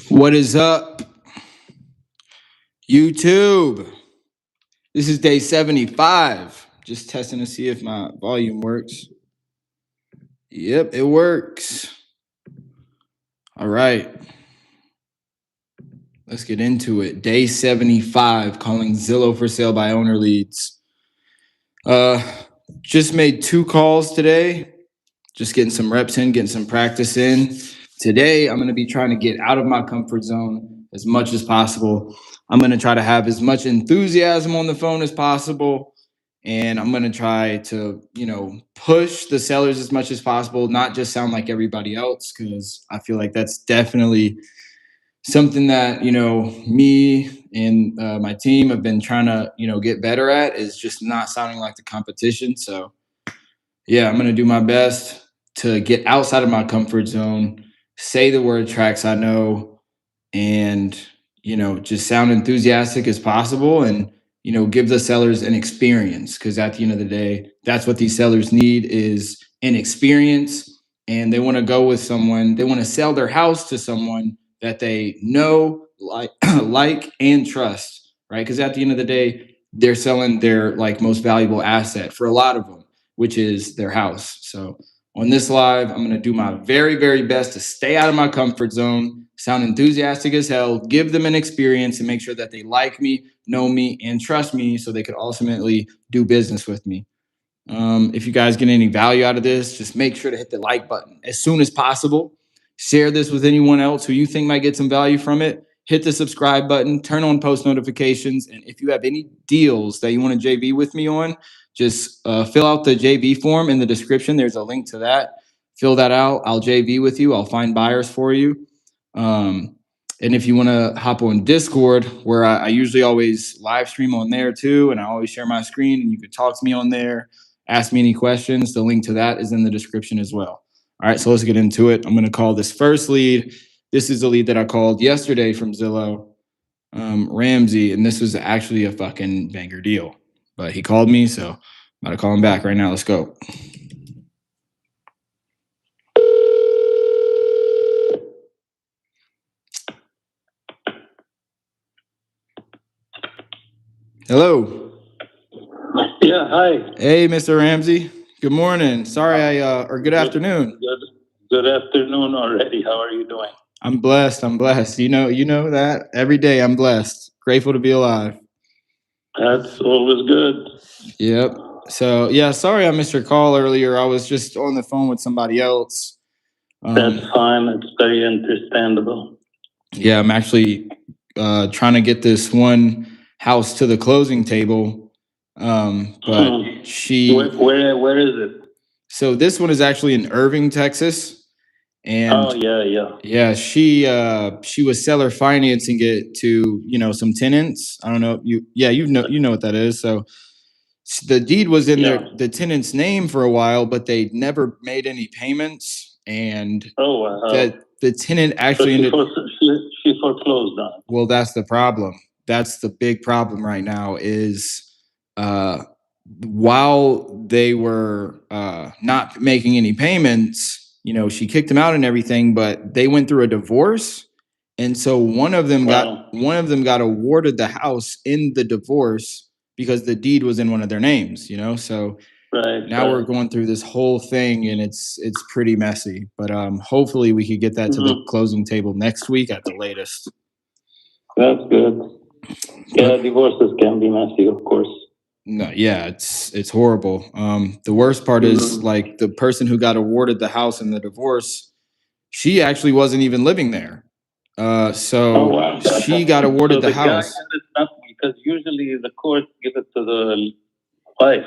What is up, YouTube? This is day 75. Just testing to see if my volume works. Yep, it works. All right. Let's get into it. Day 75, calling Zillow for sale by owner leads. Just made 2 calls today. Just getting some reps in, getting some practice in. Today, I'm going to be trying to get out of my comfort zone as much as possible. I'm going to try to have as much enthusiasm on the phone as possible. And I'm going to try to, push the sellers as much as possible, not just sound like everybody else, because I feel like that's definitely something that, me and my team have been trying to, get better at, is just not sounding like the competition. So, yeah, I'm going to do my best to get outside of my comfort zone, say the word tracks I know, and, just sound enthusiastic as possible and, give the sellers an experience. Because at the end of the day, that's what these sellers need, is an experience. And they want to go with someone, they want to sell their house to someone that they know, like and trust, right? Because at the end of the day, they're selling their most valuable asset for a lot of them, which is their house. So on this live, I'm going to do my very, very best to stay out of my comfort zone, sound enthusiastic as hell, give them an experience, and make sure that they like me, know me, and trust me, so they could ultimately do business with me. If you guys get any value out of this, just make sure to hit the like button as soon as possible. Share this with anyone else who you think might get some value from it. Hit the subscribe button, turn on post notifications. And if you have any deals that you want to JV with me on, just fill out the JV form in the description. There's a link to that. Fill that out. I'll JV with you. I'll find buyers for you. And if you want to hop on Discord, where I usually always live stream on there too, and I always share my screen, and you could talk to me on there, ask me any questions. The link to that is in the description as well. All right, so let's get into it. I'm going to call this first lead. This is the lead that I called yesterday from Zillow, Ramsey, and this was actually a fucking banger deal. But he called me, so I'm about to call him back right now. Let's go. Hello. Yeah, hi. Hey, Mr. Ramsey. Good morning. Sorry, or good afternoon. Good afternoon already. How are you doing? I'm blessed. You know that every day I'm blessed. Grateful to be alive. That's always good. Yep. So yeah, sorry I missed your call earlier. I was just on the phone with somebody else. That's fine. It's very understandable. Yeah, I'm actually trying to get this one house to the closing table. But she. Where is it? So this one is actually in Irving, Texas. And yeah, she was seller financing it to some tenants. I don't know, you know what that is. So the deed was in the tenant's name for a while, but they never made any payments, and the tenant actually she foreclosed on it. Well, that's the problem. That's the big problem right now, is while they were not making any payments, she kicked them out and everything, but they went through a divorce. And so one of them got awarded the house in the divorce because the deed was in one of their names, so now we're going through this whole thing, and it's pretty messy, but hopefully we could get that to the closing table next week at the latest. That's good. Yeah, divorces can be messy, of course. No, yeah, it's horrible. The worst part is, the person who got awarded the house in the divorce, she actually wasn't even living there. She got awarded the house. Because usually the court give it to the wife.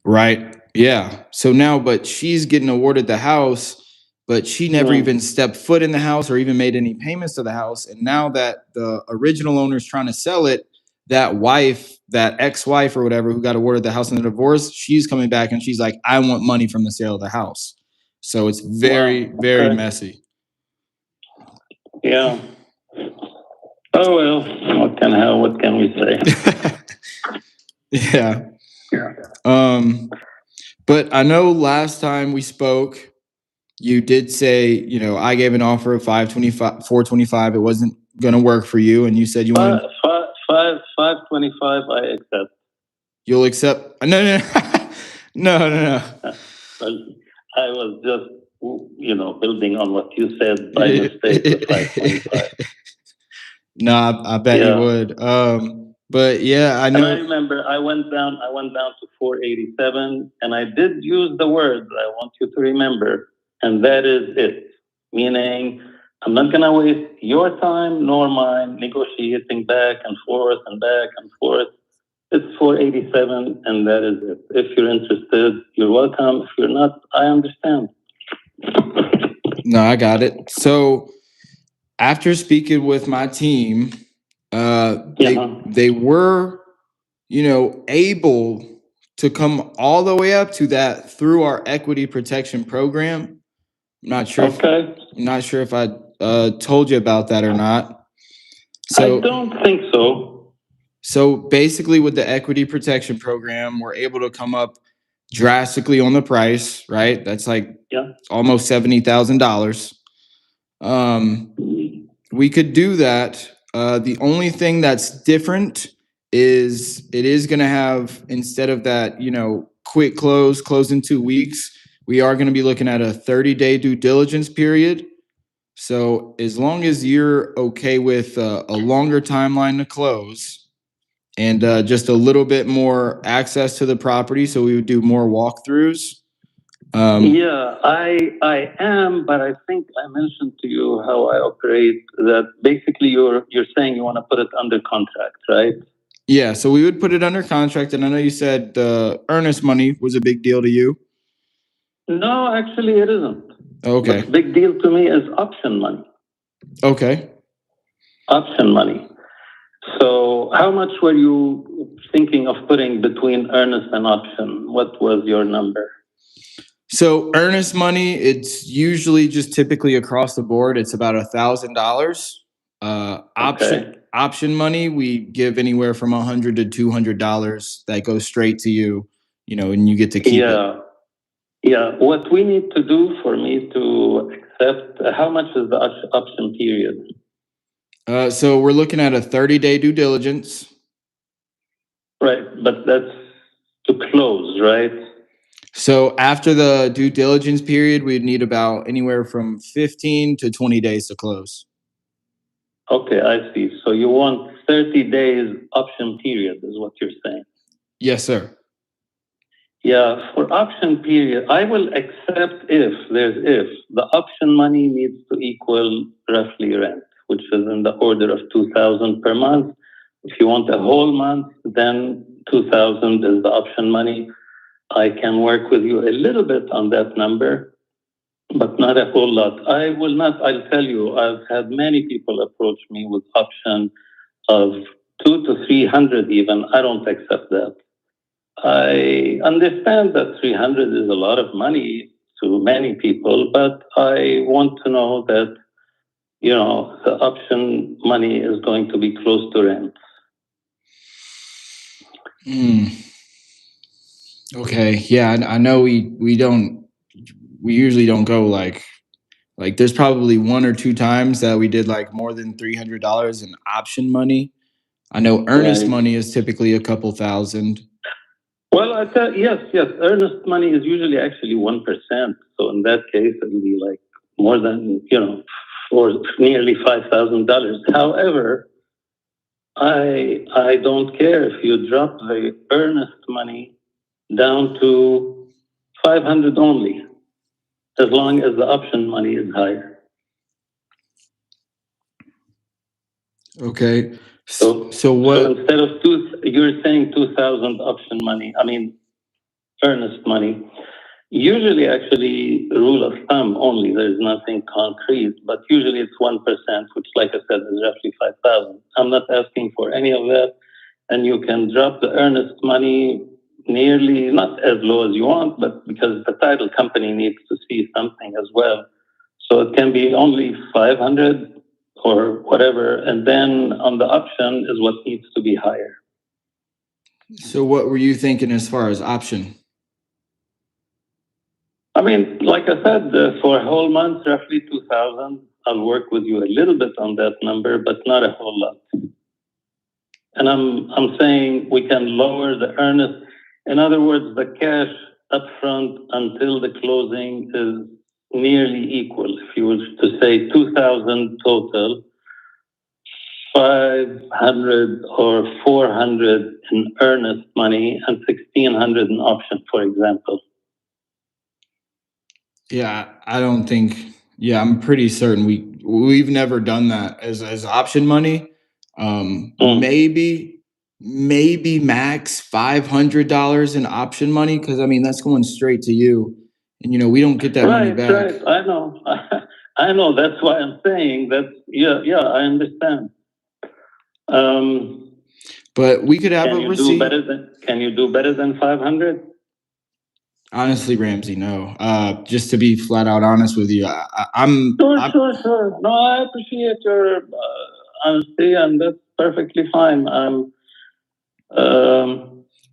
Right. Yeah. So now, but she's getting awarded the house, but she never even stepped foot in the house or even made any payments to the house. And now that the original owner is trying to sell it, that ex-wife or whatever, who got awarded the house in the divorce, she's coming back and she's like, I want money from the sale of the house. So it's very, very messy. Yeah. Oh, well, what can we say? Yeah. But I know last time we spoke, you did say, I gave an offer of 525, 425. It wasn't going to work for you. And you said you wanted, 525, I accept. you'll accept. No, no, no, no, no. Well, I was just, building on what you said by mistake with 525. No, I bet you would. But yeah, I know. And I remember I went down to 487, and I did use the word that I want you to remember, and that is it. Meaning, I'm not gonna waste your time nor mine negotiating back and forth and back and forth. It's 487, and that is it. If you're interested, you're welcome. If you're not, I understand. No, I got it. So after speaking with my team, they were, able to come all the way up to that through our equity protection program. I'm not sure. Okay. I'm not sure if I told you about that or not. So I don't think so. So basically, with the equity protection program, we're able to come up drastically on the price. Right? That's like almost $70,000. We could do that. The only thing that's different is it is going to have, instead of that, quick close in 2 weeks, we are going to be looking at a 30-day due diligence period. So as long as you're okay with a longer timeline to close and just a little bit more access to the property, so we would do more walkthroughs. I am, but I think I mentioned to you how I operate. That basically you're saying you want to put it under contract, right? Yeah, so we would put it under contract, and I know you said the earnest money was a big deal to you. No, actually, it isn't. Okay. What's big deal to me is option money. Okay. Option money. So, how much were you thinking of putting between earnest and option? What was your number? So earnest money, it's usually just typically across the board. It's about $1,000. Option money, we give anywhere from $100 to $200 that goes straight to you, and you get to keep it. Yeah. What we need to do for me to accept, how much is the option period? So we're looking at a 30-day due diligence. Right, but that's to close, right? So after the due diligence period, we'd need about anywhere from 15 to 20 days to close. Okay, I see. So you want 30 days option period is what you're saying? Yes, sir. Yeah, for option period, I will accept if the option money needs to equal roughly rent, which is in the order of $2,000 per month. If you want a whole month, then $2,000 is the option money. I can work with you a little bit on that number, but not a whole lot. I'll tell you, I've had many people approach me with option of 200 to 300 even. I don't accept that. I understand that 300 is a lot of money to many people, but I want to know that, the option money is going to be close to rent. Okay. Yeah, I know we usually don't go like there's probably one or two times that we did like more than $300 in option money. I know earnest money is typically a couple thousand. Well, yes. Earnest money is usually actually 1%. So in that case, it will be like more than, for nearly $5,000. However, I don't care if you drop the earnest money down to 500 only, as long as the option money is higher. Okay. So what? So instead of you're saying 2,000 option money. Earnest money. Usually, actually, rule of thumb only. There's nothing concrete, but usually it's 1%, which, like I said, is roughly 5,000. I'm not asking for any of that, and you can drop the earnest money nearly not as low as you want, but because the title company needs to see something as well, so it can be only 500 or whatever, and then on the option is what needs to be higher. So what were you thinking as far as option? I mean, like I said, for a whole month, roughly 2,000. I'll work with you a little bit on that number, but not a whole lot. And I'm saying we can lower the earnest. In other words, the cash upfront until the closing is nearly equal. If you were to say 2,000 total, 500 or 400 in earnest money and 1,600 in option, for example. Yeah, I don't think. Yeah, I'm pretty certain we've never done that as option money. Maybe max $500 in option money, because I mean that's going straight to you, and we don't get that money back. Right. I know. I know. That's why I'm saying that. Yeah. I understand. But we could have a receipt. Can you do better than 500? Honestly, Ramsey, no. Just to be flat out honest with you, Sure. No, I appreciate your honesty, and that's perfectly fine. I'm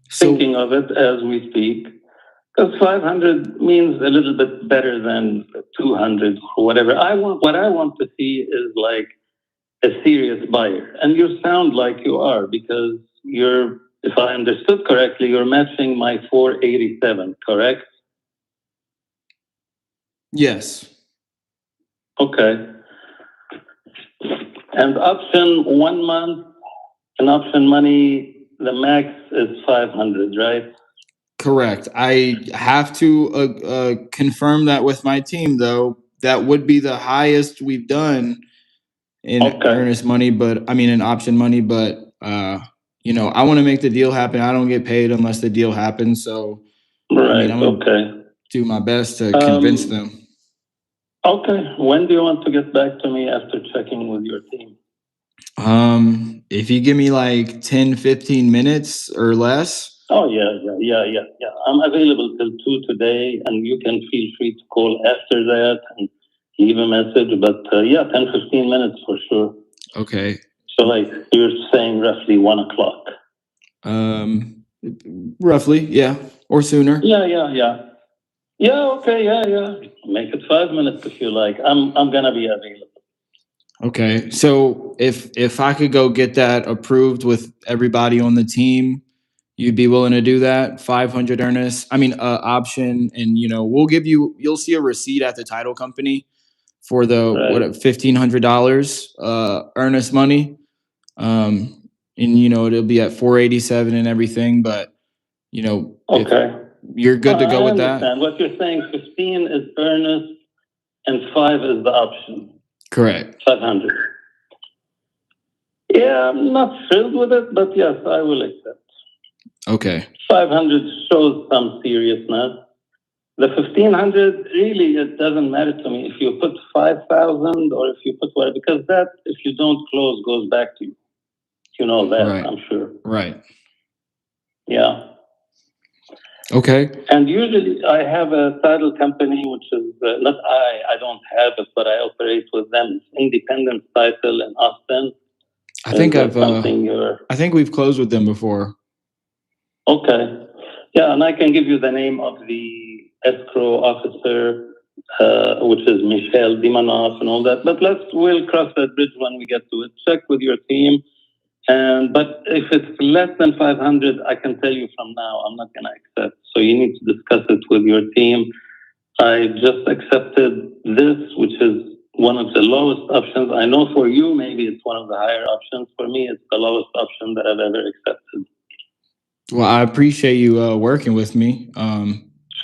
thinking of it as we speak, because 500 means a little bit better than 200 or whatever. What I want to see is like a serious buyer, and you sound like you are, because if I understood correctly, you're matching my 487, correct? Yes. Okay. And option 1 month, and option money, the max is 500, right? Correct. I have to confirm that with my team, though. That would be the highest we've done in earnest money, but I mean in option money. But I want to make the deal happen. I don't get paid unless the deal happens. So right. I mean, I'm gonna do my best to convince them. Okay. When do you want to get back to me after checking with your team? If you give me like 10, 15 minutes or less. Oh, yeah. I'm available till 2 today, and you can feel free to call after that and leave a message. But 10, 15 minutes for sure. Okay. So like you're saying roughly 1 o'clock. Roughly, yeah. Or sooner. Yeah. Yeah, okay, yeah. Make it 5 minutes if you like. I'm gonna be available. Okay. So if I could go get that approved with everybody on the team, you'd be willing to do that? 500 earnest. I mean, option, and you'll see a receipt at the title company for the $1,500 earnest money. And it'll be at 487 and everything, but okay. You're good to go with that. What you're saying, 15 is earnest and 5 is the option. Correct. 500. Yeah, I'm not thrilled with it, but yes, I will accept. Okay. 500 shows some seriousness. The 1,500, really, it doesn't matter to me if you put 5,000 or if you put whatever, because that, if you don't close, goes back to you. You know that, right. I'm sure. Right. Yeah. Okay. And usually I have a title company, which is not I don't have it, but I operate with them. It's Independent Title in Austin. I think we've closed with them before. Okay. Yeah, and I can give you the name of the escrow officer, which is Michelle Dimanoff and all that. But we'll cross that bridge when we get to it. Check with your team. But if it's less than 500, I can tell you from now, I'm not going to accept. So you need to discuss it with your team. I just accepted this, which is one of the lowest options. I know for you, maybe it's one of the higher options. For me, it's the lowest option that I've ever accepted. Well, I appreciate you working with me.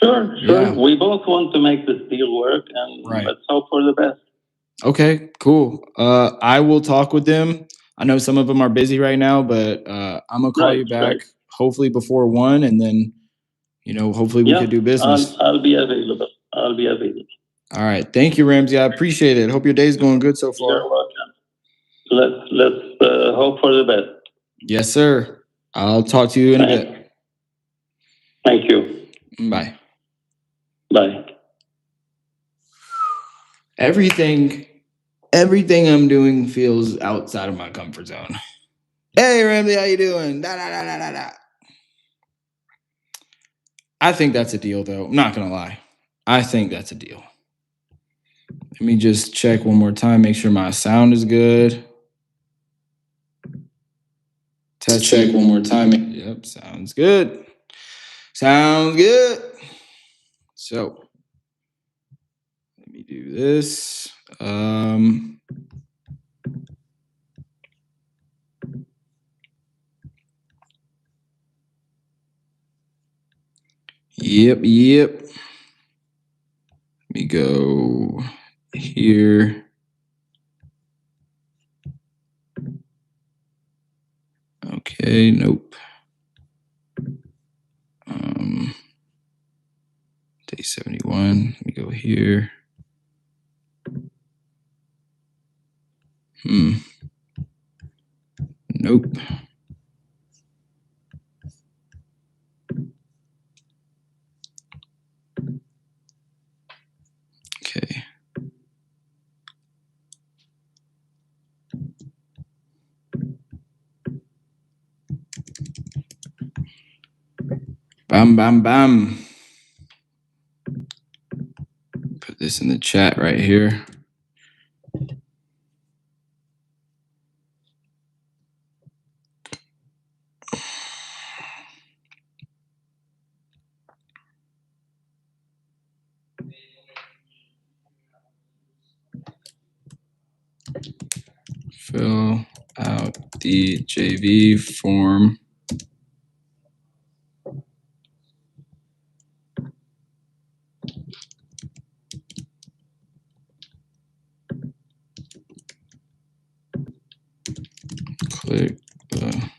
Sure. Yeah. We both want to make this deal work, and let's hope for the best. Okay, cool. I will talk with them. I know some of them are busy right now, but I'm gonna call you back hopefully before 1, and then hopefully we could do business. I'll be available. All right, thank you, Ramsey. I appreciate it. Hope your day's going good so far. You're welcome. Let's hope for the best. Yes, sir. I'll talk to you in a bit. Thank you. Bye. Bye. Everything I'm doing feels outside of my comfort zone. Hey, Ramsey, how you doing? I think that's a deal, though. I'm not gonna lie. I think that's a deal. Let me just check one more time, make sure my sound is good. Test check one more time. Yep, sounds good. Sounds good. So let me do this. Yep. Let me go here. Okay, nope. Day 71. Let me go here. Nope. Okay. Bam, bam, bam. Put this in the chat right here. Fill out the JV form. Click the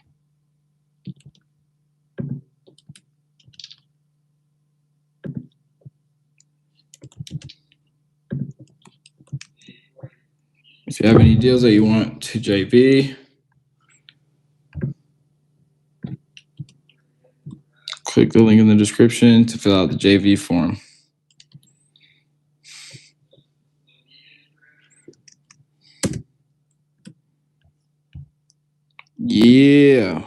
if you have any deals that you want to JV, click the link in the description to fill out the JV form. Yeah.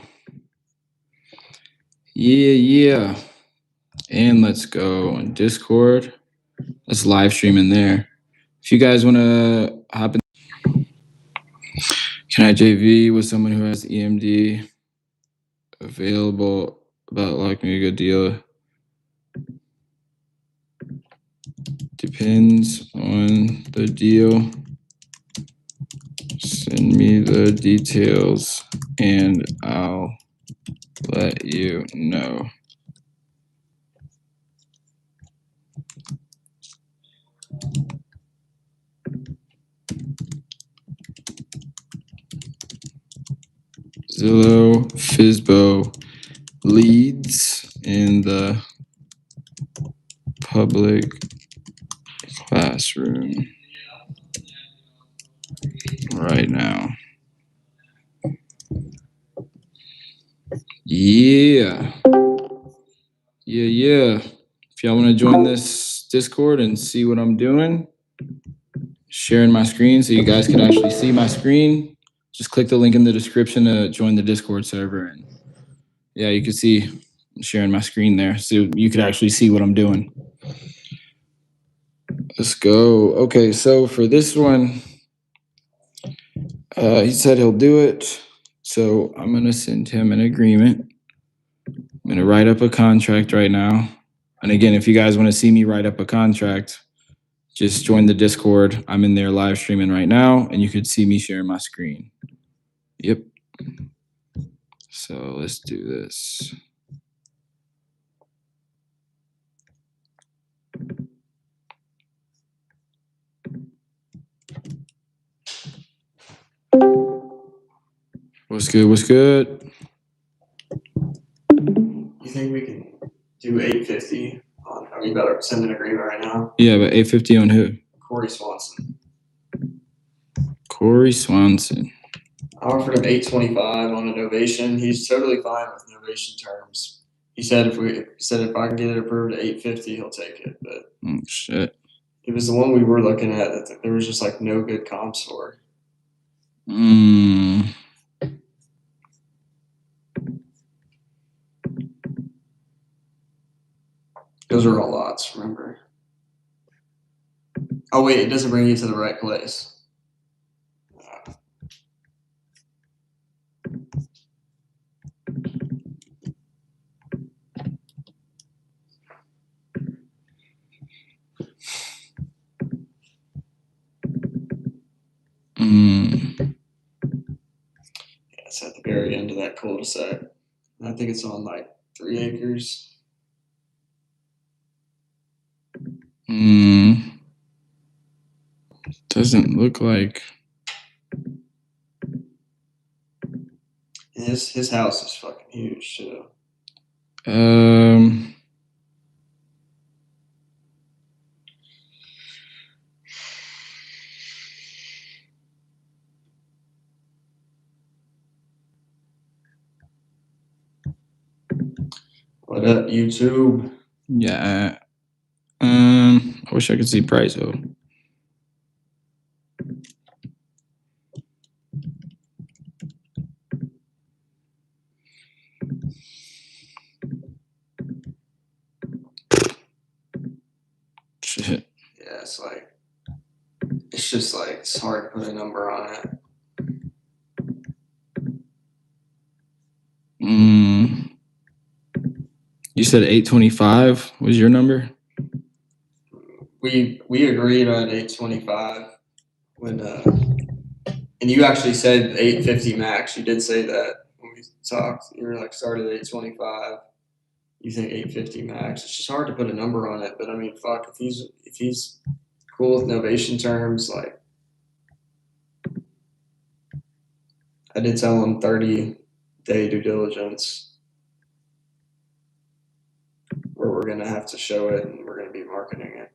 And let's go on Discord. Let's live stream in there. If you guys want to hop in, can I JV with someone who has EMD available about locking a good deal? Depends on the deal. Send me the details and I'll let you know. Zillow, Fizbo leads in the public classroom right now. Yeah. If y'all want to join this Discord and see what I'm doing, sharing my screen so you guys can actually see my screen, just click the link in the description to join the Discord server. And yeah, you can see I'm sharing my screen there so you could actually see what I'm doing. Let's go. Okay, so for this one, he said he'll do it. So I'm going to send him an agreement. I'm going to write up a contract right now. And again, if you guys want to see me write up a contract, just join the Discord. I'm in there live streaming right now, and you could see me sharing my screen. Yep. So let's do this. What's good? What's good? You think we can do 850 on, are we about to send an agreement right now? Yeah, but 850 on who? Corey Swanson. Corey Swanson. I offered him 825 on a novation. He's totally fine with novation terms. He said if I can get it approved at 850, he'll take it. But Oh shit. it was the one we were looking at that there was just like no good comps for. Those are all lots, remember? Oh wait, it doesn't bring you to the right place. Mm. Yeah, it's at the very end of that cul-de-sac. I think it's on like 3 acres. Doesn't look like. And his house is fucking huge too. What up, YouTube? Yeah. I wish I could see price though. Shit. Yeah, it's just like it's hard to put a number on it. You said 825 was your number? We agreed on 825 when and you actually said 850 max. You did say that when we talked. You were like started at 825. You think 850 max. It's just hard to put a number on it, but I mean, fuck, if he's cool with novation terms, like I did tell him 30-day due diligence where we're gonna have to show it and we're gonna be marketing it.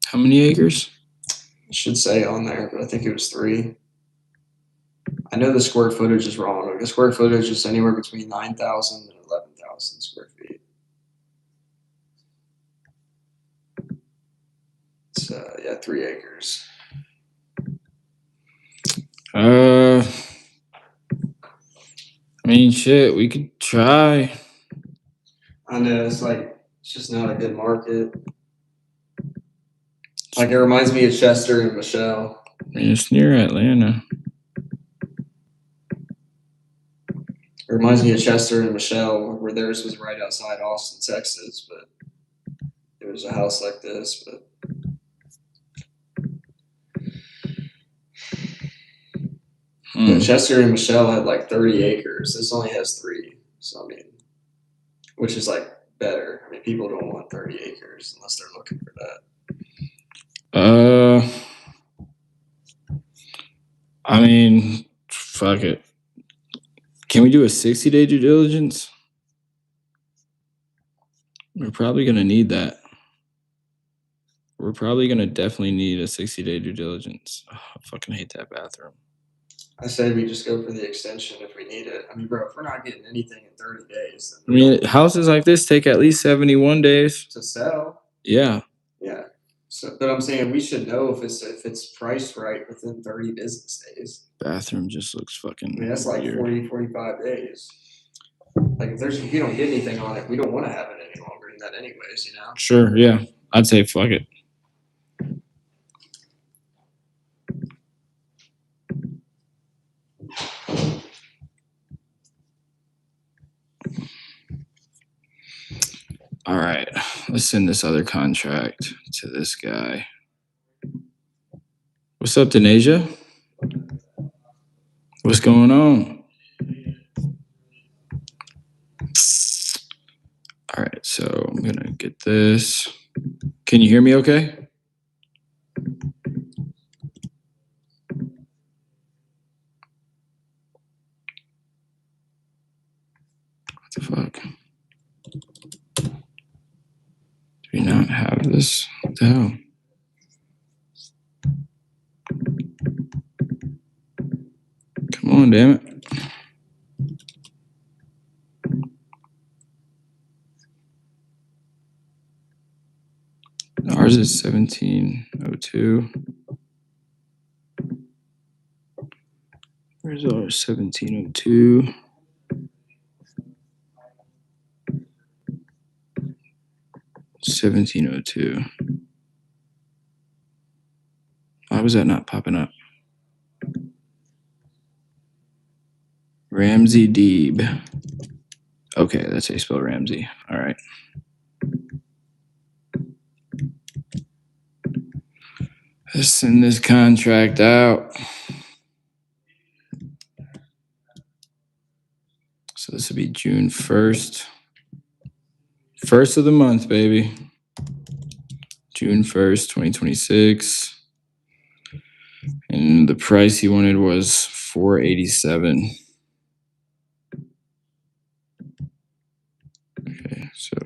How many acres? It should say on there, but I think it was 3. I know the square footage is wrong. Like the square footage is anywhere between 9,000 and 11,000 square feet. It's 3 acres. I mean, shit, we could try. I know it's just not a good market. Like it reminds me of Chester and Michelle. I mean, it's near Atlanta. It reminds me of Chester and Michelle, where theirs was right outside Austin, Texas, but it was a house like this. But Chester and Michelle had like 30 acres. This only has 3. So, I mean, which is like better. I mean, people don't want 30 acres unless they're looking for that. I mean, fuck it. Can we do a 60-day due diligence? We're probably going to need that. We're probably going to definitely need a 60-day due diligence. Oh, I fucking hate that bathroom. I say we just go for the extension if we need it. I mean, bro, if we're not getting anything in 30 days. I mean, houses like this take at least 71 days. To sell? Yeah. Yeah. So, but I'm saying we should know if it's priced right within 30 business days. Bathroom just looks fucking I mean, that's like 40, 45 days. Like if you don't get anything on it, we don't want to have it any longer than that anyways, you know? Sure, yeah. I'd say fuck it. All right, let's send this other contract to this guy. What's up, Denasia? What's going on? All right, so I'm gonna get this. Can you hear me okay? What the fuck? Do we not have this? What the hell? Come on, damn it. Ours is 1702. Where's ours? 1702. $1702. Why was that not popping up? Ramsey Deeb. Okay, that's how you spell Ramsey. All right. Let's send this contract out. So this will be June 1st. First of the month, baby. June 1st, 2026. And the price he wanted was $487. Okay, so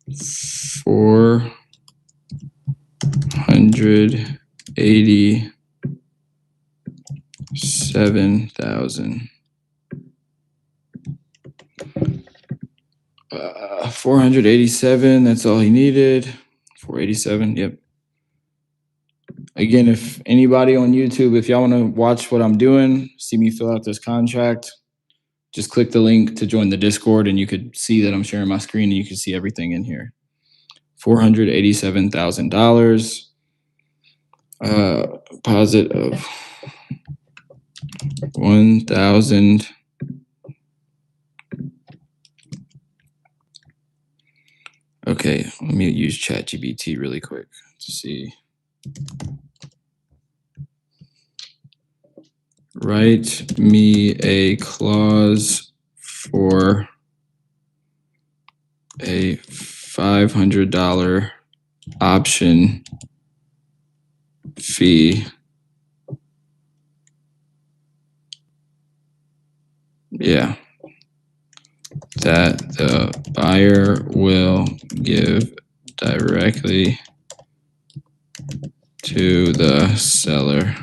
$487,000. 487. That's all he needed. 487. Yep. Again, if anybody on YouTube, if y'all want to watch what I'm doing, see me fill out this contract, just click the link to join the Discord and you could see that I'm sharing my screen and you can see everything in here. $487,000. Deposit of 1,000. Okay, let me use ChatGPT really quick to see. Write me a clause for a $500 option fee. Yeah. That the buyer will give directly to the seller.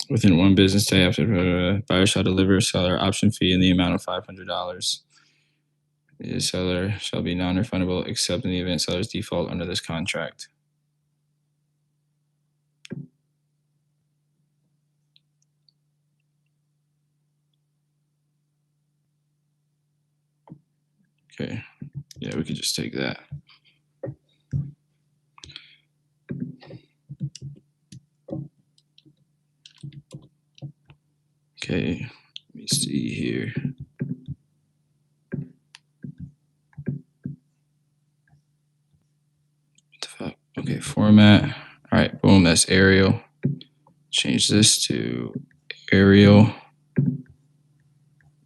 Within one business day after buyer shall deliver seller option fee in the amount of $500. The seller shall be non-refundable except in the event seller's default under this contract. Okay. Yeah, we could just take that. Okay, let me see here. What the fuck? Okay, format. All right, boom, that's Arial. Change this to Arial.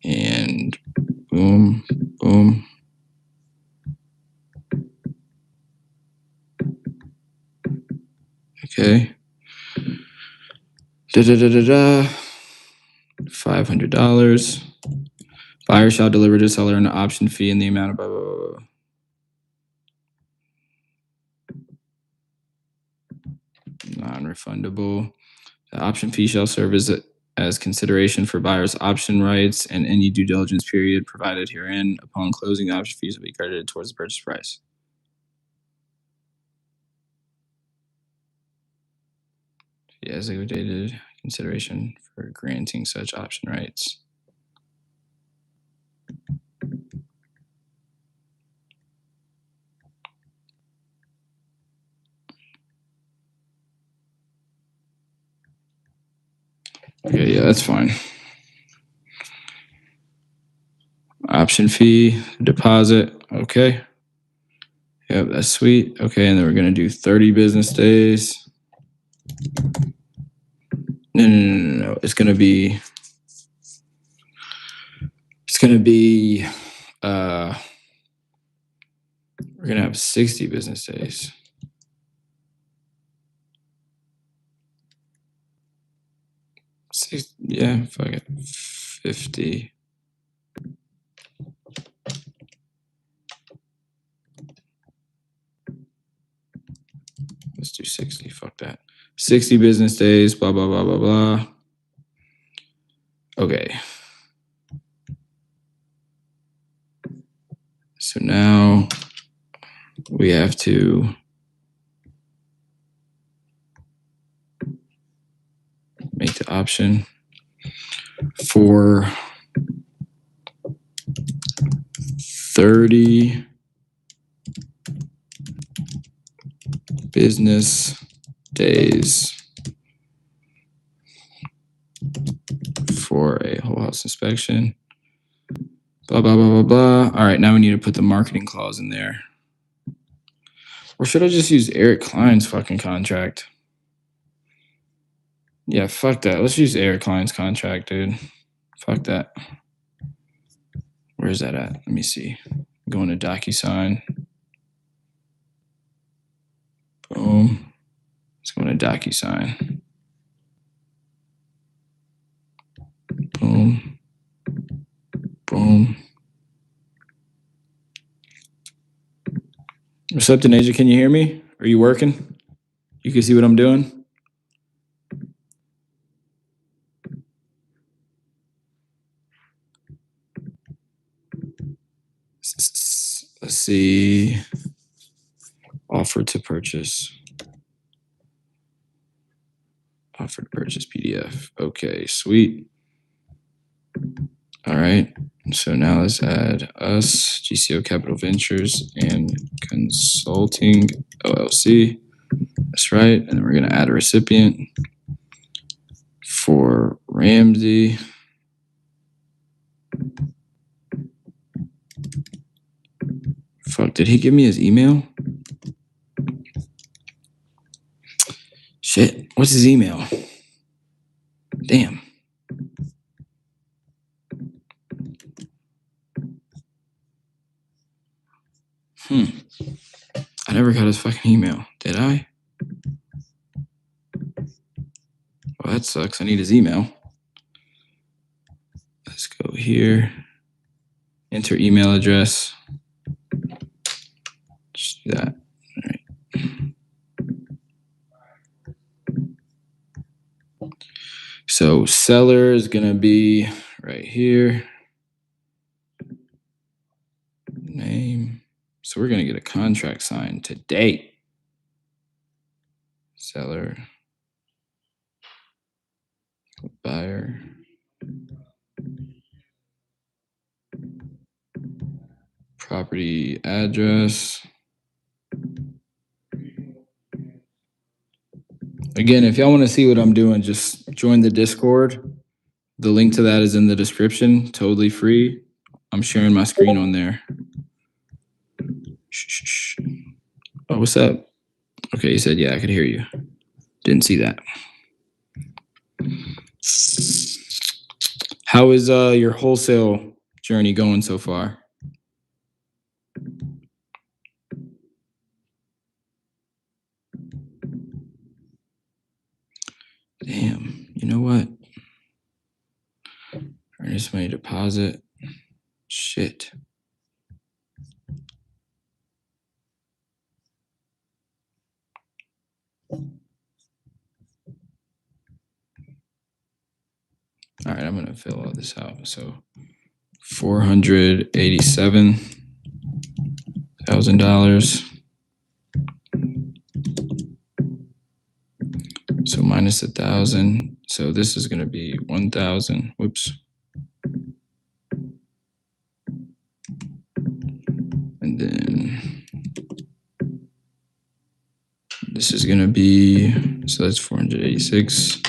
And boom, boom. Okay. $500. Buyer shall deliver to seller an option fee in the amount of blah, blah, blah, blah. Non-refundable. The option fee shall serve as consideration for buyer's option rights and any due diligence period provided herein. Upon closing, the option fees will be credited towards the purchase price. As liquidated consideration for granting such option rights. Okay, yeah, that's fine. Option fee, deposit, okay. Yep, that's sweet. Okay, and then we're gonna do 30 business days. No. It's gonna be we're gonna have 60 business days. Yeah, fuck it. 50. Let's do 60. Fuck that. 60 business days, blah, blah, blah, blah, blah. Okay. So now we have to make the option for 30 business days for a whole house inspection. Blah, blah, blah, blah, blah. All right, now we need to put the marketing clause in there. Or should I just use Eric Klein's fucking contract? Yeah, fuck that. Let's use Eric Klein's contract, dude. Fuck that. Where is that at? Let me see. Going to DocuSign. Boom. Let's go to DocuSign. Boom. Boom. What's up, Denasia? Can you hear me? Are you working? You can see what I'm doing? Let's see. Offer to purchase. Offer to purchase PDF. Okay, sweet. All right. So now let's add us, GCO Capital Ventures and Consulting LLC. That's right. And then we're going to add a recipient for Ramsey. Fuck, did he give me his email? Shit, what's his email? Damn. I never got his fucking email. Did I? Well, that sucks. I need his email. Let's go here. Enter email address. Just do that. All right. So seller is going to be right here. Name. So we're going to get a contract signed today. Seller. Buyer. Property address. Again, if y'all want to see what I'm doing, just join the Discord. The link to that is in the description, totally free. I'm sharing my screen on there. Shh. Oh, what's up? Okay, you said, yeah, I could hear you. Didn't see that. How is your wholesale journey going so far? Damn, you know what? Earnest money deposit. Shit. All right, I'm gonna fill all this out. So $487,000. So minus 1,000. So this is gonna be 1,000. Whoops. And then this is gonna be, so that's 486,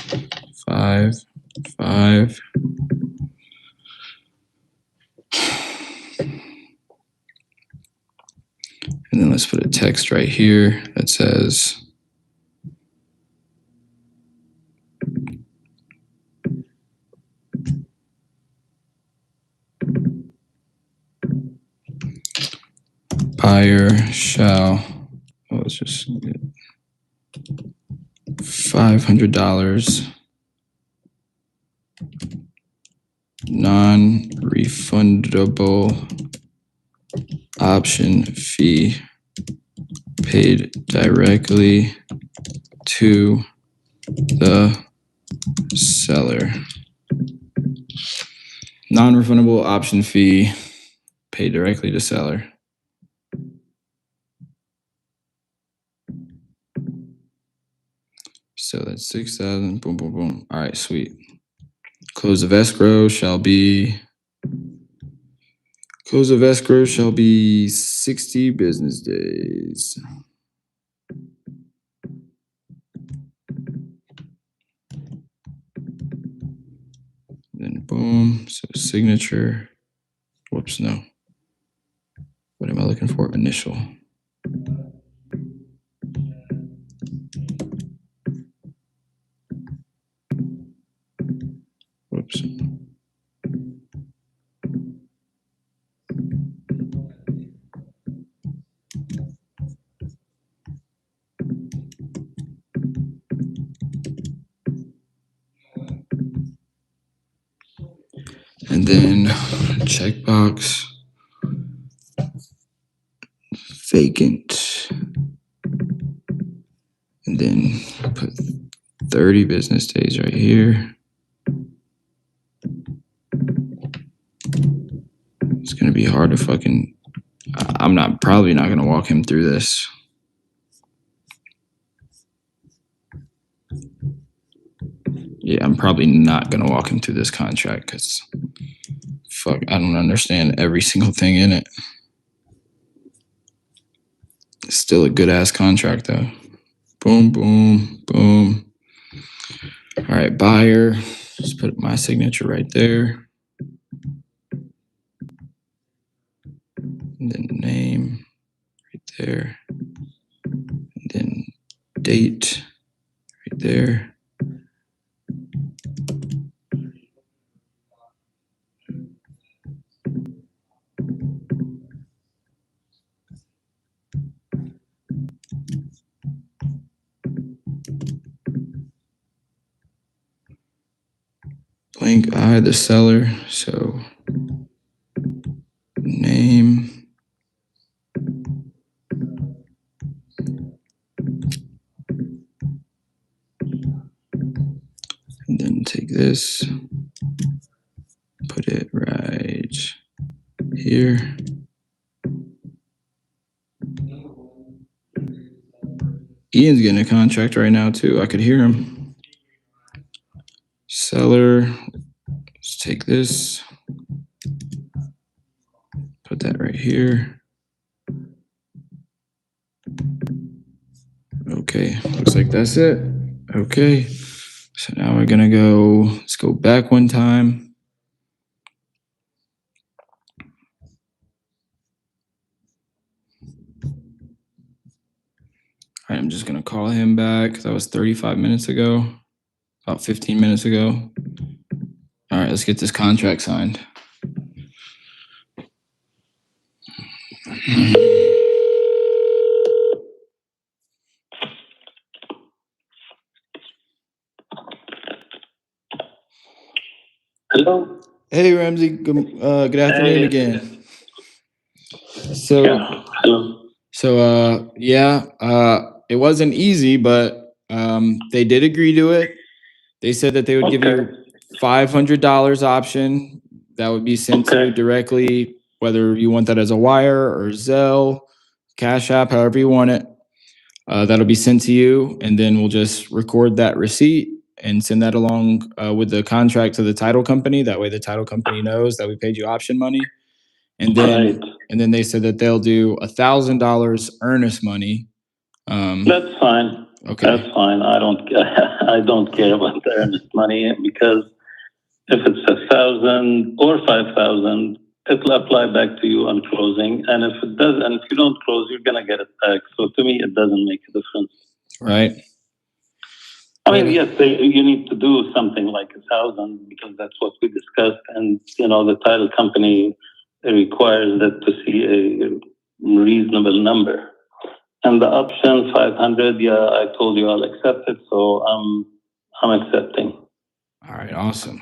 5. And then let's put a text right here that says, buyer shall, oh, let's just get $500 non-refundable option fee paid directly to the seller. Non-refundable option fee paid directly to seller. So that's 6,000. Boom, boom, boom. All right, sweet. Close of escrow shall be Close of escrow shall be 60 business days. Then boom, so signature. Whoops, no. What am I looking for? Initial. Whoops. And then checkbox vacant. And then put 30 business days right here. It's gonna be hard to fucking, I'm probably not gonna walk him through this. Yeah, I'm probably not gonna walk him through this contract because fuck, I don't understand every single thing in it. It's still a good ass contract though. Boom, boom, boom. All right, buyer. Just put my signature right there. And then name right there. And then date right there. Blank I, the seller. So name. And then take this, put it right here. Ian's getting a contract right now too. I could hear him. Seller, let's take this, put that right here. Okay, looks like that's it. Okay, so now we're gonna let's go back one time. All right, I'm just gonna call him back. That was 35 minutes ago, about 15 minutes ago. All right, let's get this contract signed. Hello. Hey Ramsey, good afternoon Hey. again. So Yeah. Hello. it wasn't easy, but they did agree to it. They said that they would give you $500 option that would be sent to you directly, whether you want that as a wire or Zelle, Cash App, however you want it. That'll be sent to you, and then we'll just record that receipt and send that along with the contract to the title company. That way the title company knows that we paid you option money. And then they said that they'll do $1,000 earnest money. That's fine. Okay. That's fine. I don't care about the earnest money, because if it's 1,000 or 5,000, it'll apply back to you on closing. And if it does, and if you don't close, you're gonna get it back. So to me, it doesn't make a difference. Right. I mean, yes, you need to do something like 1,000 because that's what we discussed, and the title company requires that to see a reasonable number. And the option 500, yeah, I told you I'll accept it, so I'm accepting. All right, awesome.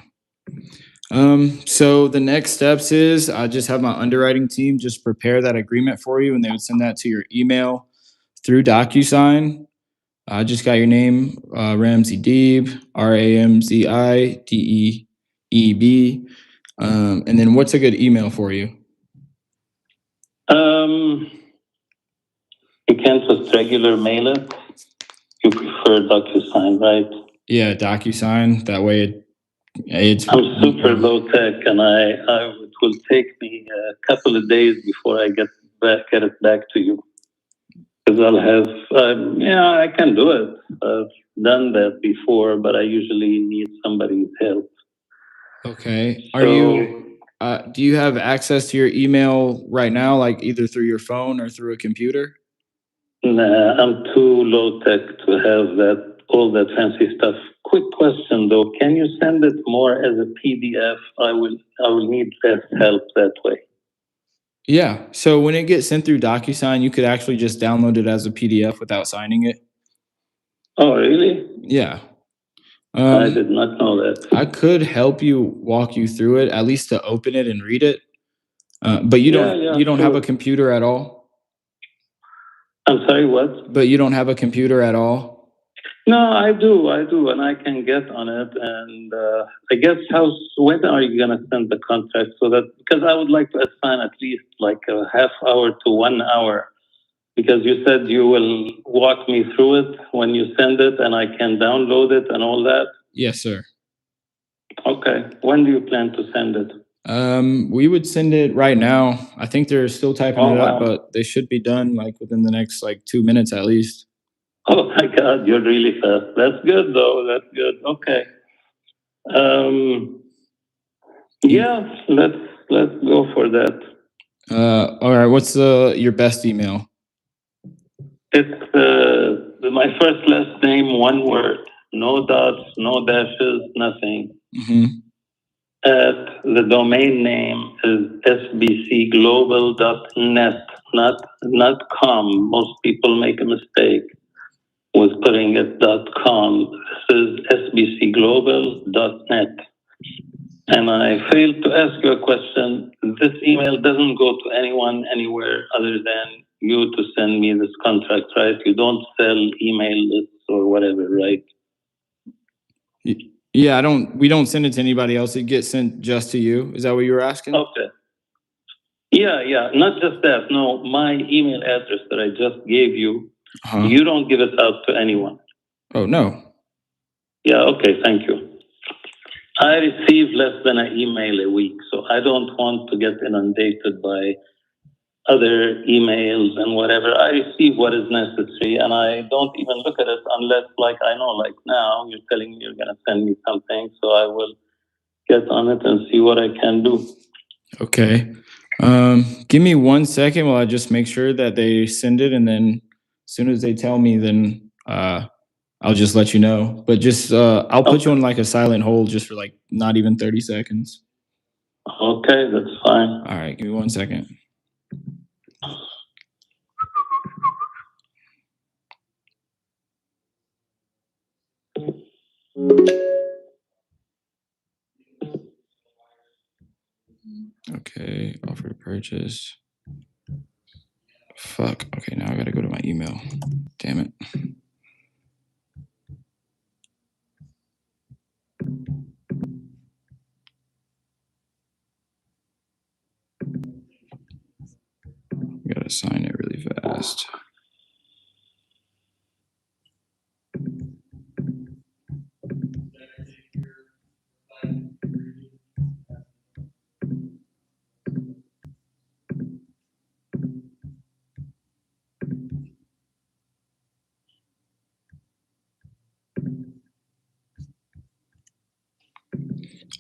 So the next steps is I just have my underwriting team just prepare that agreement for you, and they would send that to your email through DocuSign. I just got your name, Ramsey Deeb, RAMZIDEEB. And then what's a good email for you? You can't just regular mail it. You prefer DocuSign, right? Yeah, DocuSign. That way I'm super low tech, and it will take me a couple of days before I get it back to you. Because I'll have, I can do it. I've done that before, but I usually need somebody's help. Okay. So, Do you have access to your email right now, like either through your phone or through a computer? nah, I'm too low tech to have all that fancy stuff. Quick question though, can you send it more as a PDF? I will need less help that way. Yeah. So when it gets sent through DocuSign, you could actually just download it as a PDF without signing it. Oh, really? Yeah. I did not know that. I could help you walk you through it, at least to open it and read it. But you don't have a computer at all? I'm sorry, what? But you don't have a computer at all? No, I do, and I can get on it. And I guess when are you going to send the contract because I would like to assign at least like a half hour to 1 hour, because you said you will walk me through it when you send it and I can download it and all that. Yes, sir. Okay. When do you plan to send it? We would send it right now. I think they're still typing it up, but they should be done like within the next 2 minutes at least. Oh my God, you're really fast. That's good though. That's good. Okay. Yeah, let's go for that. All right. What's your best email? It's my first last name, one word, no dots, no dashes, nothing. Mm-hmm. The domain name is sbcglobal.net, not .com. Most people make a mistake with putting it .com. This is sbcglobal.net. And I failed to ask you a question. This email doesn't go to anyone anywhere other than you to send me this contract, right? You don't sell email lists or whatever, right? Yeah, we don't send it to anybody else. It gets sent just to you. Is that what you were asking? Okay. Yeah. Not just that. No, my email address that I just gave you, you don't give it out to anyone. Oh, no. Yeah, okay, thank you. I receive less than an email a week, so I don't want to get inundated by other emails and whatever. I receive what is necessary, and I don't even look at it unless, I know, now, you're telling me you're going to send me something, so I will get on it and see what I can do. Okay. Give me 1 second while I just make sure that they send it, and then as soon as they tell me, then I'll just let you know. But just I'll put you on a silent hold just for not even 30 seconds. Okay, that's fine. All right, give me 1 second. Okay, offer to purchase. Fuck. Okay, now I gotta go to my email. Damn it. Gotta sign it really fast.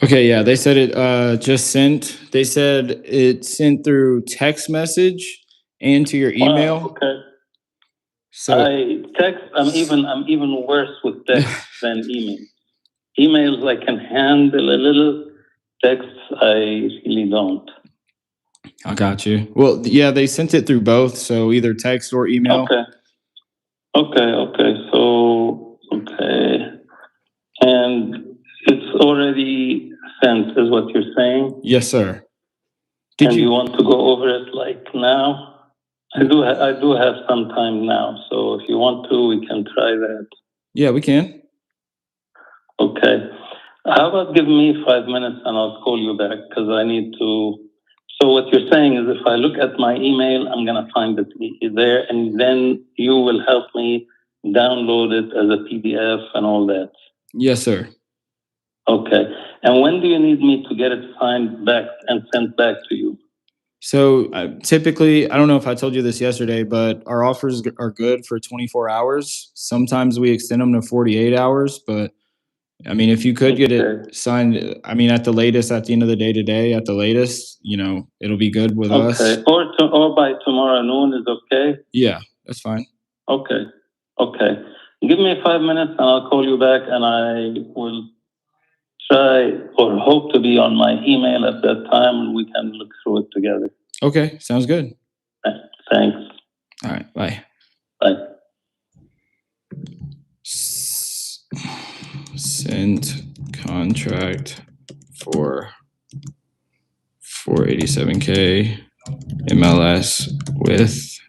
Okay, yeah, they said it just sent. They said it sent through text message and to your email. Wow, okay. So I'm even worse with text than email. Emails I can handle a little. Text I really don't. I got you. Well, yeah, they sent it through both, so either text or email. Okay. So, and it's already sent, is what you're saying? Yes, sir. And you want to go over it now? I do have some time now, so if you want to, we can try that. Yeah, we can. Okay. How about give me 5 minutes and I'll call you back because I need to. So what you're saying is if I look at my email, I'm going to find it there, and then you will help me download it as a PDF and all that. Yes, sir. Okay. And when do you need me to get it signed back and sent back to you? So typically, I don't know if I told you this yesterday, but our offers are good for 24 hours. Sometimes we extend them to 48 hours, but I mean, if you could get it signed, I mean, at the latest, at the end of the day today, at the latest, it'll be good with us. Okay, or by tomorrow noon is okay? Yeah, that's fine. Okay. Give me 5 minutes and I'll call you back, and I will try or hope to be on my email at that time, and we can look through it together. Okay, sounds good. Thanks. All right, bye. Bye. Sent contract for 487K MLS with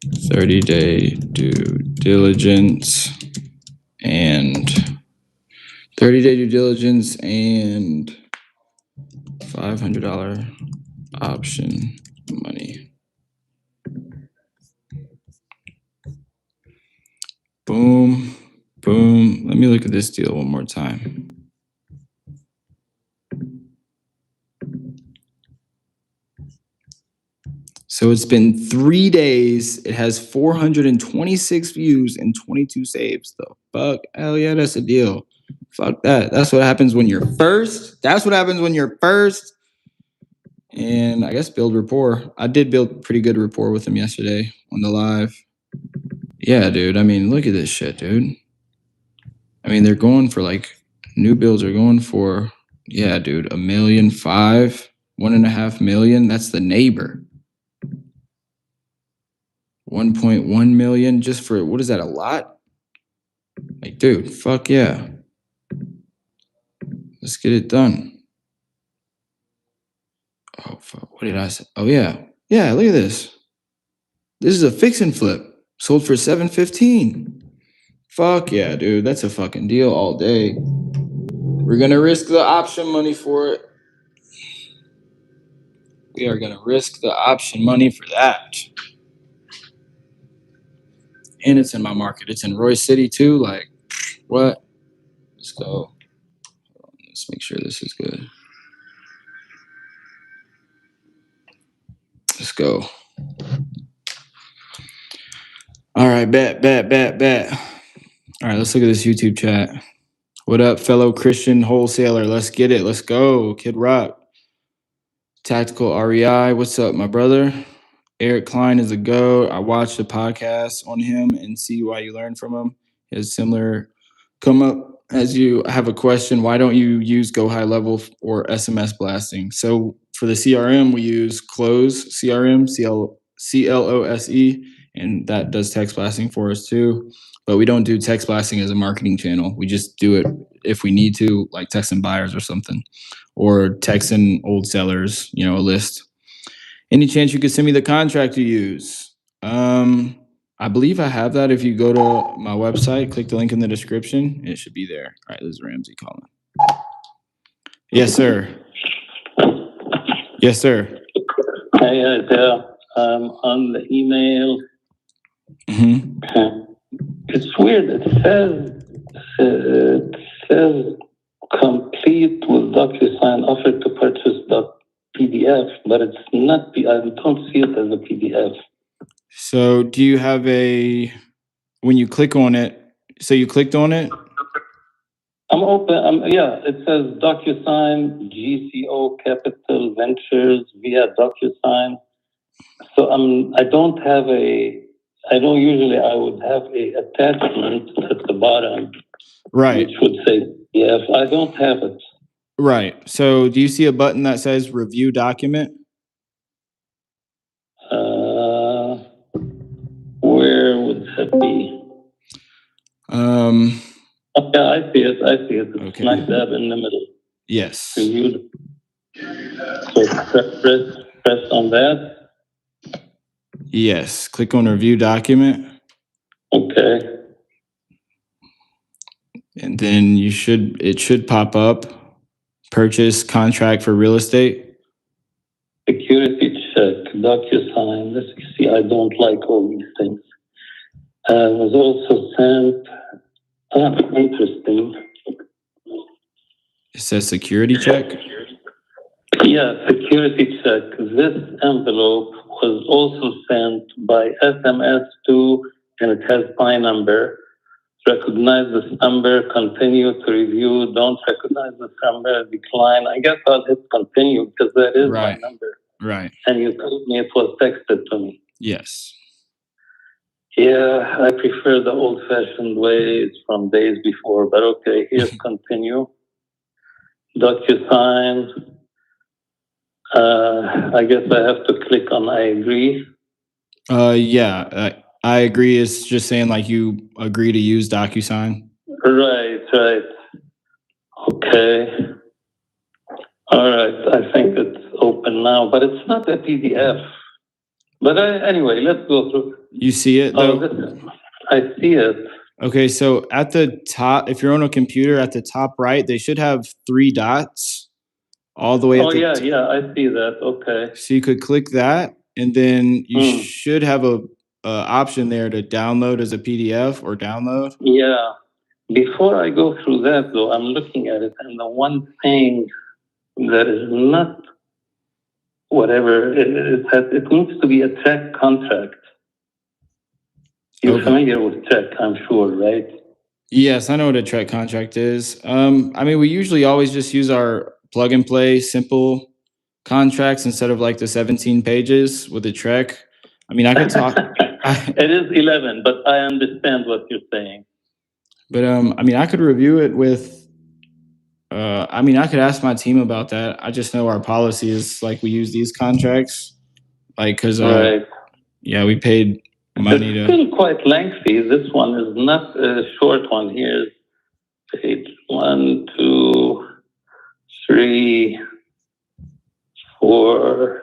30-day due diligence and $500 option money. Boom, boom. Let me look at this deal one more time. So it's been 3 days. It has 426 views and 22 saves. The fuck? Hell yeah, that's a deal. Fuck that. That's what happens when you're first. And I guess build rapport. I did build pretty good rapport with him yesterday on the live. Yeah, dude. I mean, look at this shit, dude. I mean, they're going for new builds are going for, yeah, dude, $1.5 million, $1.5 million. That's the neighbor. 1.1 million just for, what is that, a lot? Like, dude, fuck yeah. Let's get it done. Oh, fuck. What did I say? Oh, yeah. Yeah, look at this. This is a fix and flip. Sold for $715. Fuck yeah, dude. That's a fucking deal all day. We're going to risk the option money for it. We are going to risk the option money for that. And it's in my market. It's in Roy City, too. Like, what? Let's go. Let's make sure this is good. Let's go. All right, bet. All right, let's look at this YouTube chat. What up, fellow Christian wholesaler? Let's get it. Let's go. Kid Rock. Tactical REI. What's up, my brother? Eric Klein is a GOAT. I watched the podcast on him and see why you learn from him. He has similar come up as you. I have a question. Why don't you use Go High Level or SMS blasting? So for the CRM, we use Close CRM, CLOSE, and that does text blasting for us too. But we don't do text blasting as a marketing channel. We just do it if we need to, like texting buyers or something, or texting old sellers, a list. Any chance you could send me the contract to use? I believe I have that. If you go to my website, click the link in the description, it should be there. All right, this is Ramsey calling. Yes, sir. Yes, sir. Hey, on the email. Mm-hmm. It's weird. It says complete with DocuSign offer to purchase .pdf, but it's not. I don't see it as a PDF. So do you have when you click on it, so you clicked on it? I'm open. Yeah, it says DocuSign, GCO Capital Ventures via DocuSign. So I know usually I would have a attachment at the bottom. Right. Which would say, yes, I don't have it. Right. So do you see a button that says review document? Where would that be? Okay, I see it. It's okay. Smack dab in the middle. Yes. Reviewed. So press on that. Yes. Click on review document. Okay. And then it should pop up. Purchase contract for real estate. Security check, DocuSign. Let's see, I don't like all these things. Was also sent. Interesting. It says security check. Yeah, security check. This envelope was also sent by SMS to, and it has my number. Recognize this number, continue to review, don't recognize this number, decline. I guess I'll hit continue because that is my Right. number. Right. And you told me it was texted to me. Yes. Yeah, I prefer the old-fashioned ways from days before, but okay, here's continue. DocuSign. I guess I have to click on I agree. Yeah, I agree. It's just saying like you agree to use DocuSign. Right. Okay. All right. I think it's open now, but it's not a PDF. But anyway, let's go through. You see it though? I see it. Okay, so at the top, if you're on a computer, at the top right, they should have 3 dots all the way at the yeah, I see that. Okay. So you could click that, and then you should have a option there to download as a PDF or download. Yeah. Before I go through that, though, I'm looking at it, and the one thing that is not whatever it needs to be a track contract. You're familiar with track, I'm sure, right? Yes, I know what a track contract is. I mean, we usually always just use our plug and play simple contracts instead of like the 17 pages with a track. I mean, I could talk. It is 11, but I understand what you're saying. But I mean, I could review it with. I mean, I could ask my team about that. I just know our policy is like we use these contracts, like because yeah, we paid money it's still quite lengthy. This one is not a short one. Here's page 1, 2, 3, 4,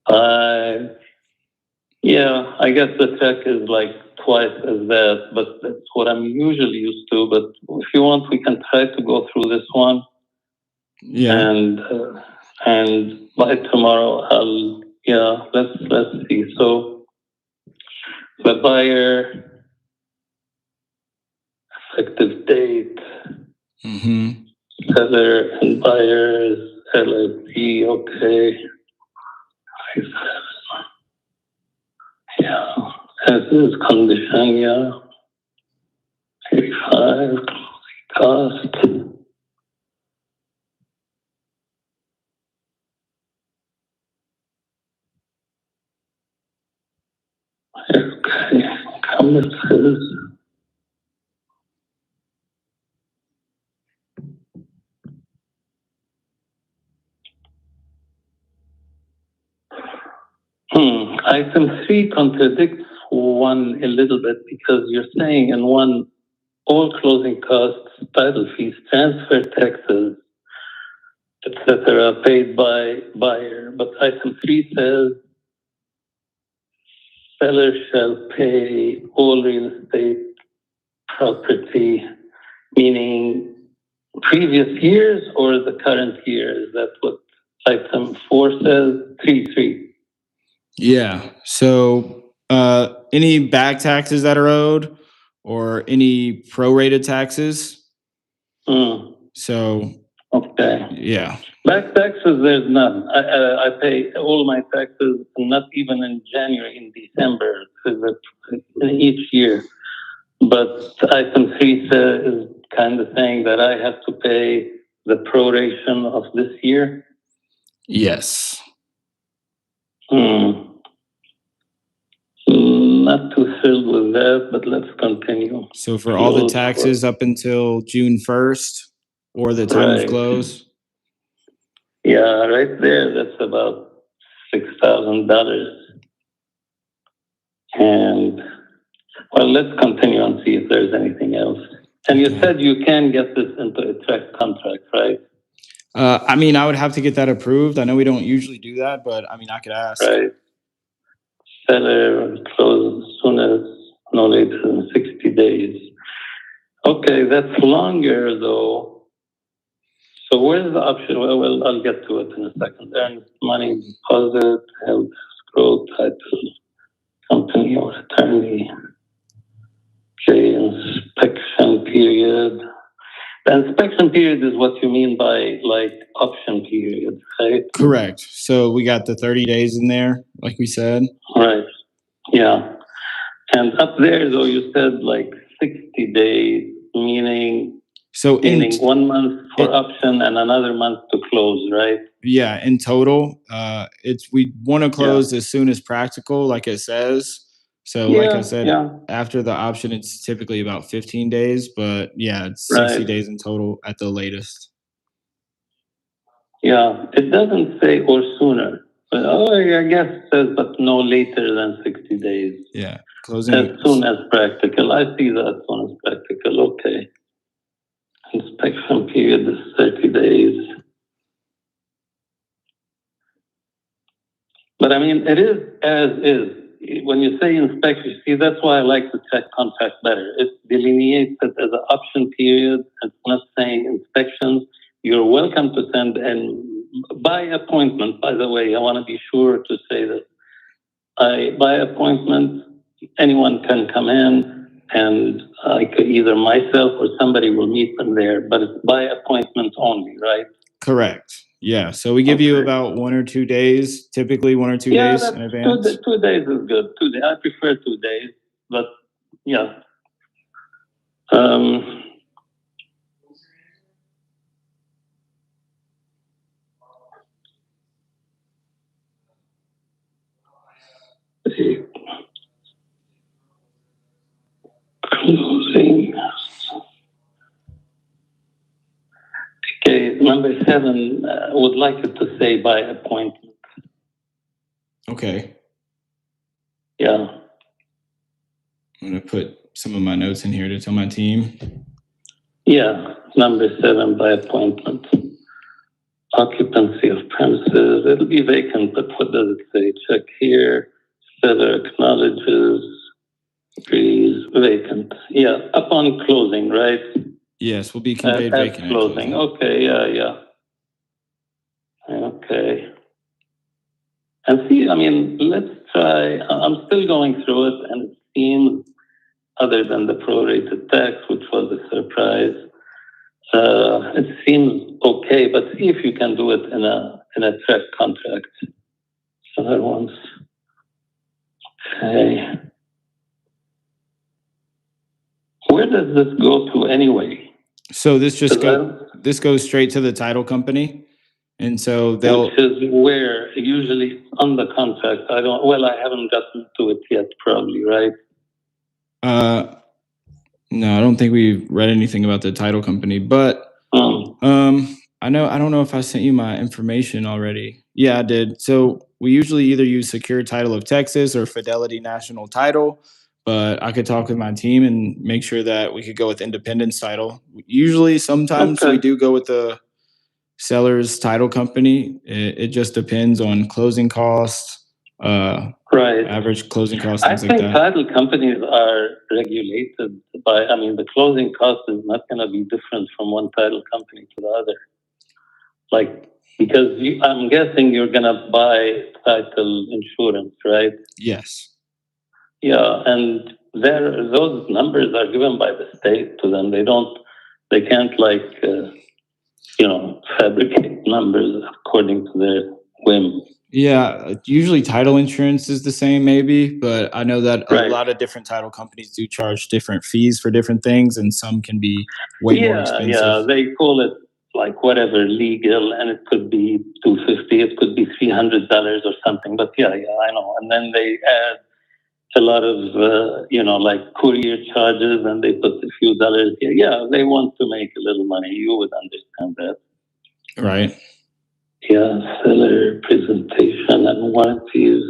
5. Yeah, I guess the check is like twice as that, but that's what I'm usually used to. But if you want, we can try to go through this one. Yeah. And by tomorrow, let's see. So the buyer, effective date, seller and buyers, LLP, okay. Yeah, as is condition, yeah. 85, cost. Okay, commences. Item 3 contradicts one a little bit because you're saying in one, all closing costs, title fees, transfer taxes, etc., paid by buyer. But item 3 says seller shall pay all real estate property, meaning previous years or the current year. Is that what item 4 says? 3. Yeah. So any back taxes that are owed or any prorated taxes. So okay. Yeah. Back taxes, there's none. I pay all my taxes, not even in January, in December, in each year. But item 3 is kind of saying that I have to pay the proration of this year. Yes. Not too thrilled with that, but let's continue. So for all the taxes up until June 1st or the time of close? Yeah, right there, that's about $6,000. And well, let's continue and see if there's anything else. And you said you can get this into a track contract, right? I mean, I would have to get that approved. I know we don't usually do that, but I mean, I could ask. Right. Seller close as soon as no later than 60 days. Okay, that's longer though. So where's the option? Well, I'll get to it in a second. Earn money deposit, held escrow, title, company or attorney. Okay, inspection period. The inspection period is what you mean by like option period, right? Correct. So we got the 30 days in there, like we said. Right. Yeah. And up there, though, you said like 60 days, meaning 1 month for option and another month to close, right? Yeah, in total, we want to close as soon as practical, like it says. So, like I said, after the option, it's typically about 15 days, but yeah, it's 60 days in total at the latest. Yeah, it doesn't say or sooner, but I guess it says but no later than 60 days. Yeah, closing as soon as practical. I see that as soon as practical. Okay. Inspection period is 30 days. But I mean, it is as is. When you say inspection, see, that's why I like to check contract better. It delineates it as an option period. It's not saying inspections. You're welcome to send, and by appointment, by the way, I want to be sure to say that by appointment, anyone can come in, and I could either myself or somebody will meet them there, but it's by appointment only, right? Correct. Yeah. So we give you about 1 or 2 days, typically 1 or 2 days in advance. 2 days is good. 2 days. I prefer 2 days, but yeah. Closing. Okay, number 7, would like it to say by appointment. Okay. Yeah. I'm going to put some of my notes in here to tell my team. Yeah, number 7 by appointment. Occupancy of premises. It'll be vacant, but what does it say? Check here. Seller acknowledges. Agrees. Vacant. Yeah, upon closing, right? Yes, will be conveyed vacant at closing. Okay, yeah. Okay. And see, I mean, let's try. I'm still going through it, and it seems, other than the prorated tax, which was a surprise, it seems okay. But see if you can do it in a track contract. Other ones. Okay. Where does this go to anyway? So this goes straight to the title company, and so they'll. Which is where usually on the contract. I haven't gotten to it yet. Probably, right? No, I don't think we've read anything about the title company, but I don't know if I sent you my information already. Yeah, I did. So we usually either use Secure Title of Texas or Fidelity National Title, but I could talk with my team and make sure that we could go with Independence Title. Usually, sometimes we do go with the seller's title company. It just depends on closing costs, average closing costs, things like that. I think title companies are regulated by, the closing cost is not going to be different from one title company to the other. Because I'm guessing you're going to buy title insurance, right? Yes. Yeah, and those numbers are given by the state to them. They can't fabricate numbers according to their whim. Yeah, usually title insurance is the same maybe, but I know that a lot of different title companies do charge different fees for different things, and some can be way more expensive. Yeah, they call it whatever legal, and it could be $250, it could be $300 or something, but yeah, I know. And then they add a lot of, courier charges, and they put a few dollars here. Yeah, they want to make a little money. You would understand that. Right. Yeah, seller presentation and warranties.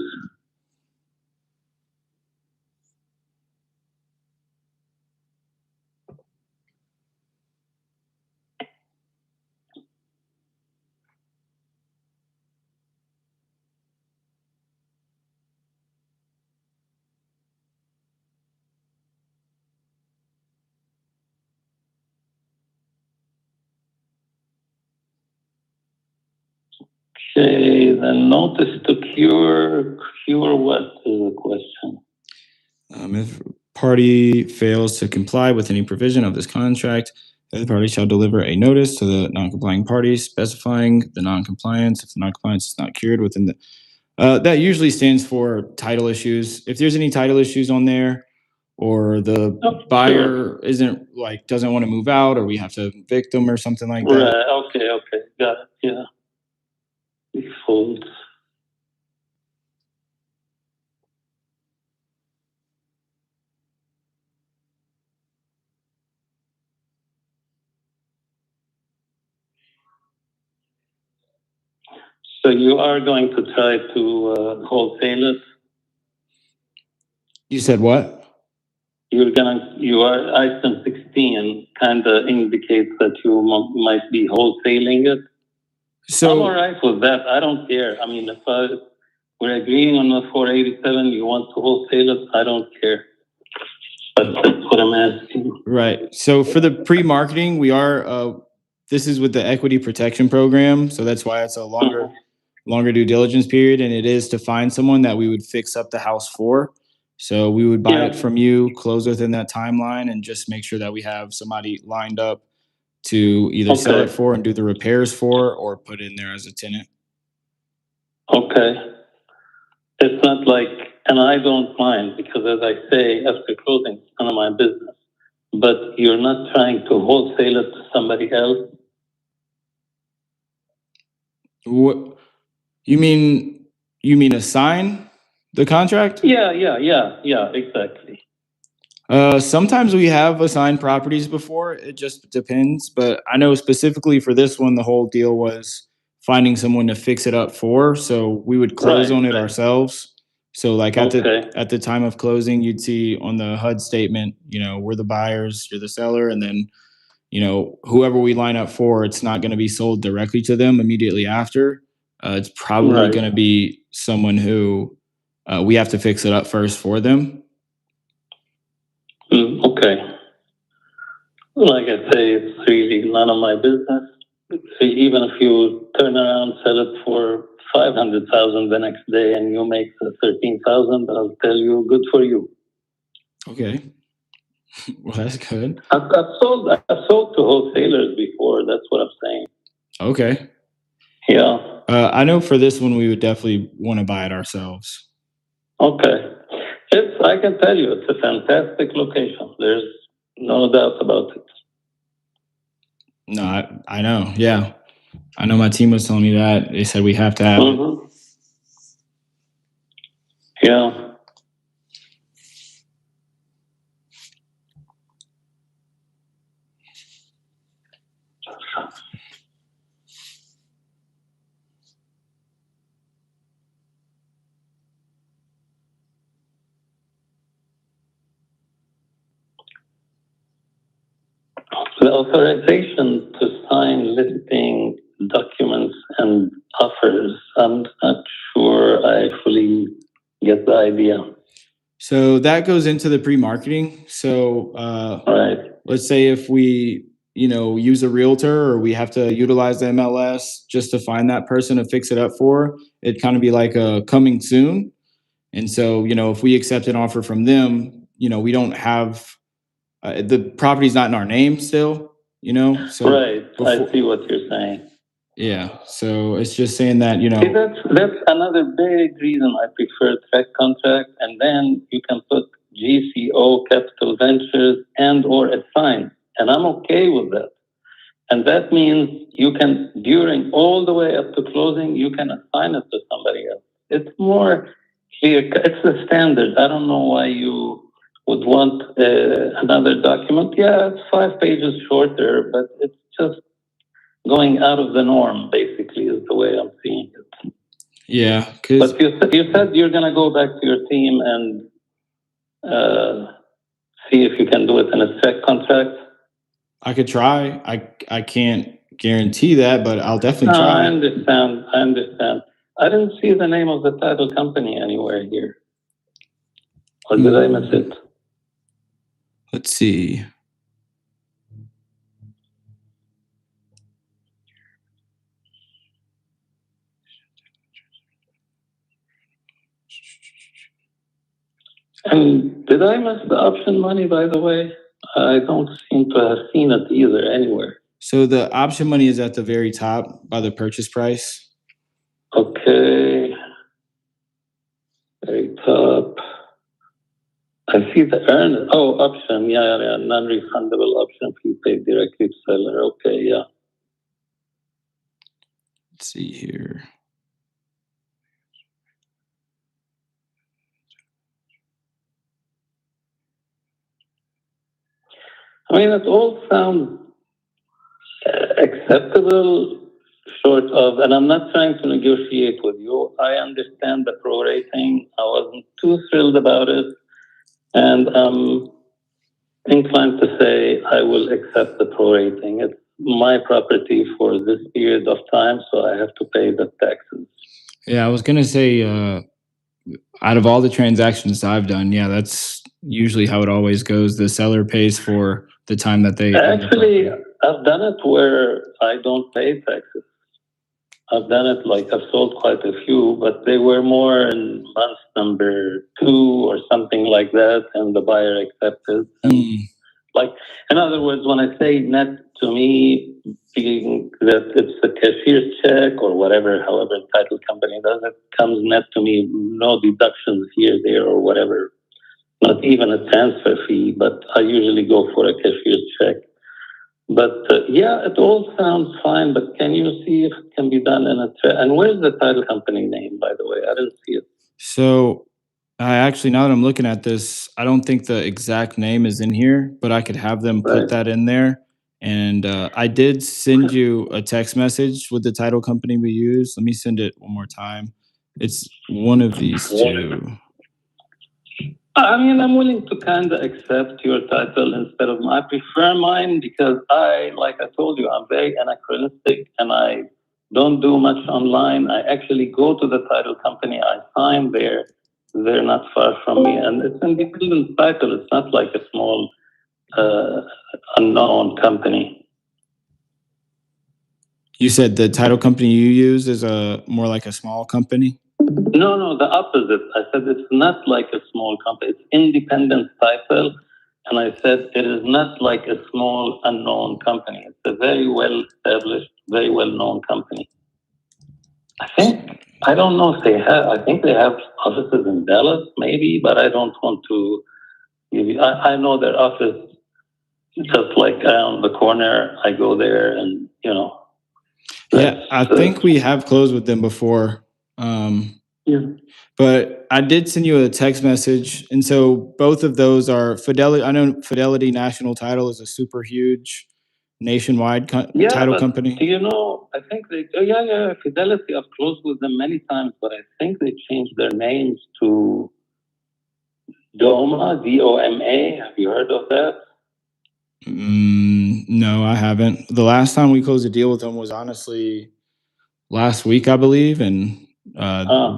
Okay, then notice to cure what is the question? If party fails to comply with any provision of this contract, The other party shall deliver a notice to the non-complying parties specifying the non-compliance. If the non-compliance is not cured within the that usually stands for title issues. If there's any title issues on there, or the buyer isn't doesn't want to move out, or we have to evict them or something like that. Right. Okay. Got it. Yeah. Default. So you are going to try to wholesale it? You said what? Item 16 kind of indicates that you might be wholesaling it. So I'm all right with that. I don't care. I mean, if we're agreeing on the 487, you want to wholesale it, I don't care. But that's what I'm asking. Right. So for the pre-marketing, we are, this is with the equity protection program. So that's why it's a longer due diligence period. And it is to find someone that we would fix up the house for. So we would buy it from you, close within that timeline, and just make sure that we have somebody lined up to either sell it for and do the repairs for, or put in there as a tenant. Okay. It's not like, and I don't mind, because as I say, after closing, it's none of my business. But you're not trying to wholesale it to somebody else? What you mean assign the contract? Yeah, exactly. Sometimes we have assigned properties before. It just depends. But I know specifically for this one, the whole deal was finding someone to fix it up for. So we would close on it ourselves. So like at the time of closing, you'd see on the HUD statement, we're the buyers, you're the seller, and then whoever we line up for, it's not going to be sold directly to them immediately after. It's probably going to be someone who we have to fix it up first for them. Okay. Like I say, it's really none of my business. Even if you turn around, sell it for 500,000 the next day, and you make 13,000, I'll tell you, good for you. Okay. Well, that's good. I've sold to wholesalers before. That's what I'm saying. Okay. Yeah. I know for this one, we would definitely want to buy it ourselves. Okay. I can tell you, it's a fantastic location. There's no doubt about it. No, I know. Yeah. I know my team was telling me that. They said we have to have it. Yeah. The authorization to sign listing documents and offers, I'm not sure I fully get the idea. So that goes into the pre-marketing. So let's say if we, use a realtor, or we have to utilize the MLS just to find that person to fix it up for, it'd kind of be like a coming soon. And so, if we accept an offer from them, we don't have the property's not in our name still, So I see what you're saying. Yeah. So it's just saying that, See, that's another big reason I prefer track contract, and then you can put GCO, Capital Ventures, and or assign, and I'm okay with that. And that means you can, during all the way up to closing, you can assign it to somebody else. It's more clear. It's the standard. I don't know why you would want another document. Yeah, it's 5 pages shorter, but it's just going out of the norm, basically, is the way I'm seeing it. Yeah. But you said you're going to go back to your team and see if you can do it in a check contract. I could try. I can't guarantee that, but I'll definitely try. I understand. I didn't see the name of the title company anywhere here. Or did I miss it? Let's see. And did I miss the option money, by the way? I don't seem to have seen it either anywhere. So the option money is at the very top by the purchase price. Okay. Very top. I see the earn. Oh, option. Yeah. Non-refundable option fee paid directly to seller. Okay, yeah. Let's see here. I mean, it all sounds acceptable, short of, and I'm not trying to negotiate with you. I understand the prorating. I wasn't too thrilled about it. And I'm inclined to say I will accept the prorating. It's my property for this period of time, so I have to pay the taxes. Yeah, I was gonna say, out of all the transactions I've done, yeah, that's usually how it always goes. The seller pays for the time that they own the Actually, property. I've done it where I don't pay taxes. I've done it like I've sold quite a few, but they were more in month number 2 or something like that, and the buyer accepted. And like, in other words, when I say net to me, being that it's a cashier's check or whatever, however the title company does it, comes net to me, no deductions here, there, or whatever. Not even a transfer fee, but I usually go for a cashier's check. But yeah, it all sounds fine, but can you see if it can be done in a and where's the title company name, by the way? I didn't see it. So I actually, now that I'm looking at this, I don't think the exact name is in here, but I could have them put Right. that in there. And I did send you a text message with the title company we use. Let me send it one more time. It's one of these two. I mean, I'm willing to kind of accept your title instead of I prefer mine because like I told you, I'm very anachronistic and I don't do much online. I actually go to the title company. I sign there. They're not far from me, and it's an independent title. It's not like a small, unknown company. You said the title company you use is a more like a small company? No, the opposite. I said it's not like a small company. It's independent title. And I said it is not like a small unknown company. It's a very well established, very well known company. I don't know if they have, I think they have offices in Dallas maybe, but I don't want to give you, I know their office just like around the corner. I go there and, Yeah, I think we have closed with them before. Yeah. But I did send you a text message. And so both of those are Fidelity. I know Fidelity National Title is a super huge nationwide title company. Do you know, I think Fidelity, I've closed with them many times, but I think they changed their names to DOMA, DOMA. Have you heard of that? No, I haven't. The last time we closed a deal with them was honestly last week, I believe. And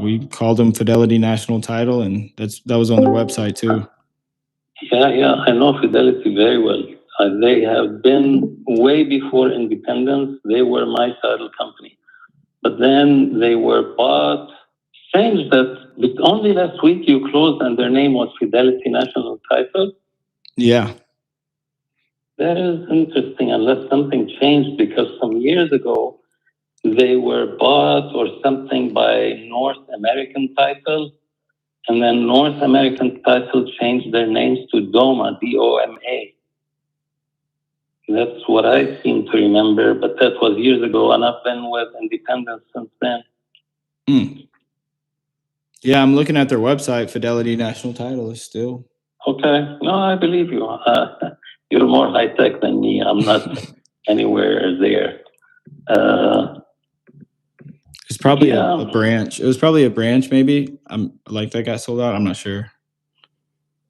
we called them Fidelity National Title, and that was on their website too. Yeah, I know Fidelity very well. They have been way before independence. They were my title company, but then they were bought. Strange that only last week you closed and their name was Fidelity National Title. Yeah. That is interesting, unless something changed, because some years ago they were bought or something by North American Title. And then North American Title changed their names to DOMA, DOMA. That's what I seem to remember, but that was years ago, and I've been with Independence since then. Yeah, I'm looking at their website. Fidelity National Title is still. Okay. No, I believe you. You're more high tech than me. I'm not anywhere there. It's probably a branch. It was probably a branch, maybe. That got sold out. I'm not sure.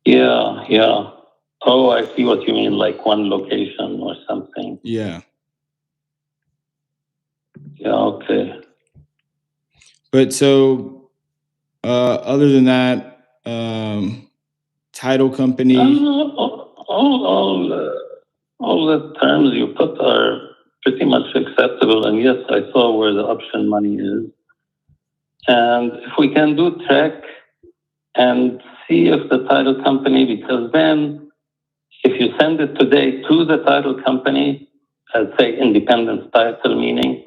Yeah. Oh, I see what you mean, like one location or something. Yeah. Yeah, okay. But so, other than that, title company. All the terms you put are pretty much acceptable. And yes, I saw where the option money is. And if we can do track and see if the title company, because then if you send it today to the title company, say independence title, meaning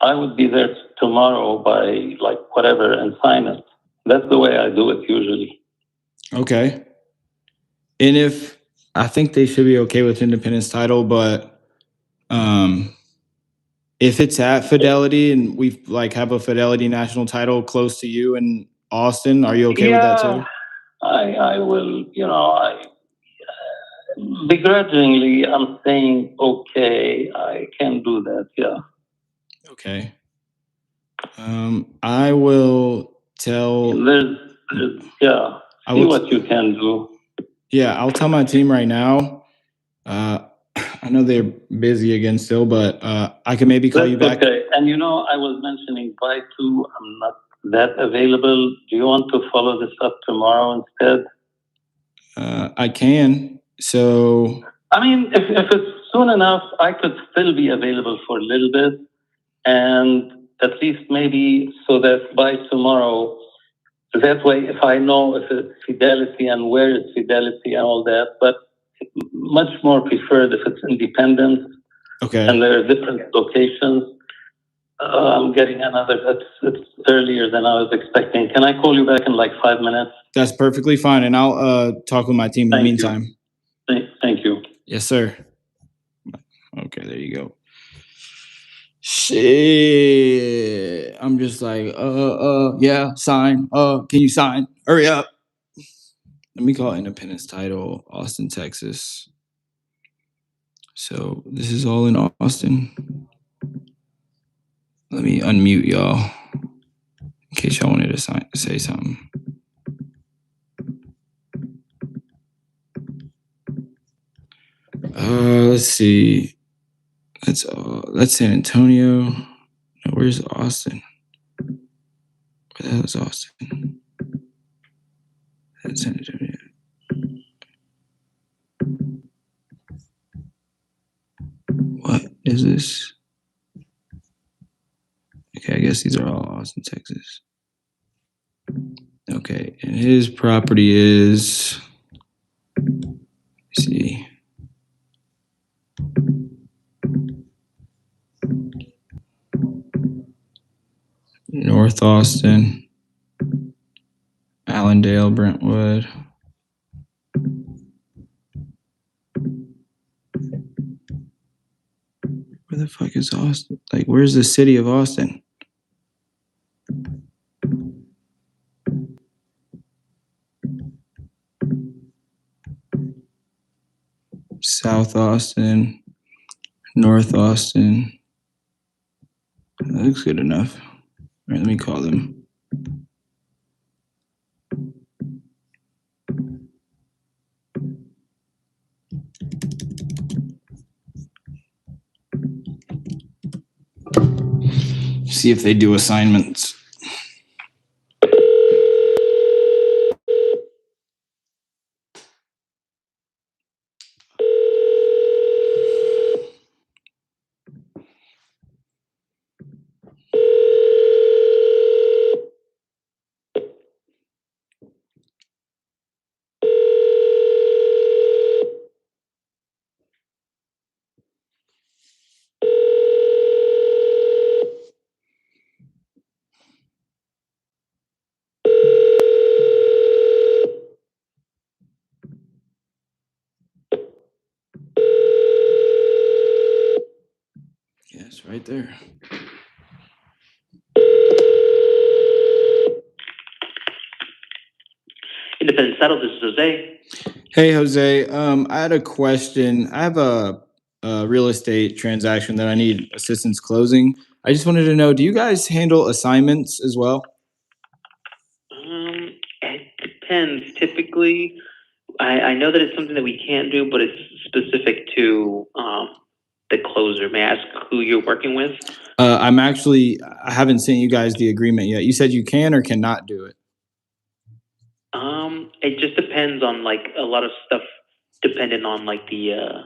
I would be there tomorrow by like whatever and sign it. That's the way I do it usually. Okay. And if I think they should be okay with independence title, but if it's at Fidelity and we like have a Fidelity national title close to you in Austin, are you okay with that too? I will, begrudgingly, I'm saying, okay, I can do that. Yeah. Okay. I will tell. See what you can do. Yeah, I'll tell my team right now. I know they're busy again still, but I can maybe call you back. Okay. And I was mentioning by 2, I'm not that available. Do you want to follow this up tomorrow instead? I can. So, I mean, if it's soon enough, I could still be available for a little bit, and at least maybe so that by tomorrow, that way, if I know if it's Fidelity and where it's Fidelity and all that, but much more preferred if it's independent. Okay. And there are different locations. I'm getting it's earlier than I was expecting. Can I call you back in like 5 minutes? That's perfectly fine. And I'll talk with my team in the meantime. Thank you. Yes, sir. Okay, there you go. Shit. I'm just like, yeah, sign. Can you sign? Hurry up. Let me call Independence Title, Austin, Texas. So this is all in Austin. Let me unmute y'all in case y'all wanted to say something. Let's see. That's San Antonio. No, where's Austin? Where the hell is Austin? That's San Antonio. What is this? Okay, I guess these are all Austin, Texas. Okay, and his property is, let's see. North Austin, Allendale, Brentwood. Where the fuck is Austin? Like, where's the city of Austin? South Austin, North Austin. That looks good enough. All right, let me call them. See if they do assignments. Yes, right there. Independent Title, this is Jose. Hey, Jose. I had a question. I have a real estate transaction that I need assistance closing. I just wanted to know, do you guys handle assignments as well? It depends. Typically, I know that it's something that we can do, but it's specific to the closer. May I ask who you're working with? I haven't sent you guys the agreement yet. You said you can or cannot do it. It just depends on like a lot of stuff, depending on like the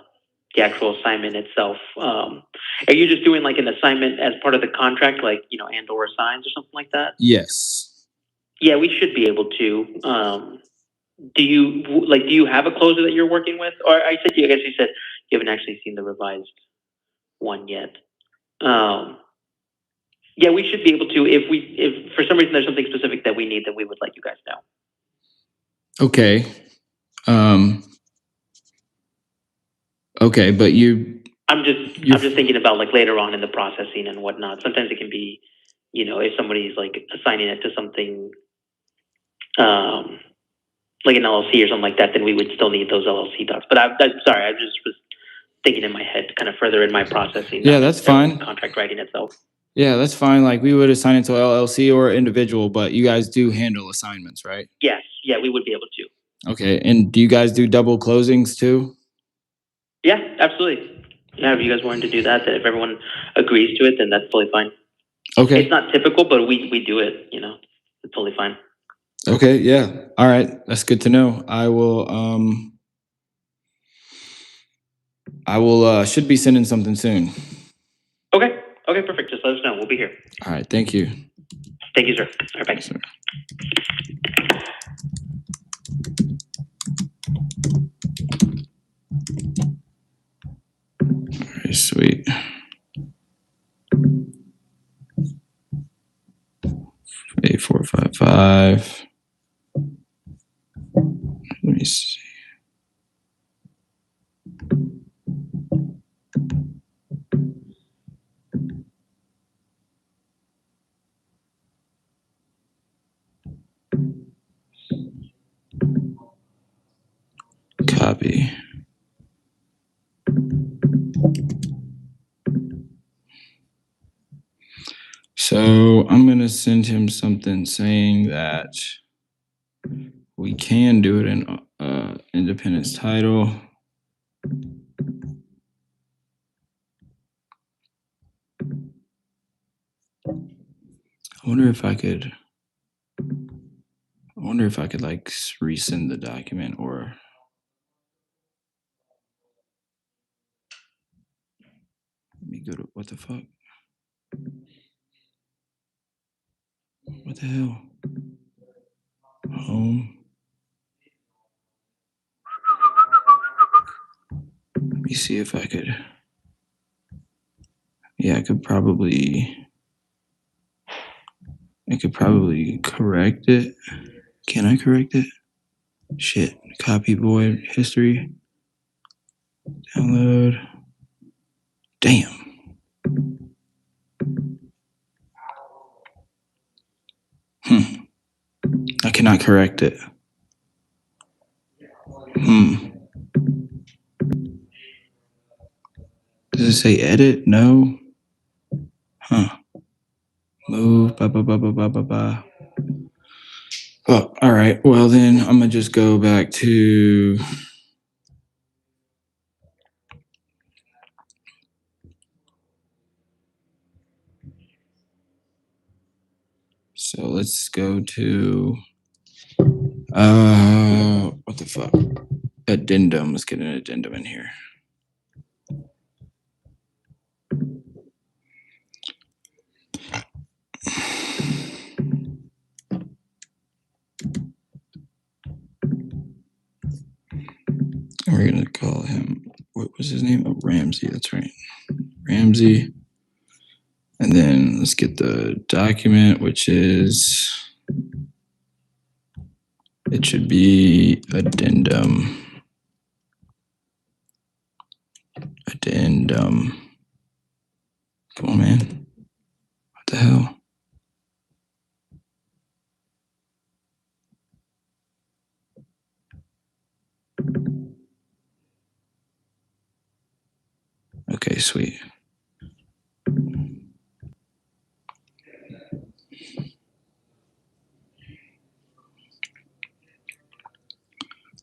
actual assignment itself. Are you just doing like an assignment as part of the contract, like and or signs or something like that? Yes. Yeah, we should be able to. do you have a closer that you're working with? Or I guess you said you haven't actually seen the revised one yet. Yeah, we should be able to, if for some reason there's something specific that we need, then we would let you guys know. Okay. Okay, but I'm just thinking about like later on in the processing and whatnot. Sometimes it can be, if somebody's like assigning it to something, like an LLC or something like that, then we would still need those LLC docs. But I'm sorry, I just was thinking in my head, kind of further in my processing. Yeah, that's fine. Contract writing itself. Yeah, that's fine. Like we would assign it to LLC or individual, but you guys do handle assignments, right? Yes, yeah, we would be able to. Okay, and do you guys do double closings too? Yeah, absolutely. Yeah, if you guys wanted to do that, then if everyone agrees to it, then that's totally fine. Okay. It's not typical, but we do it. It's totally fine. Okay. Yeah. All right. That's good to know. I will should be sending something soon. Okay. Okay. Perfect. Just let us know. We'll be here. All right. Thank you. Thank you, sir. All right. Bye. Yes, sir. Very sweet. 8455. Let me see. Copy. So I'm going to send him something saying that we can do it in independence title. I wonder if I could like resend the document or let me go to what the fuck? What the hell? Home. Let me see if I could. Yeah, I could probably correct it. Can I correct it? Shit. Copy void history. Download. Damn. I cannot correct it. Does it say edit? No. Move. Blah, blah, blah, blah, blah, blah, blah. Oh, all right. Well, then I'm going to just go back to. So let's go to. What the fuck? Addendum. Let's get an addendum in here. And we're going to call him, what was his name? Oh, Ramsey. That's right. Ramsey. And then let's get the document, which is, it should be addendum. Addendum. Come on, man. What the hell? Okay, sweet.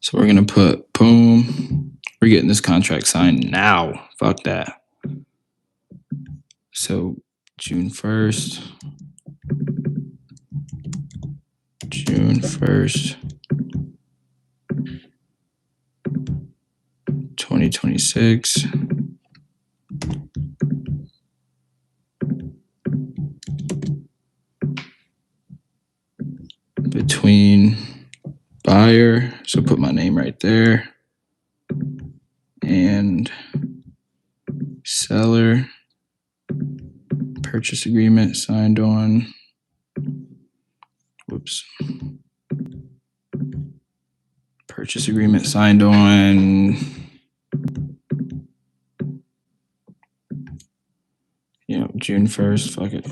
So we're going to put, boom, we're getting this contract signed now. Fuck that. So June 1st. June 1st. 2026. Between buyer. So put my name right there. And seller. Purchase agreement signed on. Whoops. Purchase agreement signed on. Yeah, June 1st. Fuck it.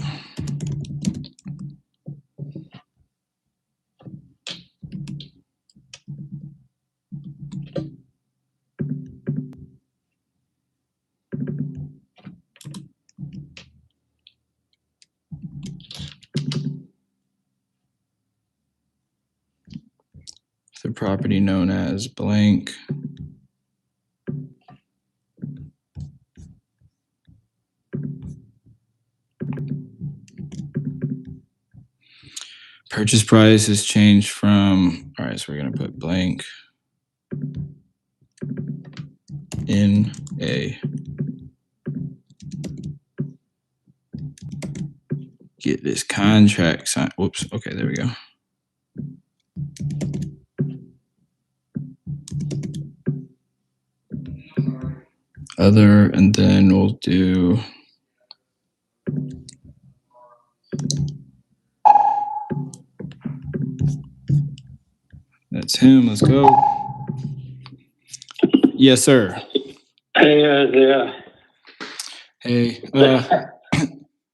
The property known as blank. Purchase price has changed from, all right, so we're going to put blank in a get this contract signed. Whoops. Okay, there we go. Other, and then we'll do that's him. Let's go. Yes, sir. Hey, yeah. Hey.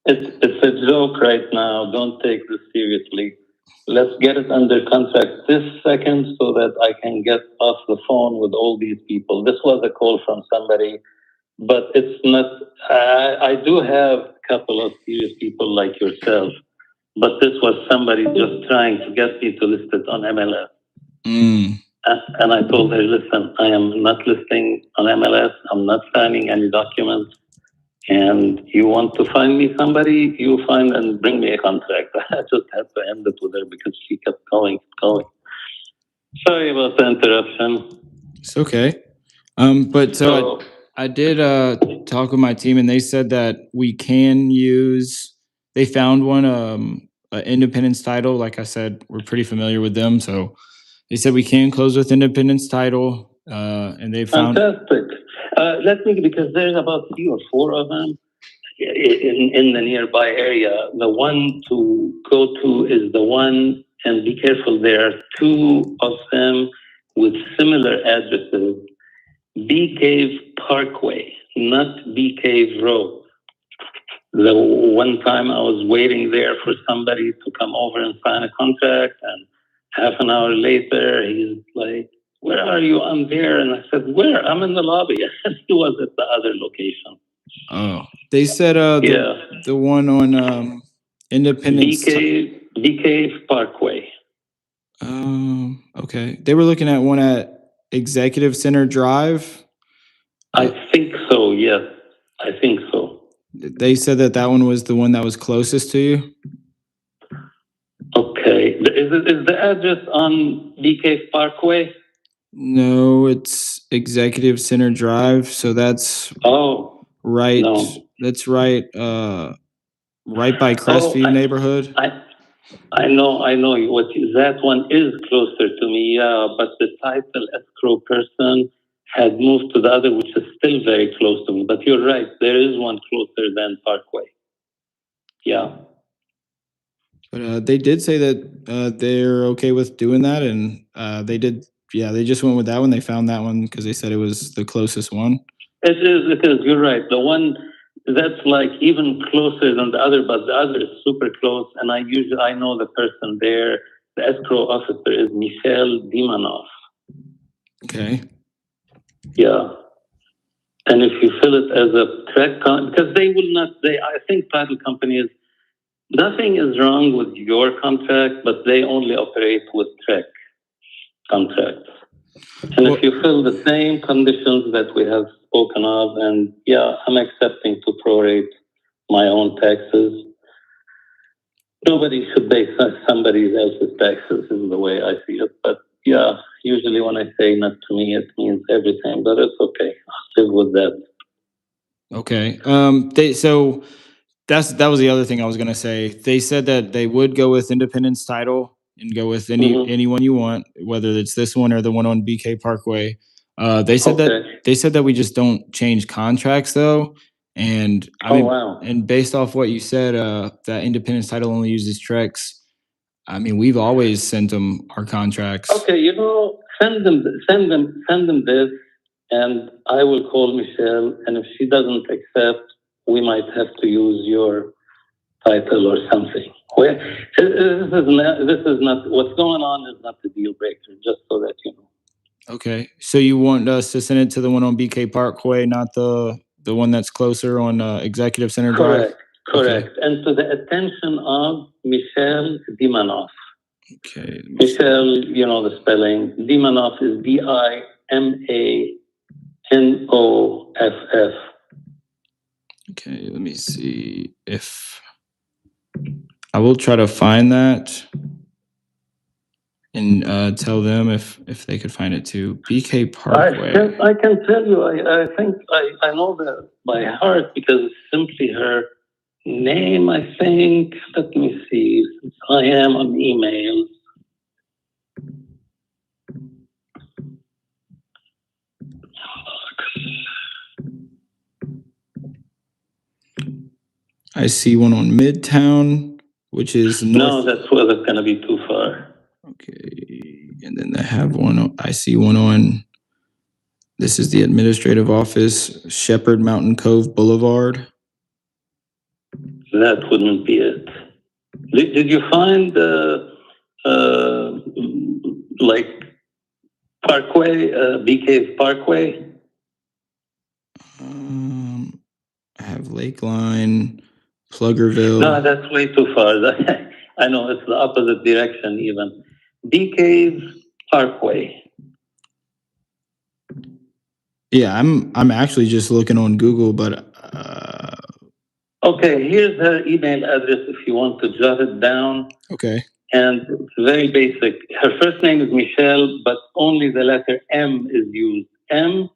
It's a joke right now. Don't take this seriously. Let's get it under contract this second so that I can get off the phone with all these people. This was a call from somebody, but it's not. I do have a couple of serious people like yourself, but this was somebody just trying to get me to list it on MLS. And I told her, listen, I am not listing on MLS. I'm not signing any documents. And you want to find me somebody, you find and bring me a contract. I just had to end it with her because she kept going. Sorry about the interruption. It's okay. But so I did talk with my team, and they said that we can use. They found one, an Independence Title. Like I said, we're pretty familiar with them, so they said we can close with Independence Title, and they found. Fantastic. Let me, because there's about 3 or 4 of them in the nearby area. The one to go to is the one, and be careful, there are 2 of them with similar addresses. Bee Cave Parkway, not Bee Cave Road. The one time I was waiting there for somebody to come over and sign a contract, and half an hour later, he's like, where are you? I'm there. And I said, where? I'm in the lobby. He was at the other location. Oh, they said the one on Independence. Bee Cave Parkway. Okay. They were looking at one at Executive Center Drive. I think so, yes. I think so. They said that one was the one that was closest to you. Okay. Is the address on Bee Cave Parkway? No, it's Executive Center Drive. So that's right. No. That's right. Right by Crestview neighborhood. I know. That one is closer to me. Yeah, but the title escrow person had moved to the other, which is still very close to me. But you're right. There is one closer than Parkway. Yeah. But they did say that they're okay with doing that, and they did. Yeah, they just went with that one. They found that one because they said it was the closest one. It is because you're right. The one that's like even closer than the other, but the other is super close. And I know the person there. The escrow officer is Michelle Dimanoff. Okay. Yeah. And if you fill it as a track, because they will not. I think title companies. Nothing is wrong with your contract, but they only operate with track contracts. And if you fill the same conditions that we have spoken of, and yeah, I'm accepting to prorate my own taxes. Nobody should pay somebody else's taxes is the way I see it. But yeah, usually when I say not to me, it means everything, but it's okay. I'll live with that. Okay. That was the other thing I was going to say. They said that they would go with Independence Title and go with Mhm. anyone you want, whether it's this one or the one on BK Parkway. They said Okay. that we just don't change contracts though. And I Oh, mean, wow. and based off what you said, that Independence Title only uses Trex. I mean, we've always sent them our contracts. Okay, send them this, and I will call Michelle, and if she doesn't accept, we might have to use your title or something. This is not what's going on. Is not the deal breaker. Just so that you know. Okay, so you want us to send it to the one on BK Parkway, not the one that's closer on Executive Center Drive? Correct. And to the attention of Michelle Dimanoff. Okay. Michelle, you know the spelling. Dimanoff is Dimanoff. Okay, let me see if I will try to find that and tell them if they could find it too. BK Parkway. I can tell you, I think I know that by heart because it's simply her name, I think. Let me see. Since I am on email. I see one on Midtown, which is north. No, that's going to be too far. Okay, and then they have one. I see one on. This is the administrative office, Shepherd Mountain Cove Boulevard. That wouldn't be it. Did you find like Parkway, BK's Parkway? I have Lakeline, Pluggerville. No, that's way too far. I know it's the opposite direction even. BK's Parkway. Yeah, I'm actually just looking on Google, but okay, here's her email address if you want to jot it down. Okay. And it's very basic. Her first name is Michelle, but only the letter M is used. M,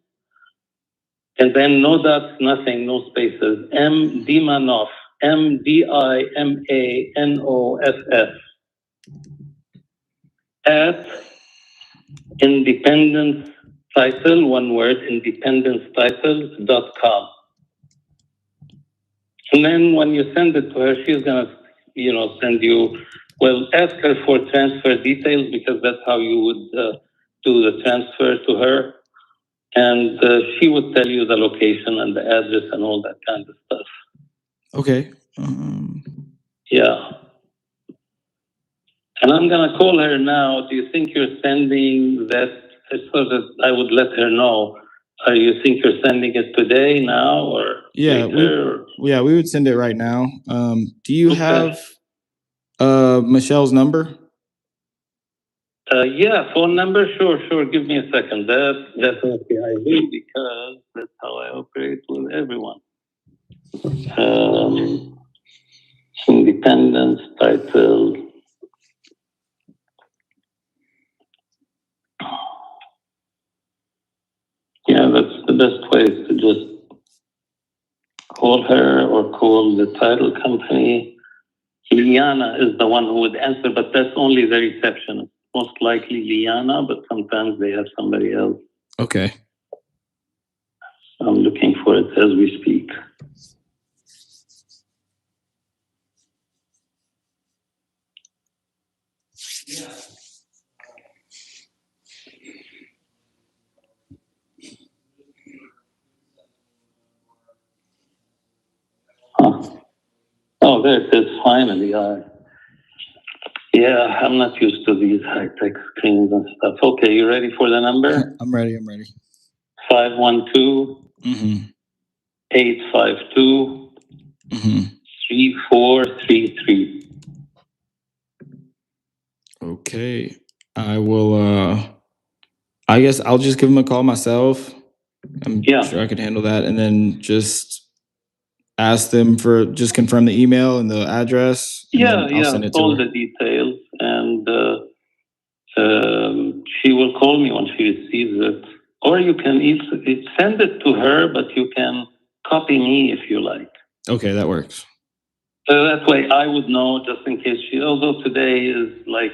and then no dots, nothing, no spaces. M Dimanoff, Dimanoff, at Independence Title, one word, independencetitles.com. And then when you send it to her, she's going to, send you, ask her for transfer details because that's how you would do the transfer to her. And she would tell you the location and the address and all that kind of stuff. Okay. Yeah. And I'm going to call her now. Do you think you're sending that so that I would let her know? You think you're sending it today, now, or later? We would send it right now. Do you have Michelle's number? Yeah, phone number. Sure. Give me a second. That's definitely I will because that's how I operate with everyone. Independence Title. Yeah, that's the best way to just call her or call the title company. Liana is the one who would answer, but that's only the receptionist. Most likely Liana, but sometimes they have somebody else. Okay. I'm looking for it as we speak. Oh, there it is. Finally, yeah, I'm not used to these high-tech screens and stuff. Okay, you ready for the number? I'm ready. 512 852 3433. Okay. I will I guess I'll just give him a call myself. I'm sure I could handle that, and then just ask them for just confirm the email and the address. And I'll send it to all her. the details, and she will call me when she receives it. Or you can send it to her, but you can copy me if you like. Okay, that works. That way I would know just in case although today is like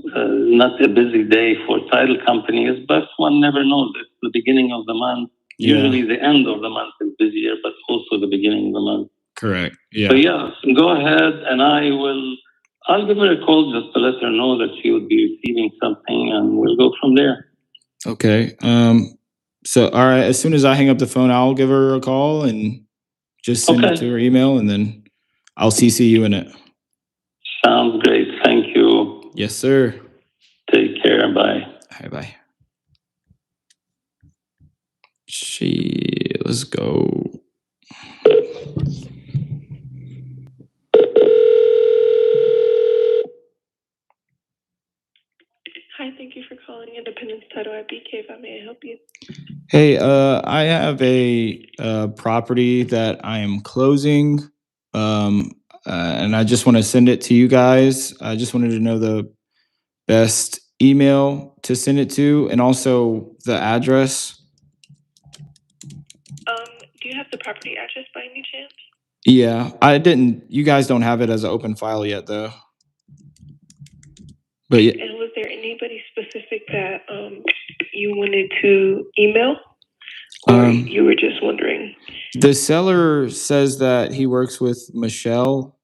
not a busy day for title companies, but one never knows. It's the beginning of the month. Yeah. Usually the end of the month is busier, but also the beginning of the month. Correct. Yeah. So yeah, go ahead and I'll give her a call just to let her know that she would be receiving something and we'll go from there. Okay. So, all right. As soon as I hang up the phone, I'll give her a call and just send it to her email, and then I'll CC you in it. Sounds great. Thank you. Yes, sir. Take care. Bye. All right, bye. Let's go. Hi, thank you for calling Independence Title at BK. How may I help you? Hey, I have a property that I am closing, and I just want to send it to you guys. I just wanted to know the best email to send it to, and also the address. Do you have the property address by any chance? Yeah, I didn't. You guys don't have it as an open file yet, though. But yeah. And was there anybody specific that you wanted to email, or you were just wondering? The seller says that he works with Michelle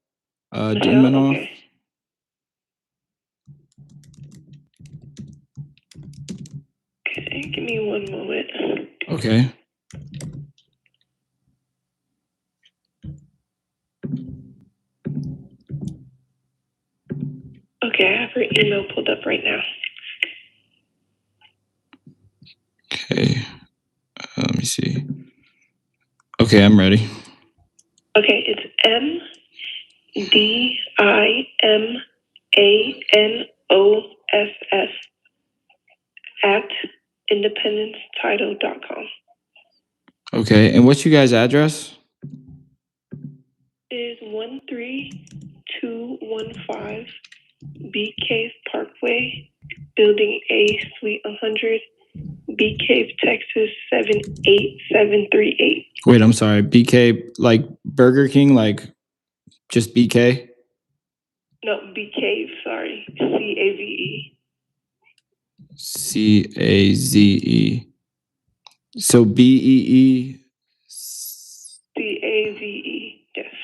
Dimanoff. Okay. Okay, give me one moment. Okay. Okay, I have her email pulled up right now. Okay. Let me see. Okay, I'm ready. Okay, it's MDIMANOFF at independencetitle.com. Okay, and what's you guys' address? Is 13215 Bee Cave Parkway, Building A, Suite 100, Bee Cave, Texas 78738. Wait, I'm sorry. BK, like Burger King, like just BK? No, Bee Cave, sorry. CAVE. CAZE. So BEE. CAVE, yes.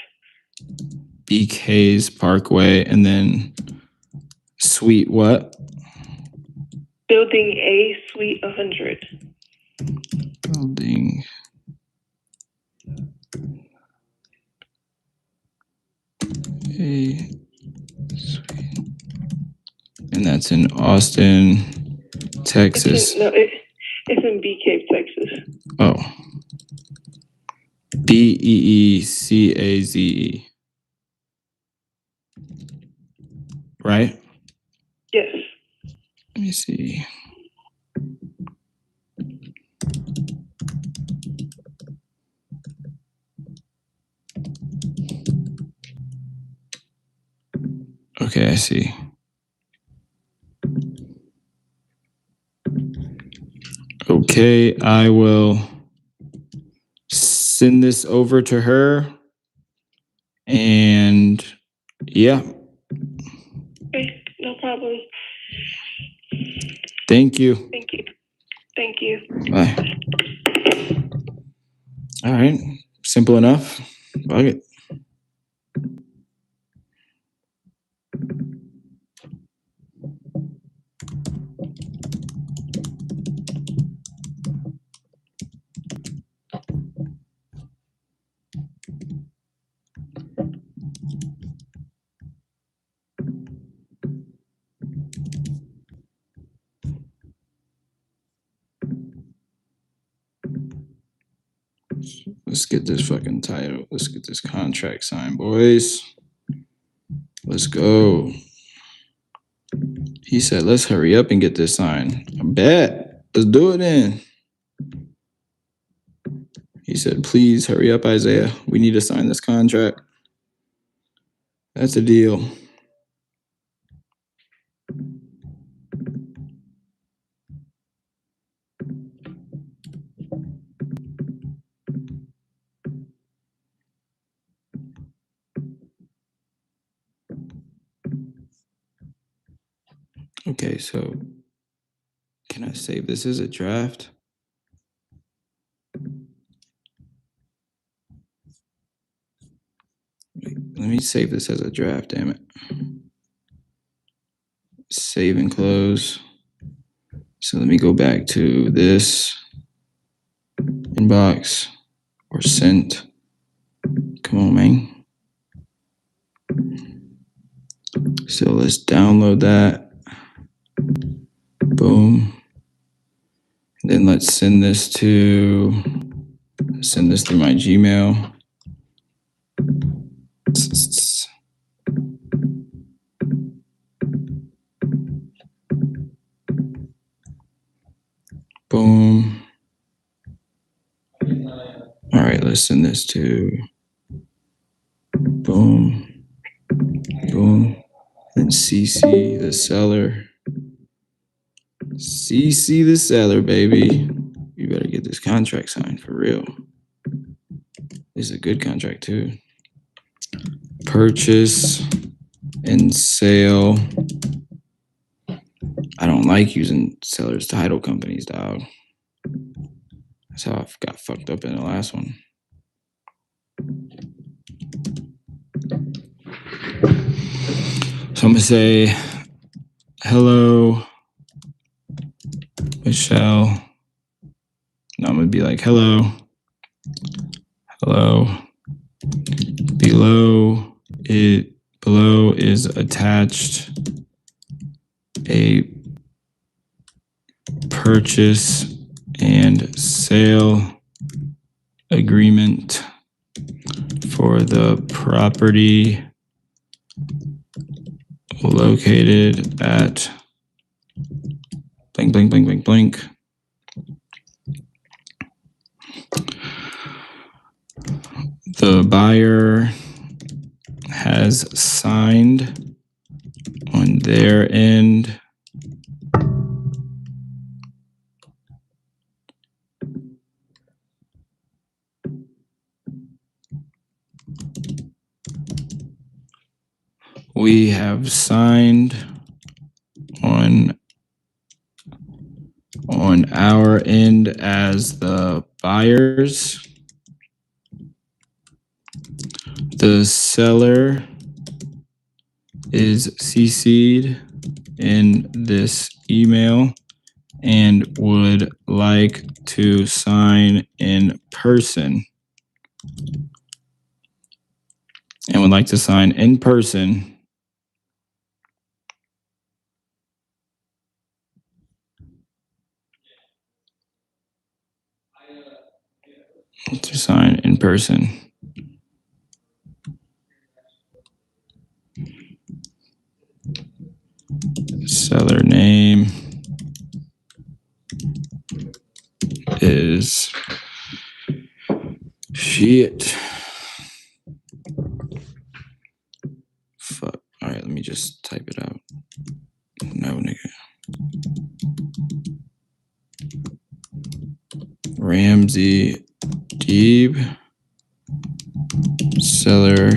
BK's Parkway, and then Suite what? Building A, Suite 100. Building A, Suite. And that's in Austin, Texas. It's in Bee Cave, Texas. Oh. BEECAZE. Right? Yes. Let me see. Okay, I see. Okay, I will send this over to her. And yeah. Okay, no problem. Thank you. Thank you. Thank you. Bye. All right. Simple enough. Bug it. Let's get this fucking title. Let's get this contract signed, boys. Let's go. He said, let's hurry up and get this signed. I bet. Let's do it then. He said, please hurry up, Isaiah. We need to sign this contract. That's a deal. Okay, so can I save this as a draft? Let me save this as a draft, damn it. Save and close. So let me go back to this inbox or sent. Come on, man. So let's download that. Boom. And then let's send this through my Gmail. Boom. All right, let's send this to boom, boom, and CC the seller. CC the seller, baby. You better get this contract signed for real. This is a good contract too. Purchase and sale. I don't like using sellers' title companies, dog. That's how I got fucked up in the last one. So I'm gonna say, hello, Michelle. No, I'm gonna be like, hello. Below is attached a purchase and sale agreement for the property located at blank, blank, blank, blank, blank. The buyer has signed on their end we have signed on our end as the buyers. The seller is CC'd in this email and would like to sign in person. Seller name is shit. Fuck. All right, let me just type it out. No, nigga. Ramsey Deeb. Seller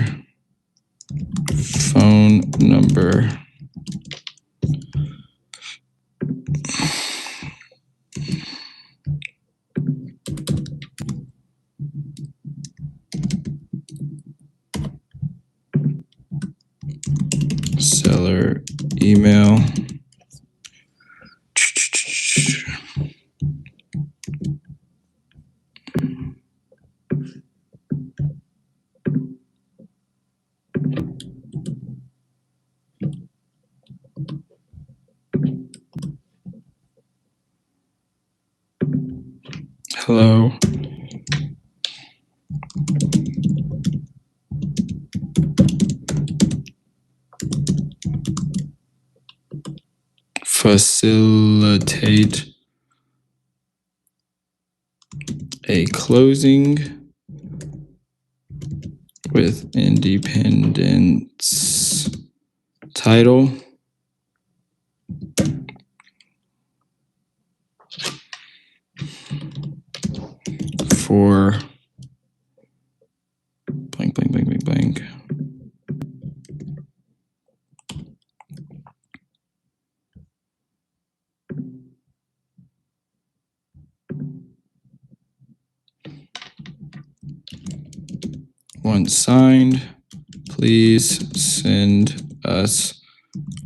phone number. Seller email. Hello. Facilitate a closing with Independence title for blank, blank, blank, blank, blank. Once signed, please send us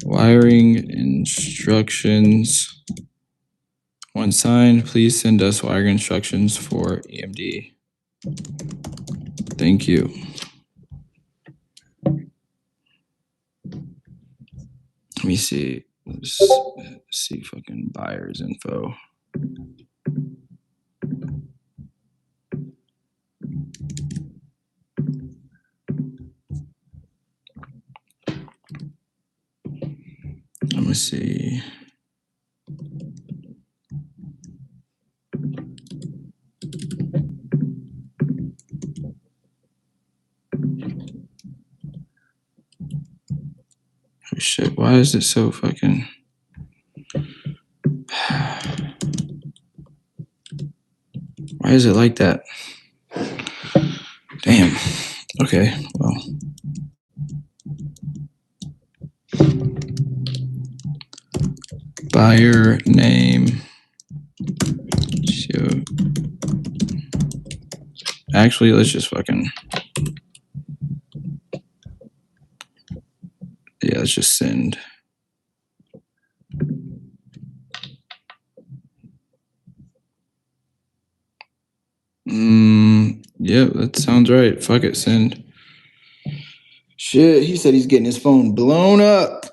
wiring instructions. Once signed, please send us wiring instructions for EMD. Thank you. Let me see. Let's see fucking buyer's info. Let me see. Oh shit, why is it so fucking... Why is it like that? Damn. Okay, well. Buyer name. So, actually, let's just fucking... Yeah, let's just send. Yeah, that sounds right. Fuck it, send. Shit, he said he's getting his phone blown up.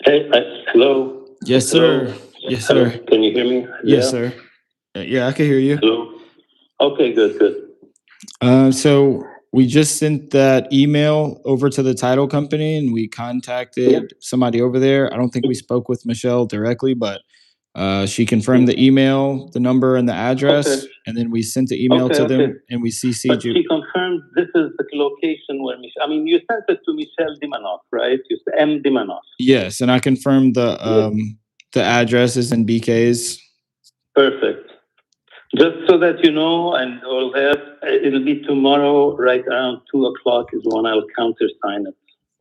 Hey, hello. Yes, Hello? sir. Yes, Hello. sir. Can you hear me? Yes, sir. Yeah, I can hear you. Hello. Okay, good. So we just sent that email over to the title company and we contacted somebody over there. I don't think we spoke with Michelle directly, but she confirmed the email, the number, and the address. Okay. And then we sent the email to them and we But CC'd you. she confirmed this is the location where you sent it to Michelle Dimanoff, right? You said M. Dimanoff. Yes, and I confirmed the addresses and BKs. Perfect. Just so that you know, and all that, it'll be tomorrow, right around 2:00 is when I'll countersign it.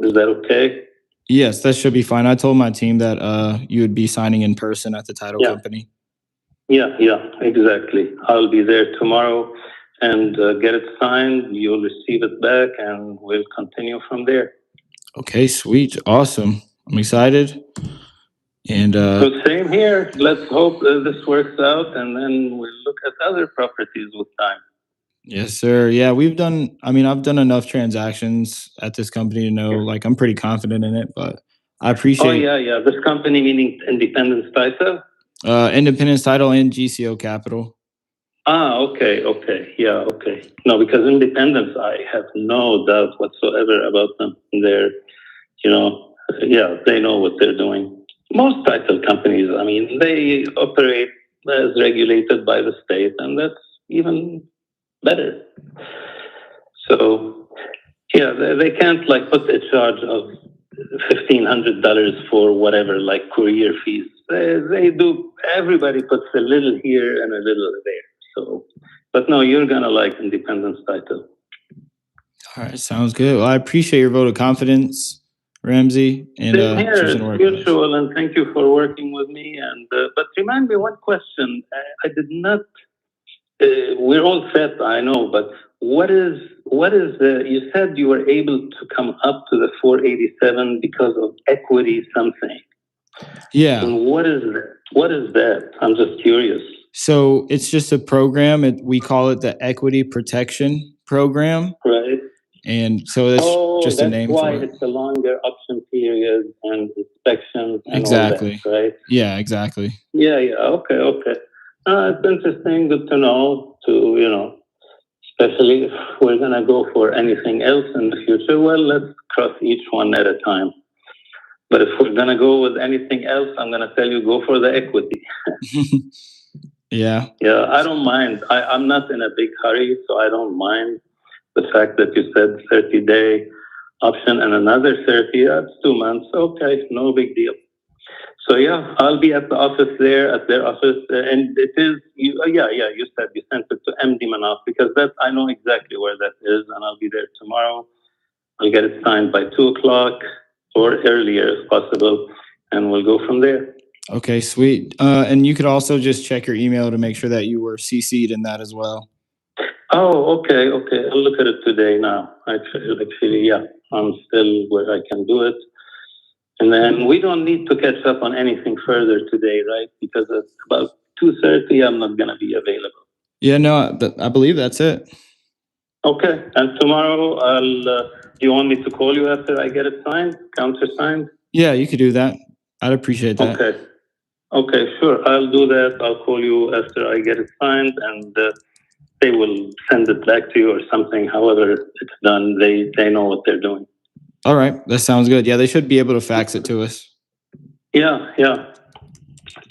Is that okay? Yes, that should be fine. I told my team that you would be signing in person at the title company. Yeah, exactly. I'll be there tomorrow and get it signed. You'll receive it back and we'll continue from there. Okay, sweet. Awesome. I'm excited. And So same here. Let's hope this works out and then we'll look at other properties with time. yes, sir. Yeah, I've done enough transactions at this company to know, like, I'm pretty confident in it, but I appreciate... Oh, yeah. This company meaning Independence Title? Independence Title and GCO Capital. Okay. Yeah, okay. No, because Independence, I have no doubt whatsoever about them. They're, they know what they're doing. Most title companies, they operate as regulated by the state, and that's even better. So, yeah, they can't put a charge of $1,500 for whatever, courier fees. They do. Everybody puts a little here and a little there. So, but no, you're gonna like Independence Title. All right, sounds good. Well, I appreciate your vote of confidence, Ramsey, and Same here, it's mutual, and thank you for working with me. And but remind me one question. I did not. We're all set, I know, but what is the? You said you were able to come up to the 487 because of equity something. Yeah. And what is that? What is that? I'm just curious. So it's just a program. We call it the Equity Protection Program. Right. And so that's just a name for it. It's a longer option period and inspections and exactly. all that, right? Yeah, exactly. Yeah. Okay. It's interesting, good to know, especially if we're going to go for anything else in the future. Well, let's cross each one at a time. But if we're going to go with anything else, I'm going to tell you, go for the equity. Yeah, I don't mind. I'm not in a big hurry, so I don't mind the fact that you said 30-day option and another 30. That's 2 months. Okay, no big deal. So yeah, I'll be at the office there, at their office, and it is you. You said you sent it to MD Manaf because I know exactly where that is, and I'll be there tomorrow. I'll get it signed by 2 o'clock or earlier if possible, and we'll go from there. Okay, sweet. And you could also just check your email to make sure that you were CC'd in that as well. Oh, okay. I'll look at it today now. Actually, yeah, I'm still where I can do it. And then we don't need to catch up on anything further today, right? Because at about 2:30, I'm not going to be available. Yeah, no, I believe that's it. Okay. And tomorrow, do you want me to call you after I get it signed, countersigned? Yeah, you could do that. I'd appreciate that. Okay, sure. I'll do that. I'll call you after I get it signed, and they will send it back to you or something. However it's done, they know what they're doing. All right, that sounds good. Yeah, they should be able to fax it to us. Yeah.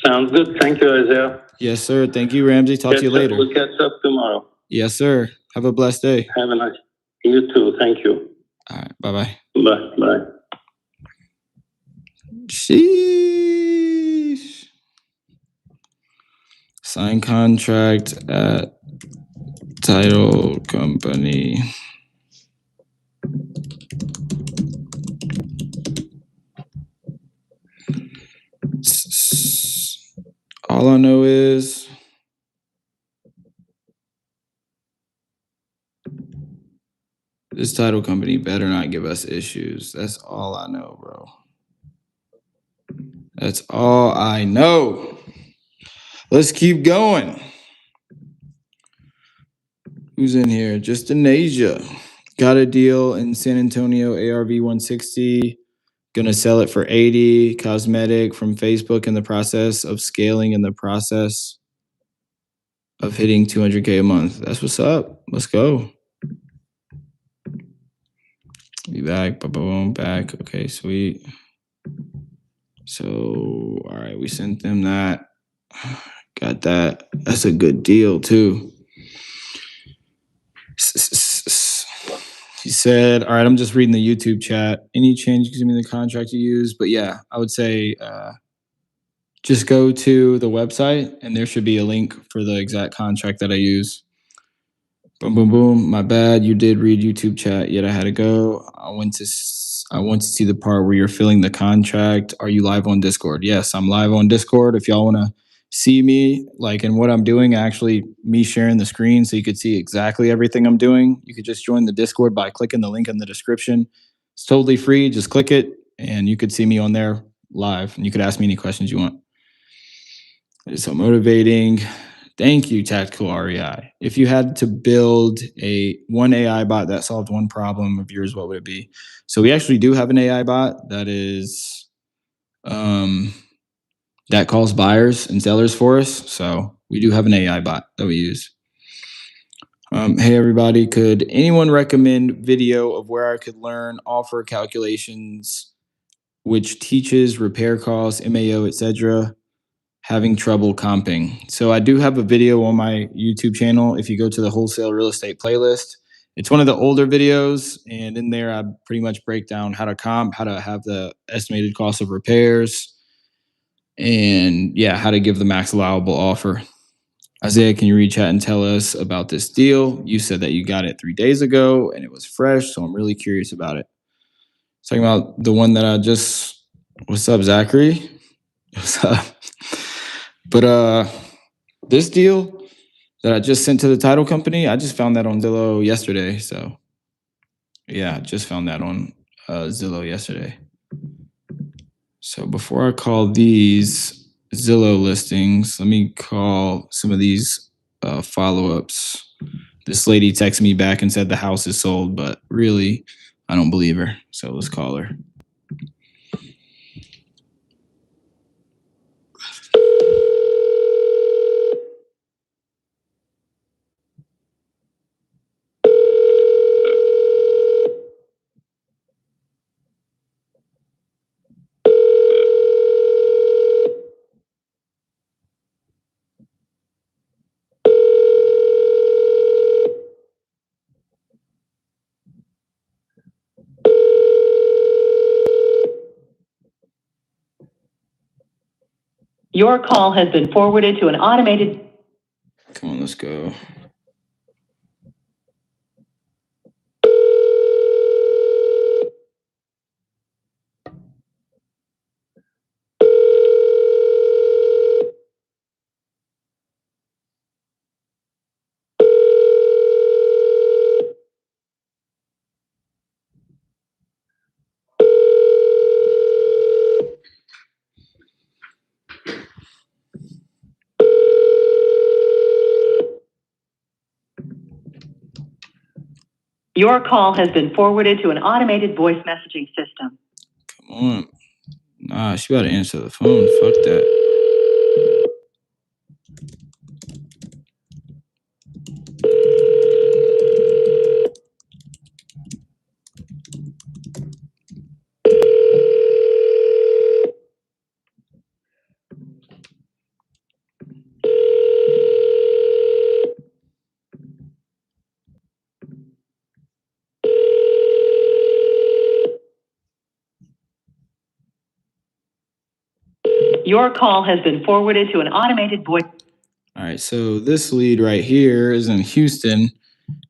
Sounds good. Thank you, Isaiah. Yes, sir. Thank you, Ramsey. Talk to you later. We'll catch up tomorrow. Yes, sir. Have a blessed day. Have a nice. You too. Thank you. All right. Bye-bye. Bye. Sheesh. Sign contract at title company. All I know is this title company better not give us issues. That's all I know, bro. That's all I know. Let's keep going. Who's in here? Just in Asia. Got a deal in San Antonio, ARV 160. Gonna sell it for 80. Cosmetic from Facebook in the process of scaling, in the process of hitting 200K a month. That's what's up. Let's go. Be back. Boom. Back. Okay, sweet. So, all right, we sent them that. Got that. That's a good deal too. He said, all right, I'm just reading the YouTube chat. Any change, give me the contract you use. But yeah, I would say just go to the website and there should be a link for the exact contract that I use. Boom, boom, boom. My bad. You did read YouTube chat, yet I had to go. I want to see the part where you're filling the contract. Are you live on Discord? Yes, I'm live on Discord. If y'all want to see me, like, and what I'm doing, actually me sharing the screen so you could see exactly everything I'm doing, you could just join the Discord by clicking the link in the description. It's totally free. Just click it and you could see me on there live and you could ask me any questions you want. It's so motivating. Thank you, Tactical REI. If you had to build one AI bot that solved one problem of yours, what would it be? So we actually do have an AI bot that is that calls buyers and sellers for us. So we do have an AI bot that we use. Hey everybody, could anyone recommend video of where I could learn offer calculations, which teaches repair costs, MAO, etc.? Having trouble comping. So I do have a video on my YouTube channel. If you go to the wholesale real estate playlist, it's one of the older videos. And in there, I pretty much break down how to comp, how to have the estimated cost of repairs, and yeah, how to give the max allowable offer. Isaiah, can you reach out and tell us about this deal? You said that you got it 3 days ago and it was fresh. So I'm really curious about it. Talking about the one that I just, what's up, Zachary? What's up? But this deal that I just sent to the title company, I just found that on Zillow yesterday. So yeah, I just found that on Zillow yesterday. So before I call these Zillow listings, let me call some of these follow-ups. This lady texted me back and said the house is sold, but really, I don't believe her. So let's call her. Your call has been forwarded to an automated. Come on, let's go. Your call has been forwarded to an automated voice messaging system. Come on. Nah, she better answer the phone. Fuck that. Your call has been forwarded to an automated voice. All right, so this lead right here is in Houston.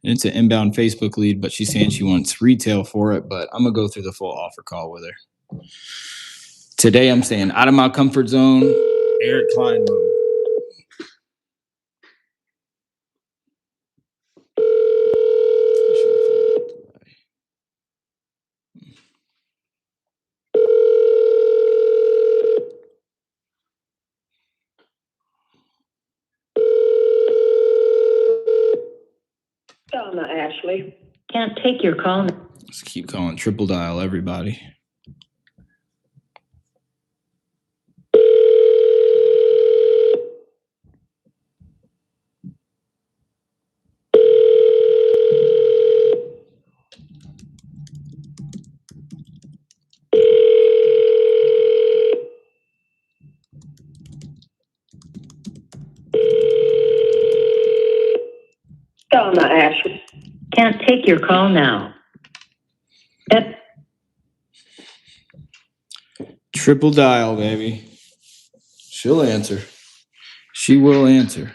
It's an inbound Facebook lead, but she's saying she wants retail for it, but I'm going to go through the full offer call with her. Today, I'm saying out of my comfort zone, Eric Klein mode. Donna Ashley. Can't take your call. Let's keep calling triple dial everybody. Donna Ashley. Can't take your call now. Triple dial, baby. She'll answer. She will answer.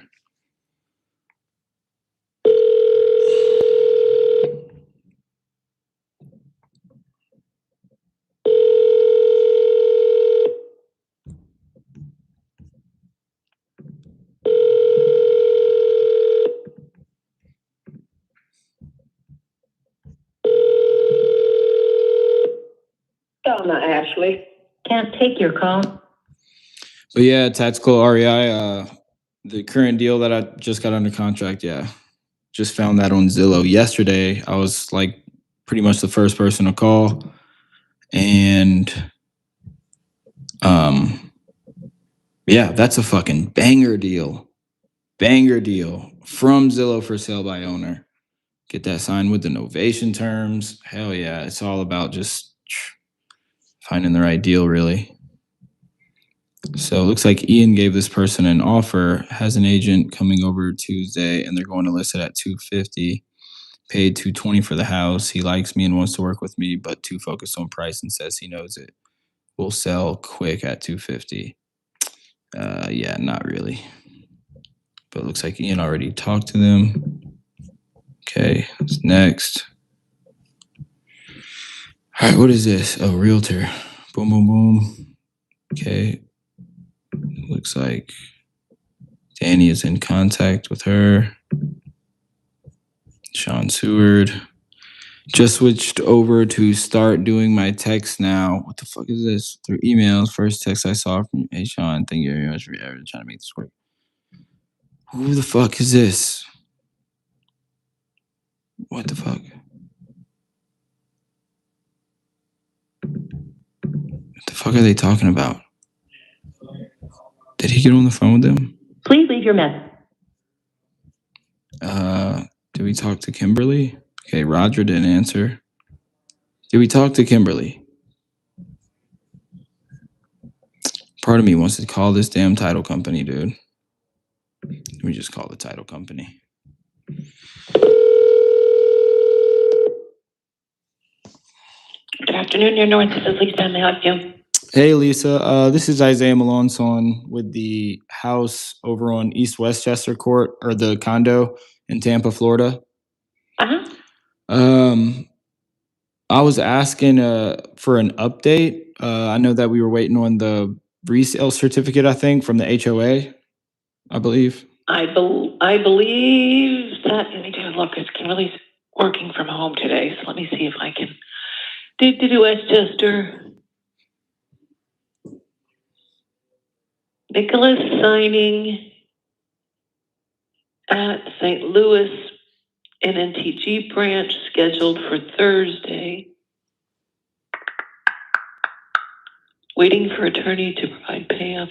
Donna Ashley. Can't take your call. But yeah, Tactical REI, the current deal that I just got under contract, yeah. Just found that on Zillow yesterday. I was like pretty much the first person to call. And yeah, that's a fucking banger deal. Banger deal from Zillow for sale by owner. Get that signed with the novation terms. Hell yeah. It's all about just finding the right deal, really. So it looks like Ian gave this person an offer, has an agent coming over Tuesday, and they're going to list it at $250. Paid $220 for the house. He likes me and wants to work with me, but too focused on price and says he knows it will sell quick at $250. Yeah, not really. But it looks like Ian already talked to them. Okay, what's next? All right, what is this? Oh, realtor. Boom, boom, boom. Okay. Looks like Danny is in contact with her. Sean Seward. Just switched over to start doing my text now. What the fuck is this? Through emails. First text I saw from Hey Sean, thank you very much for trying to make this work. Who the fuck is this? What the fuck? What the fuck are they talking about? Did he get on the phone with them? Please leave your message. Did we talk to Kimberly? Okay, Roger didn't answer. Did we talk to Kimberly? Part of me wants to call this damn title company, dude. Let me just call the title company. Good afternoon, your North. This is Lisa. May I help you? Hey, Lisa. This is Isaiah Malonson with the house over on East Westchester Court, or the condo in Tampa, Florida. Uh-huh. I was asking for an update. I know that we were waiting on the resale certificate, I think, from the HOA, I believe. I believe that, let me take a look, because Kimberly's working from home today, so let me see if I can. Do Westchester. Nicholas signing at St. Louis NNTG branch scheduled for Thursday. Waiting for attorney to provide payoff.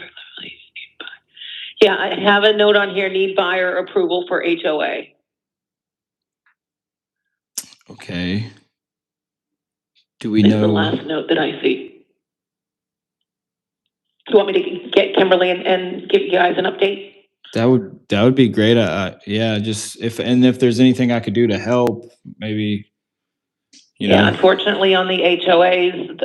Yeah, I have a note on here, need buyer approval for HOA. Okay. Do we Is know? the last note that I see. Do you want me to get Kimberly and give you guys an update? That would be great. Yeah, just if there's anything I could do to help, maybe. Yeah, unfortunately, on the HOAs,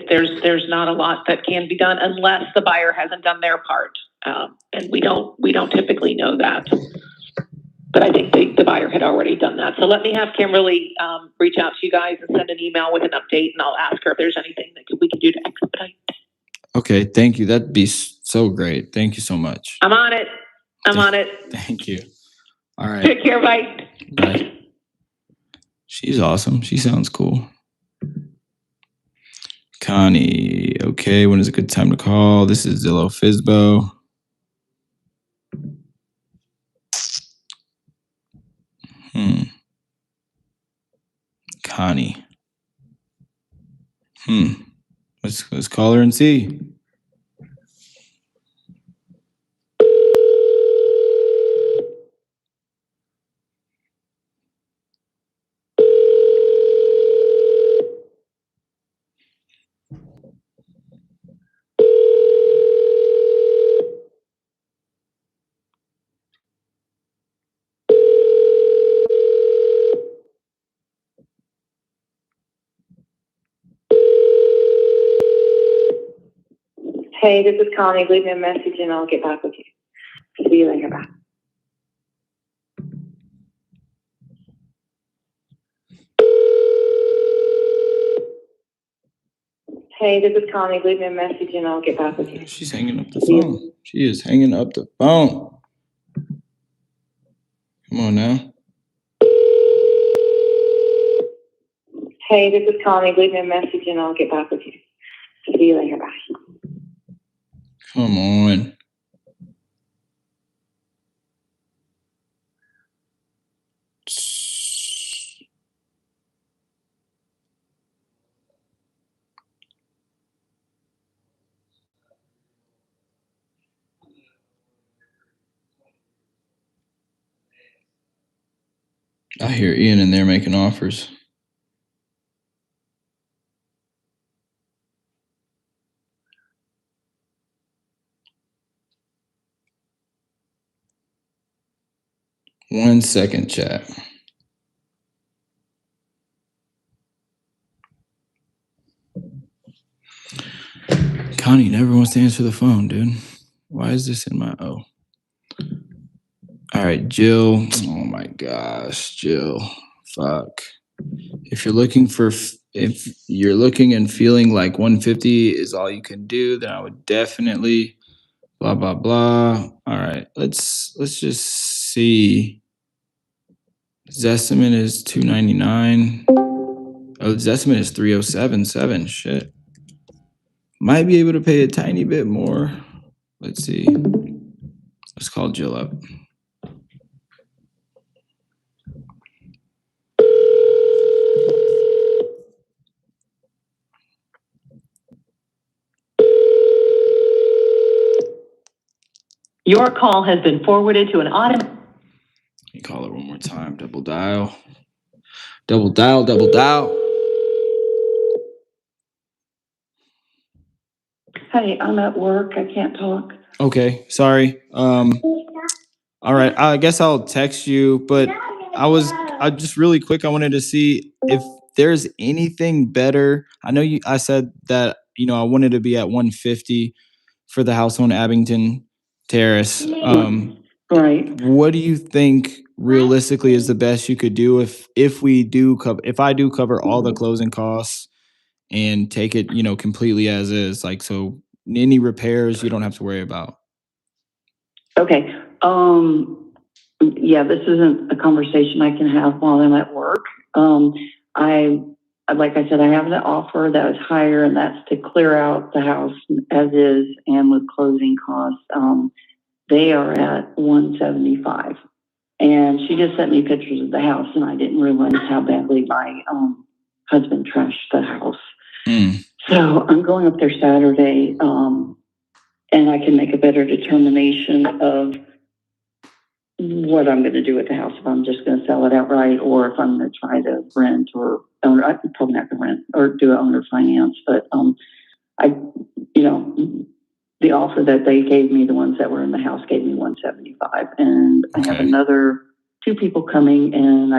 there's not a lot that can be done unless the buyer hasn't done their part, and we don't typically know that. But I think the buyer had already done that. So let me have Kimberly reach out to you guys and send an email with an update, and I'll ask her if there's anything that we can do to expedite. Okay, thank you. That'd be so great. Thank you so much. I'm on it. Thank you. All right. Take care. Bye. Bye. She's awesome. She sounds cool. Connie, okay, when is a good time to call? This is Zillow Fizbo. Connie. Let's call her and see. Hey, this is Connie. Leave me a message and I'll get back with you. See you later. Bye. Hey, this is Connie. Leave me a message and I'll get back with you. She's hanging up the phone. She is hanging up the phone. Come on now. Hey, this is Connie. Leave me a message and I'll get back with you. See you later. Bye. Come on. I hear Ian in there making offers. One second, chat. Connie never wants to answer the phone, dude. Why is this in my All right, Jill. Oh my gosh, Jill. Fuck. If you're looking and feeling like 150 is all you can do, then I would definitely blah blah blah. All right, let's just see. Zestimate is 299. Oh, Zestimate is 3077. Shit. Might be able to pay a tiny bit more. Let's see. Let's call Jill up. Your call has been forwarded to an automated. Let me call her one more time. Double dial. Double dial, double dial. Hey, I'm at work. I can't talk. Okay, sorry. All right, I guess I'll text you, but I just really quick, I wanted to see if there's anything better. I know I said that I wanted to be at 150 for the house on Abington Terrace. Right. What do you think realistically is the best you could do if I do cover all the closing costs and take it, completely as is? Like, so any repairs you don't have to worry about. Okay. Yeah, this isn't a conversation I can have while I'm at work. Like I said, I have an offer that was higher, and that's to clear out the house as is and with closing costs. They are at 175. And she just sent me pictures of the house, and I didn't realize how badly my husband trashed the house. So I'm going up there Saturday, and I can make a better determination of what I'm going to do with the house, if I'm just going to sell it outright or if I'm going to try to rent or owner. I'm probably not going to rent or do an owner finance, but the offer that they gave me, the ones that were in the house gave me 175, and I have another 2 people coming, and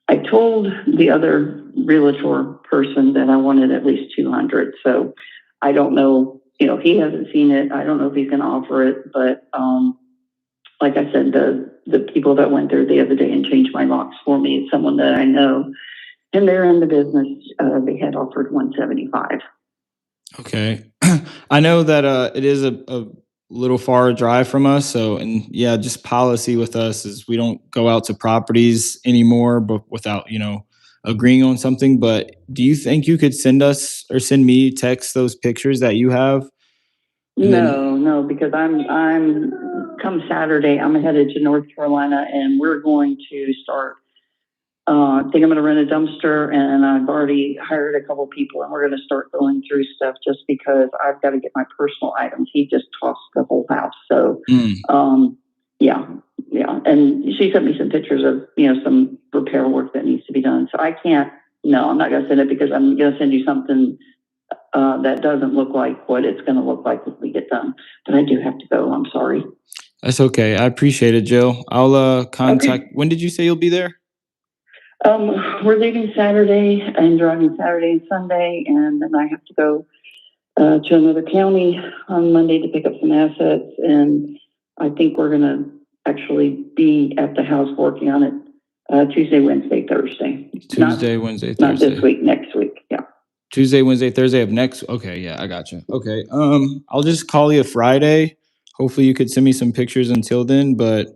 I told the other realtor person that I wanted at least 200. So I don't know, he hasn't seen it. I don't know if he's going to offer it, but like I said, the people that went there the other day and changed my locks for me, it's someone that I know, and they're in the business. They had offered 175. Okay. I know that it is a little far drive from us. So, and yeah, just policy with us is we don't go out to properties anymore, but without, agreeing on something. But do you think you could send us or send me text those pictures that you have? No, because I'm come Saturday, I'm headed to North Carolina, and we're going to start. I think I'm going to rent a dumpster, and I've already hired a couple people, and we're going to start going through stuff just because I've got to get my personal items. He just tossed the whole house. So, yeah. And she sent me some pictures of, some repair work that needs to be done. So I'm not going to send it because I'm going to send you something that doesn't look like what it's going to look like when we get done. But I do have to go. I'm sorry. That's okay. I appreciate it, Jill. I'll contact. Okay. When did you say you'll be there? We're leaving Saturday and driving Saturday and Sunday, and then I have to go to another county on Monday to pick up some assets. And I think we're going to actually be at the house working on it Tuesday, Wednesday, Thursday. Wednesday, Thursday. Not this week, next week. Yeah. Tuesday, Wednesday, Thursday of next. Okay, yeah, I got you. Okay, I'll just call you Friday. Hopefully, you could send me some pictures until then. But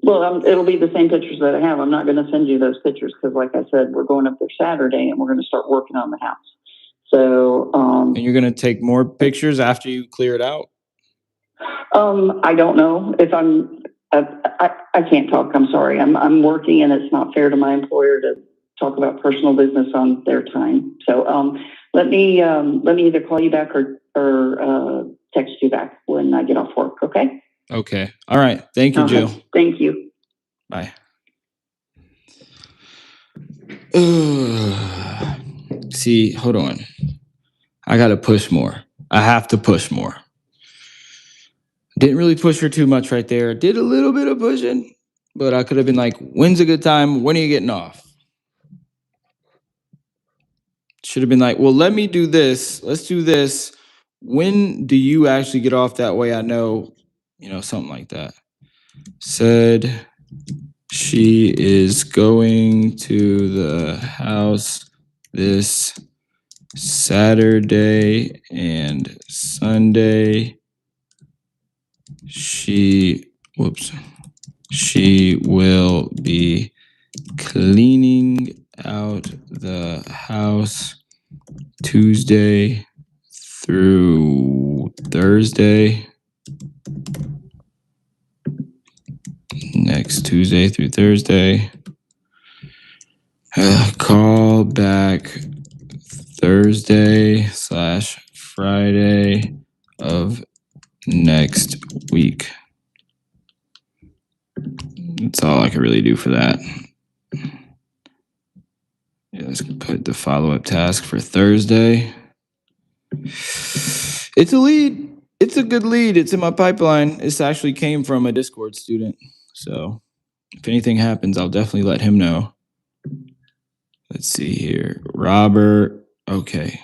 it'll be the same pictures that I have. I'm not going to send you those pictures because, like I said, we're going up there Saturday and we're going to start working on the house. So, and you're going to take more pictures after you clear it out? I don't know if I can't talk. I'm sorry. I'm working, and it's not fair to my employer to talk about personal business on their time. So, let me either call you back or text you back when I get off work. Okay. Okay. All right. Thank you, Jill. Thank you. Bye. See, hold on. I got to push more. I have to push more. Didn't really push her too much right there. Did a little bit of pushing, but I could have been like, when's a good time? When are you getting off? Should have been like, well, let me do this. Let's do this. When do you actually get off? That way I know, something like that. Said she is going to the house this Saturday and Sunday. She will be cleaning out the house Tuesday through Thursday. Next Tuesday through Thursday. Call back Thursday/Friday of next week. That's all I can really do for that. Yeah, let's put the follow-up task for Thursday. It's a lead. It's a good lead. It's in my pipeline. This actually came from a Discord student. So if anything happens, I'll definitely let him know. Let's see here. Robert. Okay.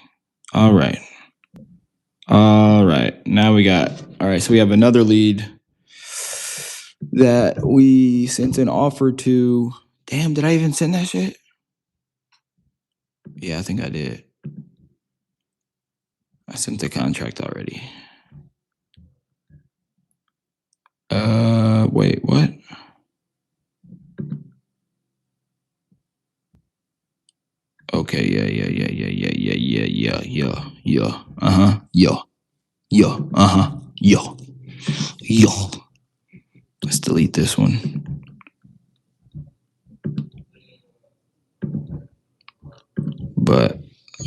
All right. All right. Now we got, all right. So we have another lead that we sent an offer to. Damn, did I even send that shit? Yeah, I think I did. I sent the contract already. Wait, what? Okay, yeah. Yeah. Let's delete this one. But,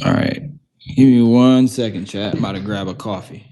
all right. Give me 1 second, chat. I'm about to grab a coffee.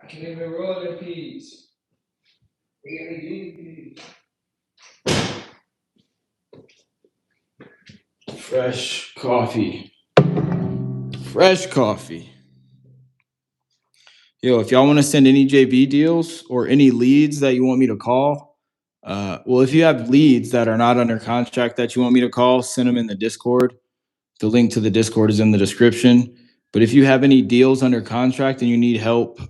I can't even roll in peace. Fresh coffee. Fresh coffee. Yo, if y'all want to send any JV deals or any leads that you want me to call, well, if you have leads that are not under contract that you want me to call, send them in the Discord. The link to the Discord is in the description. But if you have any deals under contract and you need help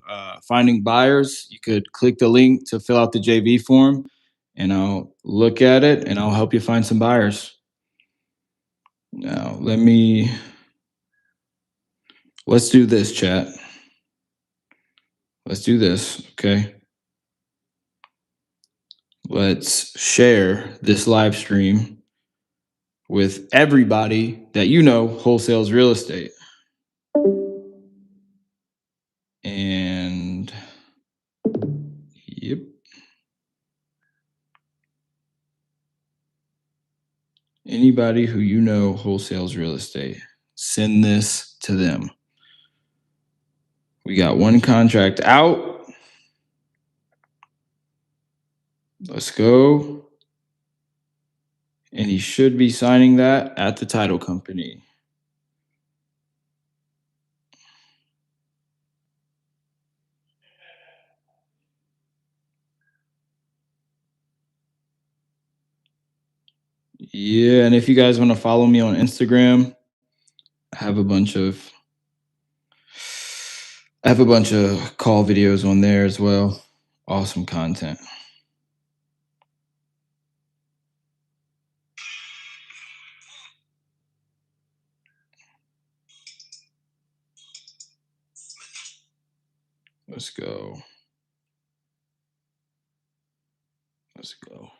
finding buyers, you could click the link to fill out the JV form, and I'll look at it and I'll help you find some buyers. Now, let's do this, chat. Let's do this, okay? Let's share this live stream with everybody that you know wholesales real estate. And yep. Anybody who you know wholesales real estate, send this to them. We got one contract out. Let's go. And he should be signing that at the title company. Yeah, and if you guys want to follow me on Instagram, I have a bunch of call videos on there as well. Awesome content. Let's go. Let's go.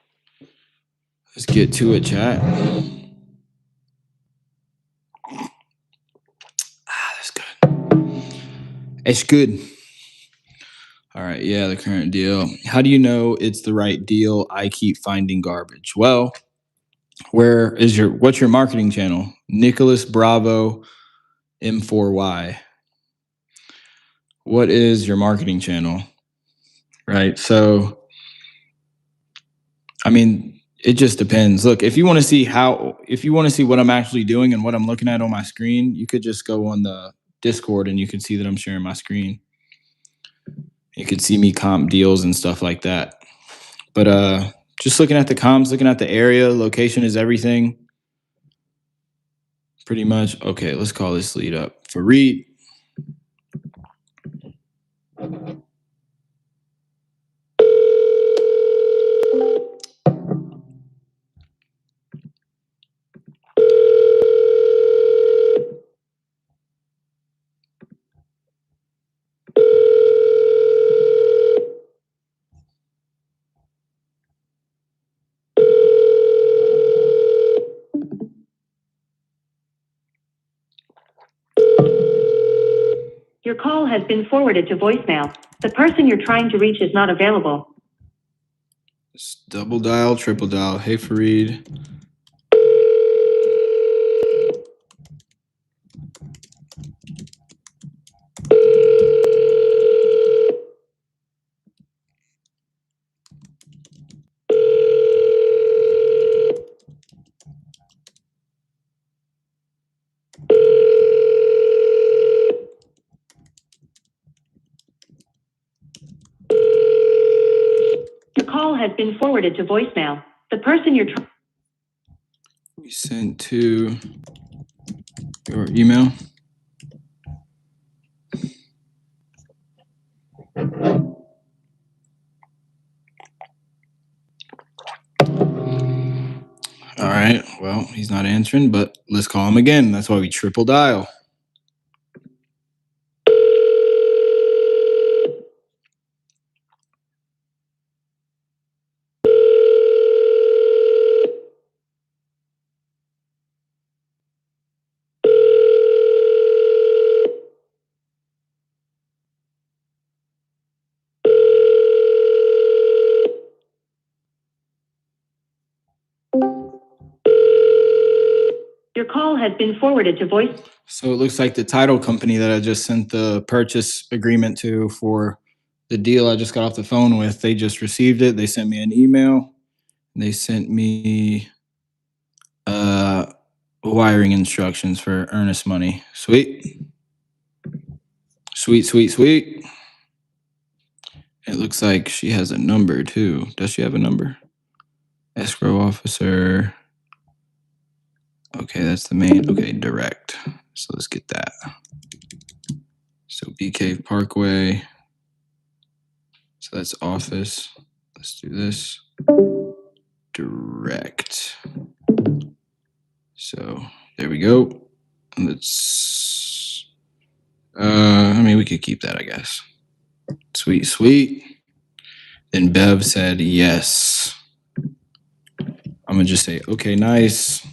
Let's get to it, chat. That's good. It's good. All right, yeah, the current deal. How do you know it's the right deal? I keep finding garbage. Well, what's your marketing channel? Nicholas Bravo M4Y. What is your marketing channel? Right. So, I mean, It just depends. Look, if you want to see what I'm actually doing and what I'm looking at on my screen, you could just go on the Discord and you can see that I'm sharing my screen. You could see me comp deals and stuff like that. But just looking at the comps, looking at the area, location is everything. Pretty much. Okay, let's call this lead up. Fareed. Your call has been forwarded to voicemail. The person you're trying to reach is not available. It's double dial, triple dial. Hey, Fareed. Your call has been forwarded to voicemail. The person you're trying. We sent to your email. All right. Well, he's not answering, but let's call him again. That's why we triple dial. Your call has been forwarded to voice. So it looks like the title company that I just sent the purchase agreement to for the deal I just got off the phone with, they just received it. They sent me an email. They sent me wiring instructions for earnest money. Sweet. Sweet, sweet, sweet. It looks like she has a number too. Does she have a number? Escrow officer. Okay, that's the main. Okay, direct. So let's get that. So BK Parkway. So that's office. Let's do this. Direct. So there we go. Let's. I mean, we could keep that, I guess. Sweet, sweet. Then Bev said yes. I'm gonna just say, okay, nice.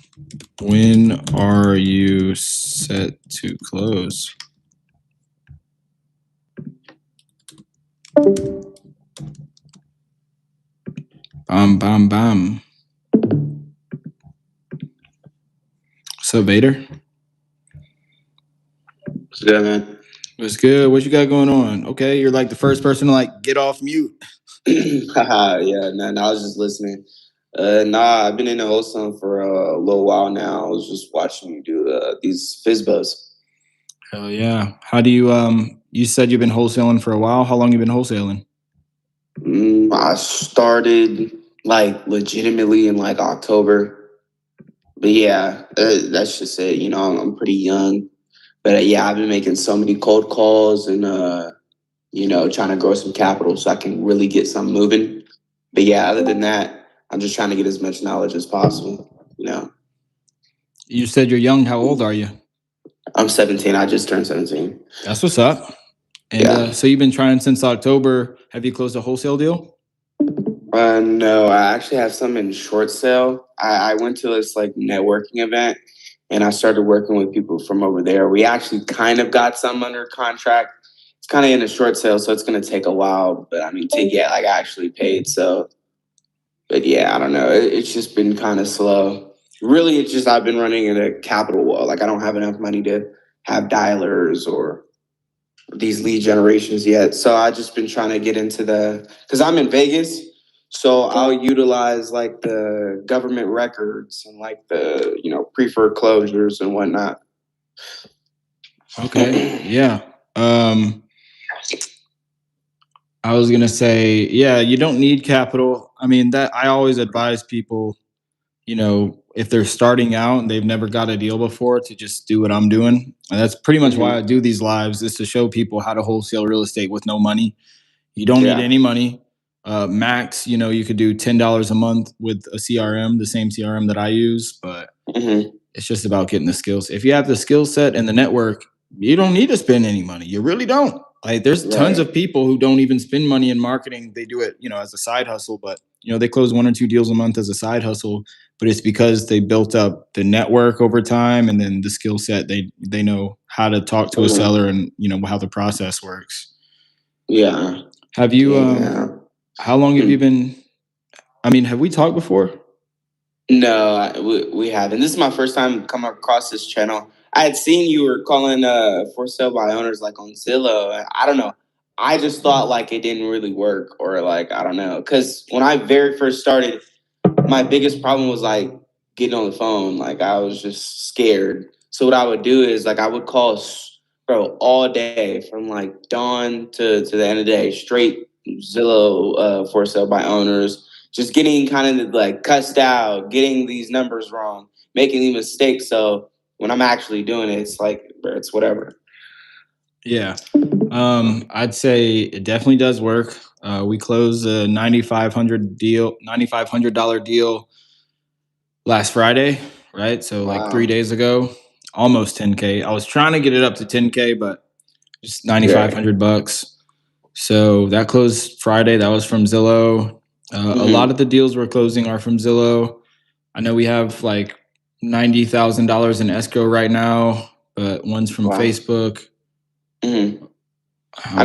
When are you set to close? Bam, bam, bam. What's up, Vader? What's good, man? What's good? What you got going on? Okay, you're like the first person to like get off mute. Yeah, man, I was just listening. I've been in the wholesaling for a little while now. I was just watching you do these FISBOs. Hell yeah. How do you, you said you've been wholesaling for a while. How long you been wholesaling? I started like legitimately in like October. But yeah, that's just it. You know, I'm pretty young. But yeah, I've been making so many cold calls and, you know, trying to grow some capital so I can really get something moving. But yeah, other than that, I'm just trying to get as much knowledge as possible, you know. You said you're young. How old are you? I'm 17. I just turned 17. That's what's up. And Yeah. So you've been trying since October. Have you closed a wholesale deal? No, I actually have some in short sale. I went to this like networking event and I started working with people from over there. We actually kind of got some under contract. It's kind of in a short sale, so it's going to take a while. But I mean, to get like actually paid. So, but yeah, I don't know. It's just been kind of slow. Really, it's just I've been running in a capital wall. Like I don't have enough money to have dialers or these lead generations yet. So I just been trying to get into because I'm in Vegas. So I'll utilize like the government records and like the, pre-foreclosures and whatnot. Okay. Yeah. I was gonna say, yeah, you don't need capital. I mean, that I always advise people, if they're starting out and they've never got a deal before, to just do what I'm doing. And that's pretty much why I do these lives, is to show people how to wholesale real estate with no money. You don't need any money. Max, you could do $10 a month with a CRM, the same CRM that I use, but it's just about getting the skills. If you have the skill set and the network, you don't need to spend any money. You really don't. Like, there's tons of people who don't even spend money in marketing. They do it, as a side hustle, but they close 1 or 2 deals a month as a side hustle, but it's because they built up the network over time, and then the skill set. They know how to talk to a seller, and how the process works. Yeah. Have you how long have you been, have we talked before? No, we haven't. This is my first time coming across this channel. I had seen you were calling for sale by owners like on Zillow. I don't know. I just thought like it didn't really work, or like, I don't know. Because when I very first started, my biggest problem was like getting on the phone. Like, I was just scared. So what I would do is like I would call, bro, all day from like dawn to the end of the day, straight Zillow for sale by owners. Just getting kind of like cussed out, getting these numbers wrong, making these mistakes. So when I'm actually doing it, it's like, it's whatever. Yeah. I'd say it definitely does work. We closed a $9,500 deal last Friday, right? So like 3 days ago, almost 10K. I was trying to get it up to 10K, but just $9,500. So that closed Friday. That was from Zillow. A lot of the deals we're closing are from Zillow. I know we have like $90,000 in escrow right now, but one's from Facebook. I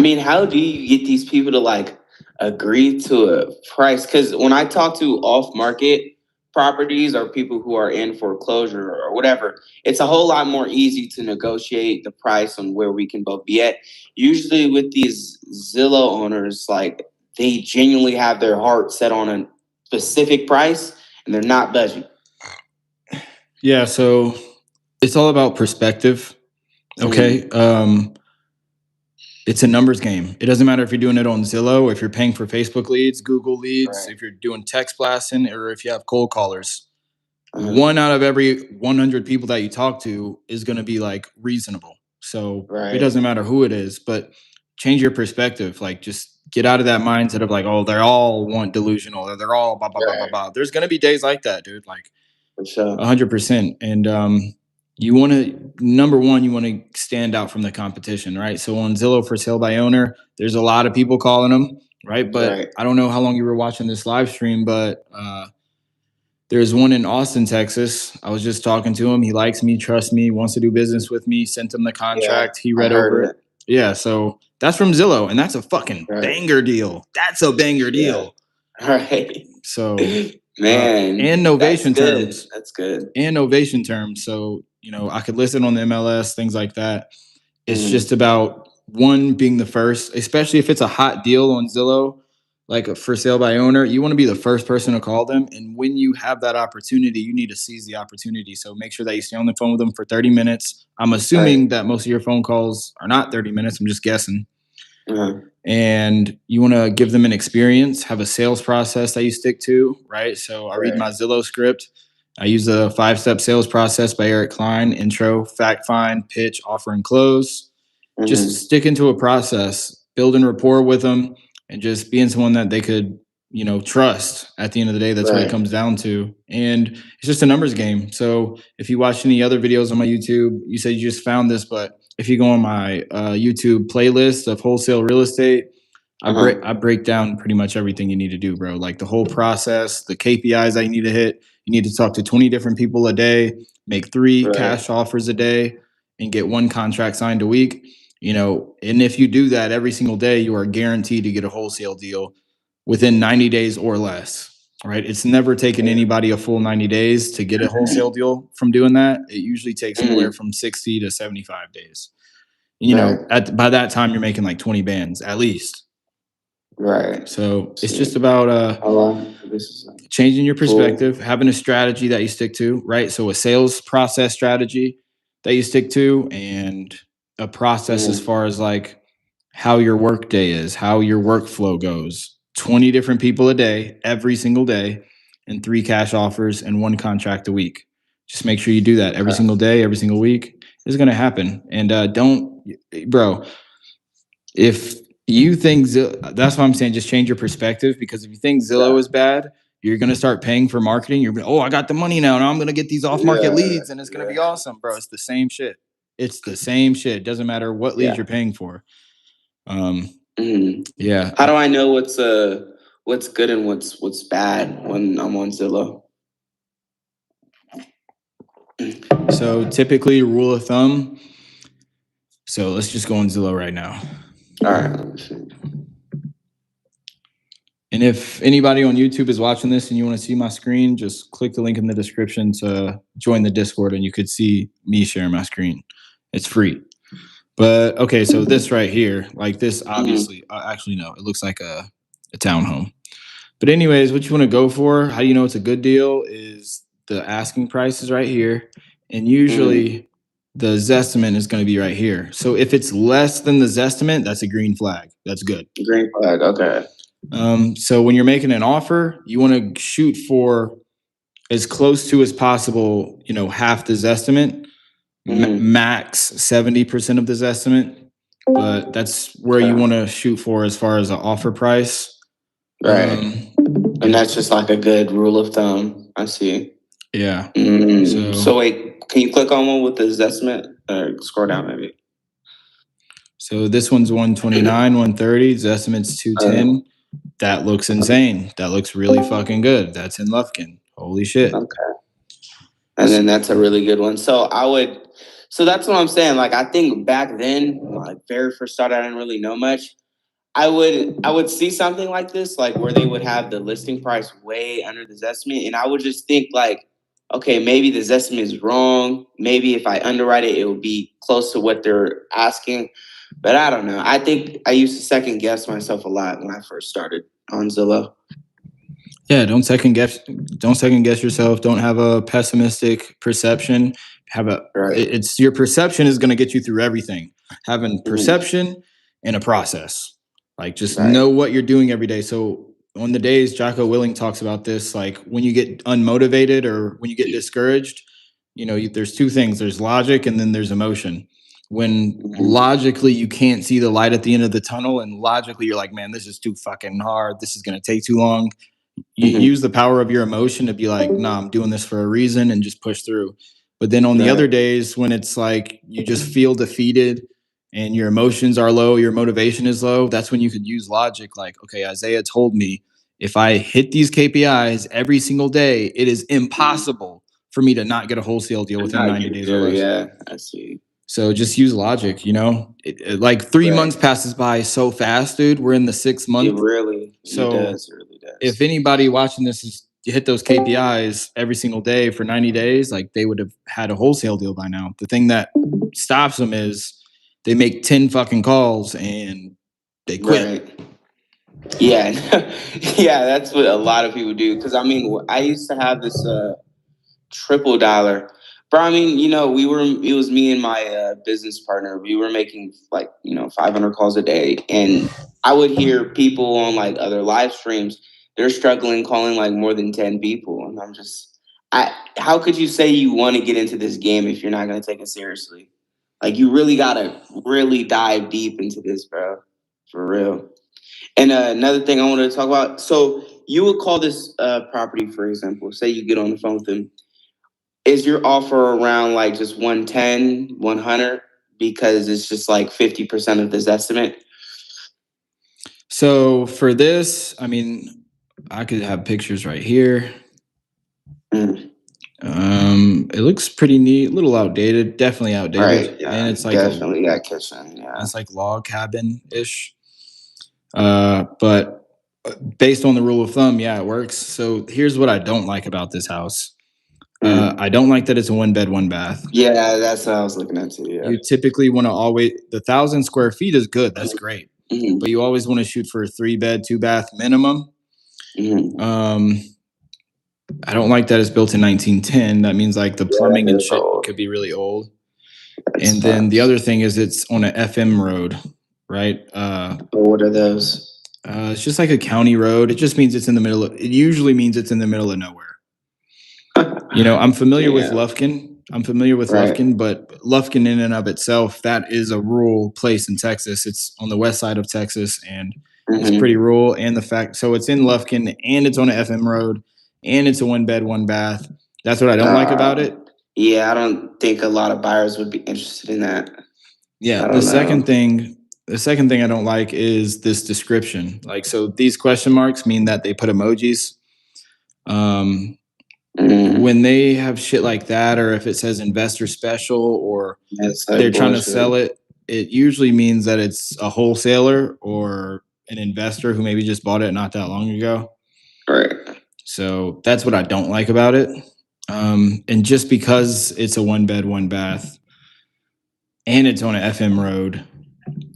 mean, how do you get these people to like agree to a price? Because when I talk to off-market properties or people who are in foreclosure or whatever, it's a whole lot more easy to negotiate the price on where we can both be at. Usually with these Zillow owners, like, they genuinely have their heart set on a specific price and they're not budging. Yeah, so it's all about perspective. Okay. It's a numbers game. It doesn't matter if you're doing it on Zillow, if you're paying for Facebook leads, Google leads, if you're doing text blasting, or if you have cold callers. 1 out of every 100 people that you talk to is going to be like reasonable. So it doesn't matter who it is, but change your perspective. Like, just get out of that mindset of like, oh, they all want delusional, or they're all blah, blah, blah, blah, blah. There's going to be days like that, dude. Like, 100%. And you want to, number one, you want to stand out from the competition, right? So on Zillow for sale by owner, there's a lot of people calling them, right? But I don't know how long you were watching this live stream, but there's one in Austin, Texas. I was just talking to him. He likes me, trusts me, wants to do business with me. Sent him the contract. He read over it. Yeah, so that's from Zillow, and that's a fucking banger deal. That's a banger deal. So, man, and novation terms. That's good. And novation terms. So, I could list it on the MLS, things like that. It's just about, one, being the first, especially if it's a hot deal on Zillow, like a for sale by owner. You want to be the first person to call them. And when you have that opportunity, you need to seize the opportunity. So make sure that you stay on the phone with them for 30 minutes. I'm assuming that most of your phone calls are not 30 minutes. I'm just guessing. And you want to give them an experience, have a sales process that you stick to, right? So I read my Zillow script. I use the 5-step sales process by Eric Klein: intro, fact find, pitch, offer, and close. Just stick into a process, building rapport with them, and just being someone that they could, trust. At the end of the day, that's what it comes down to. And it's just a numbers game. So if you watch any other videos on my YouTube, you said you just found this, but if you go on my YouTube playlist of wholesale real estate, I break down pretty much everything you need to do, bro. Like the whole process, the KPIs that you need to hit. You need to talk to 20 different people a day, make 3 cash offers a day, and get 1 contract signed a week. And if you do that every single day, you are guaranteed to get a wholesale deal within 90 days or less. Right? It's never taken anybody a full 90 days to get a wholesale deal from doing that. It usually takes anywhere from 60 to 75 days. By that time, you're making like 20 bands at least. Right. So it's just about changing your perspective, having a strategy that you stick to, right? So a sales process strategy that you stick to, and a process as far as like how your work day is, how your workflow goes. 20 different people a day, every single day, and 3 cash offers and 1 contract a week. Just make sure you do that every single day, every single week. It's going to happen. And bro, if you think that's why I'm saying just change your perspective, because if you think Zillow is bad, you're going to start paying for marketing. You're going to, I got the money now. Now I'm going to get these off market leads and it's going to be awesome, bro. It's the same shit. It's the same shit. It doesn't matter what leads you're paying for. Yeah. How do I know what's good and what's bad when I'm on Zillow? So typically, rule of thumb. So let's just go on Zillow right now. All right. And if anybody on YouTube is watching this and you want to see my screen, just click the link in the description to join the Discord and you could see me share my screen. It's free. But okay, so this right here, like this, obviously, actually, no, it looks like a townhome. But anyways, what you want to go for, how do you know it's a good deal, is the asking price is right here. And usually the Zestimate is going to be right here. So if it's less than the Zestimate, that's a green flag. That's good. Green flag, okay. So when you're making an offer, you want to shoot for as close to as possible, half the Zestimate, max 70% of the Zestimate. But that's where you want to shoot for as far as an offer price. Right. And that's just like a good rule of thumb. I see. Yeah. So wait, can you click on one with the Zestimate? Scroll down maybe. So this one's 129, 130. Zestimate's 210. That looks insane. That looks really fucking good. That's in Lufkin. Holy shit. Okay. And then that's a really good one. So that's what I'm saying. Like, I think back then, like very first started, I didn't really know much. I would see something like this, like where they would have the listing price way under the Zestimate, and I would just think like, okay, maybe the Zestimate is wrong. Maybe if I underwrite it, it will be close to what they're asking. But I don't know. I think I used to second guess myself a lot when I first started on Zillow. Yeah, don't second guess yourself. Don't have a pessimistic perception. It's your perception is going to get you through everything. Having perception and a process. Like, just know what you're doing every day. So on the days, Jocko Willing talks about this, like when you get unmotivated or when you get discouraged, there's 2 things. There's logic and then there's emotion. When logically you can't see the light at the end of the tunnel, and logically you're like, man, this is too fucking hard. This is going to take too long. You use the power of your emotion to be like, nah, I'm doing this for a reason, and just push through. But then on the other days when it's like you just feel defeated and your emotions are low, your motivation is low, that's when you could use logic. Like, okay, Isaiah told me if I hit these KPIs every single day, it is impossible for me to not get a wholesale deal within 90 days or less. Yeah, I see. So just use logic, like 3 months passes by so fast, dude. We're in the 6th month. It really does. If anybody watching this is hit those KPIs every single day for 90 days, like they would have had a wholesale deal by now. The thing that stops them is they make 10 fucking calls and they quit. Right. Yeah. Yeah, that's what a lot of people do. Because, I used to have this triple dollar. But it was me and my business partner. We were making 500 calls a day. And I would hear people on like other live streams, they're struggling calling like more than 10 people. And I'm just, how could you say you want to get into this game if you're not going to take it seriously? Like, you really got to really dive deep into this, bro. For real. And another thing I wanted to talk about. So you would call this property, for example, say you get on the phone with them. Is your offer around like just 110, 100 because it's just like 50% of this estimate? So for this, I could have pictures right here. It looks pretty neat, a little outdated, definitely outdated. Right, yeah, and it's like definitely got kitchen. Yeah, it's like log cabin-ish. But based on the rule of thumb, yeah, it works. So here's what I don't like about this house. I don't like that it's a 1 bed, 1 bath. Yeah, that's what I was looking at too. Yeah. You typically want to always, the 1,000 square feet is good. That's great. but you always want to shoot for a 3-bed, 2-bath minimum. I don't like that it's built in 1910. That means like the plumbing and shit could be really old. And then the other thing is it's on an FM road, right? What are those? It's just like a county road. It just means it usually means it's in the middle of nowhere. I'm familiar with Lufkin. Lufkin, but Lufkin in and of itself, that is a rural place in Texas. It's on the west side of Texas, and it's pretty rural. And so it's in Lufkin, and it's on an FM road, and it's a 1-bed, 1-bath. That's what I don't like about it. Yeah, I don't think a lot of buyers would be interested in that. Yeah, the second thing I don't like is this description. Like, so these question marks mean that they put emojis. When they have shit like that, or if it says investor special, or they're trying to sell it, it usually means that it's a wholesaler or an investor who maybe just bought it not that long ago. Right. So that's what I don't like about it. And just because it's a 1-bed, 1-bath, and it's on an FM road,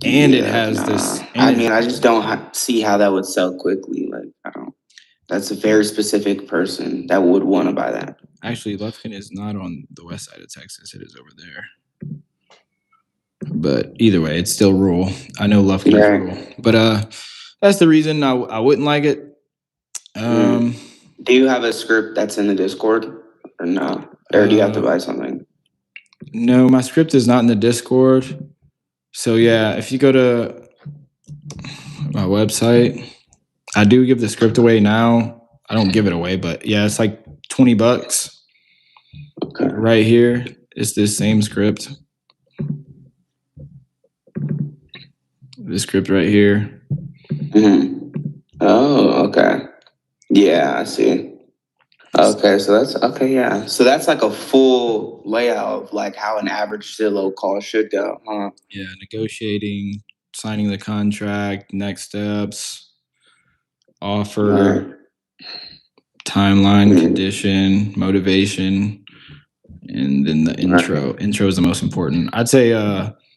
and it has this. I just don't see how that would sell quickly. Like, I don't. That's a very specific person that would want to buy that. Actually, Lufkin is not on the west side of Texas. It is over there. But either way, it's still rural. I know Lufkin is rural. But that's the reason I wouldn't like it. Do you have a script that's in the Discord or no? Or do you have to buy something? No, my script is not in the Discord. So yeah, if you go to my website, I do give the script away now. I don't give it away, but yeah, it's like $20. Okay. Right here, it's this same script. This script right here. Oh, okay. Yeah, I see. Okay, so that's like a full layout of like how an average Zillow call should go, huh? Yeah, negotiating, signing the contract, next steps, offer, timeline, condition, motivation, and then the intro. Intro is the most important. I'd say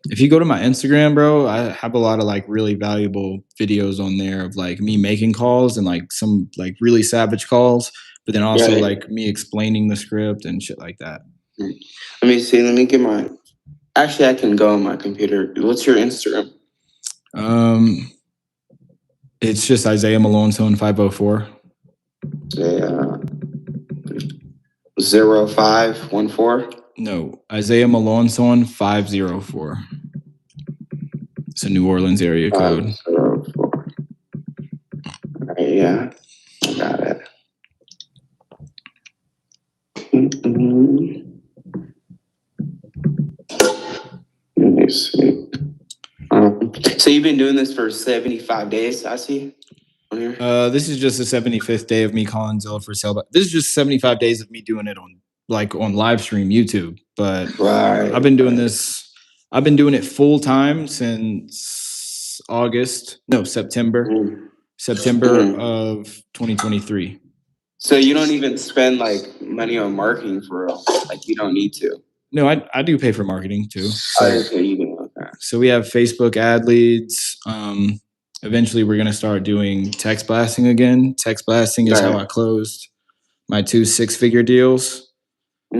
if you go to my Instagram, bro, I have a lot of like really valuable videos on there of like me making calls and like some like really savage calls, but then also like me explaining the script and shit like that. Let me see. Let me get mine. Actually, I can go on my computer. What's your Instagram? It's just Isaiah Malonzone 504. 0514? No, Isaiah Malonzone 504. It's a New Orleans area code. 504. Yeah, I got it. Let me see. So you've been doing this for 75 days, I see. This is just the 75th day of me calling Zillow for sale. But this is just 75 days of me doing it on live stream YouTube. But I've been doing this. I've been doing it full time since September of 2023. So you don't even spend like money on marketing for real. Like you don't need to. No, I do pay for marketing too. So we have Facebook ad leads. Eventually, we're going to start doing text blasting again. Text blasting is how I closed my 2 6-figure deals.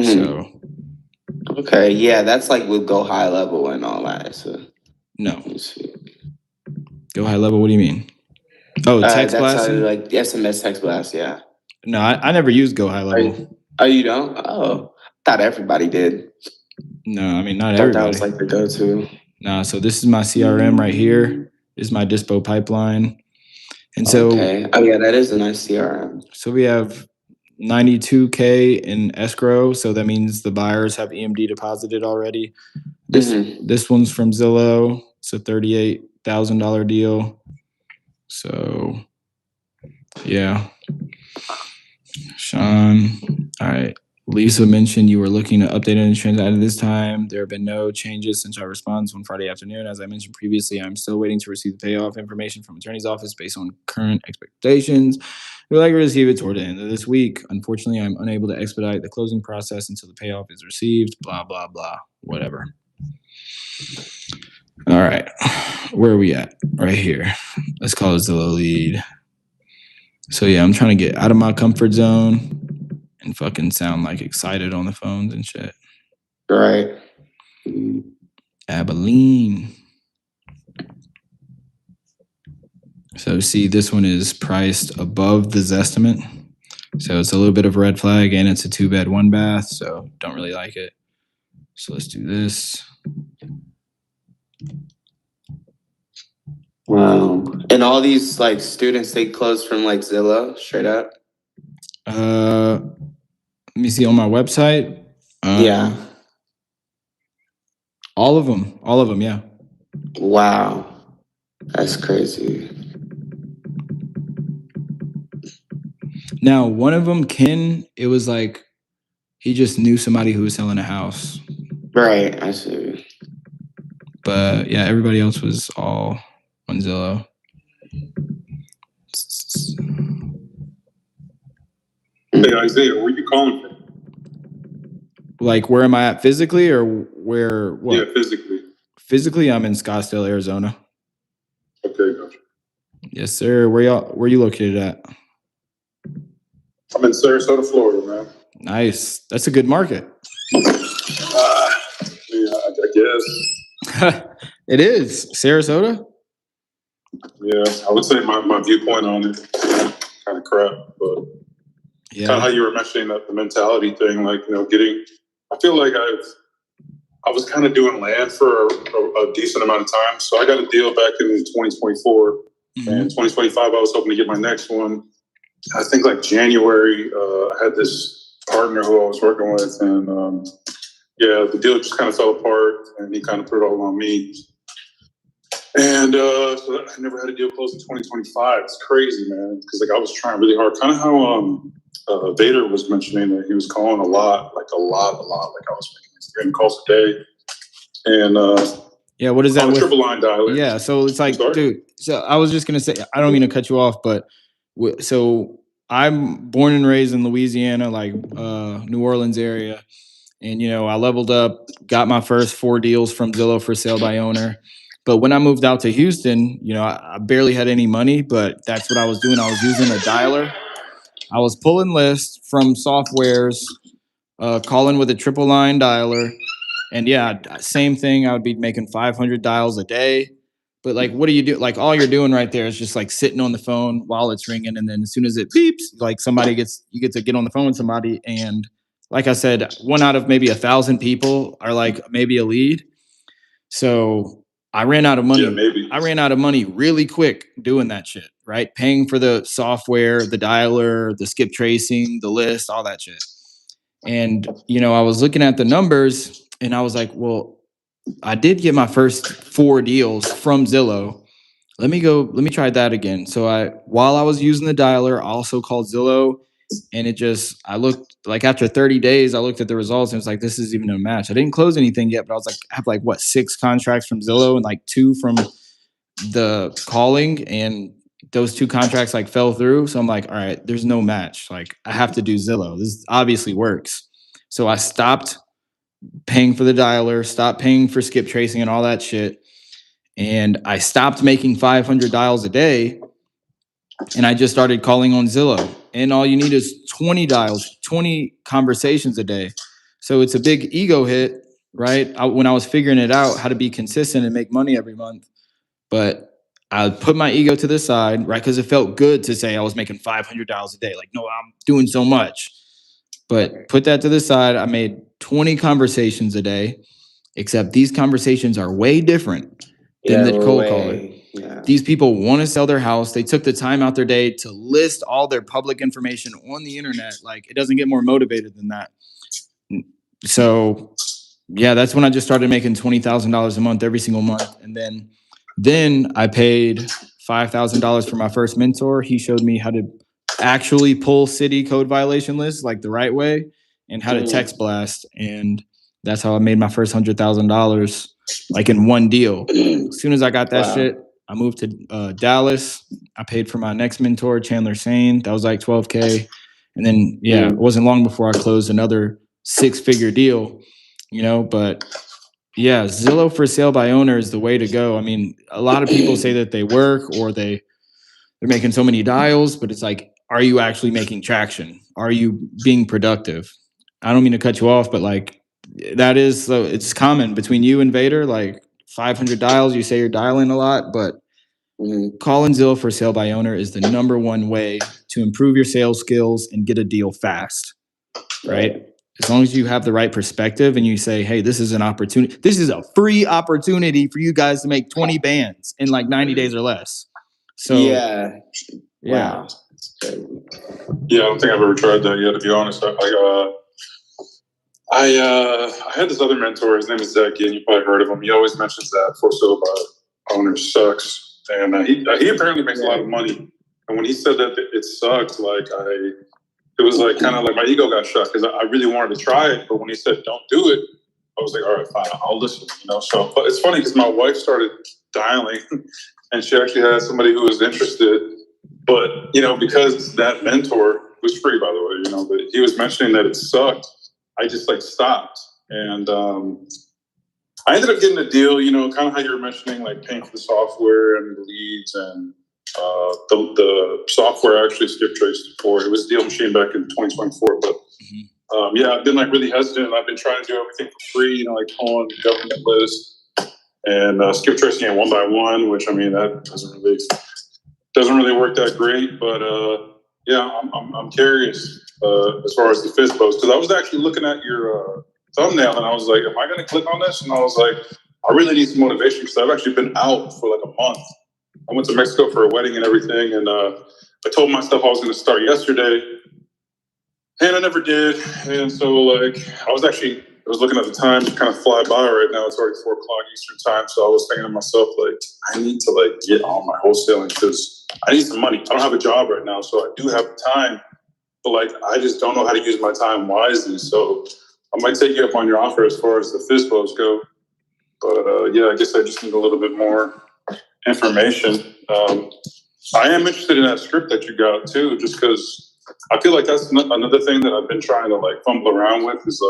So, okay, yeah, that's like with Go High Level and all that. So, no, Go High Level. What do you mean? Oh, text blasting, like SMS text blast. Yeah. No, I never used Go High Level. You don't? Oh, thought everybody did. No, I mean not everybody. That was like the go-to. No, so this is my CRM right here. This is my dispo pipeline. And so, oh yeah, that is a nice CRM. So we have $92K in escrow. So that means the buyers have EMD deposited already. This one's from Zillow. It's a $38,000 deal. So yeah. Sean. All right. Lisa mentioned you were looking to update any trends at this time. There have been no changes since our response on Friday afternoon. As I mentioned previously, I'm still waiting to receive the payoff information from attorney's office based on current expectations. We'd like to receive it toward the end of this week. Unfortunately, I'm unable to expedite the closing process until the payoff is received. Blah, blah, blah. Whatever. All right. Where are we at? Right here. Let's call it Zillow lead. So yeah, I'm trying to get out of my comfort zone and fucking sound like excited on the phones and shit. Right. Abilene. So see, this one is priced above the Zestimate. So it's a little bit of a red flag, and it's a 2-bed, 1-bath, so don't really like it. So let's do this. Wow. And all these like students, they close from like Zillow straight up? Let me see on my website. Yeah. All of them, yeah. Wow. That's crazy. Now, one of them, Ken, it was like he just knew somebody who was selling a house. Right, I see. But yeah, everybody else was all on Zillow. Hey, Isaiah, where you calling from? Like, where am I at physically, or where? What? Yeah, physically. Physically, I'm in Scottsdale, Arizona. Okay, gotcha. Yes, sir. Where you located at? I'm in Sarasota, Florida, man. Nice. That's a good market. Yeah, I guess. It is. Sarasota? Yeah, I would say my viewpoint on it kind of crap, but yeah, kind of how you were mentioning that the mentality thing, like, you know, I feel like I was kind of doing land for a decent amount of time. So I got a deal back in 2024, and 2025, I was hoping to get my next one. I think like January, I had this partner who I was working with, and yeah, the deal just kind of fell apart, and he kind of put it all on me. And so I never had a deal close in 2025. It's crazy, man, because like I was trying really hard. Kind of how Vader was mentioning that he was calling a lot. Like I was making 3 calls a day. And yeah, what is that with triple line dialer? Yeah, so it's like, dude. So I was just gonna say, I don't mean to cut you off, but so I'm born and raised in Louisiana, like New Orleans area, and you know I leveled up, got my first 4 deals from Zillow for sale by owner. But when I moved out to Houston, you know, I barely had any money, but that's what I was doing. I was using a dialer. I was pulling lists from softwares, calling with a triple line dialer. And yeah, same thing. I would be making 500 dials a day. But like, what do you do? Like, all you're doing right there is just like sitting on the phone while it's ringing. And then as soon as it beeps, like you get to get on the phone with somebody. And like I said, 1 out of maybe 1,000 people are like maybe a lead. So I ran out of money. Yeah, maybe. I ran out of money really quick doing that shit, right? Paying for the software, the dialer, the skip tracing, the list, all that shit. And, you know, I was looking at the numbers and I was like, well, I did get my first 4 deals from Zillow. Let me try that again. So while I was using the dialer, I also called Zillow, and I looked like after 30 days, I looked at the results and it was like, this is even a match. I didn't close anything yet, but I was like, I have like 6 contracts from Zillow and like 2 from the calling, and those 2 contracts like fell through. So I'm like, all right, there's no match. Like I have to do Zillow. This obviously works. So I stopped paying for the dialer, stopped paying for skip tracing and all that shit. And I stopped making 500 dials a day, and I just started calling on Zillow. And all you need is 20 dials, 20 conversations a day. So it's a big ego hit, right? When I was figuring it out, how to be consistent and make money every month. But I put my ego to the side, right? Because it felt good to say I was making 500 dials a day. Like, no, I'm doing so much. But put that to the side. I made 20 conversations a day, except these conversations are way different than the cold caller. Yeah. These people want to sell their house. They took the time out their day to list all their public information on the internet. Like, it doesn't get more motivated than that. So yeah, that's when I just started making $20,000 a month every single month. And then I paid $5,000 for my first mentor. He showed me how to actually pull city code violation lists like the right way, and how to text blast. And that's how I made my first $100,000 like in one deal. As soon as I got that shit, I moved to Dallas. I paid for my next mentor, Chandler Sane. That was like $12K. And then, it wasn't long before I closed another 6-figure deal, you know, but Yeah, Zillow for sale by owner is the way to go. I mean, a lot of people say that they work or they're making so many dials, but it's like, are you actually making traction? Are you being productive? I don't mean to cut you off, but like that is it's common between you and Vader, like 500 dials. You say you're dialing a lot, but calling Zillow for sale by owner is the number one way to improve your sales skills and get a deal fast, right? As long as you have the right perspective and you say, hey, this is an opportunity. This is a free opportunity for you guys to make 20 bands in like 90 days or less. So yeah. Wow. Yeah, I don't think I've ever tried that yet, to be honest. I had this other mentor. His name is Zachy, and you probably heard of him. He always mentions that for sale by owner sucks. And he apparently makes a lot of money. And when he said that it sucked, it was like kind of like my ego got shot because I really wanted to try it. But when he said don't do it, I was like, all right, fine, I'll listen. So but it's funny because my wife started dialing, and she actually had somebody who was interested. But because that mentor was free, by the way, but he was mentioning that it sucked. I just stopped, and I ended up getting a deal. Kind of how you were mentioning, like paying for the software and the leads and. The software actually skip traced for it. It was Deal Machine back in 2024, but I've been really hesitant. I've been trying to do everything for free, like pulling the government list and skip tracing it one by one, which that doesn't really work that great. But I'm curious as far as the FISBOs, because I was actually looking at your thumbnail and I was like, am I going to click on this? And I was like, I really need some motivation because I've actually been out for a month. I went to Mexico for a wedding and everything, and I told myself I was going to start yesterday, and I never did. And so, I was looking at the time to kind of fly by right now. It's already 4:00 Eastern time, so I was thinking to myself, I need to get on my wholesaling because I need some money. I don't have a job right now, so I do have time, but I just don't know how to use my time wisely. So I might take you up on your offer as far as the FISBOs go, but I guess I just need a little bit more information. I am interested in that script that you got too, just because I feel like that's another thing that I've been trying to fumble around with is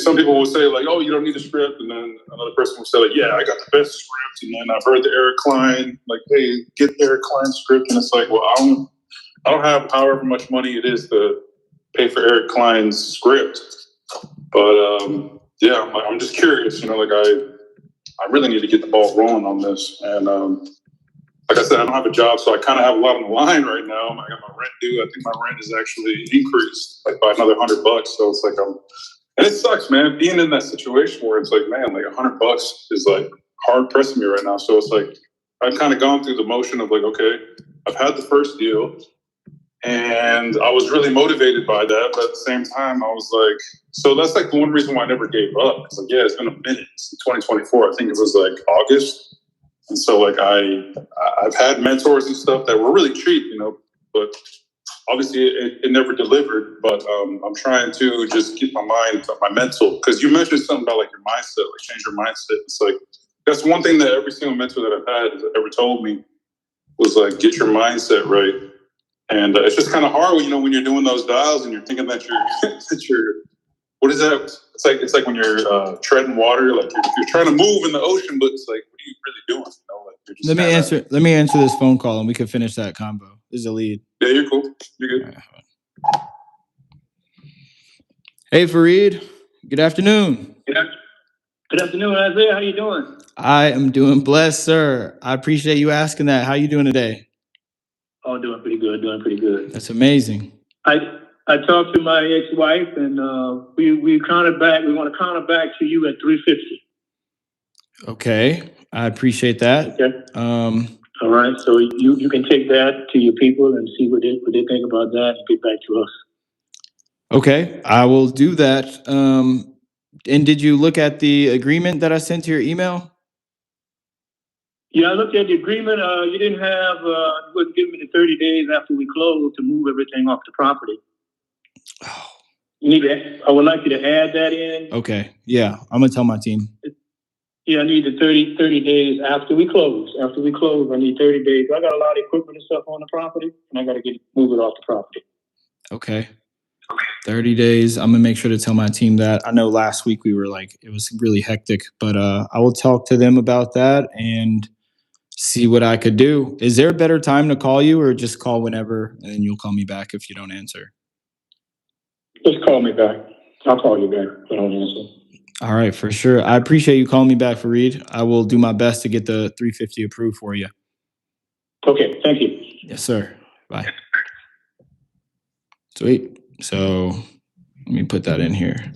some people will say oh, you don't need a script, and then another person will say yeah, I got the best script, and then I've heard the Eric Klein hey, get Eric Klein's script, and it's well, I don't have however much money it is to pay for Eric Klein's script, but I'm just curious, I really need to get the ball rolling on this. And like I said, I don't have a job, so I kind of have a lot on the line right now. I got my rent due. I think my rent is actually increased by another $100. So it's and it sucks, man, being in that situation where it's man, $100 is hard pressing me right now. So it's I've kind of gone through the motion of okay, I've had the first deal. And I was really motivated by that, but at the same time, I was so that's the one reason why I never gave up. It's it's been a minute. It's 2024. I think it was August. And so I've had mentors and stuff that were really cheap, but obviously it never delivered. But I'm trying to just keep my mental, because you mentioned something about your mindset, change your mindset. It's that's one thing that every single mentor that I've had has ever told me was get your mindset right. And it's just kind of hard when you're doing those dials and you're thinking that you're what is that? It's like when you're treading water, you're trying to move in the ocean, but it's what are you really doing? You're just Let me answer this phone call and we can finish that combo. This is a lead. Yeah, you're cool. You're good. Right. Hey, Fareed. Good afternoon. Good afternoon, Isaiah. How you doing? I am doing blessed, sir. I appreciate you asking that. How you doing today? Oh, doing pretty good. That's amazing. I talked to my ex-wife, and we counted back. We want to count it back to you at 350. Okay, I appreciate that. Okay. All right. So you can take that to your people and see what they think about that and get back to us. Okay, I will do that. And did you look at the agreement that I sent to your email? Yeah, I looked at the agreement. You didn't have, you wouldn't give me the 30 days after we closed to move everything off the property. Oh. I would like you to add that in. Okay, yeah, I'm gonna tell my team. Yeah, I need the 30 days after we close. After we close, I need 30 days. I got a lot of equipment and stuff on the property, and I got to move it off the property. Okay. 30 days. I'm gonna make sure to tell my team that. I know last week we were like, it was really hectic, but I will talk to them about that and see what I could do. Is there a better time to call you, or just call whenever and then you'll call me back if you don't answer? Just call me back. I'll call you back if I don't answer. All right, for sure. I appreciate you calling me back, Fareed. I will do my best to get the 350 approved for you. Okay, thank you. Yes, sir. Bye. Sweet. So let me put that in here.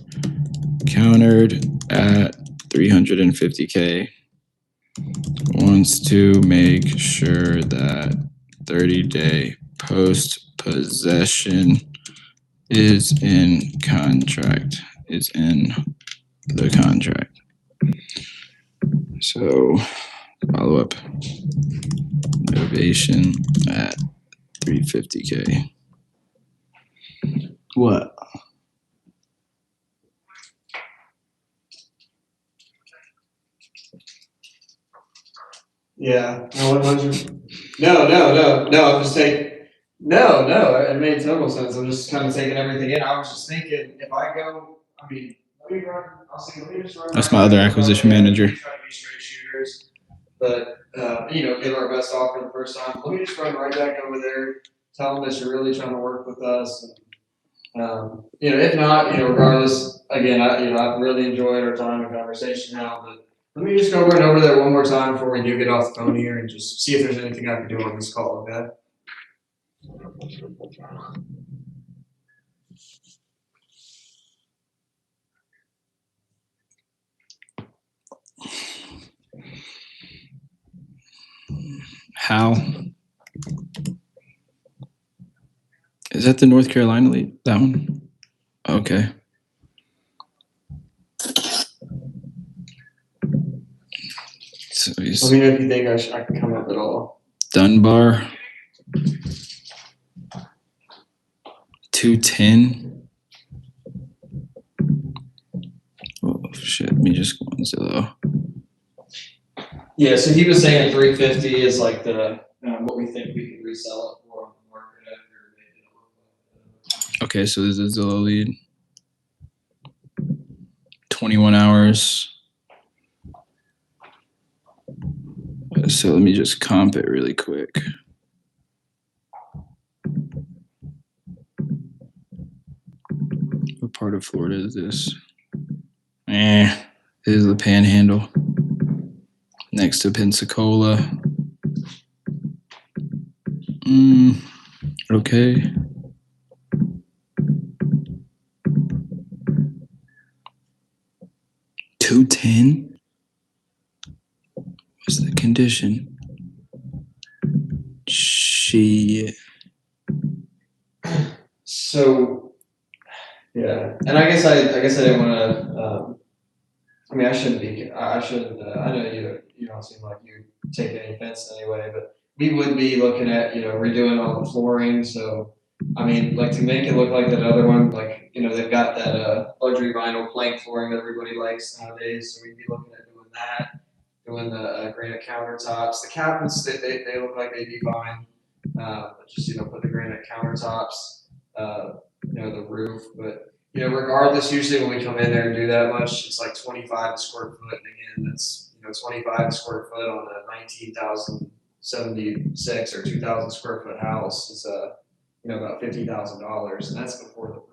Countered at 350K. Wants to make sure that 30-day post-possession is in contract. Is in the contract. So follow up. Motivation at 350K. What? Yeah. No, 100. No. I'm just taking. No. It made total sense. I'm just kind of taking everything in. I was just thinking, if I go, I mean, let me run. Let me just run. That's my other acquisition manager. Try to be straight shooters, but give our best offer the first time. Let me just run right back over there. Tell them that you're really trying to work with us. And, if not, regardless. Again, I've really enjoyed our time and conversation now, but. Let me just go right over there one more time before we do get off the phone here and just see if there's anything I can do on this call, okay? How? Is that the North Carolina lead? That one? Okay. So he's Let me know if you think I can come up at all. Dunbar. 210. Oh shit! Let me just go on Zillow. Yeah, so he was saying 350 is like the what we think we can resell it for on the market after. Okay, so this is Zillow lead. 21 hours. So let me just comp it really quick. What part of Florida is this? This is the Panhandle. Next to Pensacola. Okay. $210. What's the condition? Shit. So, yeah, and I guess I didn't want to. I shouldn't be. I shouldn't. I know you don't seem like you take any offense anyway, but we would be looking at redoing all the flooring. So, to make it look like that other one, they've got that luxury vinyl plank flooring that everybody likes nowadays. So we'd be looking at doing that, doing the granite countertops. The cabinets they look like they'd be fine. Just put the granite countertops. The roof, but. Regardless, usually when we come in there and do that much, it's like 25 a square foot. And again, that's 25 a square foot on a 19,076 or 2,000 square foot house is about $50,000, and that's before the roof.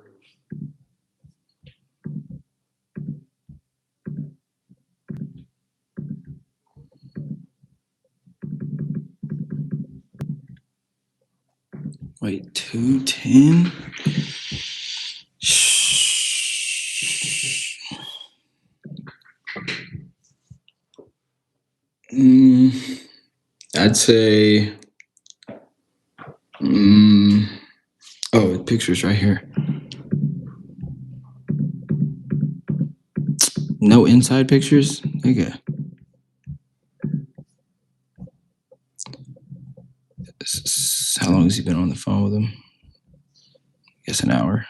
Wait, 210? I'd say, the picture's right here. No inside pictures? Okay. How long has he been on the phone with him? I guess an hour.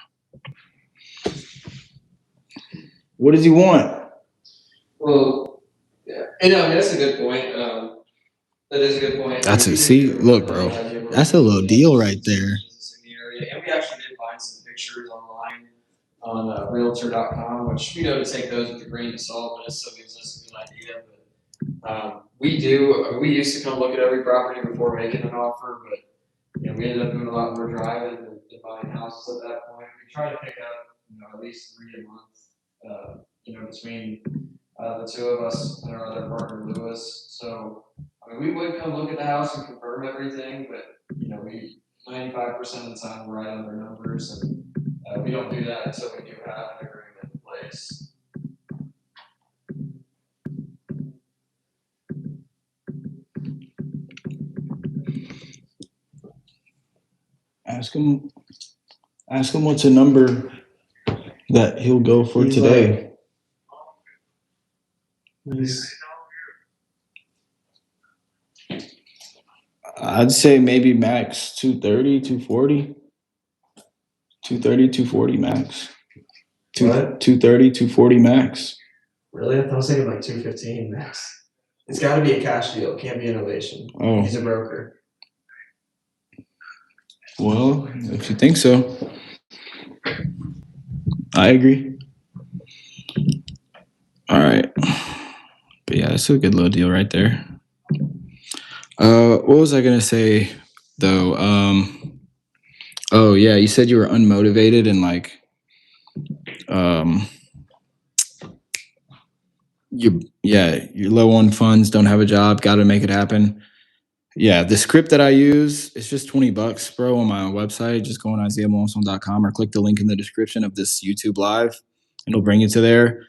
What does he want? Well, yeah, that's a good point. That is a good point. Look, bro, that's a little deal right there. And we actually did find some pictures online on realtor.com, which we know to take those with a grain of salt, but it still gives us a good idea. But we used to come look at every property before making an offer, but we ended up doing a lot more driving than buying houses at that point. We try to pick up at least 3 a month, between the two of us and our other partner Lewis. So we would come look at the house and confirm everything, but we 95% of the time we're right on their numbers, and we don't do that until we do have an agreement in place. Ask him what's a number that he'll go for today. I'd say maybe max 230, 240. 230, 240 max. 230, 240 max. Really? I was thinking like 215 max. It's got to be a cash deal. It can't be innovation. Oh. He's a broker. Well, if you think so, I agree. All right. But yeah, that's a good little deal right there. What was I going to say, though? Oh, yeah, you said you were unmotivated and like, you're low on funds, don't have a job, got to make it happen. Yeah, the script that I use, it's just $20, bro, on my website. Just go on IsaiahMolson.com or click the link in the description of this YouTube live, and it'll bring you to there.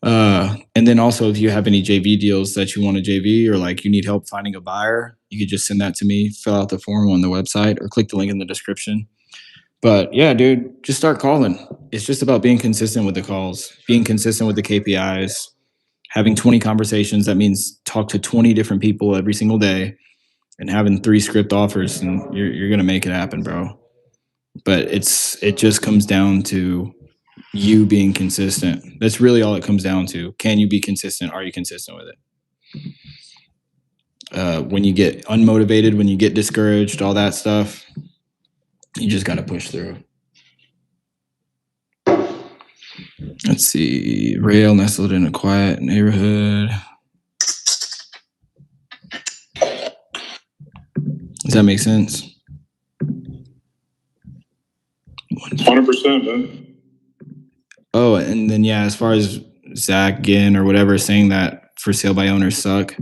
And then also, if you have any JV deals that you want to JV or like you need help finding a buyer, you could just send that to me, fill out the form on the website or click the link in the description. But yeah, dude, just start calling. It's just about being consistent with the calls, being consistent with the KPIs, having 20 conversations. That means talk to 20 different people every single day. And having 3 script offers, and you're gonna make it happen, bro. But it just comes down to you being consistent. That's really all it comes down to. Can you be consistent? Are you consistent with it? When you get unmotivated, when you get discouraged, all that stuff, you just gotta push through. Let's see. Rail nestled in a quiet neighborhood. Does that make sense? 100%, man. Oh, and then yeah, as far as Zach Ginn or whatever saying that for sale by owners suck.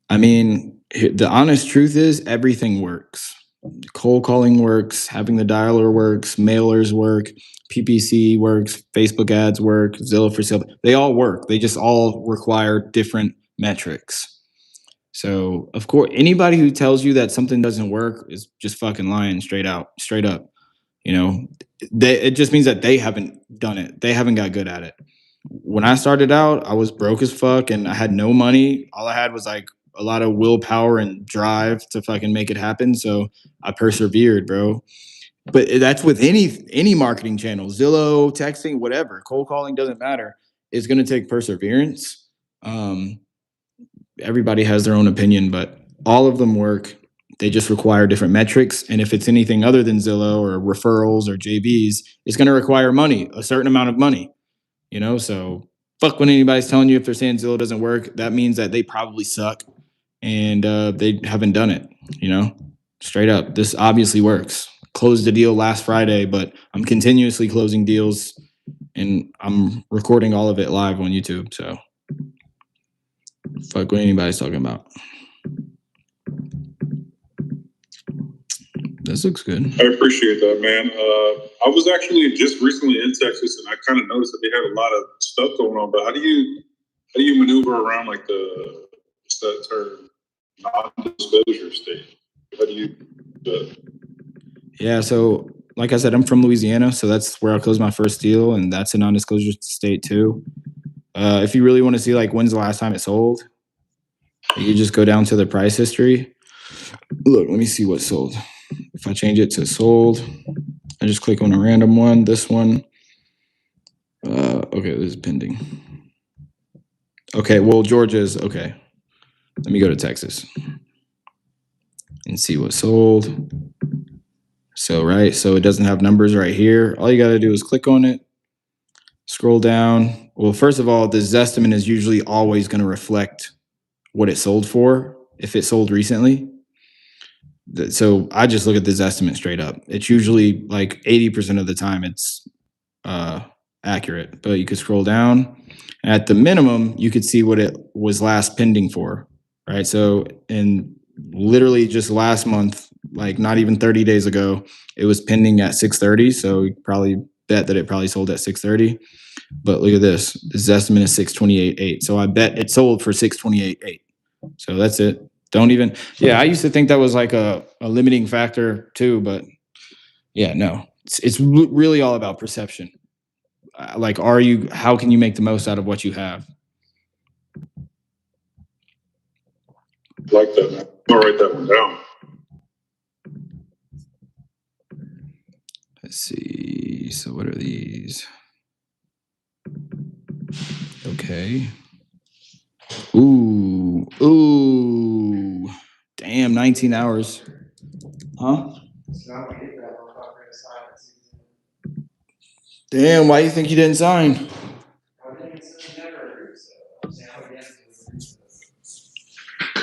I mean, the honest truth is everything works. Cold calling works, having the dialer works, mailers work, PPC works, Facebook ads work, Zillow for sale. They all work. They just all require different metrics. So of course, anybody who tells you that something doesn't work is just fucking lying straight up. It just means that they haven't done it. They haven't got good at it. When I started out, I was broke as fuck and I had no money. All I had was like a lot of willpower and drive to fucking make it happen. So I persevered, bro. But that's with any marketing channel, Zillow, texting, whatever, cold calling, doesn't matter. It's going to take perseverance. Everybody has their own opinion, but all of them work. They just require different metrics. And if it's anything other than Zillow or referrals or JVs, it's going to require money, a certain amount of money, so fuck when anybody's telling you if they're saying Zillow doesn't work, that means that they probably suck and they haven't done it, straight up. This obviously works. Closed a deal last Friday, but I'm continuously closing deals and I'm recording all of it live on YouTube. So fuck what anybody's talking about. This looks good. I appreciate that, man. I was actually just recently in Texas, and I kind of noticed that they had a lot of stuff going on. But how do you maneuver around like what's that term, non-disclosure state? How do you do that? Yeah, so like I said, I'm from Louisiana, so that's where I closed my first deal, and that's a non-disclosure state too. If you really want to see like when's the last time it sold, you just go down to the price history. Look, let me see what sold. If I change it to sold, I just click on a random one. This one. Okay, this is pending. Okay, well, Georgia's okay. Let me go to Texas and see what sold. So, right, so it doesn't have numbers right here. All you got to do is click on it, scroll down. Well, first of all, the Zestimate is usually always going to reflect what it sold for if it sold recently. So I just look at this estimate straight up. It's usually like 80% of the time it's accurate, but you could scroll down. At the minimum, you could see what it was last pending for, right? So in literally just last month, like not even 30 days ago, it was pending at 630. So you probably bet that it probably sold at 630. But look at this. This estimate is 628.8. So I bet it sold for 628.8. So that's it. Don't even, yeah, I used to think that was like a limiting factor too, but yeah, no, it's really all about perception. Like, how can you make the most out of what you have? Like that, man. I'll write that one down. Let's see. So what are these? Okay. Ooh. Damn, 19 hours. Huh? Damn, why do you think you didn't sign?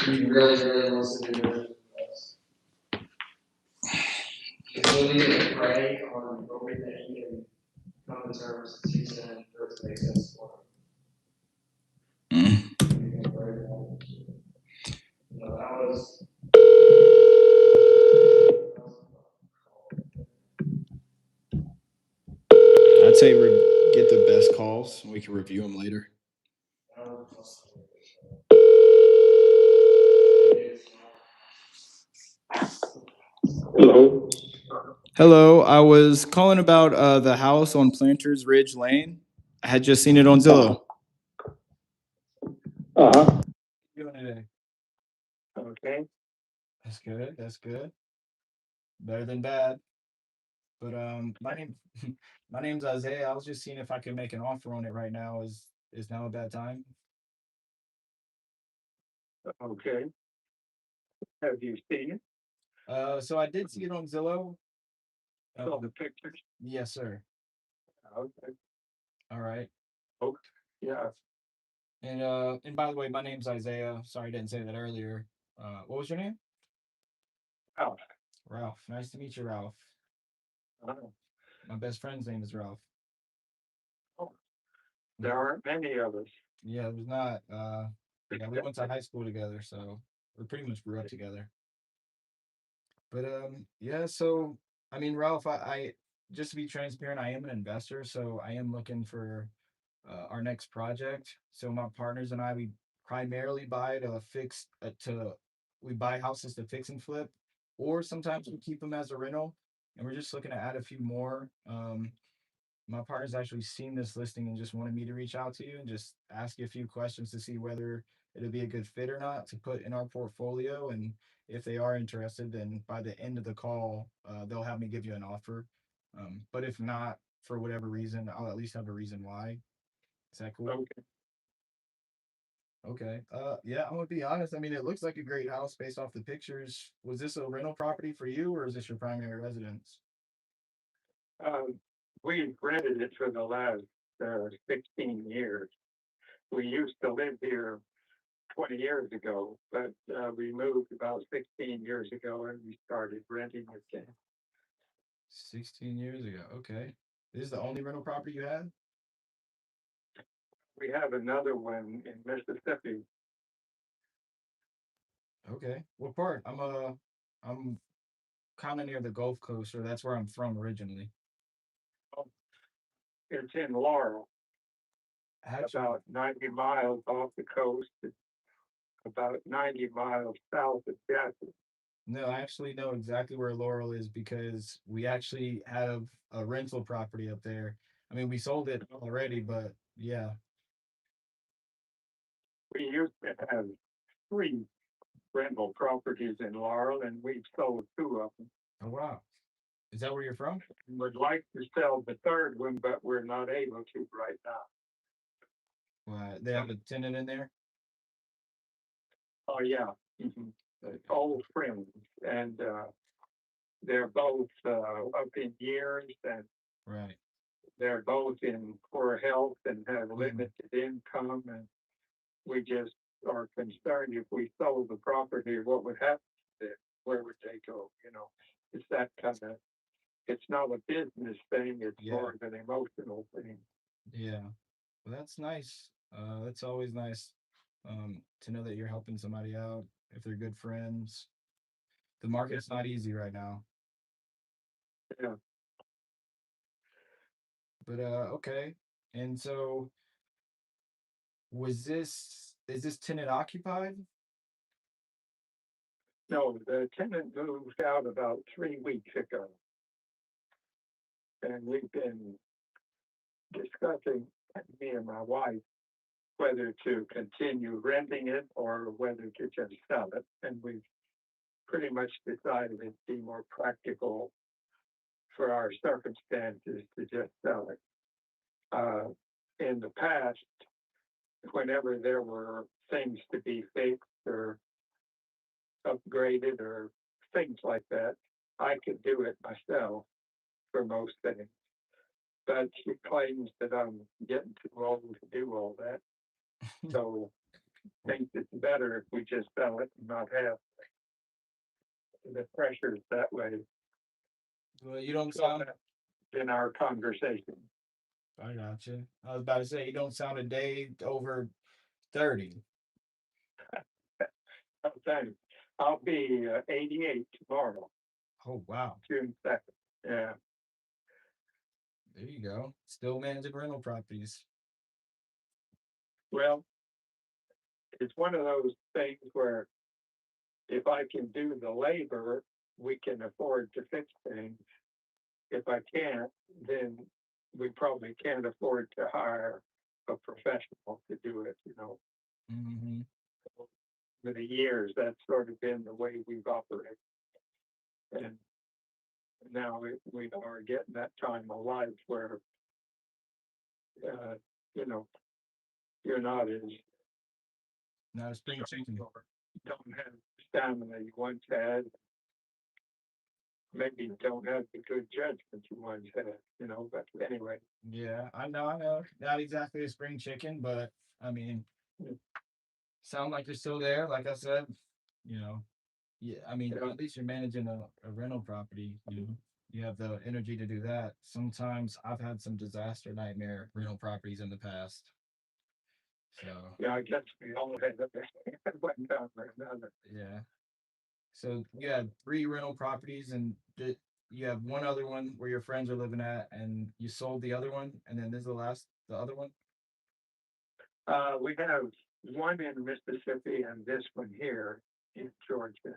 He really wants to do it. He's literally going to pray on everything and come to terms with Tuesday for it to make sense for him. That was. I'd say get the best calls and we can review them later. Hello. Hello, I was calling about the house on Planters Ridge Lane. I had just seen it on Zillow. Uh-huh. How you doing today? Okay. That's good. That's good. Better than bad. But my name's Isaiah. I was just seeing if I could make an offer on it right now. Is now a bad time? Okay. Have you seen it? So I did see it on Zillow. Saw the pictures? Yes, sir. Okay. All right. Oh, yeah. And by the way, my name's Isaiah. Sorry I didn't say that earlier. What was your name? Ralph. Ralph. Nice to meet you, Ralph. My best friend's name is Ralph. Oh, there aren't many of us. Yeah, it was not. Yeah, we went to high school together, so we pretty much grew up together. But yeah. So I mean, Ralph, I just to be transparent, I am an investor, so I am looking for our next project. So my partners and I, we primarily buy we buy houses to fix and flip, or sometimes we keep them as a rental, and we're just looking to add a few more. My partner's actually seen this listing and just wanted me to reach out to you and just ask you a few questions to see whether it'll be a good fit or not to put in our portfolio. And if they are interested, then by the end of the call, they'll have me give you an offer. But if not, for whatever reason, I'll at least have a reason why. Is that cool? Okay. Okay. Yeah, I'm gonna be honest. I mean, it looks like a great house based off the pictures. Was this a rental property for you, or is this your primary residence? We rented it for the last 16 years. We used to live here 20 years ago, but we moved about 16 years ago and we started renting again. 16 years ago. Okay. This is the only rental property you had? We have another one in Mississippi. Okay. What part? I'm kind of near the Gulf Coast, or that's where I'm from originally. It's in Laurel, Actually, about 90 miles off the coast, about 90 miles south of Jackson. no, I actually know exactly where Laurel is because we actually have a rental property up there. I mean, we sold it already, but yeah. We used to have 3 rental properties in Laurel, and we've sold 2 of them. Oh, wow. Is that where you're from? Would like to sell the 3rd one, but we're not able to right now. They have a tenant in there? Oh, yeah. Old friends. And they're both up in years, and Right. they're both in poor health and have limited income, and we just are concerned if we sold the property, what would happen to them? Where would they go? It's that kind of. It's not a business thing. It's more of an emotional thing. Yeah. Well, that's nice. That's always nice. To know that you're helping somebody out if they're good friends. The market's not easy right now. Yeah. But okay. And so is this tenant occupied? No, the tenant moved out about 3 weeks ago. And we've been discussing, me and my wife, whether to continue renting it or whether to just sell it. And we've pretty much decided it'd be more practical for our circumstances to just sell it. In the past, whenever there were things to be fixed or upgraded or things like that, I could do it myself for most things. But she claims that I'm getting too old to do all that. So thinks it's better if we just sell it and not have the pressures that way. Well, you don't sound in our conversation. I got you. I was about to say you don't sound a day over 30. Thanks. I'll be 88 tomorrow. Oh wow. June 2nd. Yeah. There you go. Still managing rental properties. Well, it's one of those things where if I can do the labor, we can afford to fix things. If I can't, then we probably can't afford to hire a professional to do it, Mm-hmm. For the years, that's sort of been the way we've operated. And now we are getting that time of life where, you're not a spring chicken. Don't have the stamina you once had. Maybe you don't have the good judgment you once had, but anyway. Yeah, I know. Not exactly a spring chicken, but I mean, sound like you're still there. Like I said, yeah, I mean, at least you're managing a rental property, you have the energy to do that. Sometimes I've had some disaster nightmare rental properties in the past. So yeah, I guess we all had one time or another. Yeah. So you had 3 rental properties, and you have one other one where your friends are living at, and you sold the other one, and then this is the other one. We have one in Mississippi and this one here in Georgia.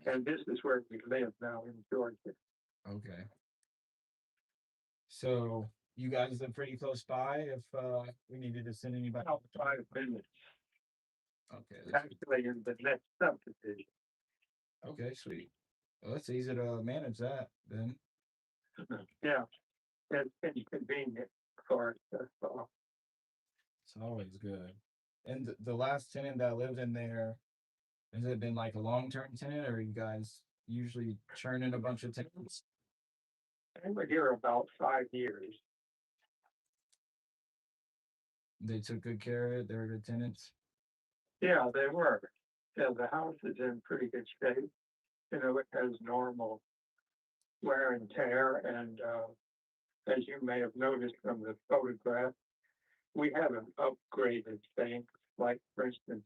And this is where we live now in Georgia. Okay. So you guys live pretty close by if we needed to send anybody. About 5 minutes. Okay. Actually, in the next subdivision. Okay, sweet. Well, it's easy to manage that then. Yeah, it's inconvenient for us. It's always good. And the last tenant that lived in there, has it been like a long-term tenant, or are you guys usually churning a bunch of tenants? They were here about 5 years. They took good care of it. They were good tenants. Yeah, they were. Yeah, the house is in pretty good shape. It has normal wear and tear, and as you may have noticed from the photograph, we haven't upgraded things. Like, for instance,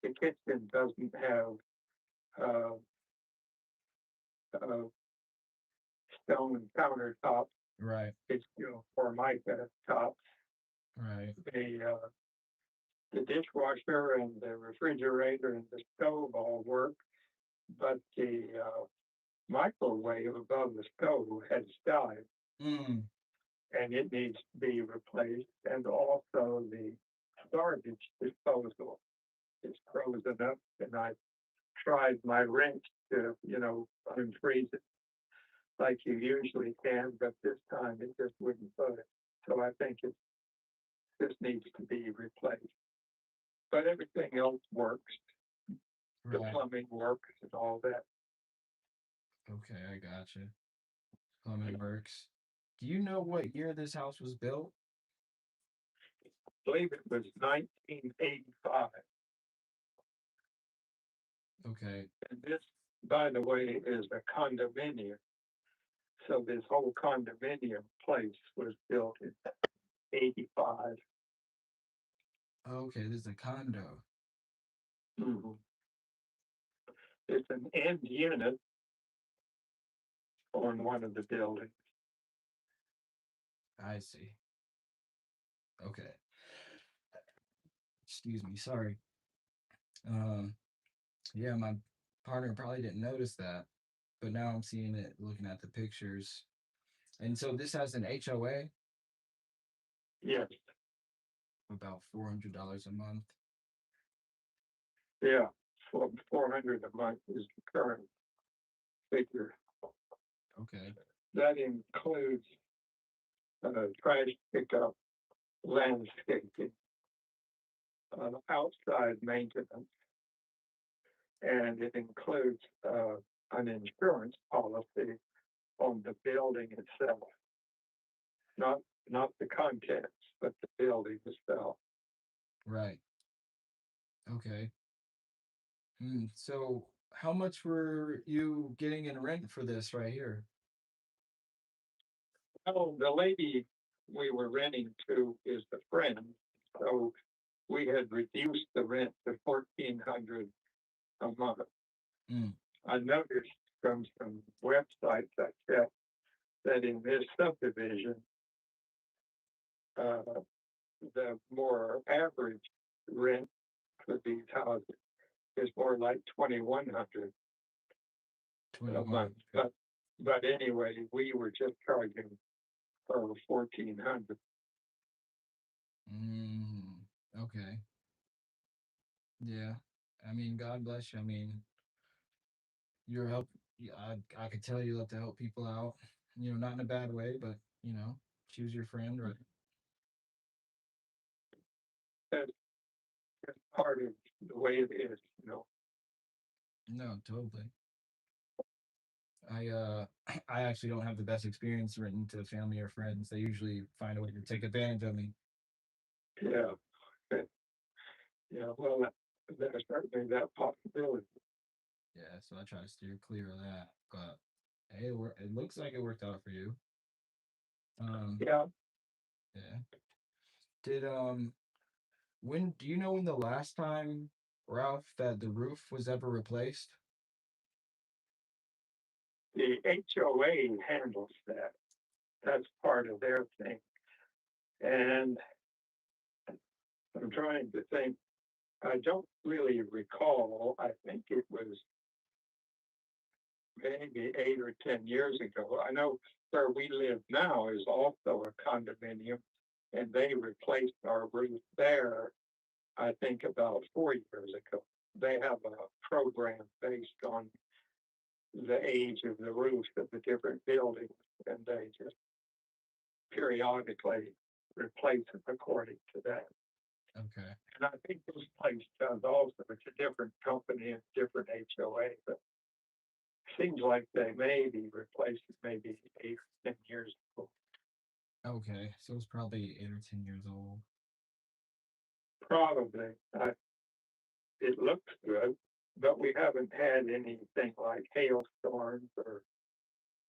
the kitchen doesn't have stone countertops. Right. It's formica tops. Right. The dishwasher and the refrigerator and the stove all work, but the microwave above the stove has died. And it needs to be replaced. And also the garbage disposal is frozen up, and I tried my wrench to, unfreeze it like you usually can, but this time it just wouldn't budge. So I think this needs to be replaced. But everything else works. The plumbing works and all that. Okay, I gotcha. Plumbing works. Do you know what year this house was built? I believe it was 1985. Okay. And this, by the way, is a condominium. So this whole condominium place was built in 85. Okay, this is a condo. Mm-hmm. It's an end unit on one of the buildings. I see. Okay. Excuse me, sorry. Um, yeah, my partner probably didn't notice that, but now I'm seeing it looking at the pictures. And so this has an HOA, Yes. about $400 a month. Yeah. 400 a month is the current figure. Okay. That includes trash pickup, landscaping, outside maintenance, and it includes an insurance policy on the building itself, not the contents, but the building itself. Right. Okay. So how much were you getting in rent for this right here? Well, the lady we were renting to is a friend, so we had reduced the rent to $1,400 a month. Mm. I noticed from some websites I checked that in this subdivision, the more average rent for these houses is more like $2,100 a 21. month. But anyway, we were just charging for $1,400. Okay. Yeah. I mean, God bless you. I mean, you're help. Yeah, I could tell you love to help people out. Not in a bad way, but choose your friend, right? That's part of the way it is, you know. No, totally. I actually don't have the best experience renting to family or friends. They usually find a way to take advantage of me. Yeah. Yeah. Well, there's certainly that possibility. Yeah, so I try to steer clear of that. But hey, it looks like it worked out for you. Yeah. Yeah. Did when do you know when the last time, Ralph, that the roof was ever replaced? The HOA handles that. That's part of their thing. And I'm trying to think. I don't really recall. I think it was maybe 8 or 10 years ago. I know where we live now is also a condominium, and they replaced our roof there, I think about 4 years ago. They have a program based on the age of the roofs of the different buildings, and they just periodically replace it according to that. Okay. And I think this place does also. It's a different company and different HOA, but seems like they maybe replaced it maybe 8 or 10 years ago. Okay, so it's probably 8 or 10 years old. Probably. It looks good, but we haven't had anything like hailstorms or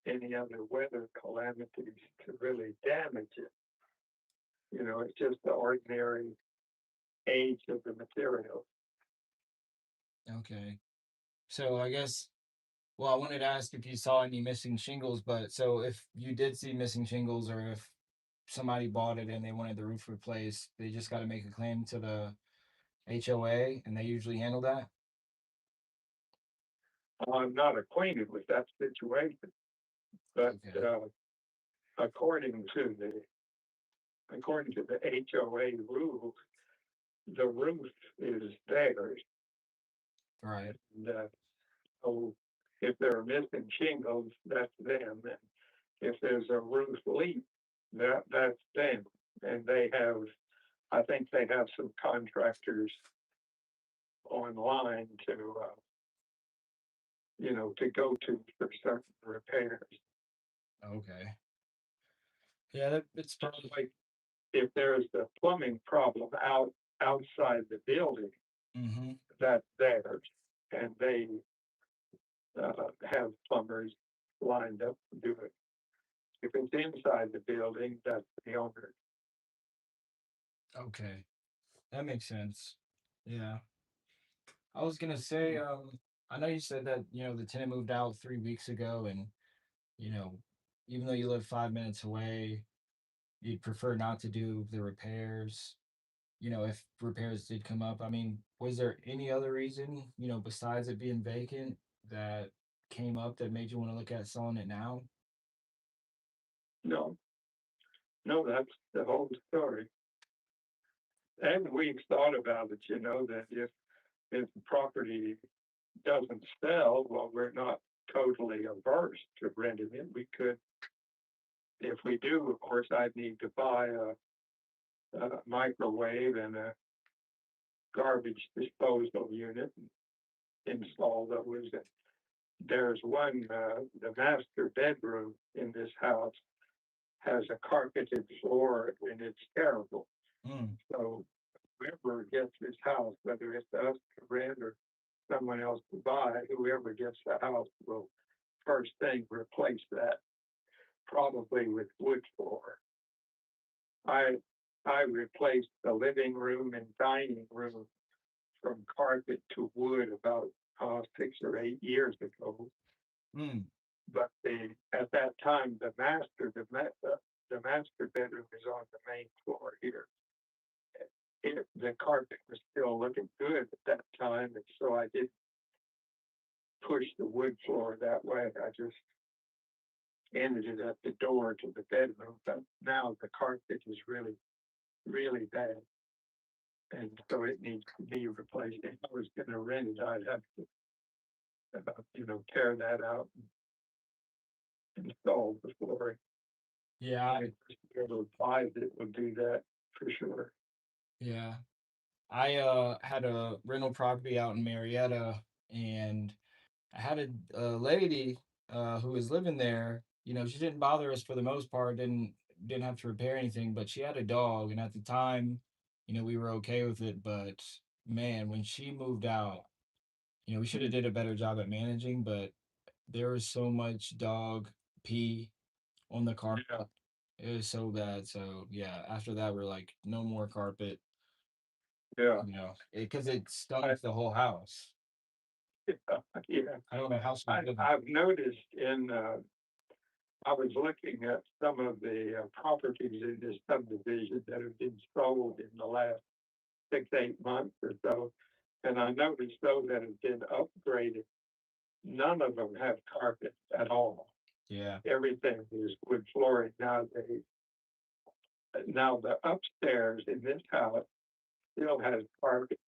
any other weather calamities to really damage it. It's just the ordinary age of the material. Okay. So I guess, well, I wanted to ask if you saw any missing shingles, but so if you did see missing shingles or if somebody bought it and they wanted the roof replaced, they just got to make a claim to the HOA and they usually handle that? I'm not acquainted with that situation, but Okay. according to the HOA rules, the roof is theirs. Right. And, so if there are missing shingles, that's them. And if there's a roof leak, that's them. And I think they have some contractors online to to go to for certain repairs. Okay. Yeah, it's probably Like if there's a plumbing problem outside the building, that's theirs, and they have plumbers lined up to do it. If it's inside the building, that's the owner. okay. That makes sense. Yeah. I was gonna say, I know you said that, the tenant moved out 3 weeks ago and, you know, even though you live 5 minutes away, you'd prefer not to do the repairs, if repairs did come up. I mean, was there any other reason, besides it being vacant that came up that made you want to look at selling it now? No, no, that's the whole story. And we've thought about it, that if the property doesn't sell, well, we're not totally averse to renting it. We could, if we do, of course, I'd need to buy a microwave and a garbage disposal unit and install those. There's one, the master bedroom in this house has a carpeted floor and it's terrible. So whoever gets this house, whether it's us to rent or someone else to buy, whoever gets the house will first thing replace that, probably with wood floor. I replaced the living room and dining room from carpet to wood about 6 or 8 years ago. But at that time the master bedroom is on the main floor here. The carpet was still looking good at that time, and so I didn't push the wood floor that way. I just ended it at the door to the bedroom. But now the carpet is really, really bad, and so it needs to be replaced. If I was going to rent it, I'd have to, tear that out and install the flooring. Yeah. Little five that would do that for sure. Yeah. I had a rental property out in Marietta, and I had a lady who was living there. She didn't bother us for the most part, didn't have to repair anything, but she had a dog, and at the time, we were okay with it. But man, when she moved out, we should have did a better job at managing, but there was so much dog pee on the carpet. Yeah. It was so bad. So yeah, after that, we're like, no more carpet. Yeah. Because it stunk the whole house. Yeah. I don't know how she did it. I've noticed I was looking at some of the properties in this subdivision that have been sold in the last 6-8 months or so, and I noticed those that have been upgraded, none of them have carpet at all. Yeah. Everything is wood flooring nowadays. Now the upstairs in this house still has carpet,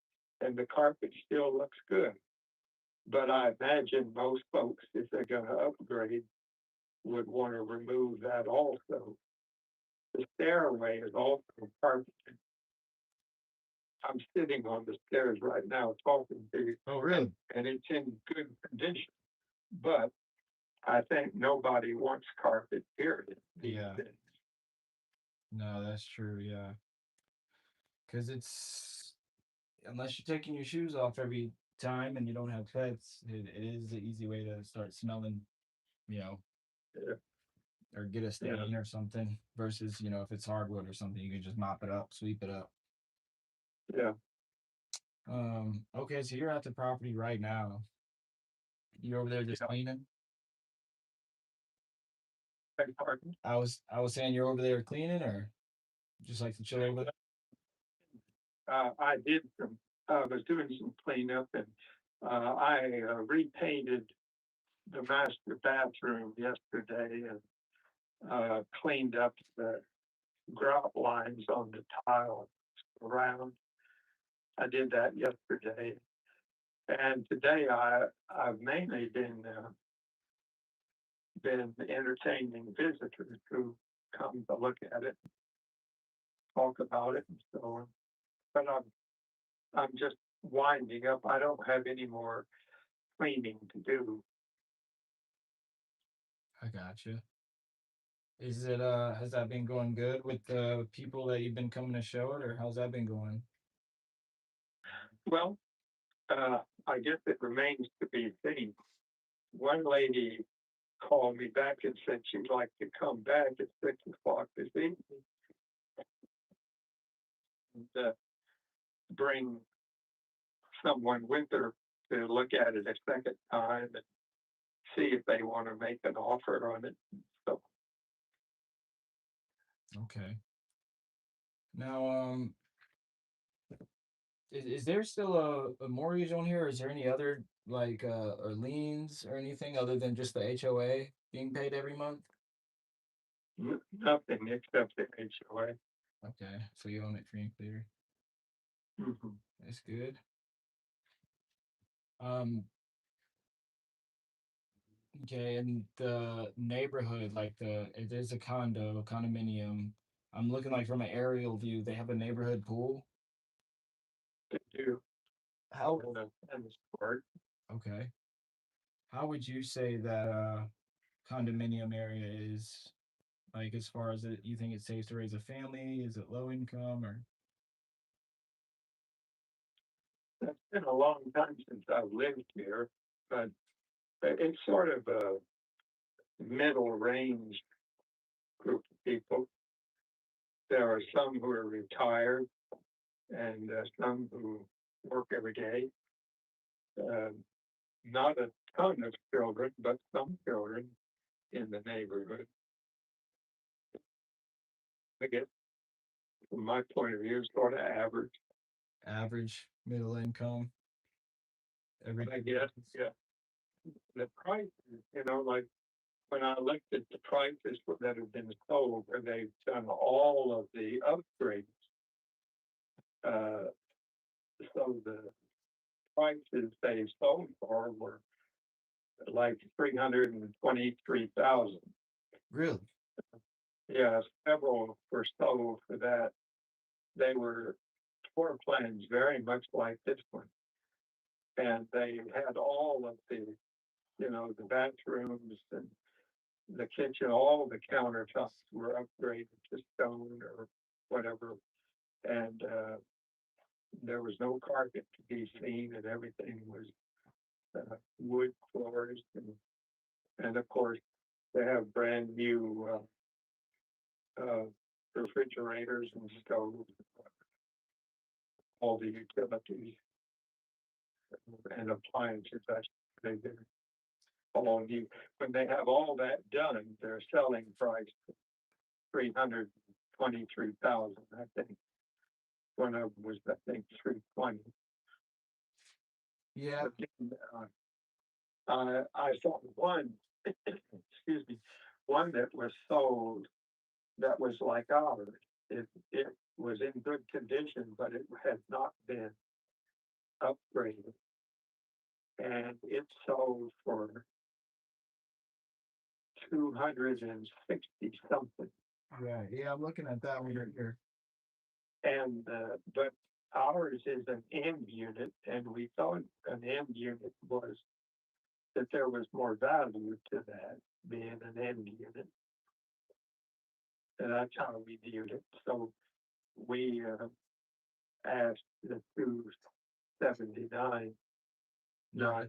and the carpet still looks good. But I imagine most folks, if they're going to upgrade, would want to remove that also. The stairway is also carpeted. I'm sitting on the stairs right now talking to you. Oh, really? And it's in good condition. But I think nobody wants carpet, period. Yeah. No, that's true. Yeah. Because unless you're taking your shoes off every time and you don't have pets, it is the easy way to start smelling, Yeah. or get a stain or something, versus, if it's hardwood or something, you can just mop it up, sweep it up. Yeah. Okay, so you're at the property right now. You're over there just cleaning? Beg pardon? I was saying you're over there cleaning, or just like to chill over there? I was doing some cleanup, and I repainted the master bathroom yesterday and cleaned up the grout lines on the tile around. I did that yesterday, and today I've mainly been entertaining visitors who come to look at it, talk about it, and so on. But I'm just winding up. I don't have any more cleaning to do. I gotcha. Is it has that been going good with the people that you've been coming to show it, or how's that been going? Well, I guess it remains to be seen. One lady called me back and said she'd like to come back at 6 o'clock this evening and bring someone with her to look at it a second time and see if they want to make an offer on it. So, Okay. Now, is there still a mortgage on here? Or is there any other like or liens or anything other than just the HOA being paid every month? nothing except the HOA. Okay, so you own it free and clear. Mhm. That's good. Um, okay, and the neighborhood, like it is a condominium. I'm looking like from an aerial view, they have a neighborhood pool. They do. How And the sport. Okay. How would you say that condominium area is like as far as you think it's safe to raise a family? Is it low income or It's been a long time since I've lived here, but it's sort of a middle range group of people. There are some who are retired and some who work every day. Uh, Not a ton of children, but some children in the neighborhood. I guess from my point of view, sort of average. average middle income? I guess, yeah. The prices, like when I looked at the prices that have been sold, where they've done all of the upgrades, uh, so the prices they sold for were like 323,000. Really? Yeah, several were sold for that. They were floor plans very much like this one, and they had all of the bathrooms and the kitchen, all the countertops were upgraded to stone or whatever, and there was no carpet to be seen, and everything was wood floors, and of course they have brand new refrigerators and stoves, all the utilities and appliances. They did all new. When they have all that done, their selling price 323,000. I think one of them was 320. Yeah. But then, I saw one, excuse me, one that was sold that was like ours. It was in good condition, but it had not been upgraded, and it sold for 260 something. Right. Yeah, I'm looking at that one right here. And but ours is an end unit, and we thought an end unit was that there was more value to that being an end unit, and that's how we viewed it. So we asked the 279. Not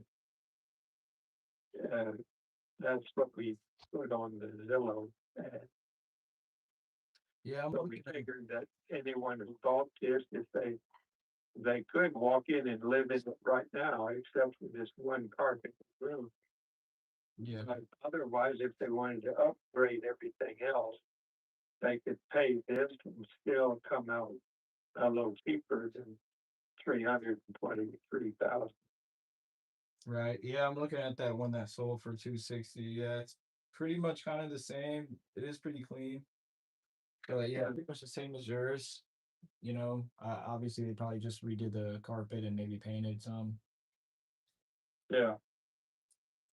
that's what we put on the Zillow ad. Yeah, I'm So we looking at figured that anyone who bought this, if they could walk in and live in it right now, except for this one carpet room. yeah. But otherwise, if they wanted to upgrade everything else, they could pay this and still come out a little cheaper than 323,000. Right. Yeah, I'm looking at that one that sold for 260. Yeah, it's pretty much kind of the same. It is pretty clean. But yeah, pretty much the same as yours. Obviously they probably just redid the carpet and maybe painted some. Yeah.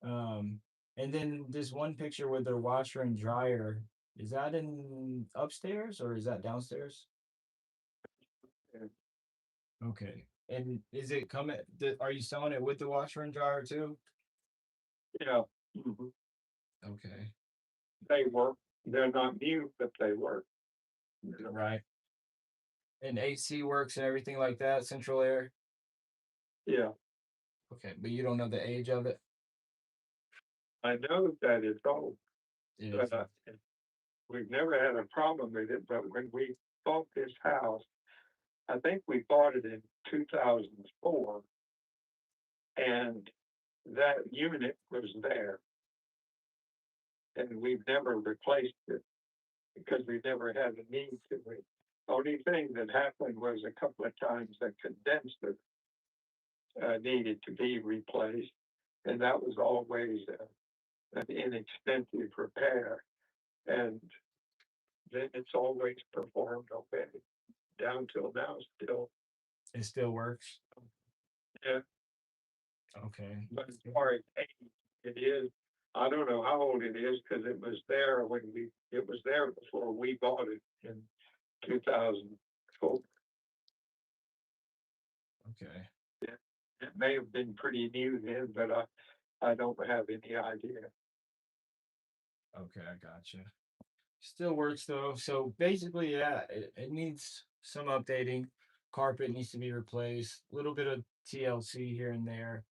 And then this one picture with their washer and dryer, is that in upstairs or is that downstairs? Yeah. Okay. And is it coming? Are you selling it with the washer and dryer too? Yeah. Mhm. Okay. they work. They're not new, but they work. Right. And AC works and everything like that, central air. Yeah, Okay, but you don't know the age of it. I know that it's old, It but is. we've never had a problem with it. But when we bought this house, I think we bought it in 2004, and that unit was there, and we've never replaced it because we never had a need to. The only thing that happened was a couple of times the condenser needed to be replaced, and that was always an inexpensive repair. And then it's always performed okay down till now still. It still works. Yeah, Okay. but as far as age, it is. I don't know how old it is because it was there it was there before we bought it in 2004. Okay. It may have been pretty new then, but I don't have any idea. Okay, I gotcha. Still works though. So basically, yeah, it needs some updating. Carpet needs to be replaced. A little bit of TLC here and there.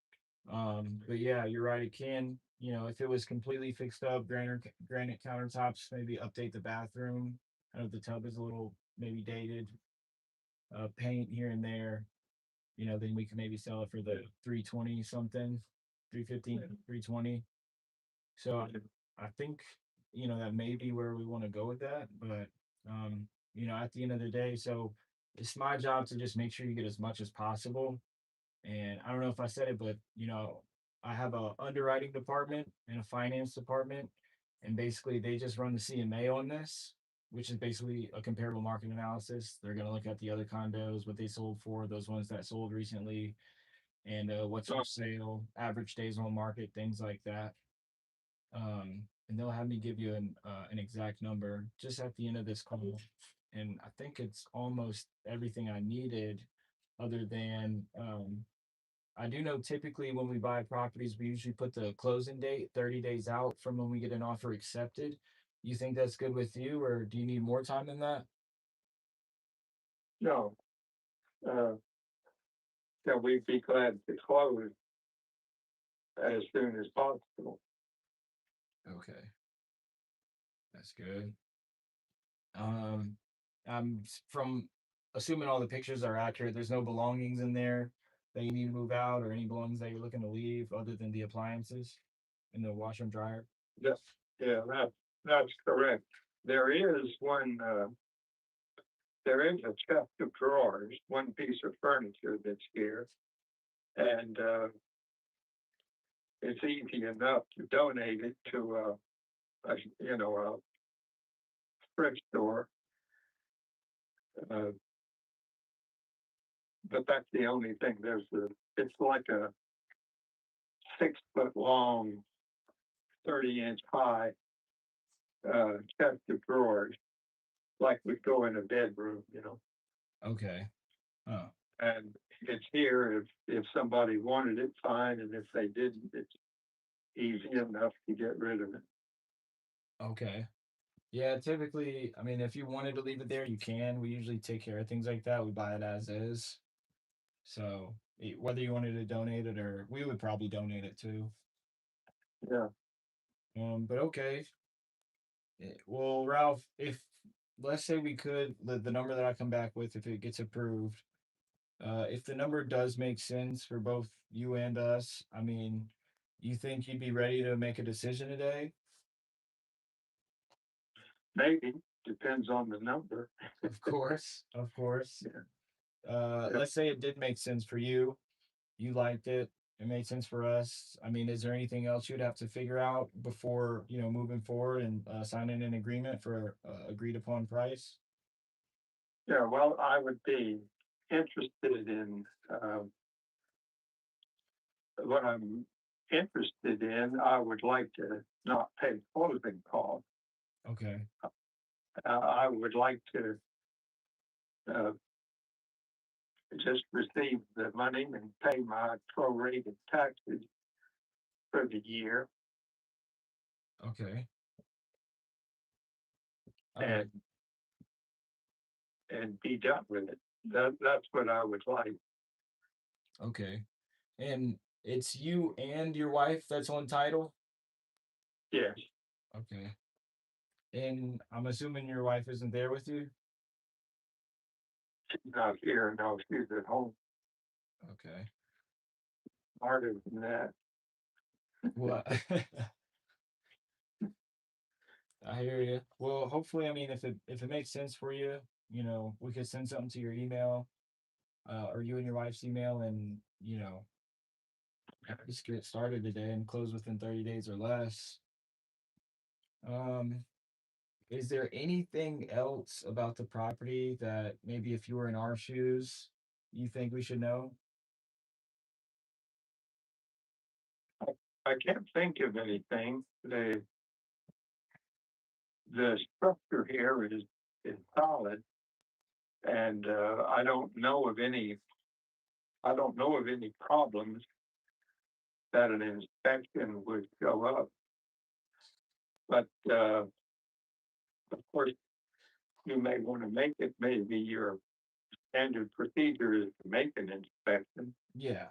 But yeah, you're right. It can, if it was completely fixed up, granite countertops, maybe update the bathroom. I know the tub is a little maybe dated. Paint here and there. Then we can maybe sell it for the 320 something, 350, 320. So I think, that may be where we want to go with that. But, at the end of the day, so it's my job to just make sure you get as much as possible. And I don't know if I said it, but, I have a underwriting department and a finance department. And basically they just run the CMA on this, which is basically a comparable market analysis. They're going to look at the other condos, what they sold for, those ones that sold recently, and what's for sale, average days on market, things like that. And they'll have me give you an exact number just at the end of this call. And I think it's almost everything I needed, other than I do know typically when we buy properties, we usually put the closing date 30 days out from when we get an offer accepted. You think that's good with you, or do you need more time than that? No, that we'd be glad to close as soon as possible. Okay, that's good. Um, I'm from assuming all the pictures are accurate. There's no belongings in there that you need to move out, or any belongings that you're looking to leave other than the appliances and the washer and dryer. Yes, yeah, that's correct. There is one. There is a chest of drawers, one piece of furniture that's here, and it's easy enough to donate it to a thrift store. Uh, but that's the only thing. It's like a 6 foot long, 30-inch high chest of drawers, like would go in a bedroom. Okay. Oh, And it's here if somebody wanted it, fine, and if they didn't, it's easy enough to get rid of it. okay. Yeah, typically, I mean, if you wanted to leave it there, you can. We usually take care of things like that. We buy it as is. So whether you wanted to donate it, or we would probably donate it too. Yeah. But okay. Well, Ralph, if let's say we could, the number that I come back with, if it gets approved, if the number does make sense for both you and us, I mean, you think you'd be ready to make a decision today? Maybe, depends on the number. Of course, of course. Yeah. Let's say it did make sense for you. You liked it. It made sense for us. I mean, is there anything else you'd have to figure out before, moving forward and signing an agreement for agreed upon price? Yeah, well, I would be interested in what I'm interested in. I would like to not pay closing costs. Okay. I would like to uh, just receive the money and pay my prorated taxes for the year. Okay. and be done with it. That's what I would like. Okay. And it's you and your wife that's on title? Yes, Okay. And I'm assuming your wife isn't there with you? she's not here. No, she's at home. Okay. Harder than that. Well, I hear you. Well, hopefully, I mean, if it makes sense for you, we could send something to your email, or you and your wife's email, and just get started today and close within 30 days or less. Um, is there anything else about the property that maybe if you were in our shoes, you think we should know? I can't think of anything. The structure here is solid, and I don't know of any problems that an inspection would show up. But of course, you may want to make it. Maybe your standard procedure is to make an inspection. Yeah.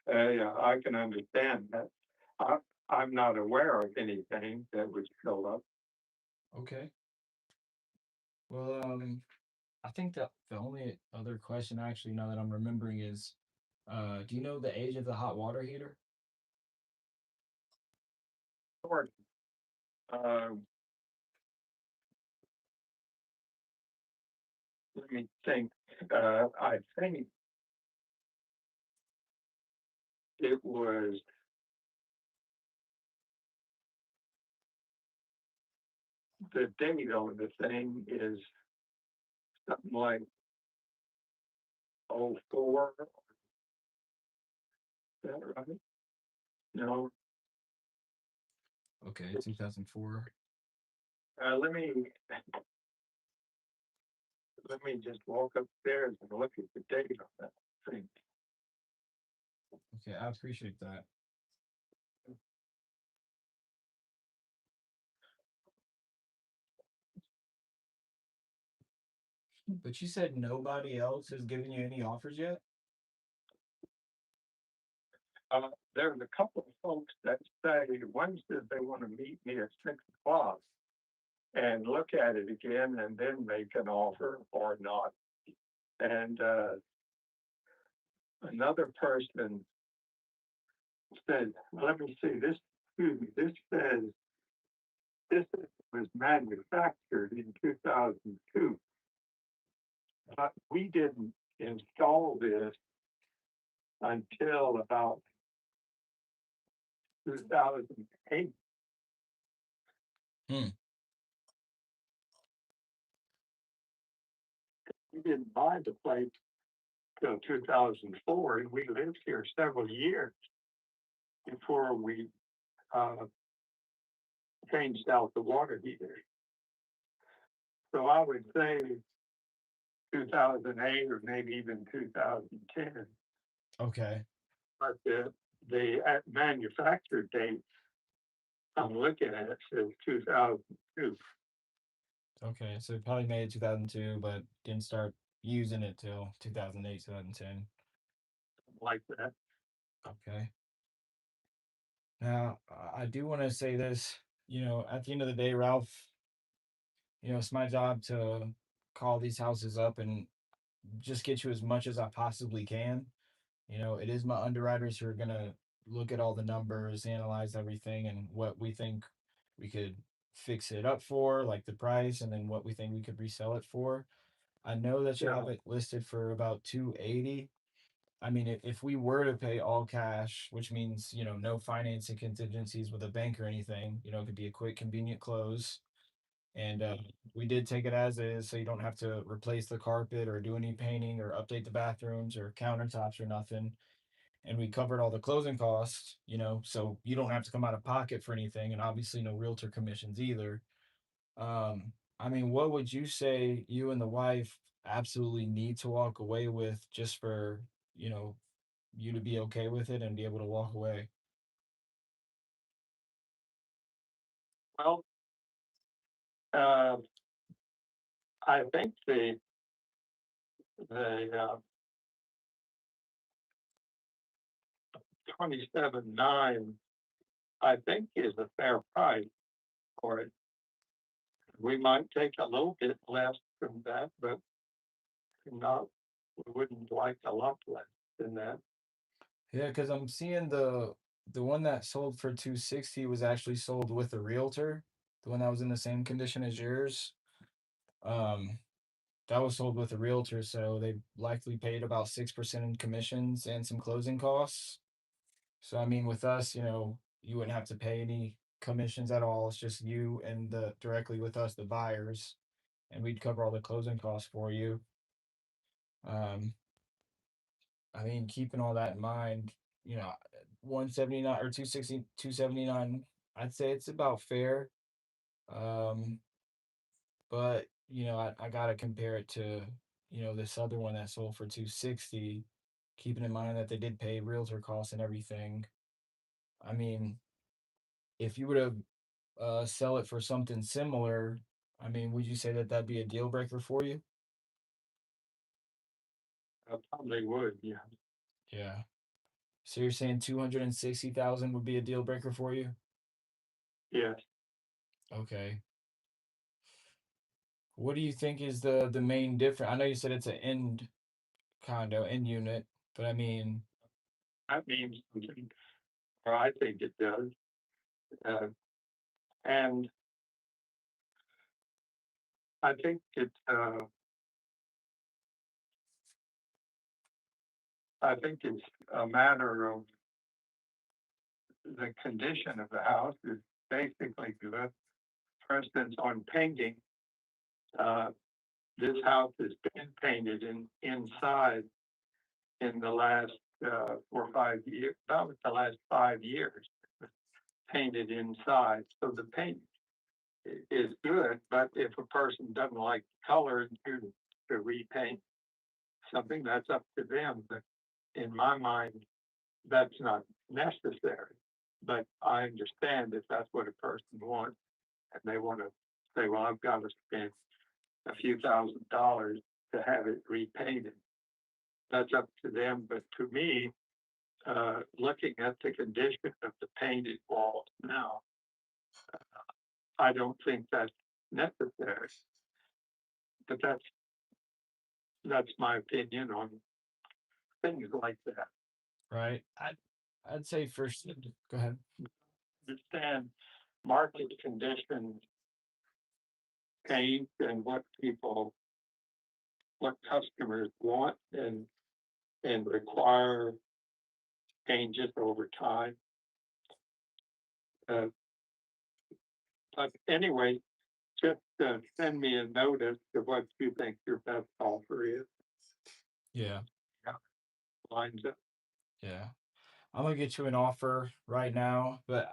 Yeah, I can understand that. I'm not aware of anything that would show up. Okay. Well, I think that the only other question actually now that I'm remembering is, do you know the age of the hot water heater? Sort. Let me think. I think it was the date on the thing is something like 04. Is that right? No. Okay, 2004. Let me just walk upstairs and look at the date on that thing. Okay, I appreciate that. But you said nobody else has given you any offers yet? There's a couple of folks that say, one says they want to meet me at 6 o'clock and look at it again and then make an offer or not. And another person said, let me see, this says, this was manufactured in 2002. But we didn't install this until about 2008. We didn't buy the place till 2004, and we lived here several years before we changed out the water heater. So I would say 2008 or maybe even 2010. Okay. But the manufacture date I'm looking at it says 2002. Okay, so probably made it 2002, but didn't start using it till 2008, 2010. Like that. Okay. Now, I do want to say this, at the end of the day, Ralph, it's my job to call these houses up and just get you as much as I possibly can. It is my underwriters who are going to look at all the numbers, analyze everything, and what we think we could fix it up for, like the price, and then what we think we could resell it for. I know that you have it listed for about 280. I mean, if we were to pay all cash, which means, no financing contingencies with a bank or anything, it could be a quick, convenient close. And we did take it as is, so you don't have to replace the carpet or do any painting or update the bathrooms or countertops or nothing. And we covered all the closing costs, so you don't have to come out of pocket for anything, and obviously no realtor commissions either. I mean, what would you say you and the wife absolutely need to walk away with just for, you to be okay with it and be able to walk away? Well, I think the 27.9, I think is a fair price for it. We might take a little bit less than that, but not, we wouldn't like a lot less than that. Yeah, because I'm seeing the one that sold for 260 was actually sold with a realtor. The one that was in the same condition as yours. Um, that was sold with a realtor, so they likely paid about 6% in commissions and some closing costs. So I mean, with us, you wouldn't have to pay any commissions at all. It's just you and the directly with us, the buyers, and we'd cover all the closing costs for you. Um, I mean, keeping all that in mind, 179 or 260, 279, I'd say it's about fair. Um, but I gotta compare it to, this other one that sold for 260, keeping in mind that they did pay realtor costs and everything. I mean, if you were to sell it for something similar, I mean, would you say that that'd be a deal breaker for you? I probably would, yeah. Yeah. So you're saying 260,000 would be a deal breaker for you? Yes. Okay. What do you think is the main difference? I know you said it's an end condo, end unit, but I mean, That means something, or I think it does. And I think it's a matter of the condition of the house is basically good. For instance, on painting, this house has been painted inside in the last 4 or 5 years, about the last 5 years, painted inside. So the paint is good, but if a person doesn't like the color and to repaint something, that's up to them. But in my mind, that's not necessary. But I understand if that's what a person wants and they want to say, well, I've got to spend a few $1,000s to have it repainted. That's up to them. But to me, looking at the condition of the painted walls now, I don't think that's necessary. But that's my opinion on things like that. right? I'd say first. Go ahead. Understand market conditions change and what customers want and require changes over time. But anyway, just send me a notice of what you think your best offer is. Yeah. Yeah. Lines up. Yeah. I'm gonna get you an offer right now, but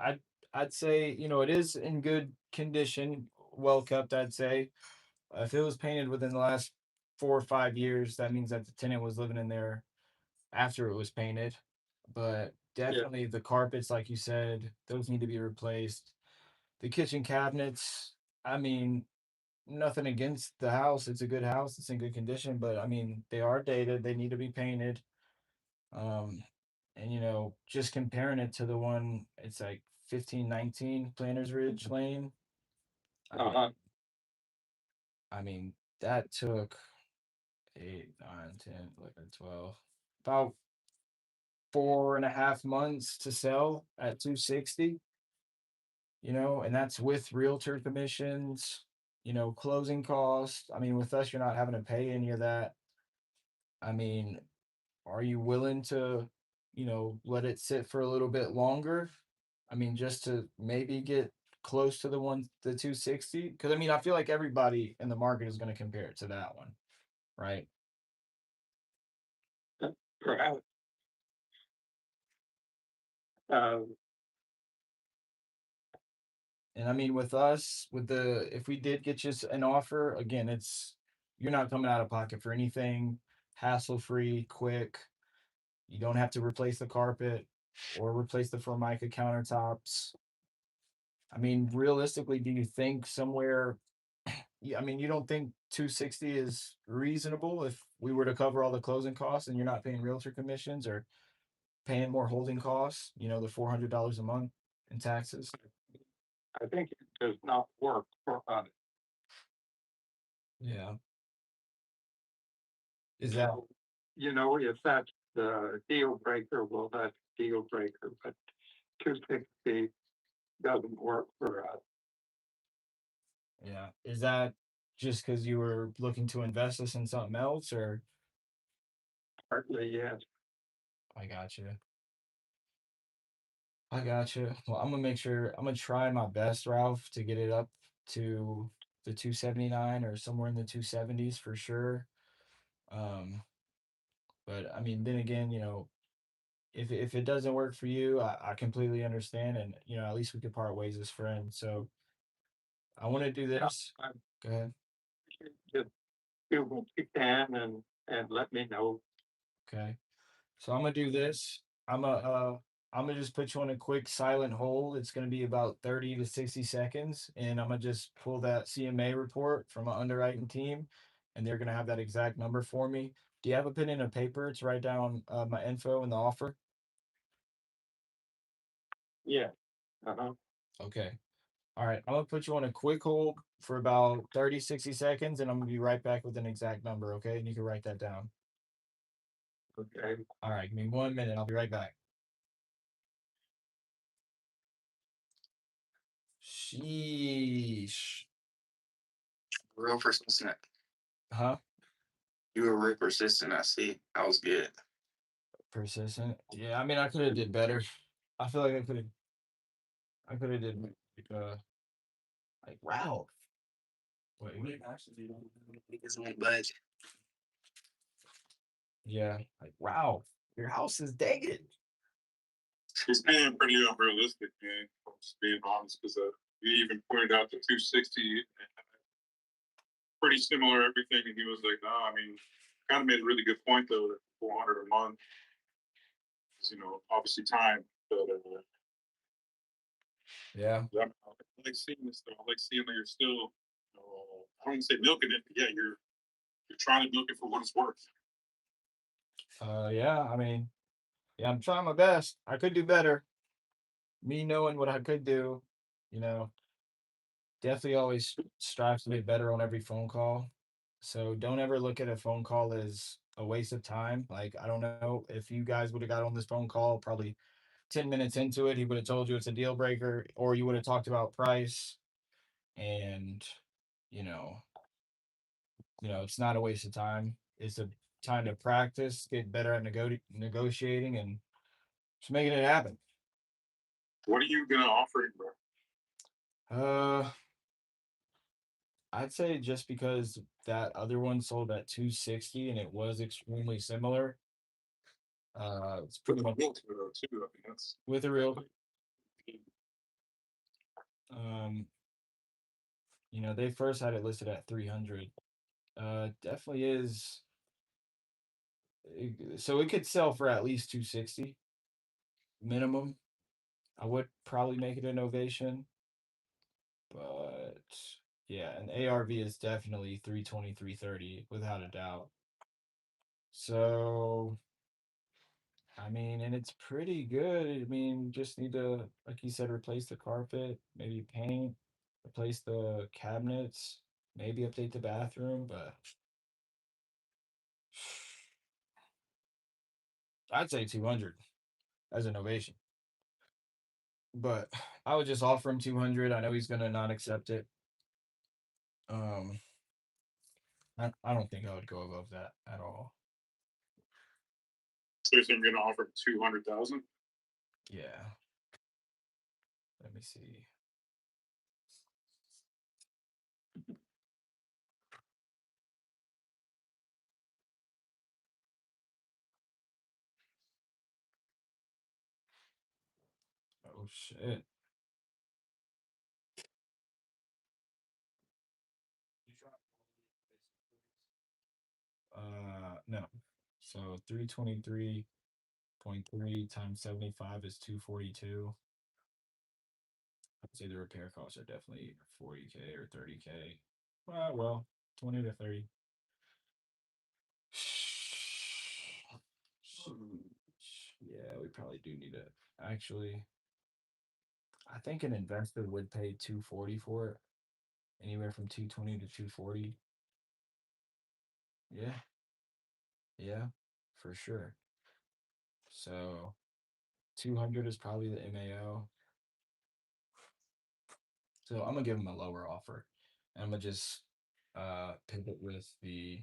I'd say, it is in good condition, well kept, I'd say. If it was painted within the last 4 or 5 years, that means that the tenant was living in there after it was painted. But definitely the carpets, like you said, those need to be replaced. The kitchen cabinets, I mean, nothing against the house. It's a good house. It's in good condition, but I mean, they are dated. They need to be painted. Um, and just comparing it to the one, it's like 1519 Planters Ridge Lane. I mean, that took 8, 9, 10, 11, 12, about 4.5 months to sell at 260, and that's with realtor commissions, closing costs. I mean, with us, you're not having to pay any of that. I mean, are you willing to, let it sit for a little bit longer? I mean, just to maybe get close to the 260? Because I mean, I feel like everybody in the market is going to compare it to that one, right? Perhaps. And I mean, with us, if we did get you an offer, again, you're not coming out of pocket for anything, hassle free, quick. You don't have to replace the carpet or replace the Formica countertops. I mean, realistically, do you think somewhere I mean, you don't think 260 is reasonable if we were to cover all the closing costs and you're not paying realtor commissions or paying more holding costs, the $400 a month in taxes? I think it does not work for us. Yeah. Is that If that's the deal breaker, well, that's deal breaker, but 260 doesn't work for us. yeah. Is that just because you were looking to invest this in something else or Partly, yes. I got you. I got you. Well, I'm gonna make sure I'm gonna try my best, Ralph, to get it up to the 279 or somewhere in the 270s for sure. Um, but I mean, then again, if it doesn't work for you, I completely understand, and at least we could part ways as friends. So I want to do Yeah, this. Go ahead. just do what you can and let me know. Okay. So I'm gonna do this. I'm gonna just put you on a quick silent hold. It's gonna be about 30 to 60 seconds, and I'm gonna just pull that CMA report from my underwriting team, and they're gonna have that exact number for me. Do you have a pen and a paper to write down my info and the offer? Yeah. Uh-huh. Okay. All right. I'm gonna put you on a quick hold for about 30, 60 seconds, and I'm gonna be right back with an exact number, okay? And you can write that down. Okay. All right, give me 1 minute. I'll be right back. Sheesh. Real persistent. Huh? You were real persistent. I see. That was good. Persistent. Yeah, I mean, I could have did better. I feel like I could have did like wow. Wait, Niggas won't budge. yeah, like wow. Your house is dated. It's being pretty unrealistic, man. I'm just being honest, because you even pointed out the 260, pretty similar everything, and he was like, "No, I mean, kind of made a really good point though. That 400 a month, is, obviously time, but Yeah. I like seeing this though. I like seeing that you're still, I don't want to say milking it, but yeah, you're trying to milk it for what it's worth. Yeah, I mean, yeah, I'm trying my best. I could do better. Me knowing what I could do, you know, definitely always strive to be better on every phone call. So don't ever look at a phone call as a waste of time. Like, I don't know if you guys would have got on this phone call probably 10 minutes into it, he would have told you it's a deal breaker, or you would have talked about price and, you know, it's not a waste of time. It's a time to practice, get better at negotiating and just making it happen. What are you gonna offer him, bro? Uh, I'd say just because that other one sold at 260 and it was extremely similar. It's pretty much Too. I mean, that's with a real. Um, they first had it listed at 300. Definitely is. So it could sell for at least 260 minimum. I would probably make it an ovation, but yeah, an ARV is definitely 320, 330 without a doubt. So I mean, and it's pretty good. I mean, just need to, like you said, replace the carpet, maybe paint, replace the cabinets, maybe update the bathroom, but I'd say 200 as an ovation. But I would just offer him 200. I know he's gonna not accept it. Um, I don't think I would go above that at all. so you're gonna offer 200,000. Yeah. Let me see. Oh shit. No. So 323.3 times 75 is 242. I'd say the repair costs are definitely 40K or 30K. Well, 20 to 30. Yeah, we probably do need it. Actually, I think an investor would pay 240 for it, anywhere from 220 to 240. Yeah, yeah, for sure. So 200 is probably the MAO. So I'm gonna give him a lower offer. And I'm gonna just pivot with the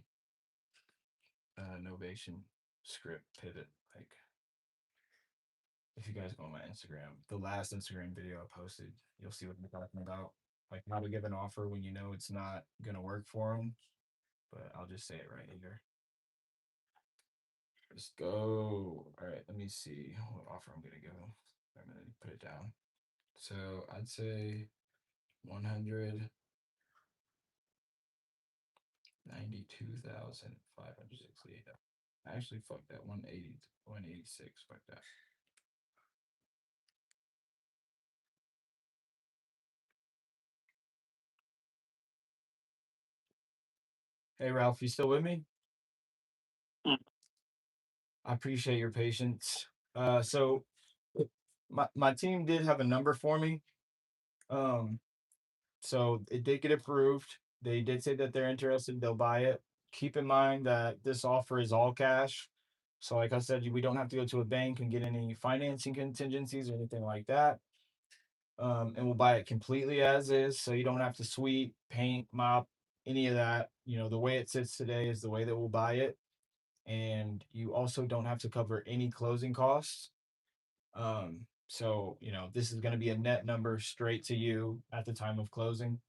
Novation script pivot. Like, if you guys go on my Instagram, the last Instagram video I posted, you'll see what I'm talking about. Like how to give an offer when you know it's not gonna work for them. But I'll just say it right here. Let's go. All right, let me see what offer I'm gonna give them. I'm gonna put it down. So I'd say 192,568. Actually, fuck that. 180, 186. Fuck that. Hey Ralph, you still with me? I appreciate your patience. So my team did have a number for me. Um, so it did get approved. They did say that they're interested, they'll buy it. Keep in mind that this offer is all cash. So like I said, we don't have to go to a bank and get any financing contingencies or anything like that. And we'll buy it completely as is, so you don't have to sweep, paint, mop, any of that. You know, the way it sits today is the way that we'll buy it. And you also don't have to cover any closing costs. So, you know, this is going to be a net number straight to you at the time of closing.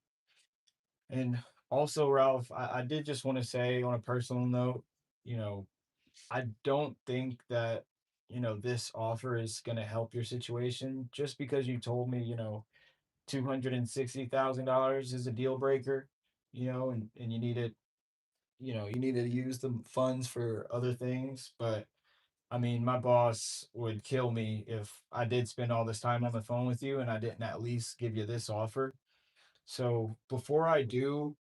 And also, Ralph, I did just want to say on a personal note, you know, I don't think that, you know, this offer is going to help your situation just because you told me, you know, $260,000 is a deal breaker, you know, and you needed, you know, you need to use the funds for other things. But I mean, my boss would kill me if I did spend all this time on the phone with you and I didn't at least give you this offer. So before I do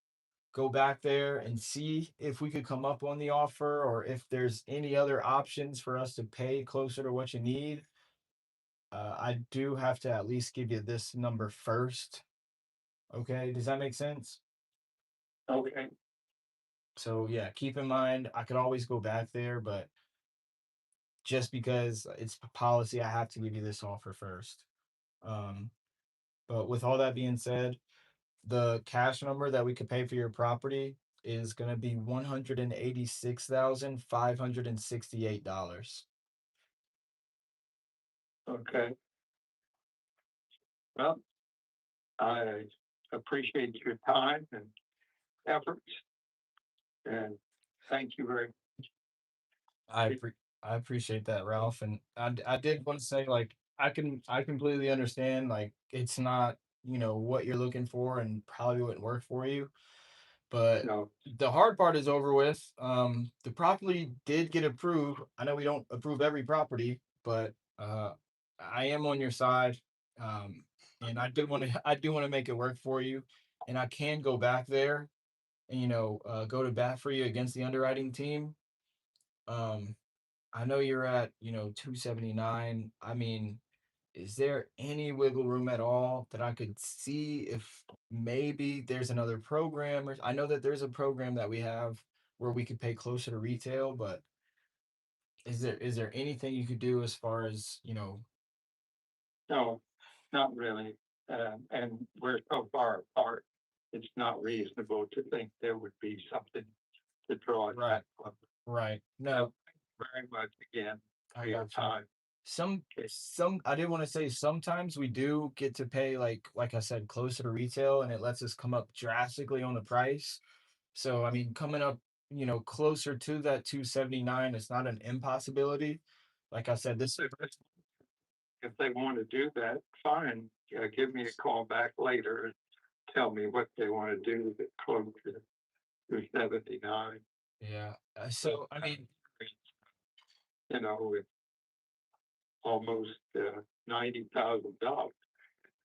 go back there and see if we could come up on the offer or if there's any other options for us to pay closer to what you need, I do have to at least give you this number first. Okay, does that make sense? Okay. So yeah, keep in mind I could always go back there, but just because it's policy, I have to give you this offer first. Um, but with all that being said, the cash number that we could pay for your property is going to be $186,568. Okay. Well, I appreciate your time and efforts, and thank you very much. I appreciate that, Ralph, and I did want to say, like, I completely understand, like, it's not, you know, what you're looking for and probably wouldn't work for you. But No, the hard part is over with. The property did get approved. I know we don't approve every property, but I am on your side. And I do want to make it work for you. And I can go back there and, you know, go to bat for you against the underwriting team. Um, I know you're at, you know, 279. I mean, is there any wiggle room at all that I could see if maybe there's another program? Or I know that there's a program that we have where we could pay closer to retail, but is there anything you could do as far as, you know? no, not really. And we're so far apart, it's not reasonable to think there would be something to draw Right. that from. Right. So No, thank you very much again for I your got you. time. Some I did want to say sometimes we do get to pay like I said closer to retail and it lets us come up drastically on the price. So I mean coming up, you know, closer to that 279 is not an impossibility. Like I said, this If they want to do that, fine. Give me a call back later and tell me what they want to do that close to 79. yeah. So I mean, You know, with almost $90,000.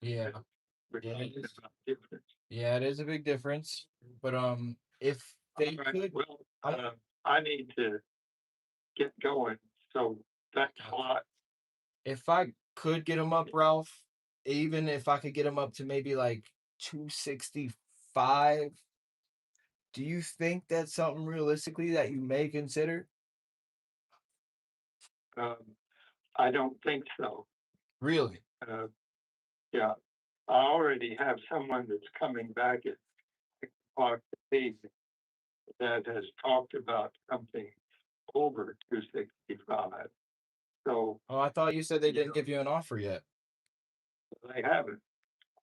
yeah. Yeah, it is. Difference. Yeah, it is a big difference. But if they All right, could, well, I'm- I need to get going. So thanks a lot. if I could get them up, Ralph, even if I could get them up to maybe like 265, do you think that's something realistically that you may consider? I don't think so. Really? Yeah, I already have someone that's coming back at 6 o'clock this evening that has talked about something over 265. So Oh, I thought you said they didn't give you an offer yet. they haven't,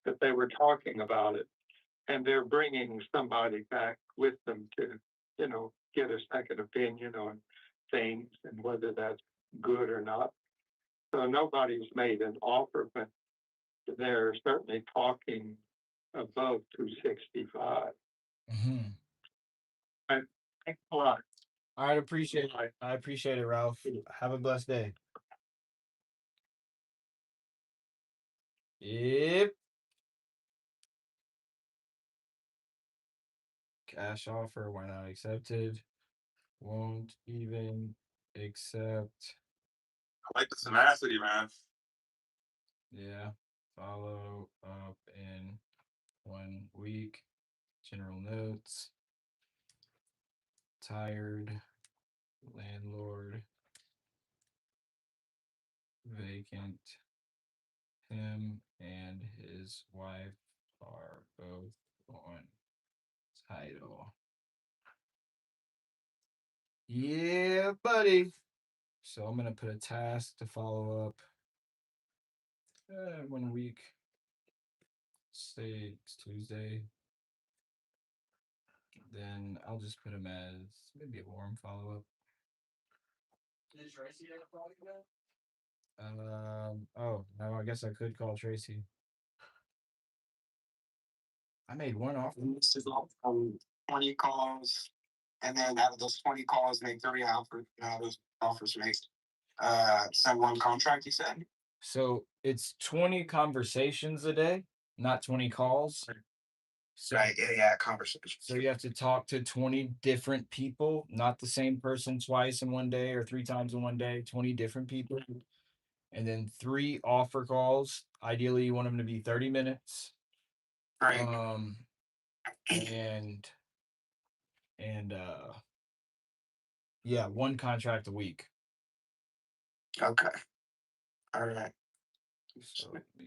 but they were talking about it, and they're bringing somebody back with them to, get a second opinion on things and whether that's good or not. So nobody's made an offer, but they're certainly talking above 265. Mm-hmm. Thanks a lot. I appreciate it. I appreciate it, Ralph. Have a blessed day. Yep. Cash offer, why not accepted? Won't even accept. I like the tenacity, man. Yeah. Follow up in 1 week. General notes. Tired. Landlord. Vacant. Him and his wife are both on title. Yeah, buddy. So I'm gonna put a task to follow up 1 week. Say it's Tuesday. Then I'll just put him as maybe a warm follow up. Did Tracy have a call you oh no, I guess I could call Tracy. I made one offer. This is all from 20 calls, and then out of those 20 calls, make 30 offers. Those offers make send one contract. You said. So it's 20 conversations a day, not 20 calls. So, Right. Yeah. Conversation. so you have to talk to 20 different people, not the same person twice in one day or 3 times in one day, 20 different people. And then 3 offer calls. Ideally, you want them to be 30 minutes. Right. And yeah, 1 contract a week. Okay. All right. So let me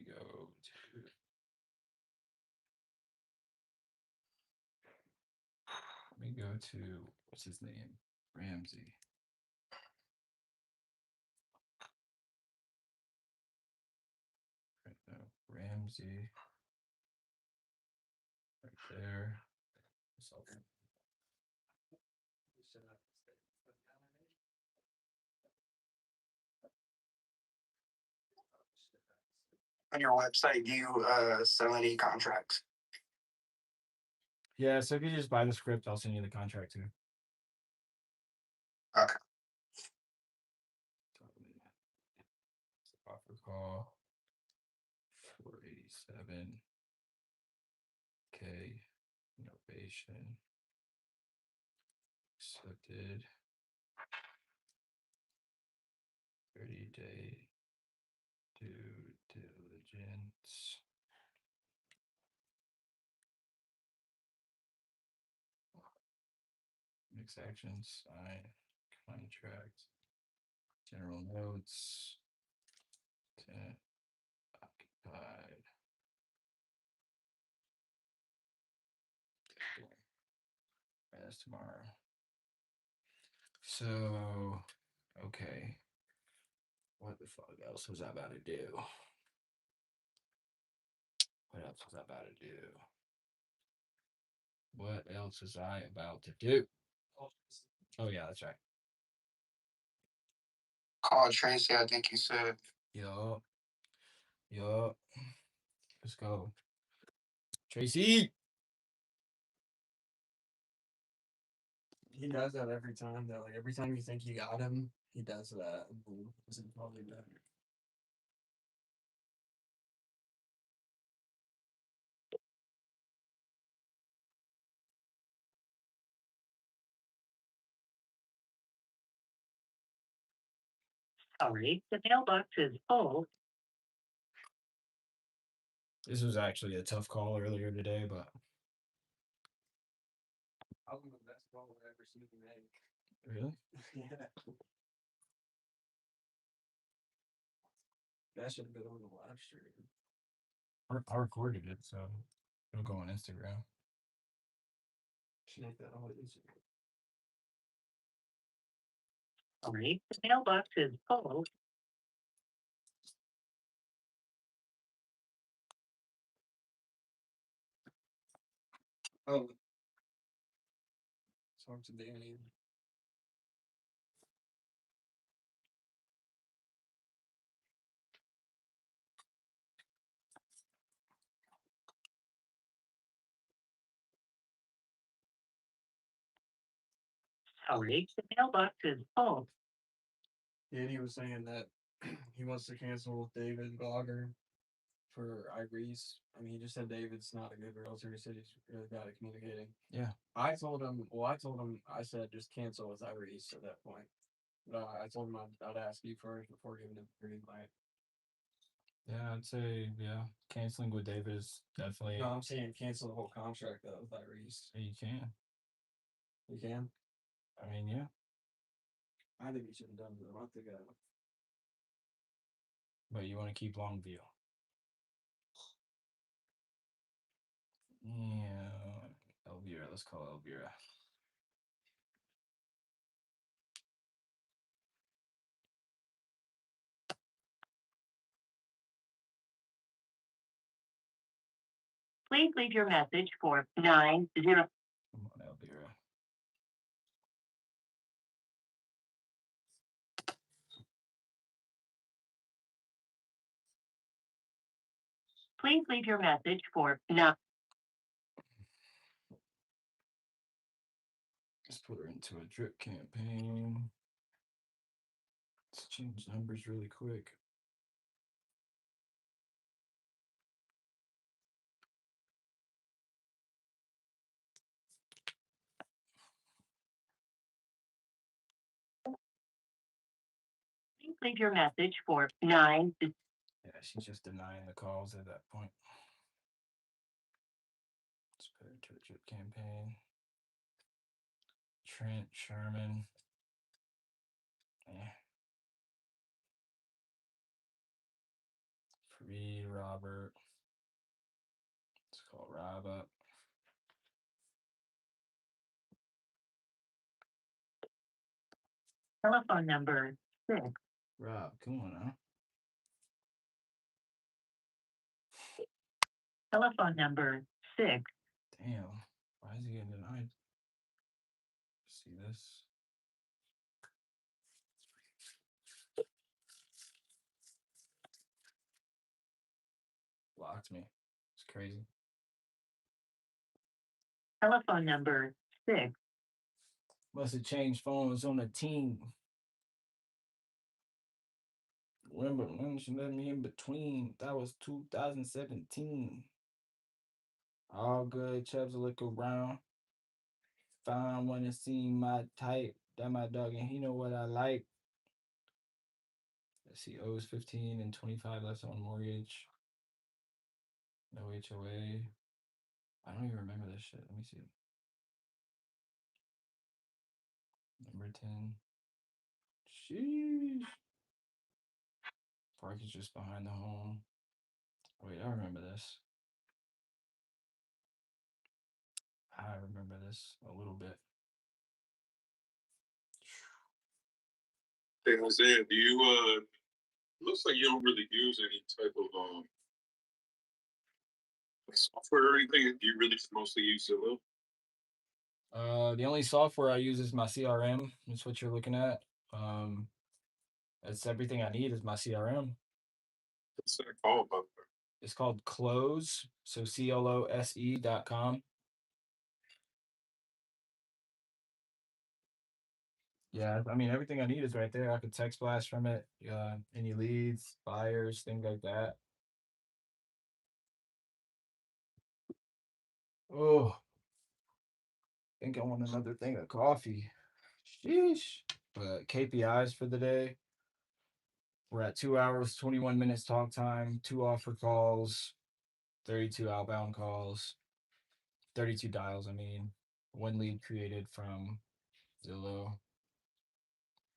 go to what's his name? Ramsey. Ramsey. Right there. On your website, do you sell any contracts? Yeah, so if you just buy the script, I'll send you the contract too. Okay. Offer call 487. K. Innovation. Accepted. 30-day due diligence. Mix actions, sign, contract, general notes, tenant occupied. That's tomorrow. So, okay. What the fuck else was I about to do? What else was I about to do? What else was I about to do? Oh, yeah, that's right. Call Tracy. I think you said. Yup. Let's go. Tracy! He does that every time though. Like every time you think you got him, he does that. Isn't probably better. Sorry, the mailbox is full. This was actually a tough call earlier today, but Probably the best call I've ever seen you make. really, Yeah. That should have been on the live stream. I recorded it, so it'll go on Instagram. Should make that all Instagram. Sorry, the mailbox is full. Oh. Talk to Danny. Sorry, the mailbox is full. Danny was saying that he wants to cancel David Blogger for Iris. I mean, he just said David's not a good realtor. He said he's really bad at communicating. Yeah. I told him, I said just cancel with Iris at that point. But I told him I'd ask you first before giving him the green light. Yeah, I'd say, canceling with David is definitely. No, I'm saying cancel the whole contract though with Iris. You can. You can? I mean, yeah. I think you should have done it a month ago. But you want to keep Longview. Yeah. Elvira, let's call Elvira. Please leave your message for 90. Come on, Elvira. Please leave your message for 9. Let's put her into a drip campaign. Let's change numbers really quick. Please leave your message for 9. Yeah, she's just denying the calls at that point. Let's put her into a drip campaign. Trent Sherman. Free Robert. Let's call Rob up. Telephone number 6. Rob, come on now. Telephone number 6. Damn. Why is he getting denied? See this? Blocked me. It's crazy. Telephone number 6. Must have changed phones on the team. Remember when she let me in between? That was 2017. All good. Chubbs look around. Found one that seemed my type. That my dog, and he know what I like. Let's see. Owes 15 and 25 left on mortgage. No HOA. I don't even remember this shit. Let me see. Number 10. Sheesh. Park is just behind the home. Wait, I remember this. I remember this a little bit. Hey, Isaiah, do you, looks like you don't really use any type of, software or anything. Do you really just mostly use Zillow? The only software I use is my CRM. That's what you're looking at. That's everything I need is my CRM. What's that called, by the way? It's called Close, so CLOSE.com. Yeah, I mean everything I need is right there. I could text blast from it. Any leads, buyers, things like that. Oh, I think I want another thing of coffee. Sheesh. But KPIs for the day. we're at 2 hours, 21 minutes talk time, 2 offer calls, 32 outbound calls, 32 dials. I mean, 1 lead created from Zillow.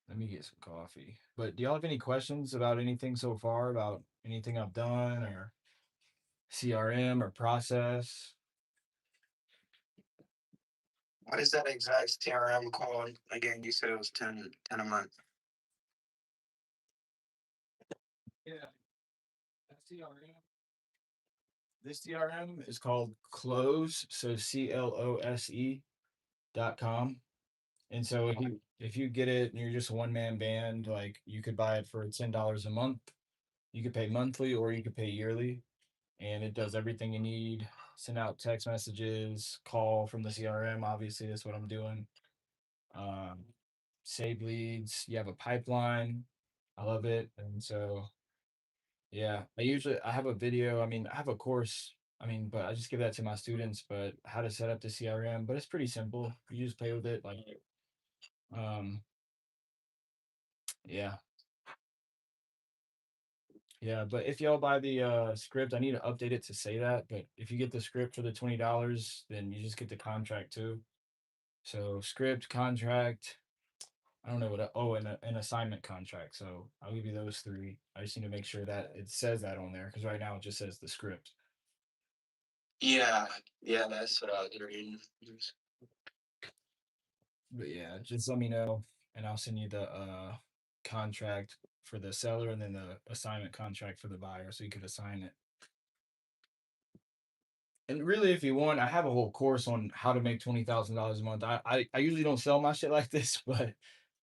Let me get some coffee. But do y'all have any questions about anything so far, about anything I've done or CRM or process? What is that exact CRM called? Again, you said it was 10 a month. Yeah. That CRM. This CRM is called Close, so CLOSE.com. And so if you get it and you're just a one-man band, like you could buy it for $10 a month. You could pay monthly or you could pay yearly. And it does everything you need. Send out text messages, call from the CRM. Obviously, that's what I'm doing. Um, Save leads. You have a pipeline. I love it. And so, yeah, I have a video. I mean, I have a course. I mean, but I just give that to my students. But how to set up the CRM. But it's pretty simple. You just play with it. Like, um, yeah, yeah. But if y'all buy the script, I need to update it to say that. But if you get the script for the $20, then you just get the contract too. So script, contract, I don't know what. An assignment contract. So I'll give you those three. I just need to make sure that it says that on there because right now it just says the script. Yeah, that's what I was reading. But yeah, just let me know, and I'll send you the contract for the seller and then the assignment contract for the buyer, so you could assign it. And really, if you want, I have a whole course on how to make $20,000 a month. I usually don't sell my shit like this, but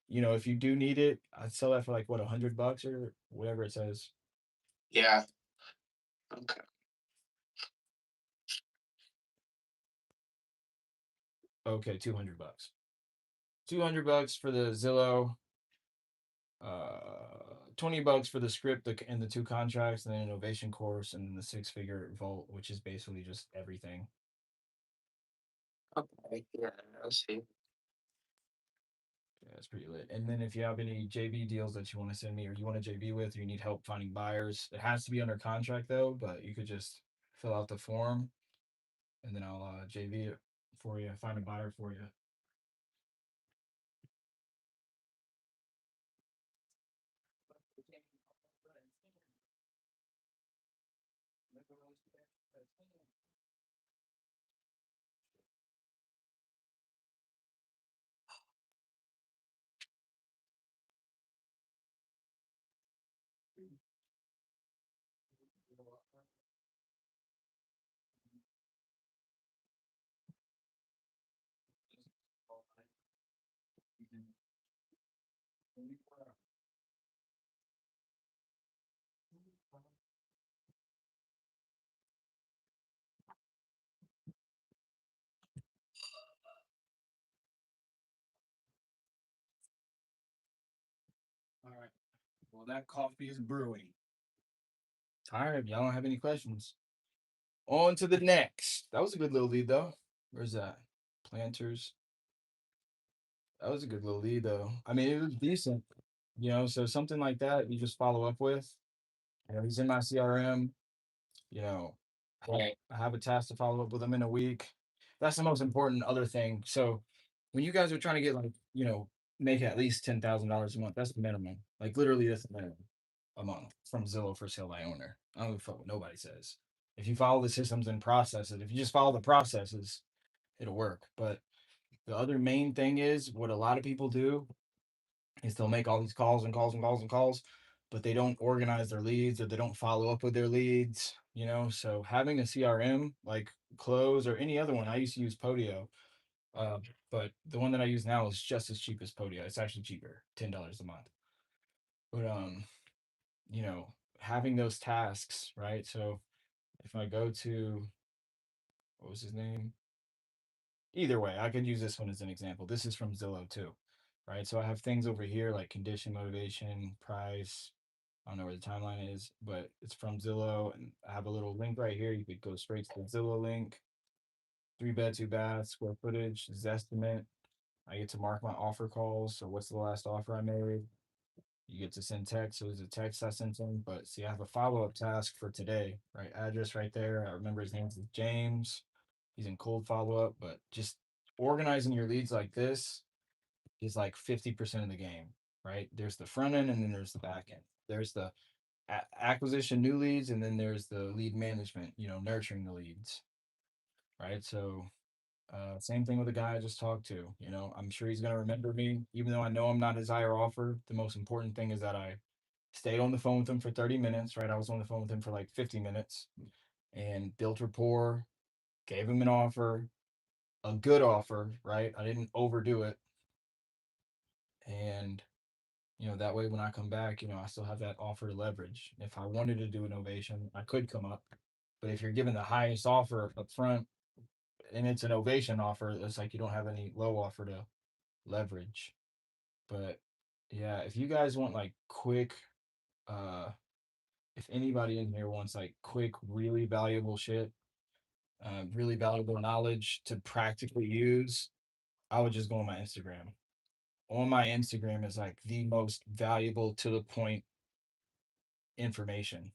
if you do need it, I'd sell that for like what, $100 or whatever it says. Yeah. Okay. Okay, $200. $200 for the Zillow. 20 bucks for the script and the two contracts, and then innovation course, and then the 6-figure vault, which is basically just everything. Okay. Yeah, I see. Yeah, it's pretty lit. And then if you have any JV deals that you want to send me or you want a JV with, or you need help finding buyers, it has to be under contract though, but you could just fill out the form and then I'll JV it for you, find a buyer for you. All right. Well, that coffee is brewing. All right. Y'all don't have any questions. On to the next. That was a good little lead, though. Where's that? Planters. That was a good little lead, though. I mean, it was decent. So something like that, you just follow up with. He's in my CRM. You know, I have a task to follow up with him in a week. That's the most important other thing. So when you guys are trying to get make at least $10,000 a month, that's the minimum. Like literally, that's the minimum a month from Zillow for sale by owner. I don't give a fuck what nobody says. If you follow the systems and processes, if you just follow the processes, it'll work. But the other main thing is what a lot of people do is they'll make all these calls and calls and calls and calls, but they don't organize their leads or they don't follow up with their leads. So having a CRM like Close or any other one, I used to use Podio, but the one that I use now is just as cheap as Podio. It's actually cheaper, $10 a month. But having those tasks, right? So if I go to, what was his name? Either way, I could use this one as an example. This is from Zillow too, right? So I have things over here like condition, motivation, price. I don't know where the timeline is, but it's from Zillow, and I have a little link right here. You could go straight to the Zillow link. 3 bed, 2 bath, square footage, Zestimate. I get to mark my offer calls. So what's the last offer I made? You get to send text. So it was a text I sent him. But see, I have a follow-up task for today, right? Address right there. I remember his name is James. He's in cold follow-up, but just organizing your leads like this is like 50% of the game, right? There's the front end and then there's the back end. There's the acquisition new leads, and then there's the lead management, nurturing the leads, right? So same thing with the guy I just talked to. I'm sure he's gonna remember me, even though I know I'm not his higher offer. The most important thing is that I stayed on the phone with him for 30 minutes, right? I was on the phone with him for like 50 minutes and built rapport, gave him an offer, a good offer, right? I didn't overdo it. And that way when I come back, I still have that offer leverage. If I wanted to do an ovation, I could come up. But if you're given the highest offer up front and it's an ovation offer, it's like you don't have any low offer to leverage. But yeah, if you guys want like quick, uh, if anybody in here wants like quick, really valuable shit, really valuable knowledge to practically use, I would just go on my Instagram. On my Instagram is like the most valuable to the point information.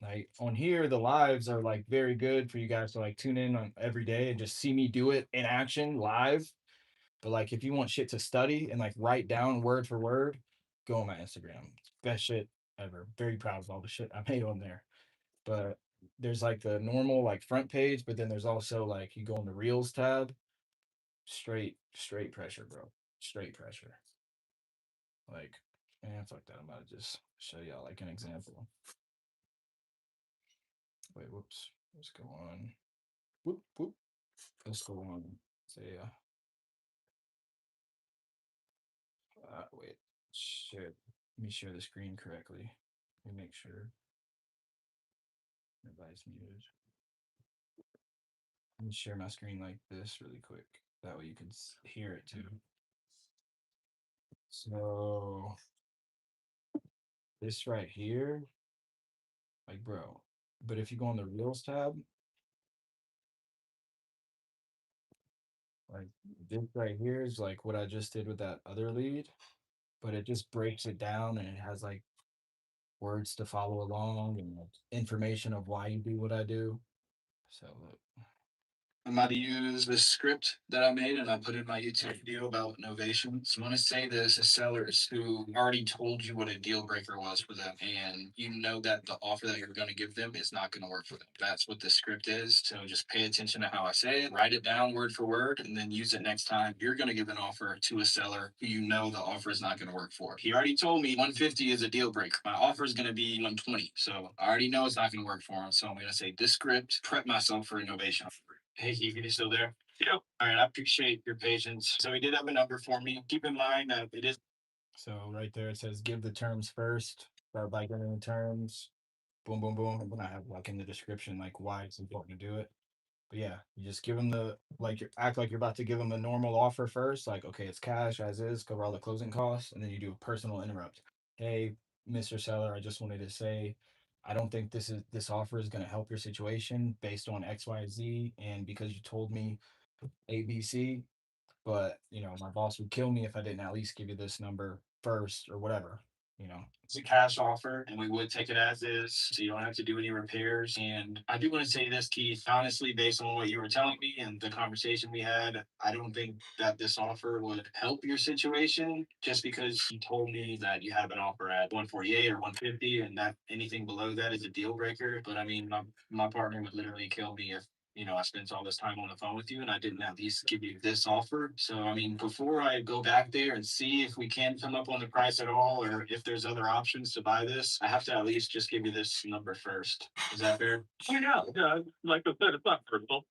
Like on here, the lives are like very good for you guys to like tune in on every day and just see me do it in action live. But like if you want shit to study and like write down word for word, go on my Instagram. Best shit ever. Very proud of all the shit I made on there. But there's like the normal like front page, but then there's also like you go on the reels tab, straight pressure, bro. Straight pressure. Like, man, fuck that. I'm about to just show y'all like an example. Wait, whoops. Let's go on. Whoop, whoop. Let's go on. Say, wait. Shit. Let me share the screen correctly. Let me make sure everybody's muted. Let me share my screen like this really quick. That way you can hear it too. So, this right here, like, bro. But if you go on the Reels tab, like, this right here is like what I just did with that other lead, but it just breaks it down and it has like words to follow along and like, information of why you do what I do. So look, I'm about to use this script that I made and I put in my YouTube video about innovation. So I want to say this to sellers who already told you what a deal breaker was for them, and you know that the offer that you're going to give them is not going to work for them. That's what the script is. So just pay attention to how I say it, write it down word for word, and then use it next time you're going to give an offer to a seller who you know the offer is not going to work for. He already told me 150 is a deal breaker. My offer is going to be 120. So I already know it's not going to work for him. So I'm going to say this script, prep myself for innovation. Hey, Keith, you still there? Yeah. All right, I appreciate your patience. So he did have a number for me. Keep in mind that it is. So right there it says give the terms first. Start by giving the terms. Boom, boom, boom. And then I have like in the description like why it's important to do it. But yeah, you just give them the like you act like you're about to give them a normal offer first. Like okay, it's cash as is, cover all the closing costs, and then you do a personal interrupt. Hey, Mr. Seller, I just wanted to say I don't think this offer is going to help your situation based on XYZ, and because you told me ABC, but my boss would kill me if I didn't at least give you this number first or whatever. It's a cash offer and we would take it as is, so you don't have to do any repairs. And I do want to say this, Keith, honestly, based on what you were telling me and the conversation we had, I don't think that this offer would help your situation just because you told me that you have an offer at 148 or 150 and that anything below that is a deal breaker. But I mean, my partner would literally kill me if I spent all this time on the phone with you and I didn't at least give you this offer. So, I mean, before I go back there and see if we can come up on the price at all or if there's other options to buy this, I have to at least just give you this number first. Is that fair? Oh, yeah. Like I said, it's not personal.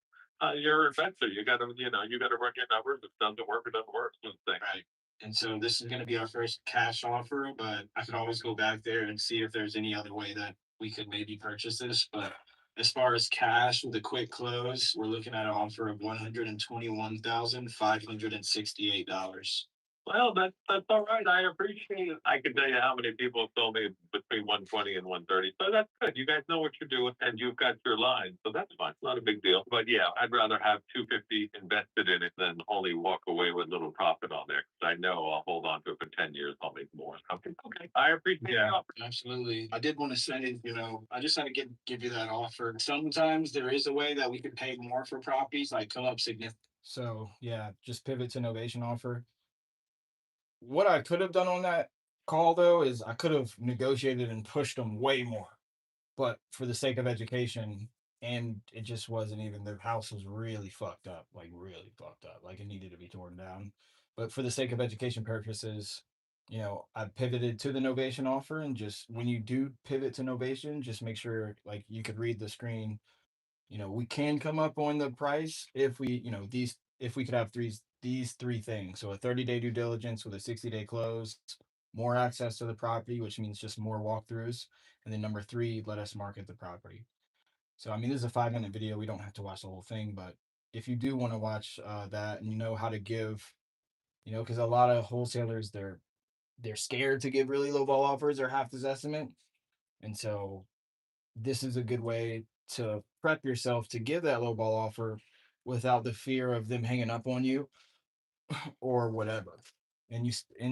You're an investor. You gotta run your numbers. If it doesn't work, it doesn't work. Right. And so this is going to be our first cash offer, but I could always go back there and see if there's any other way that we could maybe purchase this. But as far as cash with a quick close, we're looking at an offer of $121,568. Well, that's all right. I appreciate it. I can tell you how many people have told me between 120 and 130. So that's good. You guys know what you're doing and you've got your line. So that's fine. Not a big deal. But yeah, I'd rather have 250 invested in it than only walk away with little profit on there. Because I know I'll hold on to it for 10 years. I'll make more. Okay. I appreciate it. Absolutely. I did want to say, I just had to give you that offer. Sometimes there is a way that we could pay more for properties, like come up significant. So yeah, just pivot to novation offer. What I could have done on that call though is I could have negotiated and pushed them way more, but for the sake of education, and it just wasn't even, the house was really fucked up, like really fucked up, like it needed to be torn down. But for the sake of education purposes, I pivoted to the novation offer, and just when you do pivot to novation, just make sure like you could read the screen. We can come up on the price if we, if we could have these three things. So a 30-day due diligence with a 60-day close, more access to the property, which means just more walkthroughs. And then number three, let us market the property. So, I mean, this is a 5-minute video. We don't have to watch the whole thing, but if you do want to watch that and you know how to give, because a lot of wholesalers, they're scared to give really low ball offers or half this estimate. And so this is a good way to prep yourself to give that low ball offer without the fear of them hanging up on you or whatever. And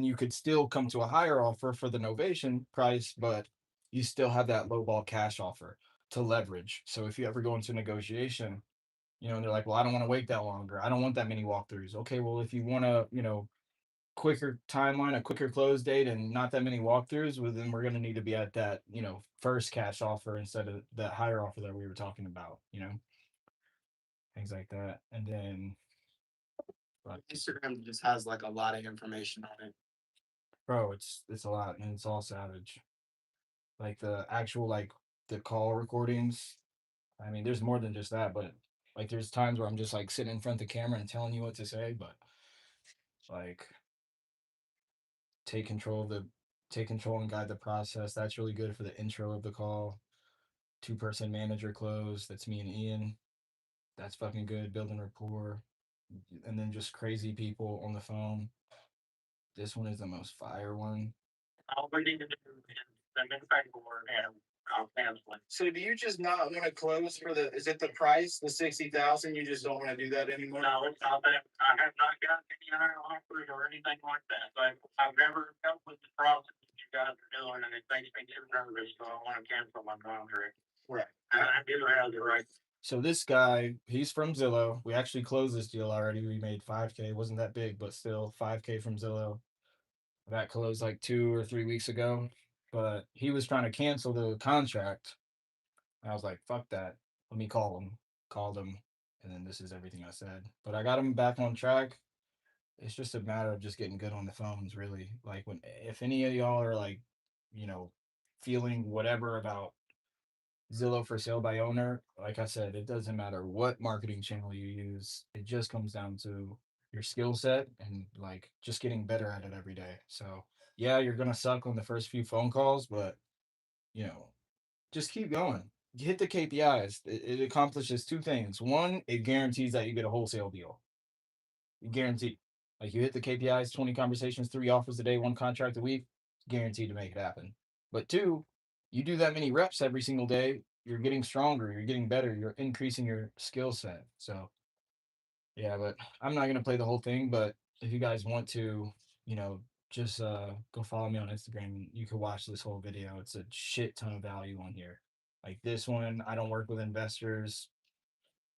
you could still come to a higher offer for the novation price, but you still have that low ball cash offer to leverage. So if you ever go into negotiation, and they're like, well, I don't want to wait that longer. I don't want that many walkthroughs. Okay, well, if you want to, quicker timeline, a quicker close date, and not that many walkthroughs, well, then we're going to need to be at that, first cash offer instead of that higher offer that we were talking about, things like that. And then, Instagram just has like a lot of information on it. bro, it's a lot, and it's all savage. Like the actual, like the call recordings. I mean, there's more than just that, but like there's times where I'm just like sitting in front of the camera and telling you what to say, but like take control of the take control and guide the process. That's really good for the intro of the call. Two-person manager close. That's me and Ian. That's fucking good. Building rapport. And then just crazy people on the phone. This one is the most fire one. All we need to do is send in paperwork and I'll cancel it. So do you just not want to close for is it the price, the 60,000? You just don't want to do that anymore? No, it's not that. I have not gotten any higher offers or anything like that. I've never dealt with the process that you guys are doing, and it makes me too nervous, so I want to cancel my contract. Right. And I do have the right. So this guy, he's from Zillow. We actually closed this deal already. We made 5K. It wasn't that big, but still 5K from Zillow. That closed like 2 or 3 weeks ago. But he was trying to cancel the contract. I was like, fuck that. Let me call him. Called him. And then this is everything I said. But I got him back on track. It's just a matter of just getting good on the phones, really. Like if any of y'all are like, feeling whatever about Zillow for sale by owner, like I said, it doesn't matter what marketing channel you use. It just comes down to your skill set and like just getting better at it every day. So yeah, you're gonna suck on the first few phone calls, but just keep going. You hit the KPIs. It accomplishes two things. One, it guarantees that you get a wholesale deal. Guaranteed. Like you hit the KPIs, 20 conversations, 3 offers a day, 1 contract a week, guaranteed to make it happen. But two, you do that many reps every single day, you're getting stronger, you're getting better, you're increasing your skill set. So yeah, but I'm not gonna play the whole thing, but if you guys want to, just go follow me on Instagram. You can watch this whole video. It's a shit ton of value on here. Like this one, I don't work with investors.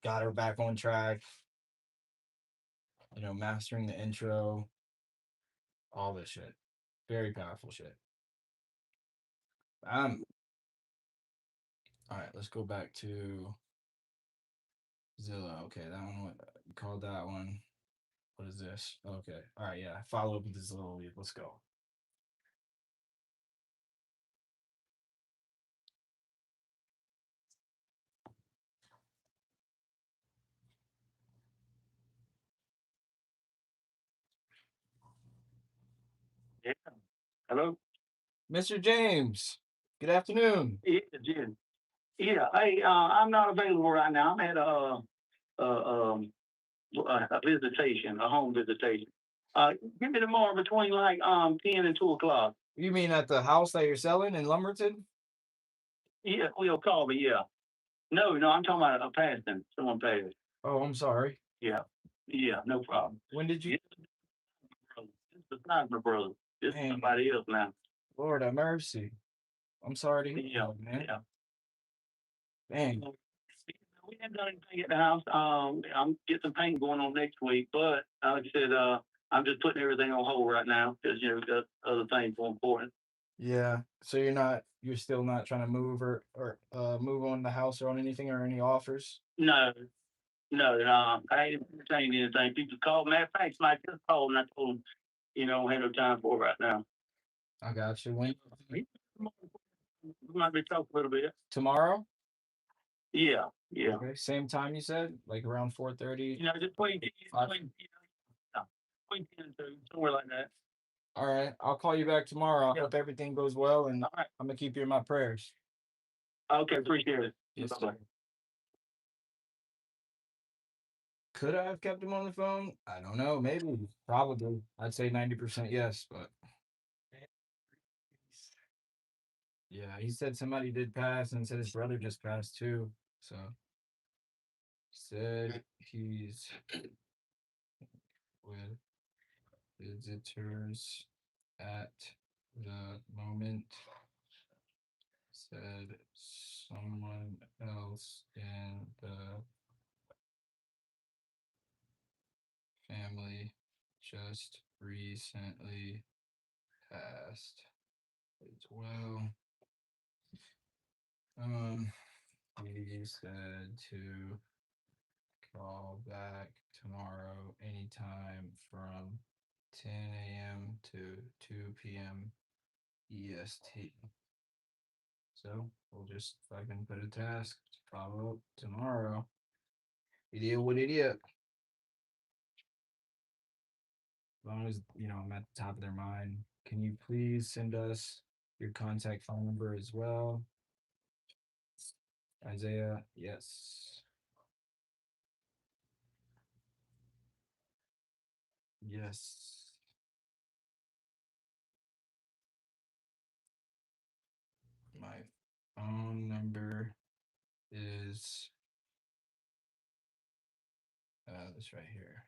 Got her back on track. Mastering the intro, all this shit. Very powerful shit. All right, let's go back to Zillow. Okay, that one, what you called that one. What is this? Okay. All right, yeah. Follow up with this little lead. Let's go. Yeah. Hello? Mr. James, good afternoon. Yeah, Jim. Yeah, I'm not available right now. I'm at a visitation, a home visitation. Give me tomorrow between like 10 and 2 o'clock. You mean at the house that you're selling in Lumberton? Yeah, will call me. Yeah. No, I'm talking about a passing. Someone passed. Oh, I'm sorry. Yeah. Yeah, no problem. When did you? It's not my brother. It's Dang. somebody else now. Lord have mercy. I'm sorry to hear Yeah, that, man. yeah. Dang. We haven't done anything at the house. I'm getting some paint going on next week, but like I said, I'm just putting everything on hold right now because we've got other things more important. Yeah. So you're still not trying to move or move on the house or on anything or any offers? No, I ain't entertaining anything. People call. Matter of fact, somebody just called and I told them, I have no time for it right now. I got you. When? We might be talking a little bit. Tomorrow? Yeah. Okay. Same time you said, like around 4:30. Just between 10 and 2, somewhere like that. All right. I'll call you back tomorrow. I Yeah. hope everything goes well, and All right. I'm gonna keep you in my prayers. Okay, appreciate it. Yes, Bye-bye. sir. Could I have kept him on the phone? I don't know. Maybe. Probably. I'd say 90% yes, but yeah, he said somebody did pass and said his brother just passed too. So said he's with visitors at the moment. Said someone else in the family just recently passed as well. He said to call back tomorrow anytime from 10 a.m. to 2 p.m. EST. So we'll just fucking put a task to follow up tomorrow. Idiot what idiot. As long as I'm at the top of their mind. Can you please send us your contact phone number as well? Isaiah, yes. Yes. My phone number is this right here.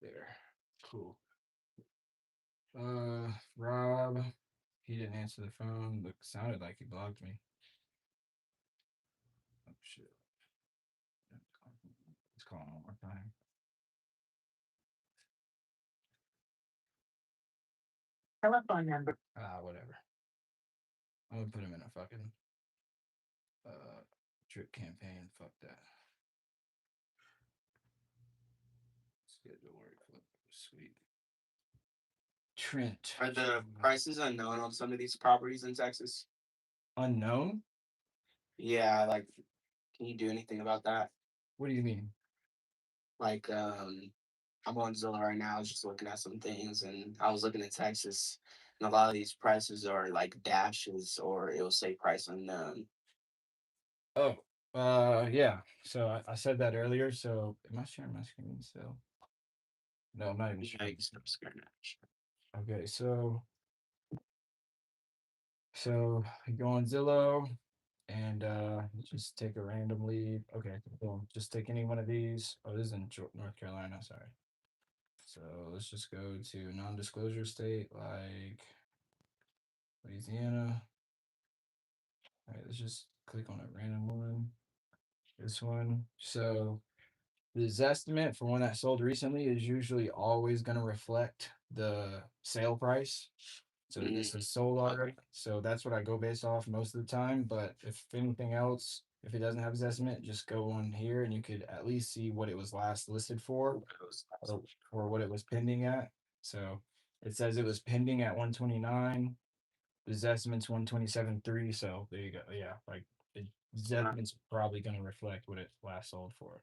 There. Cool. Rob, he didn't answer the phone, but sounded like he blocked me. Oh shit. Let's call him one more time. Telephone number. Whatever. I'm gonna put him in a fucking drip campaign. Fuck that. Schedule workflow. Sweet. Trent. Are the prices unknown on some of these properties in Texas? Unknown? Yeah, like, can you do anything about that? What do you mean? Like, I'm on Zillow right now, just looking at some things, and I was looking at Texas, and a lot of these prices are like dashes, or it'll say price unknown. Oh, yeah. So I said that earlier. So am I sharing my screen still? No, I'm not even Yeah, sharing. you can stop scaring that. Okay, so you go on Zillow and just take a random lead. Okay, boom. Just take any one of these. Oh, this is in North Carolina. Sorry. So let's just go to non-disclosure state like Louisiana. All right, let's just click on a random one. This one. So the Zestimate for one that sold recently is usually always going to reflect the sale price. So this is sold already. So that's what I go based off most of the time. But if anything else, if it doesn't have Zestimate, just go on here and you could at least see what it was last listed for or what it was pending at. So it says it was pending at 129. The Zestimate's 127.3. So there you go. Yeah, like the Zestimate's probably going to reflect what it last sold for.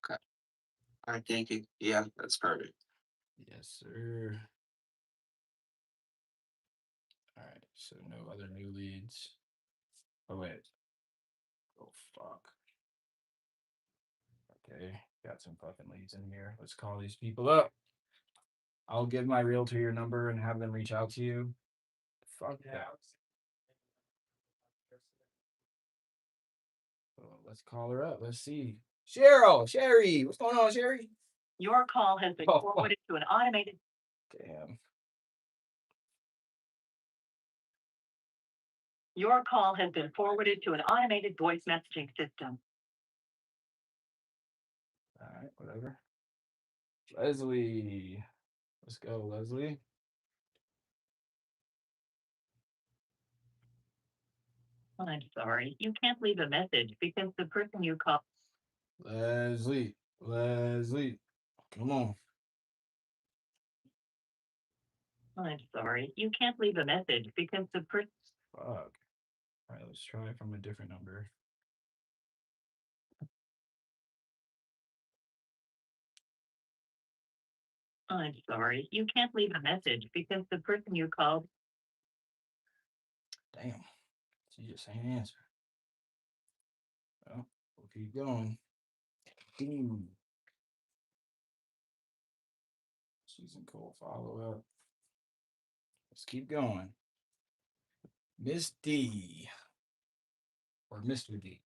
Okay. All right, thank you. Yeah, that's perfect. Yes, sir. All right, so no other new leads. Oh, wait. Oh, fuck. Okay, got some fucking leads in here. Let's call these people up. I'll give my realtor your number and have them reach out to you. Fuck that. Well, let's call her up. Let's see. Sherry, what's going on, Sherry? Your call has been forwarded to an automated. Damn. Your call has been forwarded to an automated voice messaging system. All right, whatever. Leslie. Let's go, Leslie. I'm sorry, you can't leave a message because the person you call. Leslie. Come on. I'm sorry, you can't leave a message because the person. Fuck. All right, let's try from a different number. I'm sorry, you can't leave a message because the person you called. Damn. She just ain't answer. Well, we'll keep going. Ooh. She's in cold follow up. Let's keep going. Miss D. Or Mr. D.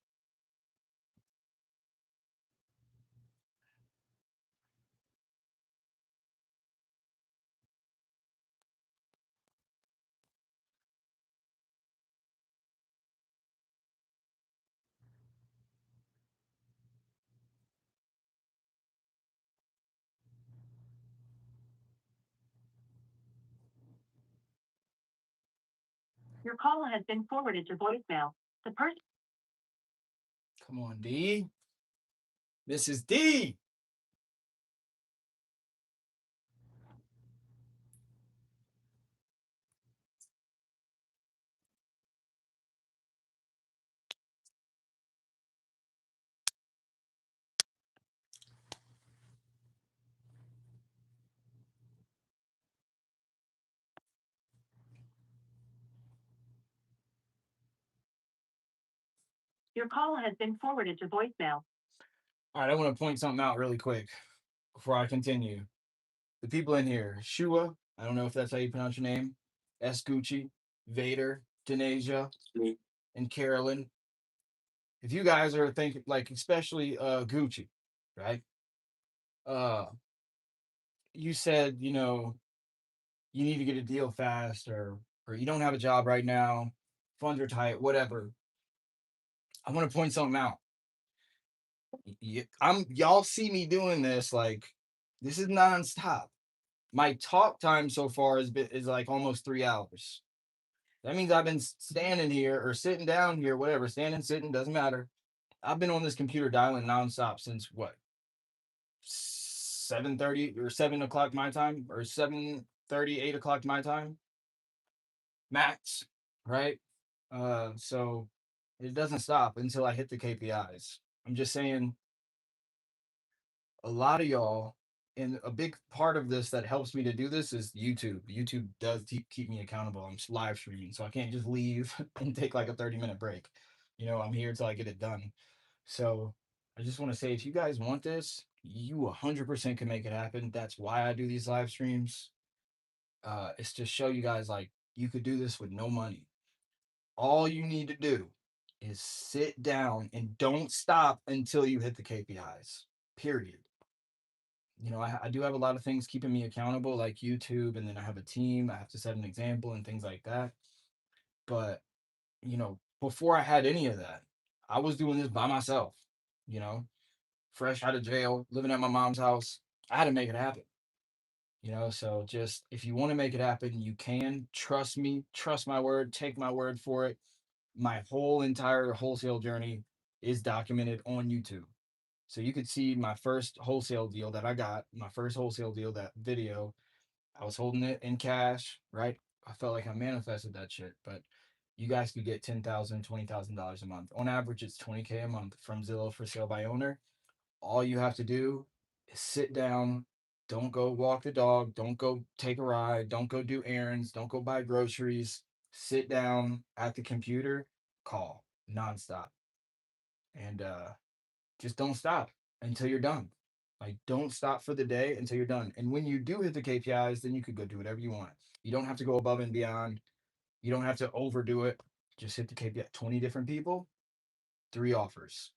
Your call has been forwarded to voicemail. The person. Come on, D. Mrs. D. Your call has been forwarded to voicemail. All right, I want to point something out really quick before I continue. The people in here, Shua, I don't know if that's how you pronounce your name, S. Gucci, Vader, Denasia, and Carolyn. If you guys are thinking, like, especially Gucci, right? You said, you need to get a deal fast, or you don't have a job right now, funds are tight, whatever. I want to point something out. Y'all see me doing this, like, this is nonstop. My talk time so far is like almost 3 hours. That means I've been standing here or sitting down here, whatever, standing, sitting, doesn't matter. I've been on this computer dialing nonstop since what? 7:30 or 7 o'clock my time, or 7:30, 8 o'clock my time, max, right? So it doesn't stop until I hit the KPIs. I'm just saying, a lot of y'all, and a big part of this that helps me to do this is YouTube. YouTube does keep me accountable. I'm live streaming, so I can't just leave and take like a 30-minute break. I'm here till I get it done. So I just want to say, if you guys want this, you 100% can make it happen. That's why I do these live streams. It's to show you guys, like, you could do this with no money. All you need to do is sit down and don't stop until you hit the KPIs. Period. I do have a lot of things keeping me accountable, like YouTube, and then I have a team. I have to set an example and things like that. But, before I had any of that, I was doing this by myself, you know, fresh out of jail, living at my mom's house. I had to make it happen, So just, if you want to make it happen, you can. Trust me, trust my word, take my word for it. My whole entire wholesale journey is documented on YouTube. So you could see my first wholesale deal that I got, my first wholesale deal, that video. I was holding it in cash, right? I felt like I manifested that shit. But you guys could get $10,000, $20,000 a month. On average, it's $20K a month from Zillow for sale by owner. All you have to do is sit down Don't go walk the dog. Don't go take a ride. Don't go do errands. Don't go buy groceries. Sit down at the computer, call nonstop. And just don't stop until you're done. Like, don't stop for the day until you're done. And when you do hit the KPIs, then you could go do whatever you want. You don't have to go above and beyond. You don't have to overdo it. Just hit the KPI. 20 different people, 3 offers,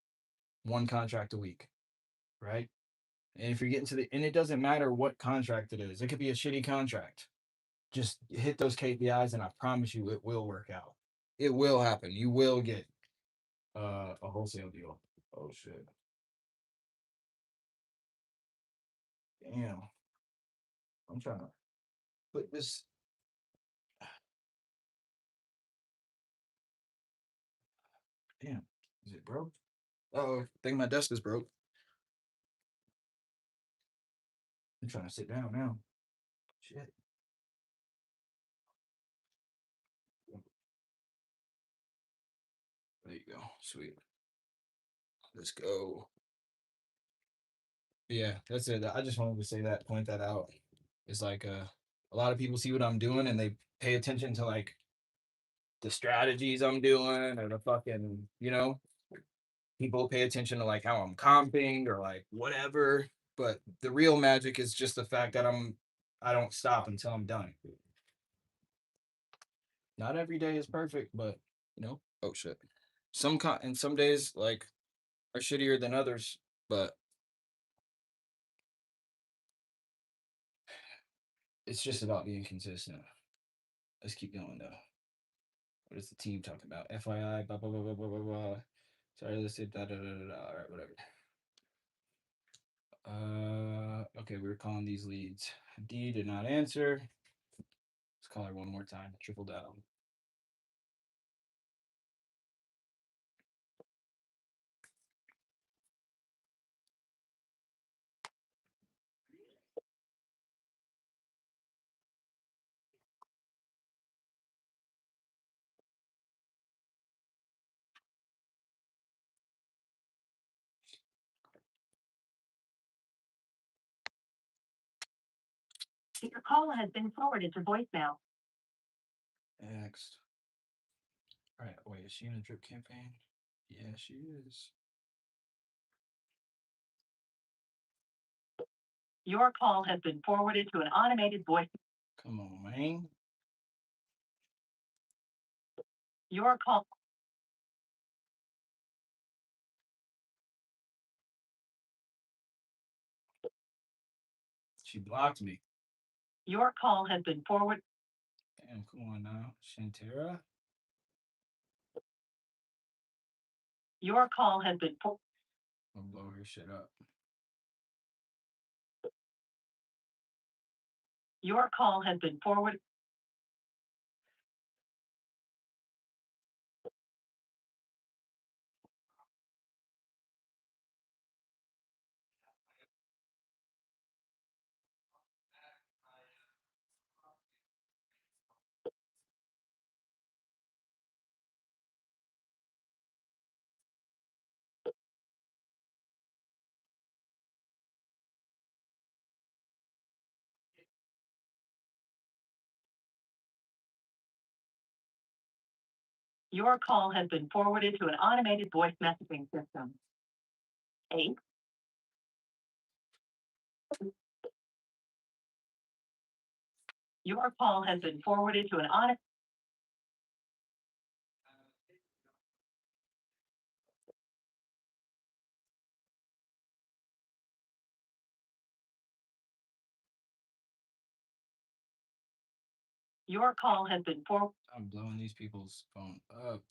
1 contract a week, right? And if you're getting to and it doesn't matter what contract it is, it could be a shitty contract. Just hit those KPIs, and I promise you, it will work out. It will happen. You will get a wholesale deal. Oh shit! Damn, I'm trying to put this. Damn, is it broke? Oh, I think my desk is broke. I'm trying to sit down now. Shit. There you go. Sweet. Let's go. Yeah, that's it. I just wanted to say that, point that out. It's like a lot of people see what I'm doing and they pay attention to like the strategies I'm doing or the fucking, people pay attention to like how I'm comping or like whatever. But the real magic is just the fact that I don't stop until I'm done. Not every day is perfect, but oh shit. And some days like are shittier than others, but it's just about being consistent. Let's keep going though. What is the team talking about? FYI, blah blah blah blah blah blah blah. Sorry, let's say da da da da. All right, whatever. Okay, we were calling these leads. D did not answer. Let's call her one more time. Triple down. Your call has been forwarded to voicemail. Next. All right. Wait, is she in a drip campaign? Yeah, she is. Your call has been forwarded to an automated voice. Come on, man. Your call. She blocked me. Your call has been forwarded. Damn, come on now. Shantara? Your call has been forwarded. I'll blow her shit up. Your call has been forwarded. Your call has been forwarded to an automated voice messaging system. 8. Your call has been forwarded to an automated. Your call has been forwarded. I'm blowing these people's phone up.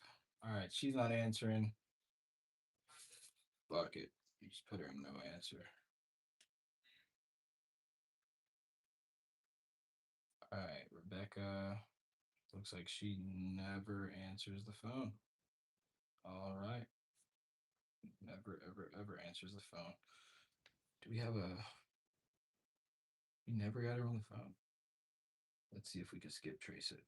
All right, she's not answering. Fuck it. You just put her in no answer. All right, Rebecca. Looks like she never answers the phone. All right. Never, ever, ever answers the phone. Do we have a... We never got her on the phone. Let's see if we can skip trace it.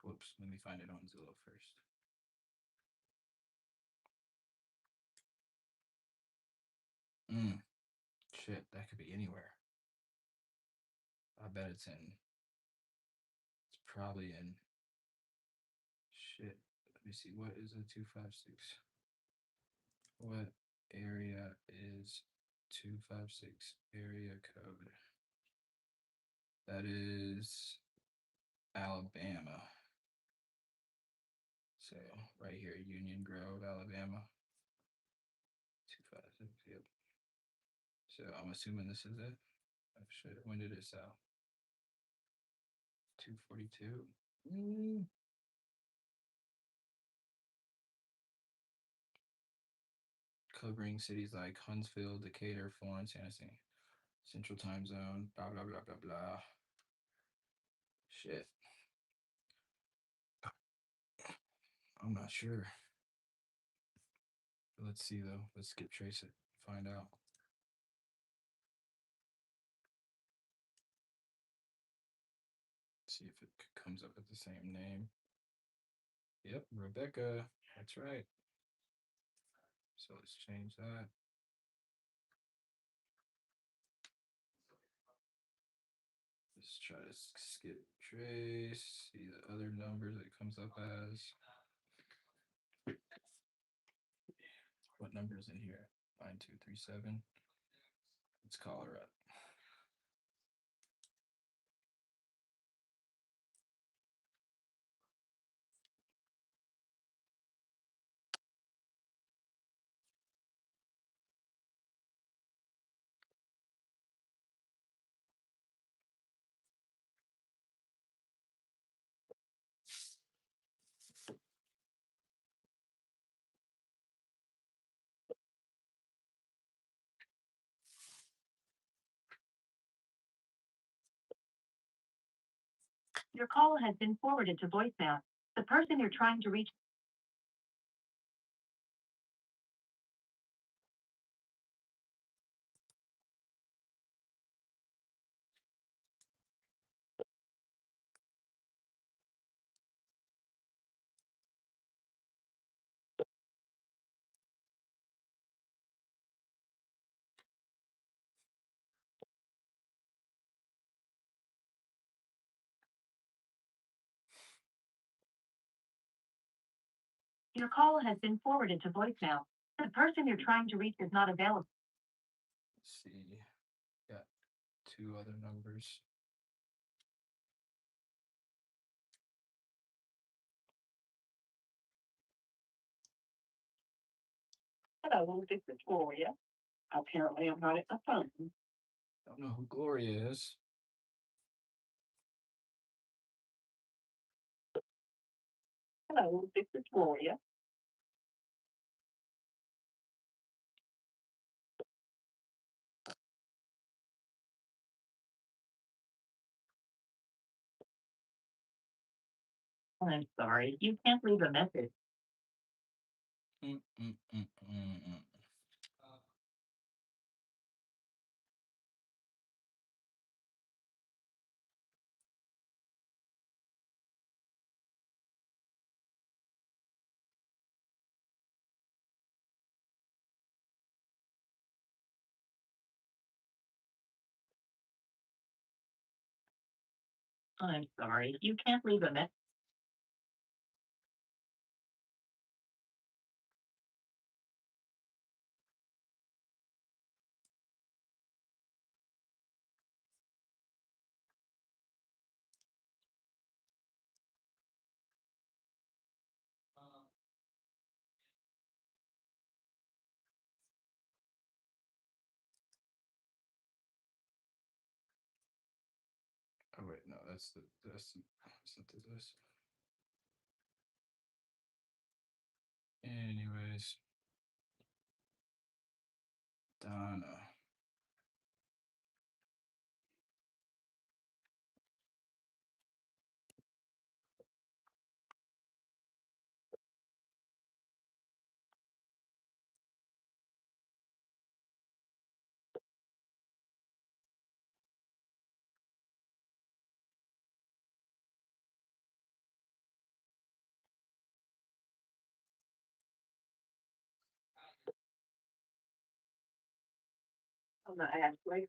Whoops, let me find it on Zillow first. Shit, that could be anywhere. I bet it's probably in, shit, let me see, what is a 256? What area is 256 area code? That is Alabama. So right here, Union Grove, Alabama. 256, yep. So I'm assuming this is it. Oh shit, when did it sell? 242. Covering cities like Huntsville, Decatur, Florence, Tennessee, Central Time Zone, blah blah blah blah blah. Shit. I'm not sure. Let's see though. Let's skip trace it. Find out. See if it comes up with the same name. Yep, Rebecca. That's right. So let's change that. Let's try to skip trace. See the other numbers it comes up as. What number is in here? 9237. Let's call her up. Your call has been forwarded to voicemail. The person you're trying to reach. Your call has been forwarded to voicemail. The person you're trying to reach is not available. Let's see. Got two other numbers. Hello, this is Gloria. Apparently, I'm not at the phone. Don't know who Gloria is. Hello, this is Gloria. I'm sorry, you can't leave a message. I'm sorry, you can't leave a message. Oh wait, no, that's not this. Anyways, Donna. Ashley,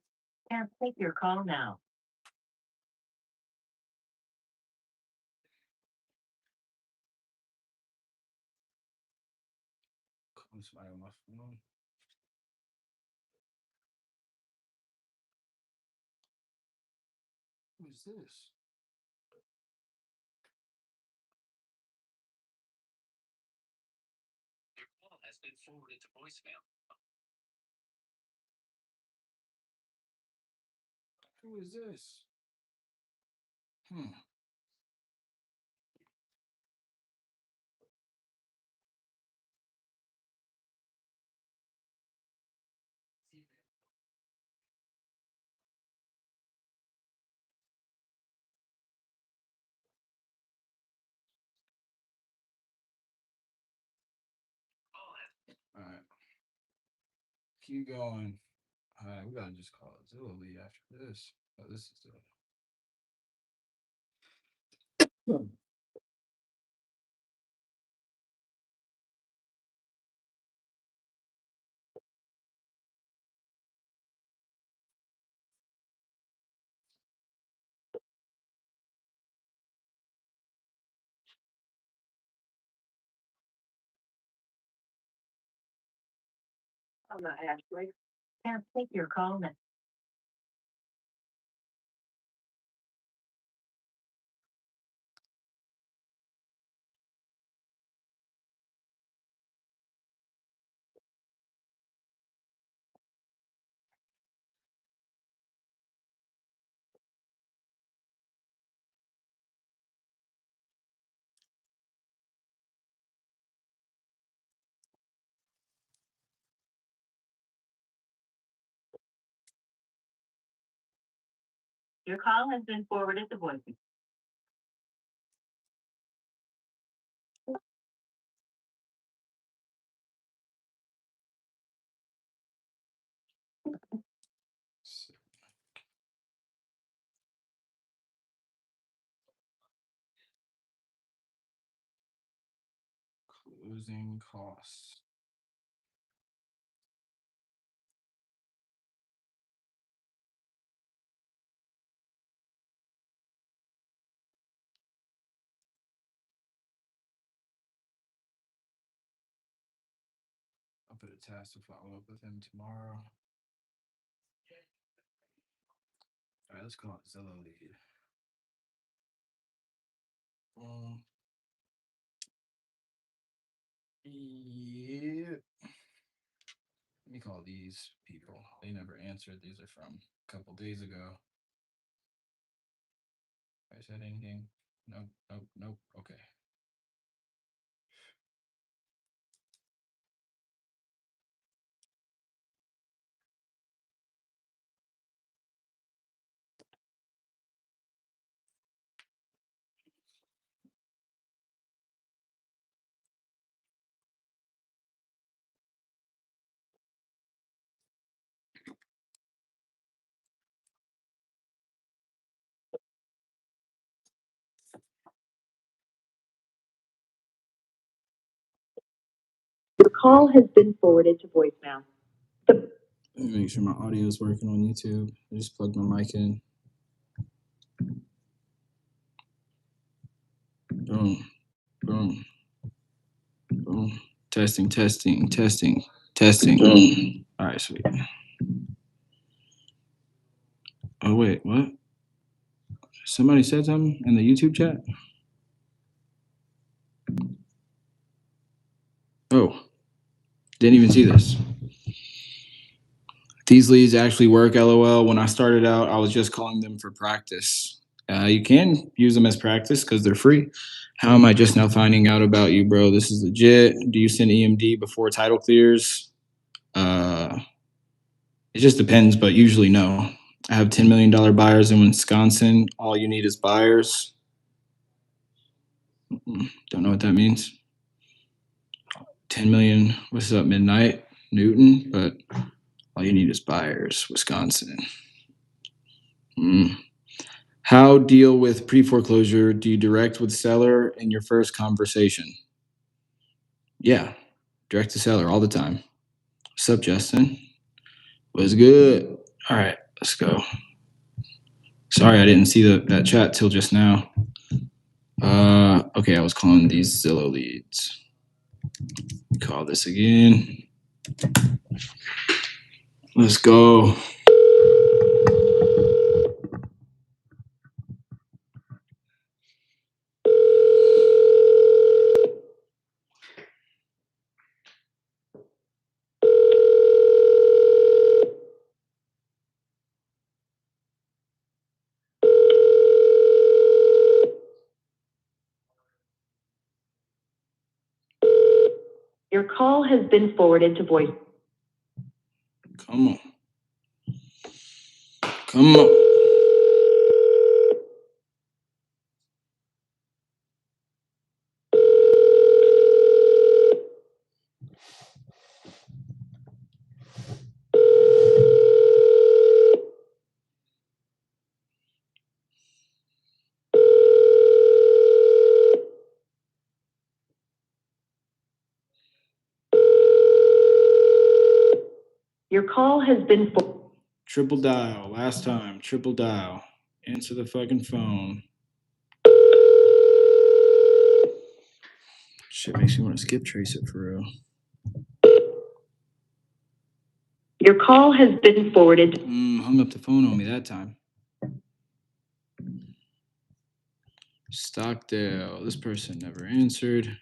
can't take your call now. Calling somebody on my phone. Who is this? Your call has been forwarded to voicemail. Who is this? All right. Keep going. All right, we gotta just call it Zillow lead after this. Oh, this is Zillow. Ashley, can't take your call now. Your call has been forwarded to voicemail. Closing costs. I'll put a task to follow up with him tomorrow. All right, let's call it Zillow lead. Yeah. Let me call these people. They never answered. These are from a couple days ago. I said anything? Nope, nope, nope. Okay. Your call has been forwarded to voicemail. Let me make sure my audio is working on YouTube. I just plugged my mic in. Boom, boom, boom. Testing, testing, testing, testing. Boom. All right, sweet. Oh, wait, what? Somebody said something in the YouTube chat? Oh, didn't even see this. These leads actually work, LOL. When I started out, I was just calling them for practice. You can use them as practice because they're free. How am I just now finding out about you, bro? This is legit. Do you send EMD before title clears? It just depends, but usually no. I have $10 million buyers in Wisconsin. All you need is buyers. Don't know what that means. 10 million, what's up, Midnight, Newton, but all you need is buyers, Wisconsin. How deal with pre-foreclosure? Do you direct with seller in your first conversation? Yeah, direct to seller all the time. What's up, Justin? What's good? All right, let's go. Sorry, I didn't see that chat till just now. Okay, I was calling these Zillow leads. Call this again. Let's go. Your call has been forwarded to voice. Come on. Come on. Your call has been Triple dial. Last time. Triple dial. Answer the fucking phone. Shit makes me want to skip trace it for real. Your call has been forwarded. Hung up the phone on me that time. Stockdale. This person never answered.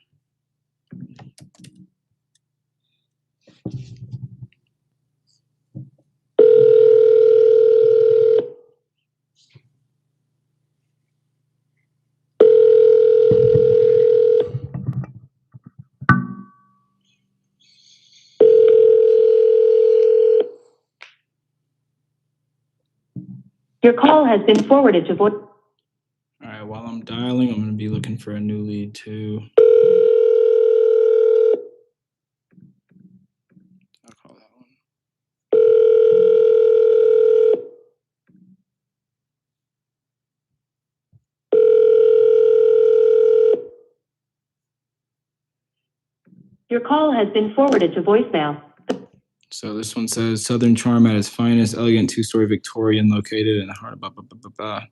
Your call has been forwarded to voice. All right, while I'm dialing, I'm going to be looking for a new lead too. I'll call that one. Your call has been forwarded to voicemail. So this one says Southern Charm at its finest, elegant two-story Victorian located in the heart of blah, blah, blah, blah, blah.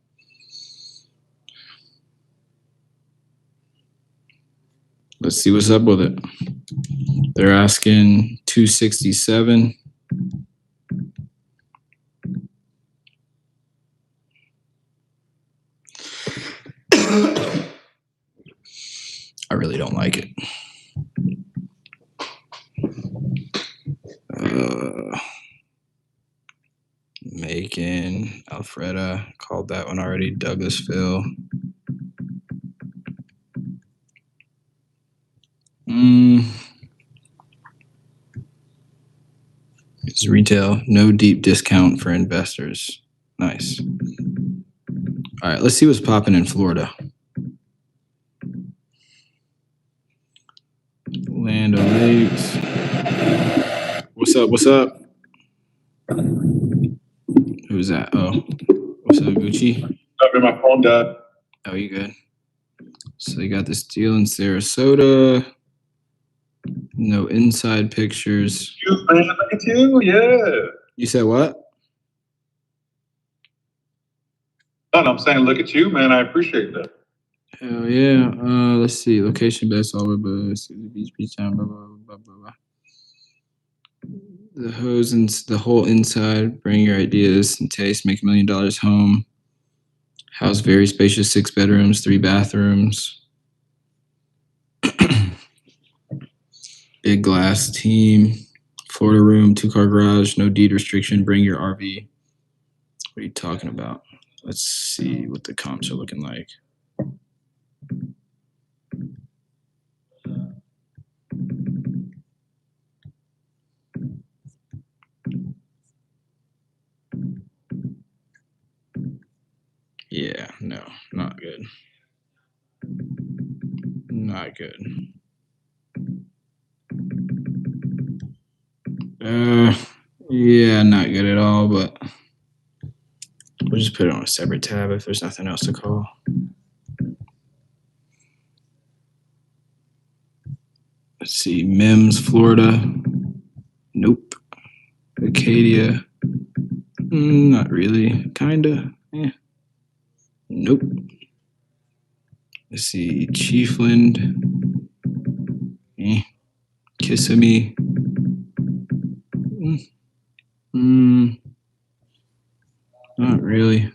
Let's see what's up with it. They're asking 267. I really don't like it. Macon, Alfreda, called that one already. Douglasville. It's retail, no deep discount for investors. Nice. All right, let's see what's popping in Florida. Land O'Lakes. What's up? What's up? Who's that? Oh, what's up, Gucci? My phone died. Oh, you good? So they got this deal in Sarasota. No inside pictures. You, man, look at you, yeah. You said what? No, I'm saying look at you, man. I appreciate that. Hell yeah. Let's see. Location best, all over beach town, blah, blah, blah, blah, blah. The hose and the whole inside. Bring your ideas and taste. Make $1 million home. House very spacious, 6 bedrooms, 3 bathrooms. Big glass team. Florida room, 2-car garage, no deed restriction. Bring your RV. What are you talking about? Let's see what the comps are looking like. Yeah, no, not good. Not good. Yeah, not good at all, but we'll just put it on a separate tab if there's nothing else to call. Let's see, Mims, Florida. Nope. Acadia. Not really. Kinda. Nope. Let's see. Chiefland. Kissimmee. Not really.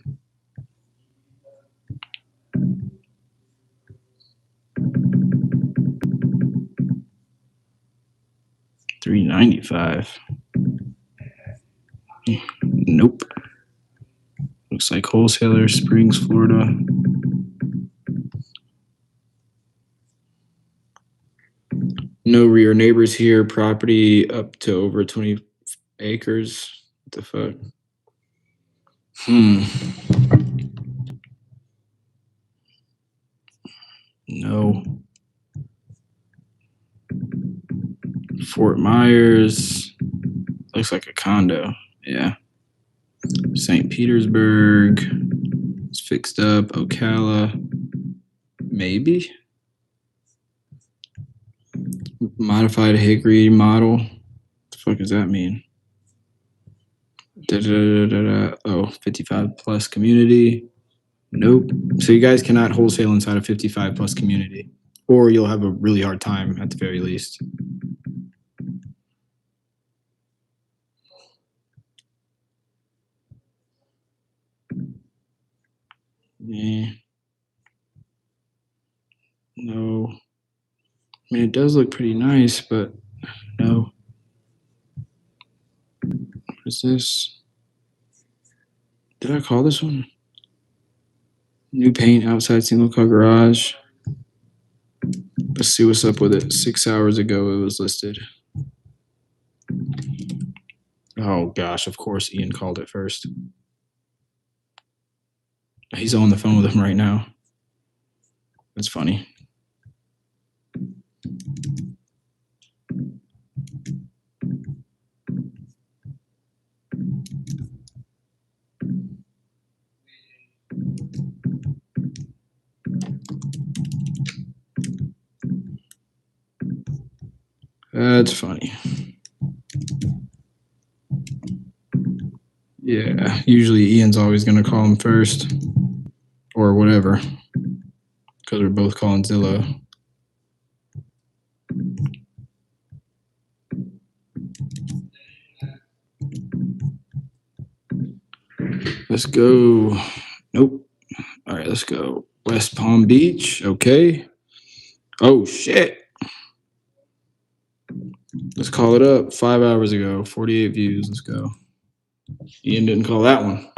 $395. Nope. Looks like Wholesaler, Springs, Florida. No rear neighbors here. Property up to over 20 acres. What the fuck? No. Fort Myers. Looks like a condo. Yeah. St. Petersburg. It's fixed up. Ocala. Maybe. Modified Hickory model. What the fuck does that mean? Oh, 55 plus community. Nope. So you guys cannot wholesale inside a 55 plus community, or you'll have a really hard time at the very least. No. I mean, it does look pretty nice, but no. What is this? Did I call this one? New paint outside single car garage. Let's see what's up with it. 6 hours ago it was listed. Oh gosh, of course Ian called it first. He's on the phone with him right now. That's funny. That's funny. Yeah, usually Ian's always going to call him first or whatever because we're both calling Zillow. Let's go. Nope. All right, let's go. West Palm Beach. Okay. Oh, shit. Let's call it up. 5 hours ago, 48 views. Let's go. Ian didn't call that one.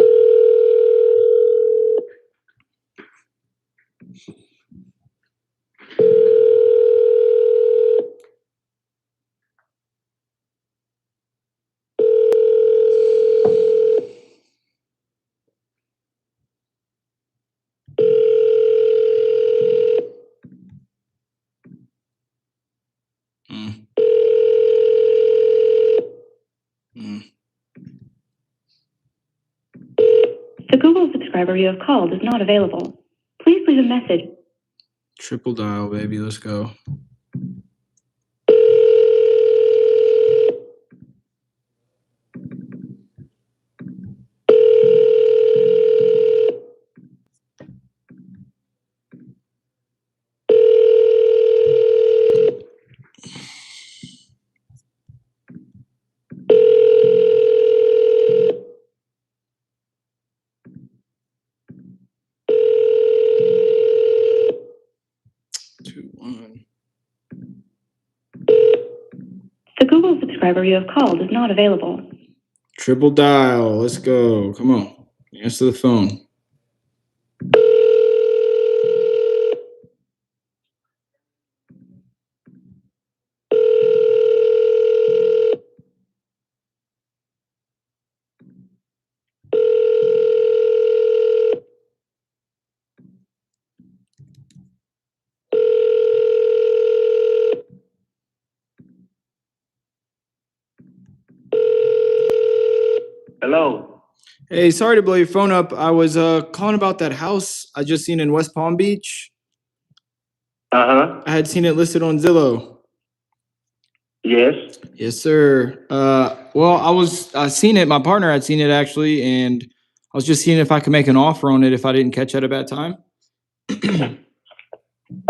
The Google subscriber you have called is not available. Please leave a message. Triple dial, baby. Let's go. The Google subscriber you have called is not available. Triple dial. Let's go. Come on. Answer the phone. Hello. Hey, sorry to blow your phone up. I was calling about that house I just seen in West Palm Beach. I had seen it listed on Zillow. Yes. Yes, sir. Well, I seen it. My partner had seen it actually, and I was just seeing if I could make an offer on it if I didn't catch it at a bad time.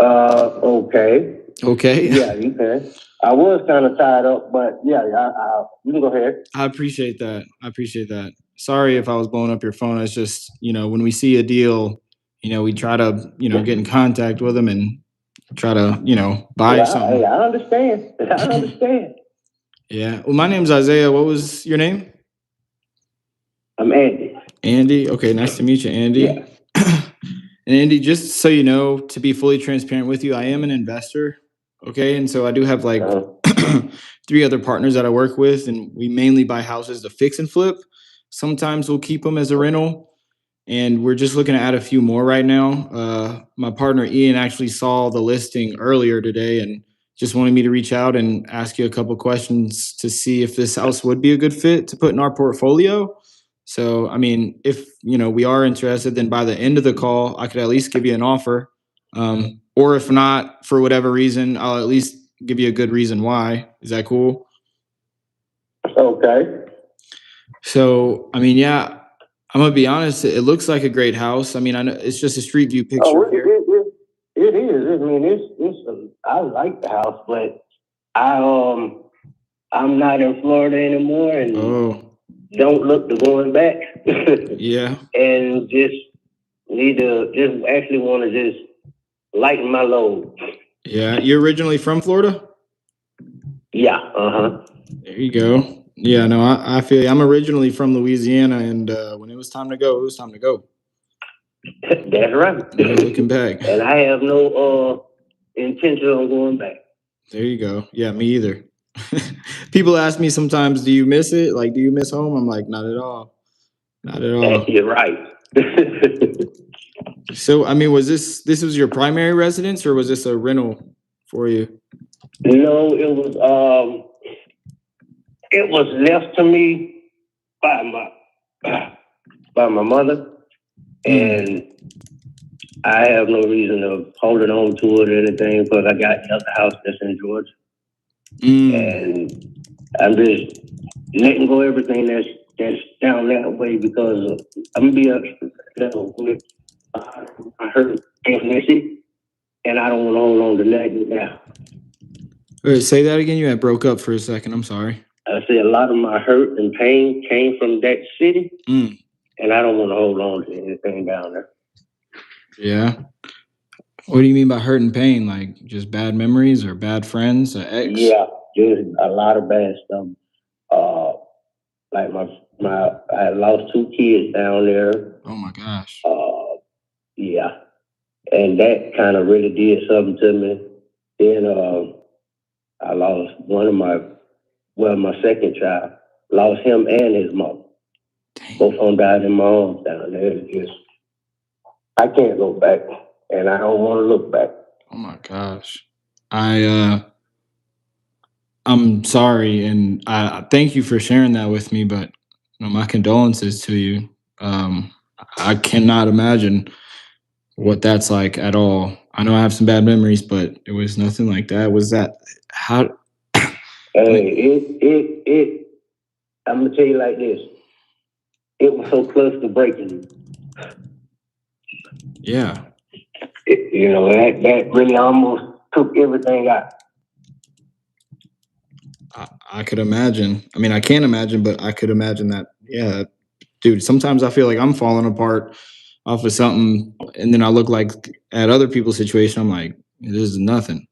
Okay. Okay. Yeah, you can. I was kind of tied up, but yeah, you can go ahead. I appreciate that. I appreciate that. Sorry if I was blowing up your phone. It's just, when we see a deal, we try to, get in contact with them and try to, buy something. I understand. I understand. Yeah. Well, my name's Isaiah. What was your name? I'm Andy. Andy. Okay. Nice to meet you, Andy. Yeah. And Andy, just so you know, to be fully transparent with you, I am an investor. Okay. And so I do have like 3 other partners that I work with, and we mainly buy houses to fix and flip. Sometimes we'll keep them as a rental. And we're just looking to add a few more right now. My partner Ian actually saw the listing earlier today and just wanted me to reach out and ask you a couple questions to see if this house would be a good fit to put in our portfolio. So, I mean, if we are interested, then by the end of the call, I could at least give you an offer. Or if not, for whatever reason, I'll at least give you a good reason why. Is that cool? Okay. So, I mean, yeah, I'm gonna be honest. It looks like a great house. I mean, I know it's just a street view picture here. It is. I mean, I like the house, but I'm not in Florida anymore, and don't look to going back. Yeah. And just actually want to just lighten my load. Yeah. You're originally from Florida? Yeah. There you go. Yeah. No, I feel you. I'm originally from Louisiana, and when it was time to go, it was time to go. That's right. No looking back. And I have no intention on going back. There you go. Yeah, me either. People ask me sometimes, do you miss it? Like, do you miss home? I'm like, not at all. Not at all. You're right. So, I mean, was this was your primary residence, or was this a rental for you? No, it was left to me by my mother, and I have no reason of holding on to it or anything because I got another house that's in Georgia, and I'm just letting go everything that's down that way because I'm gonna be I heard ethnicity, and I don't want to hold on to nothing now. Wait, say that again. You had broke up for a second. I'm sorry. I say a lot of my hurt and pain came from that city, and I don't want to hold on to anything down there. Yeah. What do you mean by hurt and pain? Like just bad memories or bad friends or ex? Yeah, just a lot of bad stuff. Like I lost 2 kids down there. Oh my gosh. Yeah, and that kind of really did something to me. Then I lost my second child. Lost him and his mom. Dang. Both of them died in my arms down there. I can't go back, and I don't want to look back. Oh my gosh. I'm sorry, and I thank you for sharing that with me, but my condolences to you. I cannot imagine what that's like at all. I know I have some bad memories, but it was nothing like that. Was that how? It. I'm gonna tell you like this. It was so close to breaking. Yeah. That really almost took everything out. I could imagine. I mean, I can't imagine, but I could imagine that. Yeah, dude. Sometimes I feel like I'm falling apart off of something, and then I look like at other people's situation. I'm like, this is nothing.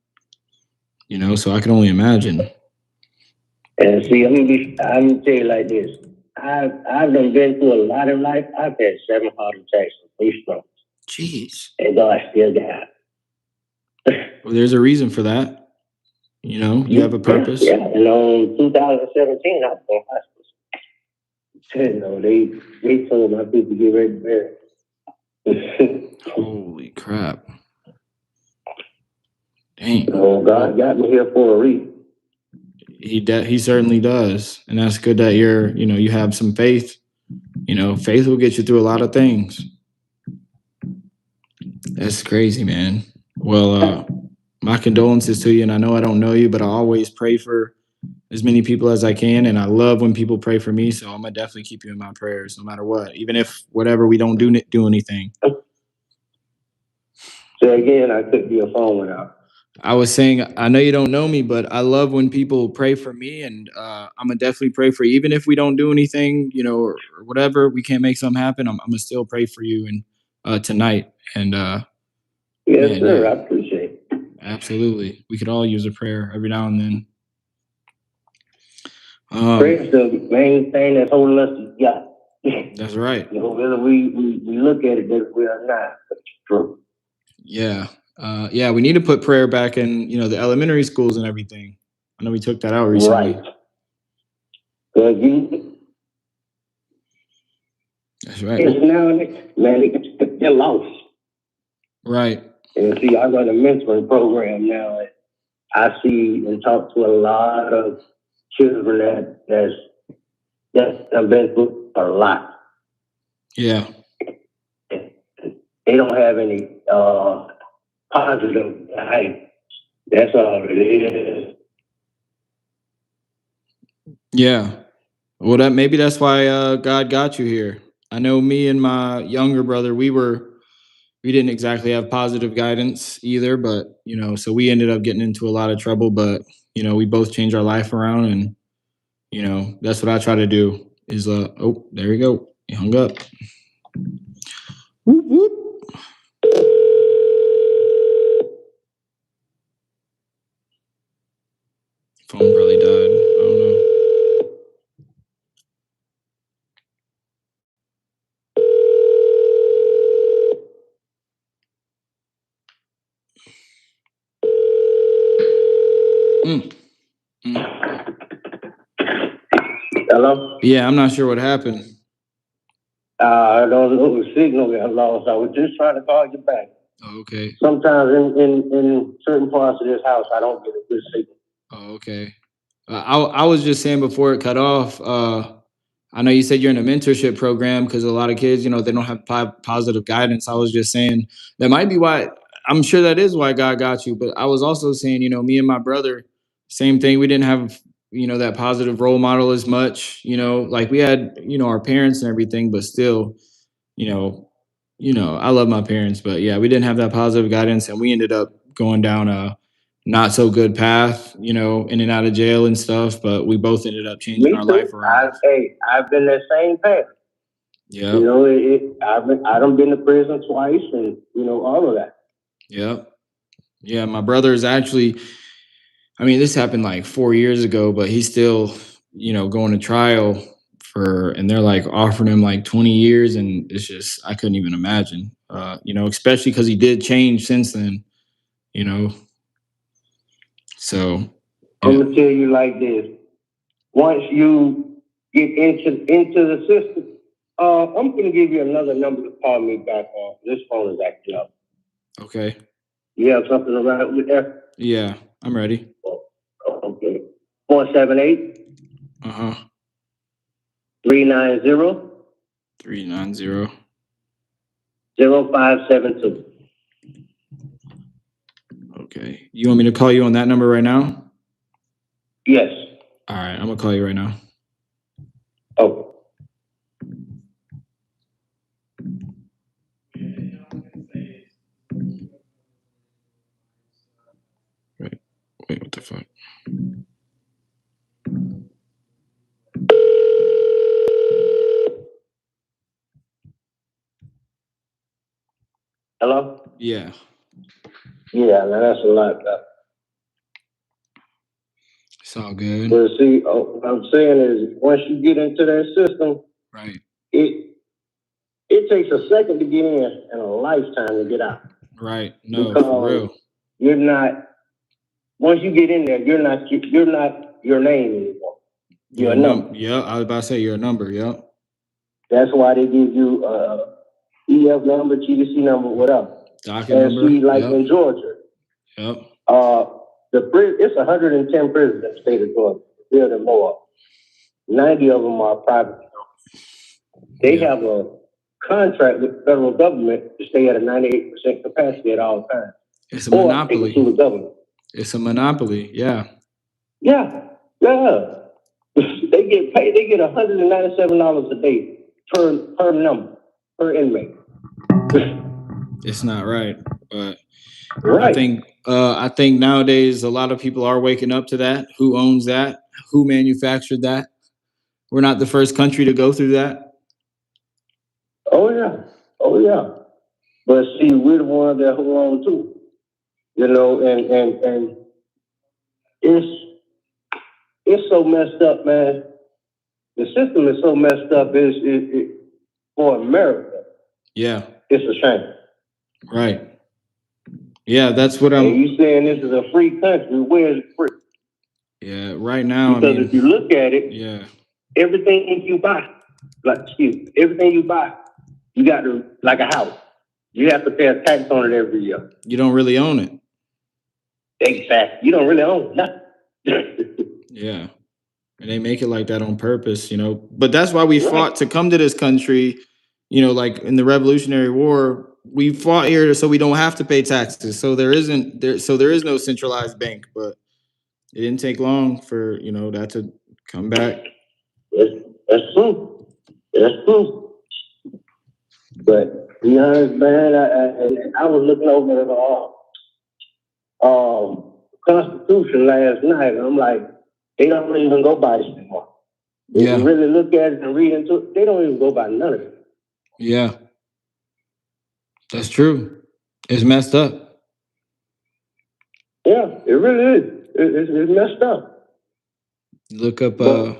So I can only imagine. And see, I'm gonna tell you like this. I've been through a lot in life. I've had 7 heart attacks and 3 strokes. Jeez. And God still got. Well, there's a reason for that. You have a purpose. Yeah. And in 2017, I was in hospital. They told my people to get ready to bury. Holy crap. Dang. Oh, God got me here for a reason. He certainly does. And that's good that you have some faith. Faith will get you through a lot of things. That's crazy, man. Well, my condolences to you. And I know I don't know you, but I always pray for as many people as I can, and I love when people pray for me. So I'm gonna definitely keep you in my prayers, no matter what, even if whatever we don't do anything. Say again, I took your phone went out. I was saying, I know you don't know me, but I love when people pray for me, and I'm gonna definitely pray for you, even if we don't do anything, or whatever. We can't make something happen. I'm gonna still pray for you and tonight. And yes, man, sir. yeah, I appreciate it. absolutely. We could all use a prayer every now and then. Prayer's the main thing that's holding us together. That's right. Whether we look at it that we are not, it's true. Yeah. Yeah, we need to put prayer back in, the elementary schools and everything. I know we took that out recently. Right. That's right. Now, man, they're lost. Right. And see, I run a mentoring program now. I see and talk to a lot of children that have been through a lot. Yeah. They don't have any positive. That's all it is. Yeah. Well, maybe that's why God got you here. I know me and my younger brother, we didn't exactly have positive guidance either, but so we ended up getting into a lot of trouble. But we both changed our life around, and that's what I try to do. Is oh, there you go, he hung up. Whoop, whoop. Phone probably died. I don't know. Hello? Yeah, I'm not sure what happened. I don't know. The signal got lost. I was just trying to call you back. Oh, okay. Sometimes in certain parts of this house, I don't get a good signal. Oh, okay. I was just saying before it cut off. I know you said you're in a mentorship program because a lot of kids, they don't have positive guidance. I was just saying that might be why. I'm sure that is why God got you. But I was also saying, me and my brother, same thing. We didn't have, that positive role model as much. Like we had, our parents and everything, but still, I love my parents, but yeah, we didn't have that positive guidance, and we ended up going down a not so good path, in and out of jail and stuff. But we both ended up changing our life around. I've been that same path. Yeah. I done been to prison twice, and all of that. Yep. Yeah, my brother is actually. I mean, this happened like 4 years ago, but he's still, going to trial and they're like offering him like 20 years, and it's just I couldn't even imagine. Especially because he did change since then. So yeah. I'm gonna tell you like this: once you get into the system, I'm gonna give you another number to call me back on. This phone is acting up. Okay. You have something to write with there? Yeah, I'm ready. Okay. 478. 390. 390. 0572. Okay. You want me to call you on that number right now? Yes. All right, I'm gonna call you right now. Oh. Wait, what the fuck? Hello? Yeah. Yeah, man, that's a lot better. It's all good. But see, what I'm saying is, once you get into that system, right, it takes a second to get in and a lifetime to get out. Right. No, because for real. You're not. Once you get in there, you're not your name anymore. You're a number. Yeah, I was about to say you're a number. Yeah. That's why they give you EF number, GDC number, whatever. Docket number. See, like in Georgia. Yep. It's 110 prisons in the state of Georgia. Building more. 90 of them are private. They have a contract with the federal government to stay at a 98% capacity at all times. It's a monopoly. To the government. It's a monopoly. Yeah. Yeah. Yeah. They get paid. They get $197 a day per inmate. It's not right, but Right. I think nowadays a lot of people are waking up to that. Who owns that? Who manufactured that? We're not the first country to go through that. Oh yeah. Oh yeah. But see, we're the ones that hold on to, and it's so messed up, man. The system is so messed up. For America, Yeah, it's a shame. right. Yeah, that's what And I'm. you saying this is a free country? Where is it free? Yeah, right now. Because if you look at it, yeah, everything you buy, everything you buy, you got to, like a house, you have to pay a tax on it every year. you don't really own it. Exactly. You don't really own nothing. Yeah, and they make it like that on purpose, But that's why we fought to come to this country. Like in the Revolutionary War, we fought here so we don't have to pay taxes. So there isn't there. So there is no centralized bank, but it didn't take long for that to come back. That's true. That's true. But to be honest, man, I was looking over the Constitution last night, and I'm like, they don't even go by this anymore. If you really look at it and read into it, they don't even go by none of it. Yeah, that's true. It's messed up. Yeah, it really is. It's messed up. Look up. Look,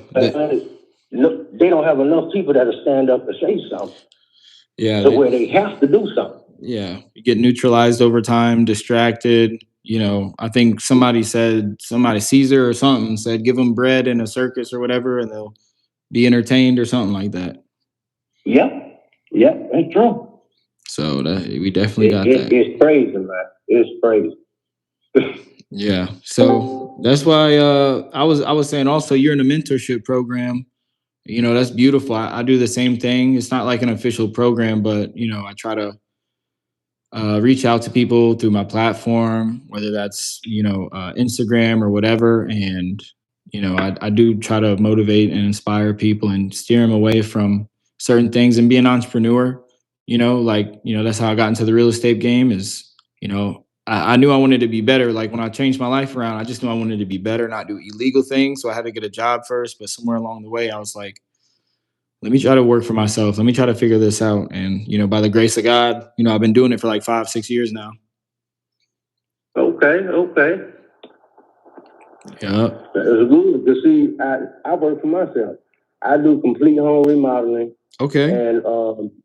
they don't have enough people that'll stand up and say something. Yeah. So where they have to do something. Yeah, you get neutralized over time, distracted. I think somebody Caesar or something said, give them bread in a circus or whatever, and they'll be entertained or something like that. Yep, that's true. So we definitely got that. It's crazy, man. It's crazy. Yeah. So that's why I was saying also you're in a mentorship program. That's beautiful. I do the same thing. It's not like an official program, but I try to reach out to people through my platform, whether that's Instagram or whatever, and I do try to motivate and inspire people and steer them away from certain things and be an entrepreneur. That's how I got into the real estate game. Is I knew I wanted to be better. Like when I changed my life around, I just knew I wanted to be better, not do illegal things. So I had to get a job first, but somewhere along the way, I was like, let me try to work for myself. Let me try to figure this out. And, by the grace of God, I've been doing it for like 5-6 years now. Okay. Yeah. It's good to see. I work for myself. I do complete home remodeling. Okay. And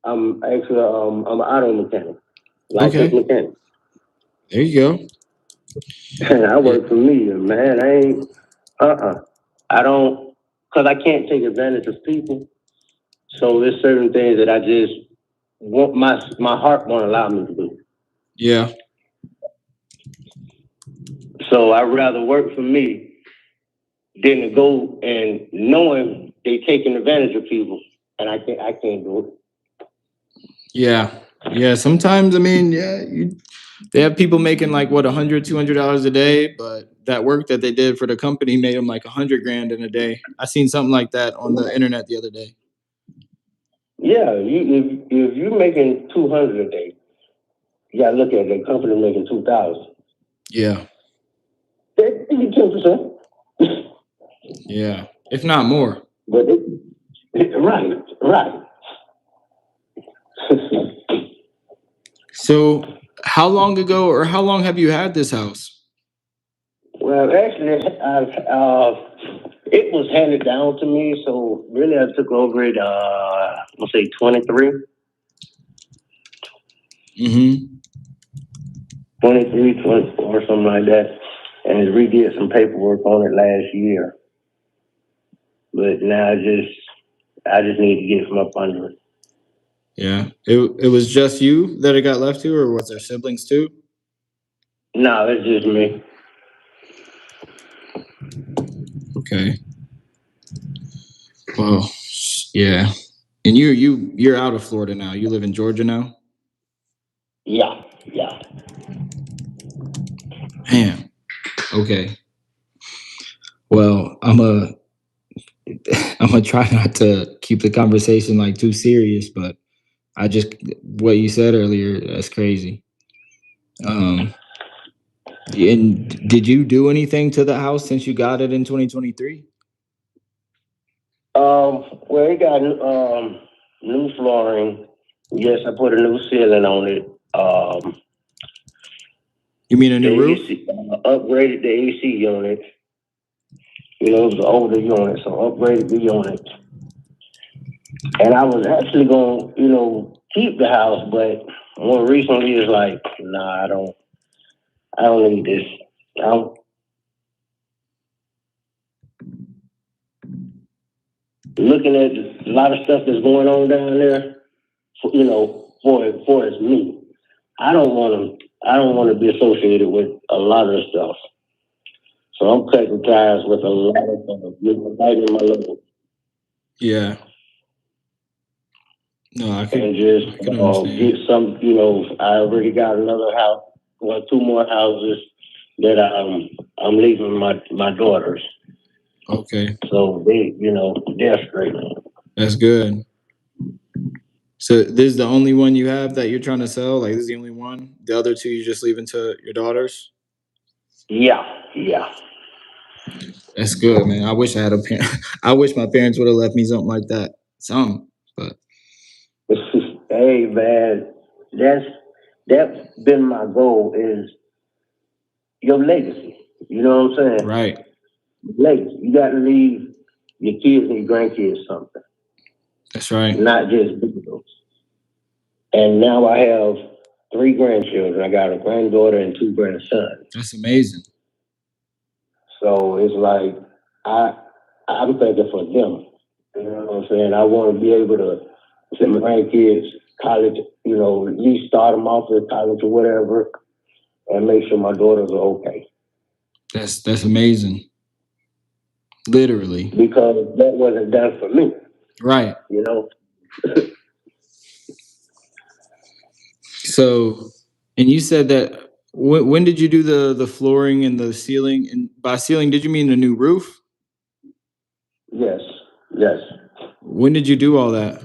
I'm actually I'm an auto mechanic. Licensed mechanic. There you go. I work for me, man. I ain't I don't, because I can't take advantage of people. So there's certain things that I just want my heart won't allow me to do. Yeah. So I'd rather work for me than to go and knowing they taking advantage of people, and I can't do it. Yeah. Sometimes, they have people making like what $100-$200 a day, but that work that they did for the company made them like $100,000 in a day. I seen something like that on the internet the other day. Yeah, if you're making 200 a day, you gotta look at the company making 2,000. Yeah. They give you 10%. Yeah, if not more. But right. So, how long ago or how long have you had this house? Well, actually, it was handed down to me, so really I took over it, let's say 23. Mm-hmm. 23, 24, something like that. And redid some paperwork on it last year. But now I just need to get from up under it. Yeah. It was just you that it got left to, or was there siblings too? No, it's just me. Okay. Well, yeah. And you're out of Florida now. You live in Georgia now? Yeah. Man. Okay. Well, I'm gonna try not to keep the conversation like too serious, but what you said earlier, that's crazy. And did you do anything to the house since you got it in 2023? Well, it got new flooring. Yes, I put a new ceiling on it. You mean a new roof? AC, upgraded the AC unit. You know, it was an older unit, so upgraded the unit. And I was actually going to, keep the house, but more recently it's like, nah, I don't need this. I'm looking at a lot of stuff that's going on down there, for it's me. I don't want to be associated with a lot of the stuff. So I'm cutting ties with a lot of stuff, biting my lip. Yeah. No, I And just can understand. get some, I already got another house, well, 2 more houses that I'm leaving my daughters. Okay. So they're straight. That's good. So this is the only one you have that you're trying to sell? Like this is the only one? The other 2 you just leaving to your daughters? Yeah. That's good, man. I wish I had a parent. I wish my parents would have left me something like that. But Hey man, that's been my goal is your legacy. You know what I'm saying? right. Legacy. You got to leave your kids and your grandkids something, That's right. not just videos. And now I have 3 grandchildren. I got a granddaughter and 2 grandsons. That's amazing. So it's like I'm thinking for them. You know what I'm saying? I want to be able to send my grandkids college, at least start them off at college or whatever, and make sure my daughters are okay. That's amazing. Literally. Because that wasn't done for me. Right. So, and you said that when did you do the flooring and the ceiling? And by ceiling, did you mean the new roof? Yes. When did you do all that?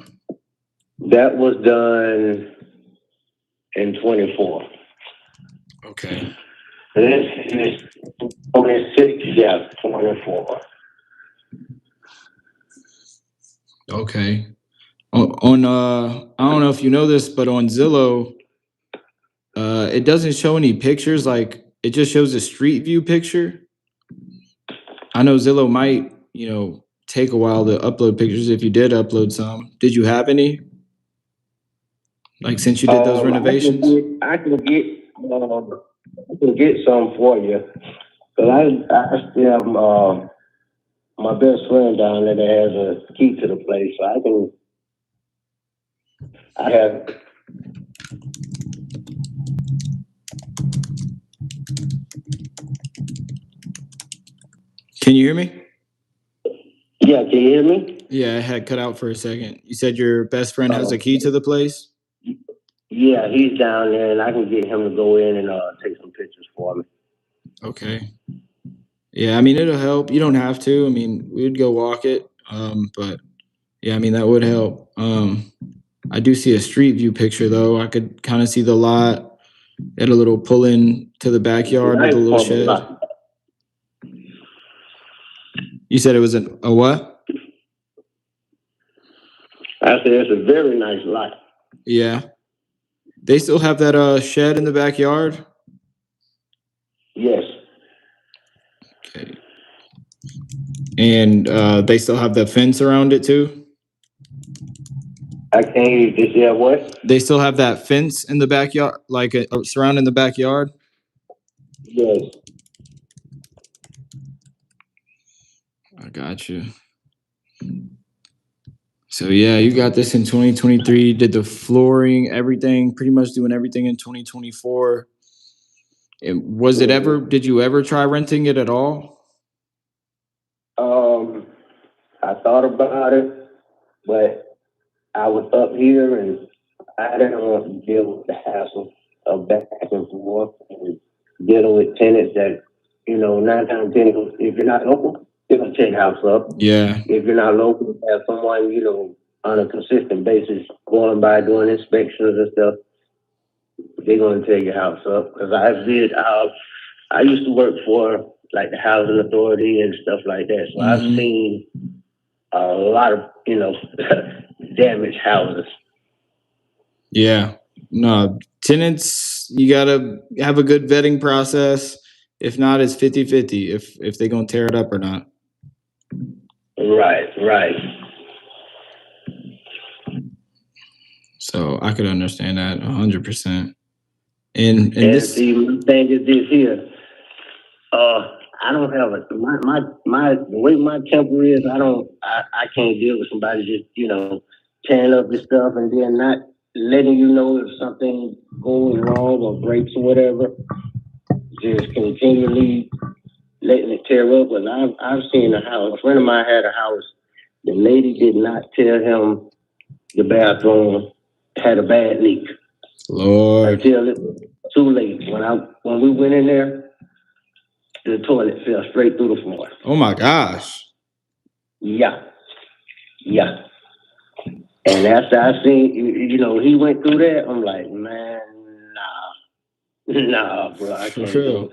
That was done in 24. Okay. This 26, yeah, 24. Okay. On I don't know if you know this, but on Zillow, it doesn't show any pictures. Like it just shows a street view picture. I know Zillow might, take a while to upload pictures if you did upload some. Did you have any? Like since you did those renovations? I can get some for you. But I still have my best friend down there that has a key to the place, so I have. Can you hear me? Yeah, can you hear me? Yeah, it had cut out for a second. You said your best friend has a key to the place? Yeah, he's down there, and I can get him to go in and take some pictures for me. Okay. Yeah, I mean it'll help. You don't have to. I mean, we'd go walk it. But yeah, I mean that would help. I do see a street view picture though. I could kind of see the lot. Had a little pull in to the backyard with a little shed. You said it was a what? I said it's a very nice lot. Yeah. They still have that shed in the backyard? Yes. Okay. And they still have the fence around it too? I can't hear you. Yeah, what? They still have that fence in the backyard, like surrounding the backyard? Yes. I got you. So yeah, you got this in 2023, did the flooring, everything, pretty much doing everything in 2024. And did you ever try renting it at all? I thought about it, but I was up here and I didn't want to deal with the hassle of back and forth and dealing with tenants that, 9 times 10, if you're not local, They're gonna tear your house up. Yeah. If you're not local, have someone, on a consistent basis going by doing inspections and stuff, they're gonna tear your house up. Because I used to work for like the housing authority and stuff like that. So I've seen a lot of, damaged houses. Yeah. No, tenants, you gotta have a good vetting process. If not, it's 50-50 if they're gonna tear it up or not. Right. So I could understand that 100%. And this, see, the thing is this here. I don't have the way my temper is. I can't deal with somebody just tearing up your stuff and then not letting you know if something goes wrong or breaks or whatever. Just continually letting it tear up. And I've seen a house. A friend of mine had a house. The lady did not tell him the bathroom had a bad leak. Lord. Until it was too late. When we went in there, the toilet fell straight through the floor. Oh my gosh. Yeah. And after I seen, he went through that, I'm like, man, nah, bro, I can't do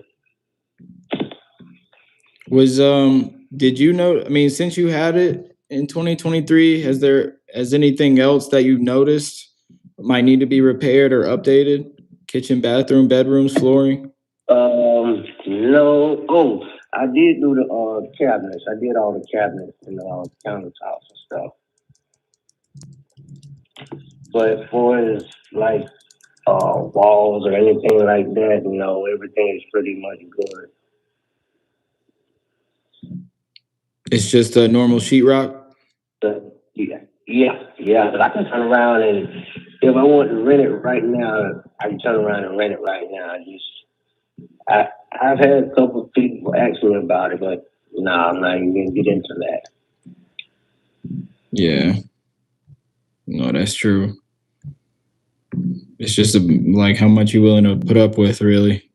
it. Was did you know? I mean, since you had it in 2023, has anything else that you've noticed might need to be repaired or updated? Kitchen, bathroom, bedrooms, flooring. No. Oh, I did do the cabinets. I did all the cabinets and the countertops and stuff. But for as like walls or anything like that, everything is pretty much good. It's just a normal sheetrock. Yeah. But I can turn around and if I want to rent it right now, I can turn around and rent it right now. I've had a couple of people ask me about it, but I'm not even gonna get into that. Yeah. No, that's true. It's just like how much you're willing to put up with, really.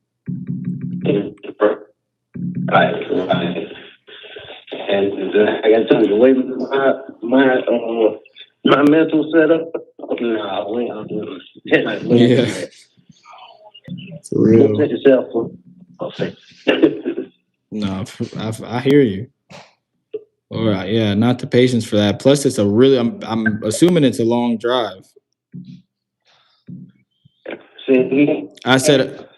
Right. And I got to tell you, the way my mental setup, Yeah. For real. Set yourself for. Okay. No, I hear you. All right, yeah, not the patience for that. Plus, it's a really. I'm assuming it's a long drive. I said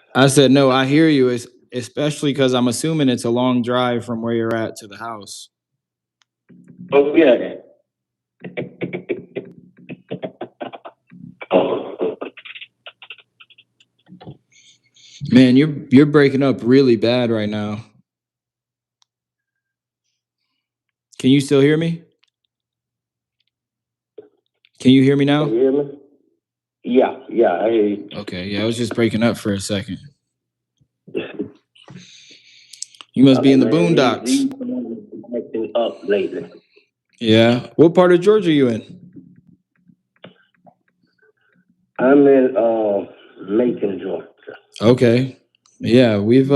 no. I hear you. It's especially because I'm assuming it's a long drive from where you're at to the house. Oh yeah. Man, you're breaking up really bad right now. Can you still hear me? Can you hear me now? Can you hear me? Yeah, I hear you. Okay, yeah, I was just breaking up for a second. You must be in the boondocks. These acting up lately. Yeah. What part of Georgia are you in? I'm in Macon, Georgia. Okay. Yeah, we've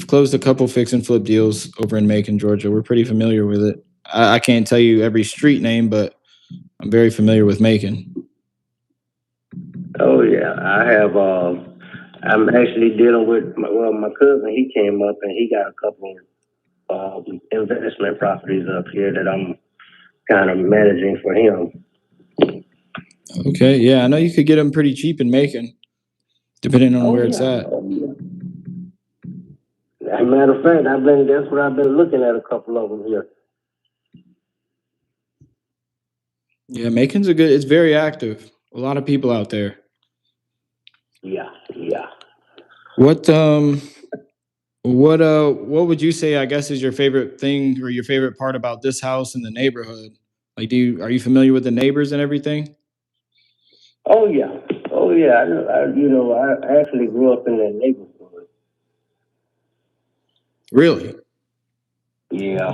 closed a couple fix and flip deals over in Macon, Georgia. We're pretty familiar with it. I can't tell you every street name, but I'm very familiar with Macon. Oh yeah, I have. I'm actually dealing with my cousin. He came up and he got a couple of investment properties up here that I'm kind of managing for him. Okay, yeah, I know you could get them pretty cheap in Macon, depending on where it's at. As a matter of fact, that's what I've been looking at, a couple of them here. Yeah, Macon's it's very active. A lot of people out there. Yeah. What would you say, I guess, is your favorite thing or your favorite part about this house and the neighborhood? Like, are you familiar with the neighbors and everything? Oh yeah. I actually grew up in that neighborhood. Really? Yeah.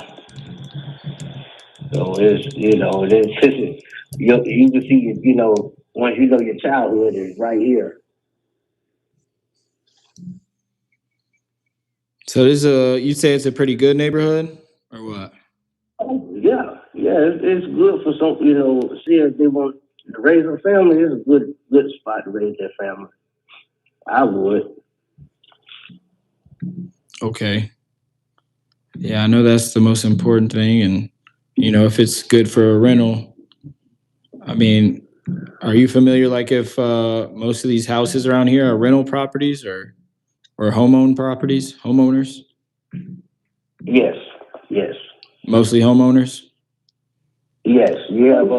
So it's you can see once you know your childhood is right here. So you'd say it's a pretty good neighborhood, or what? Oh, yeah. It's good for some, see if they want to raise a family. It's a good spot to raise their family. I would. Okay. Yeah, I know that's the most important thing. And, if it's good for a rental, I mean, are you familiar, like if most of these houses around here are rental properties or homeowners? Yes. Mostly homeowners? Yes. You have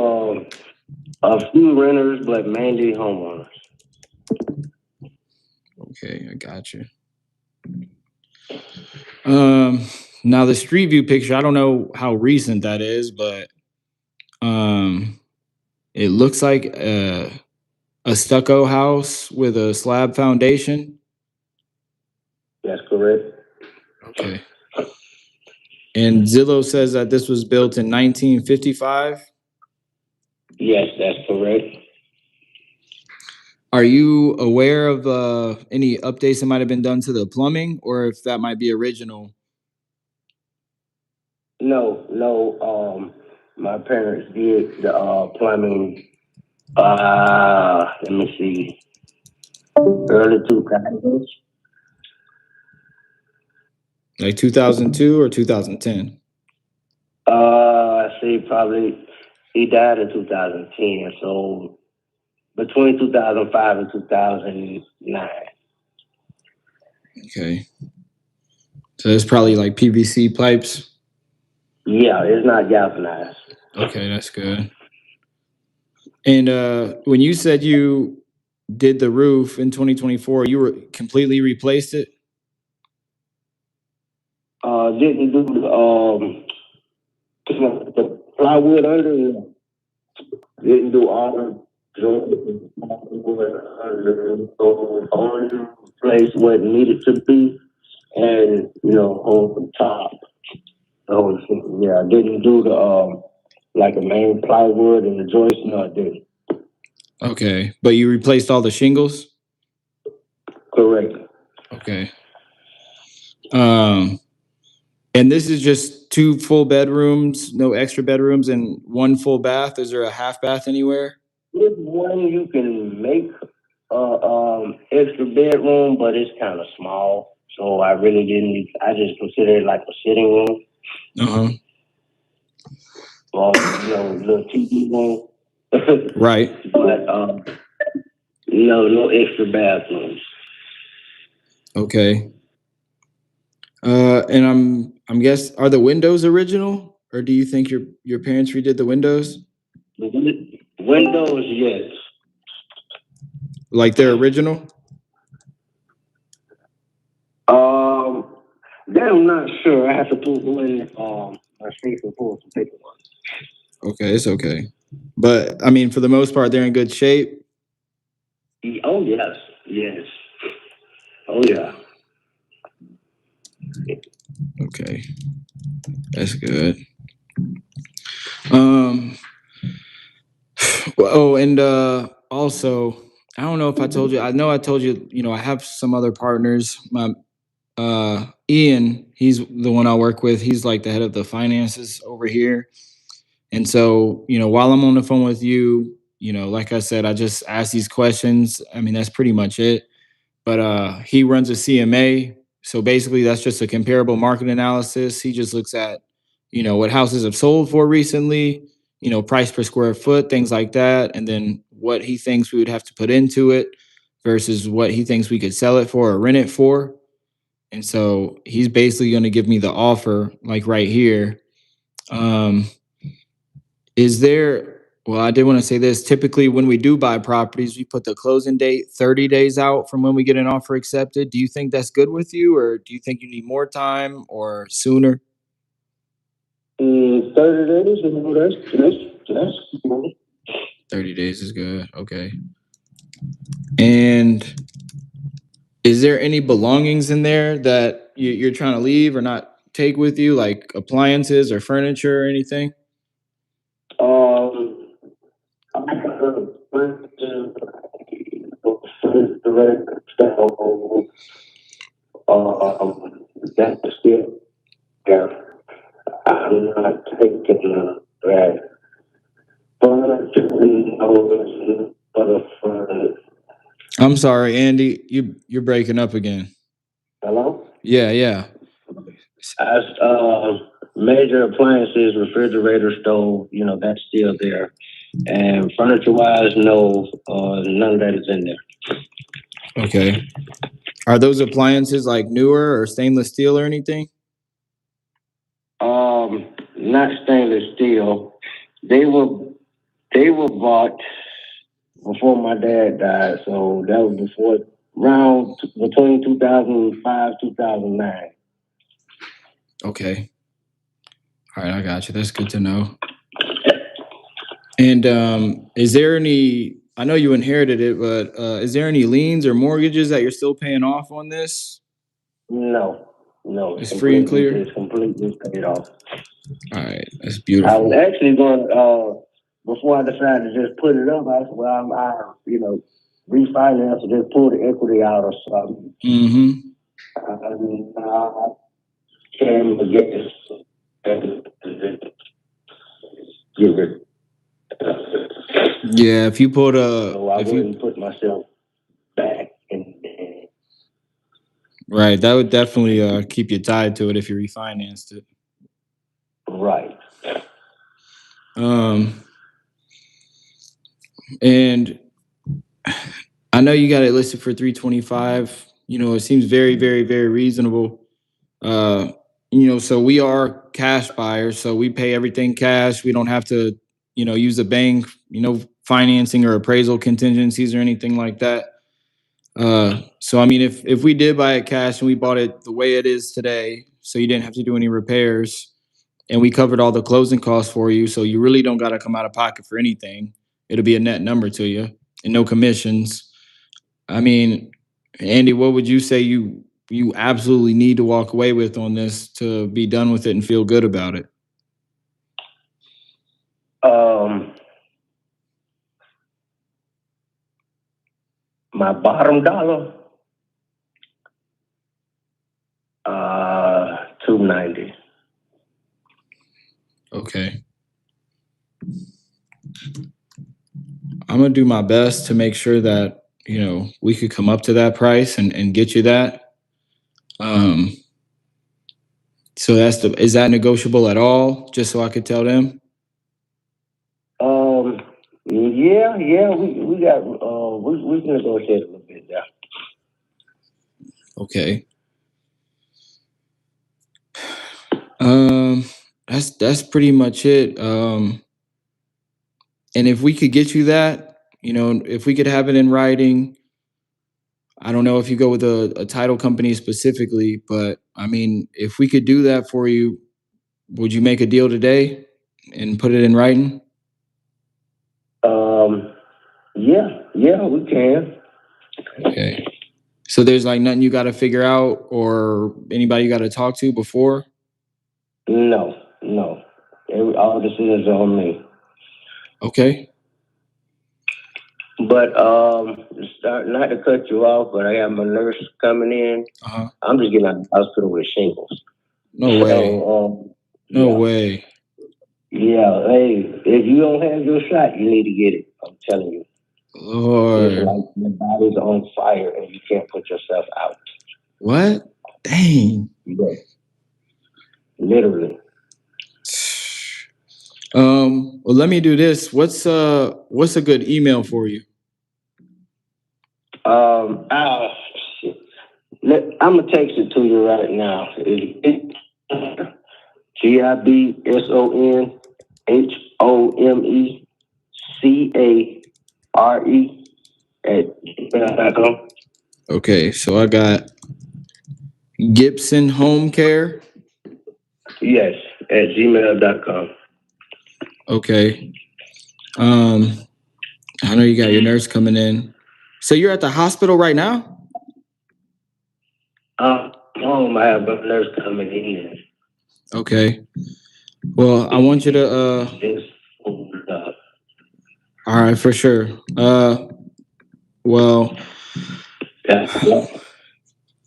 a few renters, but mainly homeowners. Okay, I got you. Now the street view picture, I don't know how recent that is, but it looks like a stucco house with a slab foundation. That's correct. Okay. And Zillow says that this was built in 1955. Yes, that's correct. Are you aware of any updates that might have been done to the plumbing, or if that might be original? No. My parents did the plumbing. Let me see, early 2000s. Like 2002 or 2010? I see. Probably he died in 2010. So between 2005 and 2009. Okay. So it's probably like PVC pipes. Yeah, it's not galvanized. Okay, that's good. And when you said you did the roof in 2024, you were completely replaced it? Didn't do the plywood under. Didn't do all the only place where it needed to be, and on the top. So yeah, I didn't do the like a main plywood and the joist. No, I didn't. Okay, but you replaced all the shingles? Correct. Okay. And this is just 2 full bedrooms, no extra bedrooms, and 1 full bath. Is there a half bath anywhere? There's one you can make extra bedroom, but it's kind of small. So I really didn't. I just consider it like a sitting room. Uh-huh. Or little TV room. Right. But no extra bathrooms. Okay. And I'm guess are the windows original, or do you think your parents redid the windows? The windows, yes. Like they're original? That I'm not sure. I have to pull in my safe and pull some paperwork. Okay, it's okay. But I mean, for the most part, they're in good shape. Oh yes. Oh yeah. Okay, that's good. Um. Oh, and also, I don't know if I told you. I know I told you. I have some other partners. My Ian, he's the one I work with. He's like the head of the finances over here. And so, while I'm on the phone with you, like I said, I just ask these questions. I mean, that's pretty much it. But he runs a CMA. So basically that's just a comparable market analysis. He just looks at, what houses have sold for recently, price per square foot, things like that. And then what he thinks we would have to put into it versus what he thinks we could sell it for or rent it for. And so he's basically going to give me the offer like right here. Is there, well, I did want to say this. Typically, when we do buy properties, we put the closing date 30 days out from when we get an offer accepted. Do you think that's good with you, or do you think you need more time or sooner? 30 days, that's good. 30 days is good. Okay. And is there any belongings in there that you're trying to leave or not take with you, like appliances or furniture or anything? That's still there. I I'm sorry, Andy. You're breaking up again. Hello? Yeah. Major appliances, refrigerator, stove, that's still there. And furniture-wise, no, none of that is in there. Okay. Are those appliances like newer or stainless steel or anything? Not stainless steel. They were bought before my dad died, so that was between 2005, 2009. Okay. All right, I got you. That's good to know. And is there any? I know you inherited it, but is there any liens or mortgages that you're still paying off on this? No. It's free and clear. It's completely paid off. All right, that's I beautiful. was actually going before I decided to just put it up. I said, well, I refinance or just pull the equity out or something. Mm-hmm. I came against get rid. Yeah, if you put So I wouldn't put myself back in. Right, that would definitely keep you tied to it if you refinanced it. Right. And I know you got it listed for 325. It seems very, very, very reasonable. So we are cash buyers, so we pay everything cash. We don't have to, use a bank, financing or appraisal contingencies or anything like that. So I mean, if we did buy it cash and we bought it the way it is today, so you didn't have to do any repairs, and we covered all the closing costs for you, so you really don't got to come out of pocket for anything. It'll be a net number to you and no commissions. I mean, Andy, what would you say you absolutely need to walk away with on this to be done with it and feel good about it? My bottom dollar, $290. Okay. I'm gonna do my best to make sure that we could come up to that price and get you that. So is that negotiable at all? Just so I could tell them. Yeah, we got we can negotiate a little bit, yeah. Okay. That's pretty much it. And if we could get you that, if we could have it in writing, I don't know if you go with a title company specifically, but I mean, if we could do that for you, would you make a deal today and put it in writing? Yeah, we can. Okay. So there's like nothing you got to figure out or anybody you got to talk to before? No. All the decisions are on me. Okay. But not to cut you off, but I have my nurse coming in. Uh-huh. I'm just getting out of the hospital with shingles. No way. No yeah. way. Yeah, hey, if you don't have your shot, you need to get it. I'm telling you. Lord. It's like your body's on fire and you can't put yourself out. What? Dang. Yeah. Literally. Well, let me do this. What's a good email for you? I'm gonna text it to you right now. It's GIBSONHOMECARE@gmail.com. Okay, so I got Gibson Home Care. Yes, at gmail.com. Okay. I know you got your nurse coming in. So you're at the hospital right now? Home, I have a nurse coming in. Okay. Well, I want you to all right, for sure. Well,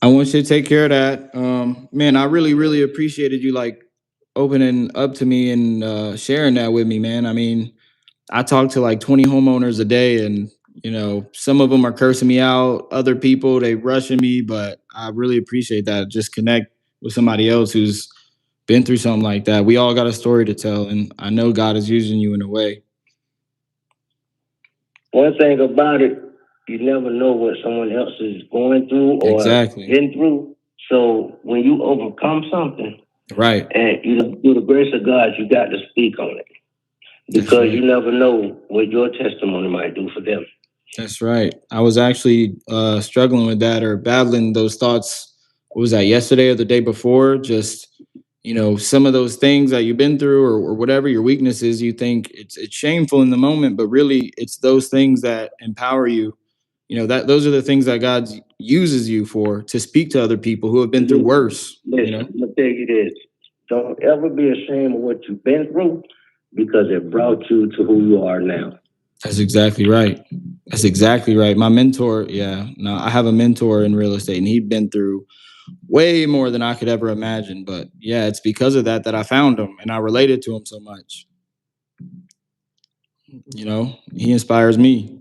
I want you to take care of that. Man, I really, really appreciated you like opening up to me and sharing that with me, man. I mean, I talk to like 20 homeowners a day, and some of them are cursing me out. Other people, they rushing me, but I really appreciate that. Just connect with somebody else who's been through something like that. We all got a story to tell, and I know God is using you in a way. One thing about it, you never know what someone else is going through or been through. So when you overcome something, right, and through the grace of God, you got to speak on it, because you never know what your testimony might do for them. That's right. I was actually struggling with that, or battling those thoughts. What was that, yesterday or the day before? Just, some of those things that you've been through, or whatever your weakness is, you think it's shameful in the moment, but really it's those things that empower you. That those are the things that God uses you for, to speak to other people who have been through worse. Listen, I'm gonna tell you this: don't ever be ashamed of what you've been through, because it brought you to who you are now. That's exactly right. That's exactly right. My mentor, I have a mentor in real estate, and he'd been through way more than I could ever imagine. But yeah, it's because of that I found him, and I related to him so much. He inspires me.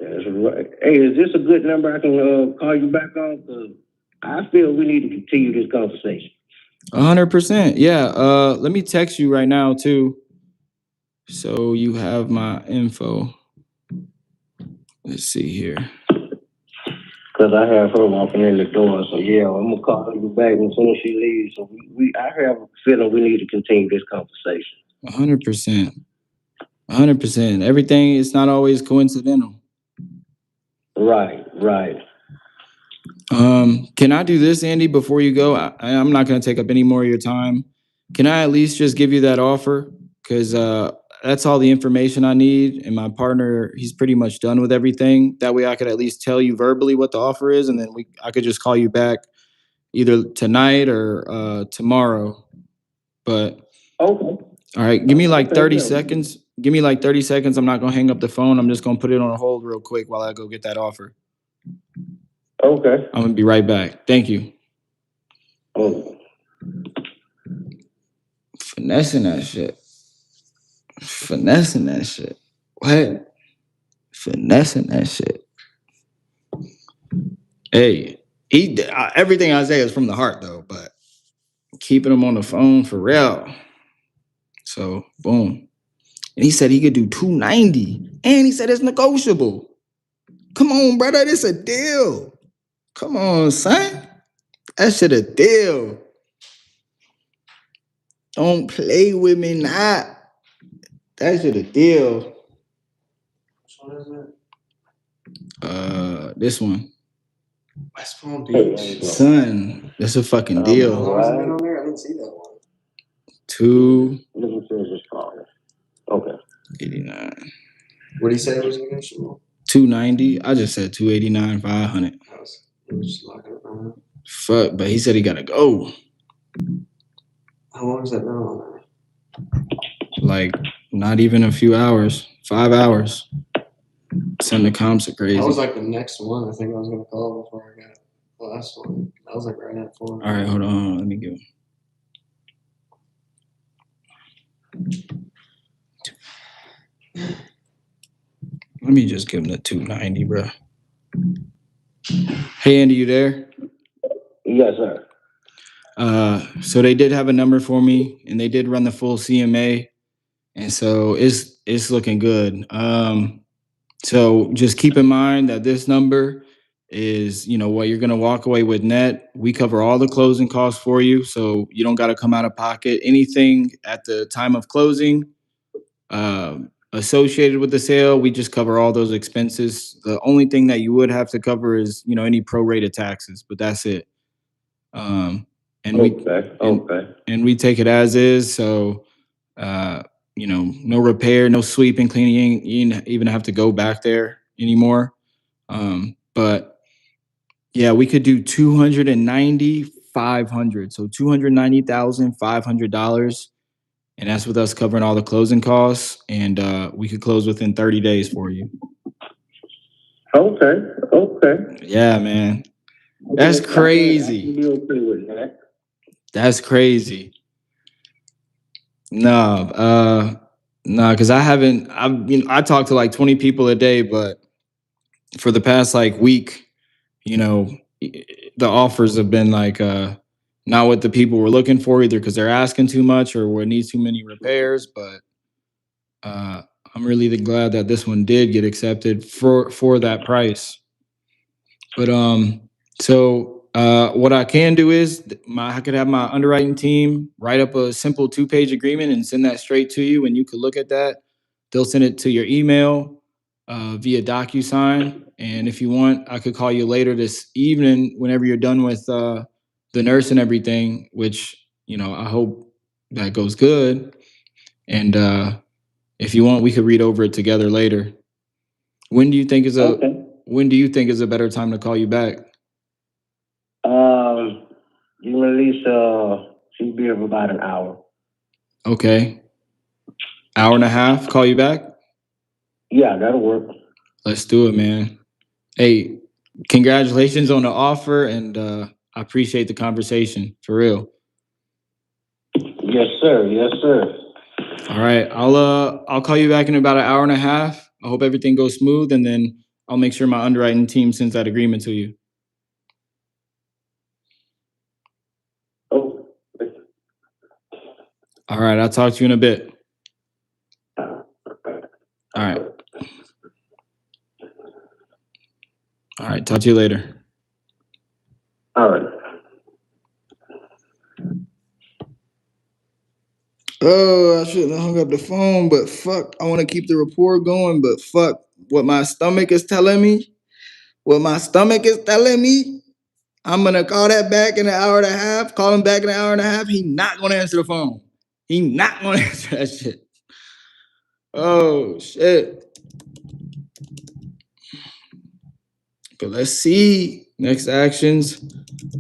That's right. Hey, is this a good number I can call you back on? Because I feel we need to continue this conversation. 100%. Yeah. Let me text you right now too, so you have my info. Let's see here. Because I have her walking in the door, so yeah, I'm gonna call you back as soon as she leaves. So I have a feeling we need to continue this conversation. 100%. 100%. Everything is not always coincidental. Right. Can I do this, Andy, before you go? I'm not going to take up any more of your time. Can I at least just give you that offer? Because that's all the information I need. And my partner, he's pretty much done with everything. That way I could at least tell you verbally what the offer is. And then I could just call you back either tonight or tomorrow. But okay. All right, give me like 30 seconds. Give me like 30 seconds. I'm not going to hang up the phone. I'm just going to put it on hold real quick while I go get that offer. Okay. I'm going to be right back. Thank you. Oh. Finessing that shit. What? Finessing that shit. Hey, everything I say is from the heart though, but keeping him on the phone for real. So, boom. And he said he could do 290. And he said it's negotiable. Come on, brother. This a deal. Come on, son. That shit a deal. Don't play with me, not. That shit a deal. What is it? This one. West Palm Beach. Son, that's a fucking deal. How long has it been on there? I didn't see that one. 289. Okay. 89. What do you say it was negotiable? 290. I just said 289, 500. Just locking it around. Fuck, but he said he gotta go. How long has that been on there? Like, not even a few hours. 5 hours. Son, the comps are crazy. That was like the next one I think I was gonna call before I got the last one. That was like right at 4. All right, hold on. Let me give him. Let me just give him the 290, bro. Hey, Andy, you there? Yes, sir. So they did have a number for me, and they did run the full CMA, and so it's looking good. So just keep in mind that this number is, what you're gonna walk away with net. We cover all the closing costs for you, so you don't got to come out of pocket. Anything at the time of closing, associated with the sale, we just cover all those expenses. The only thing that you would have to cover is, any prorated taxes, but that's it. And we take it as is. So, no repair, no sweeping, cleaning. You didn't even have to go back there anymore. But yeah, we could do 290,500. So $290,500. And that's with us covering all the closing costs. And we could close within 30 days for you. Okay. Yeah, man. That's crazy. I can be okay with that. That's crazy. No, Nah, because I talk to like 20 people a day, but for the past like week, the offers have been like not what the people were looking for, either because they're asking too much or it needs too many repairs. But I'm really glad that this one did get accepted for that price. But so what I can do is I could have my underwriting team write up a simple 2-page agreement and send that straight to you, and you could look at that. They'll send it to your email via DocuSign. And if you want, I could call you later this evening whenever you're done with the nurse and everything, which, I hope that goes good. And if you want, we could read over it together later. When do you think is a better time to call you back? You at least she'll be here for about an hour. Okay. Hour and a half, call you back? Yeah, that'll work. Let's do it, man. Hey, congratulations on the offer, and I appreciate the conversation, for real. Yes, sir. Yes, sir. All right, I'll call you back in about an hour and a half. I hope everything goes smooth, and then I'll make sure my underwriting team sends that agreement to you. Oh. All right, I'll talk to you in a bit. All right. All right, talk to you later. All right. Oh, I shouldn't have hung up the phone, but fuck, I want to keep the rapport going, but fuck, what my stomach is telling me, I'm going to call that back in an hour and a half, call him back in an hour and a half, he not going to answer the phone. He not going to answer that shit. Oh, shit. But let's see. Next actions,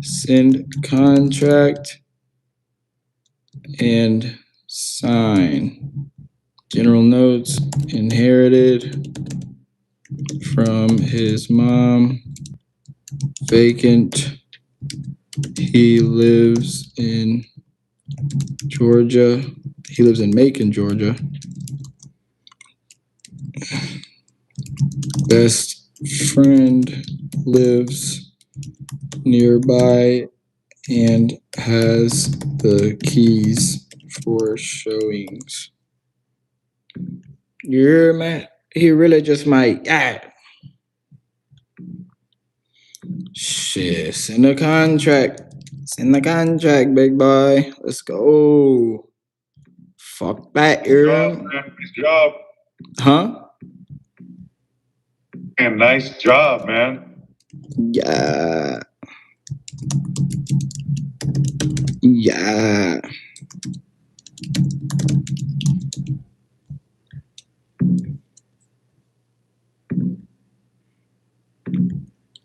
send contract and sign. General notes, inherited from his mom, vacant. He lives in Georgia. He lives in Macon, Georgia. Best friend lives nearby and has the keys for showings. Yeah, man. He really just might. Shit, send the contract. Send the contract, big boy. Let's go. Fuck that, Aaron. Nice job. Huh? And nice job, man. Yeah. Yeah.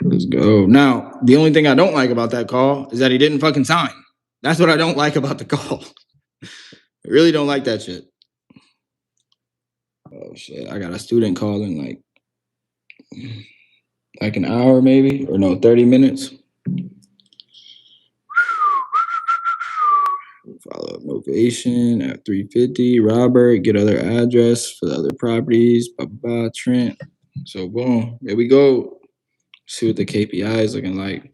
Let's go. Now, the only thing I don't like about that call is that he didn't fucking sign. That's what I don't like about the call. I really don't like that shit. Oh shit, I got a student calling like an hour maybe, or no, 30 minutes. Follow up notation at 350. Robert, get other address for the other properties. Trent. So boom, there we go. See what the KPIs looking like.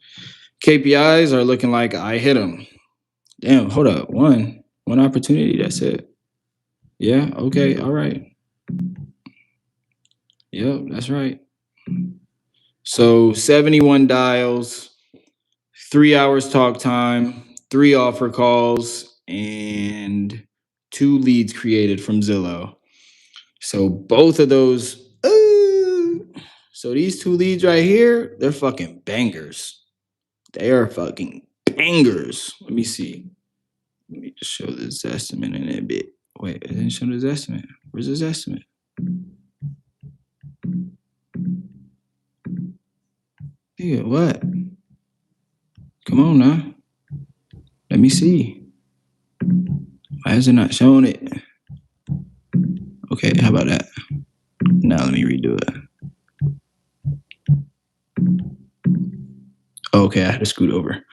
KPIs are looking like I hit them. Damn, hold up. One opportunity. That's it. Yeah. Okay. All right. Yep. That's right. So 71 dials, 3 hours talk time, 3 offer calls, and 2 leads created from Zillow. So both of those. So these 2 leads right here, they're fucking bangers. They are fucking bangers. Let me see. Let me just show this estimate in a bit. Wait, I didn't show this estimate. Where's this estimate? Yeah, what? Come on now. Let me see. Why is it not showing it? Okay, how about that? Now let me redo it. Okay, I had to scoot over.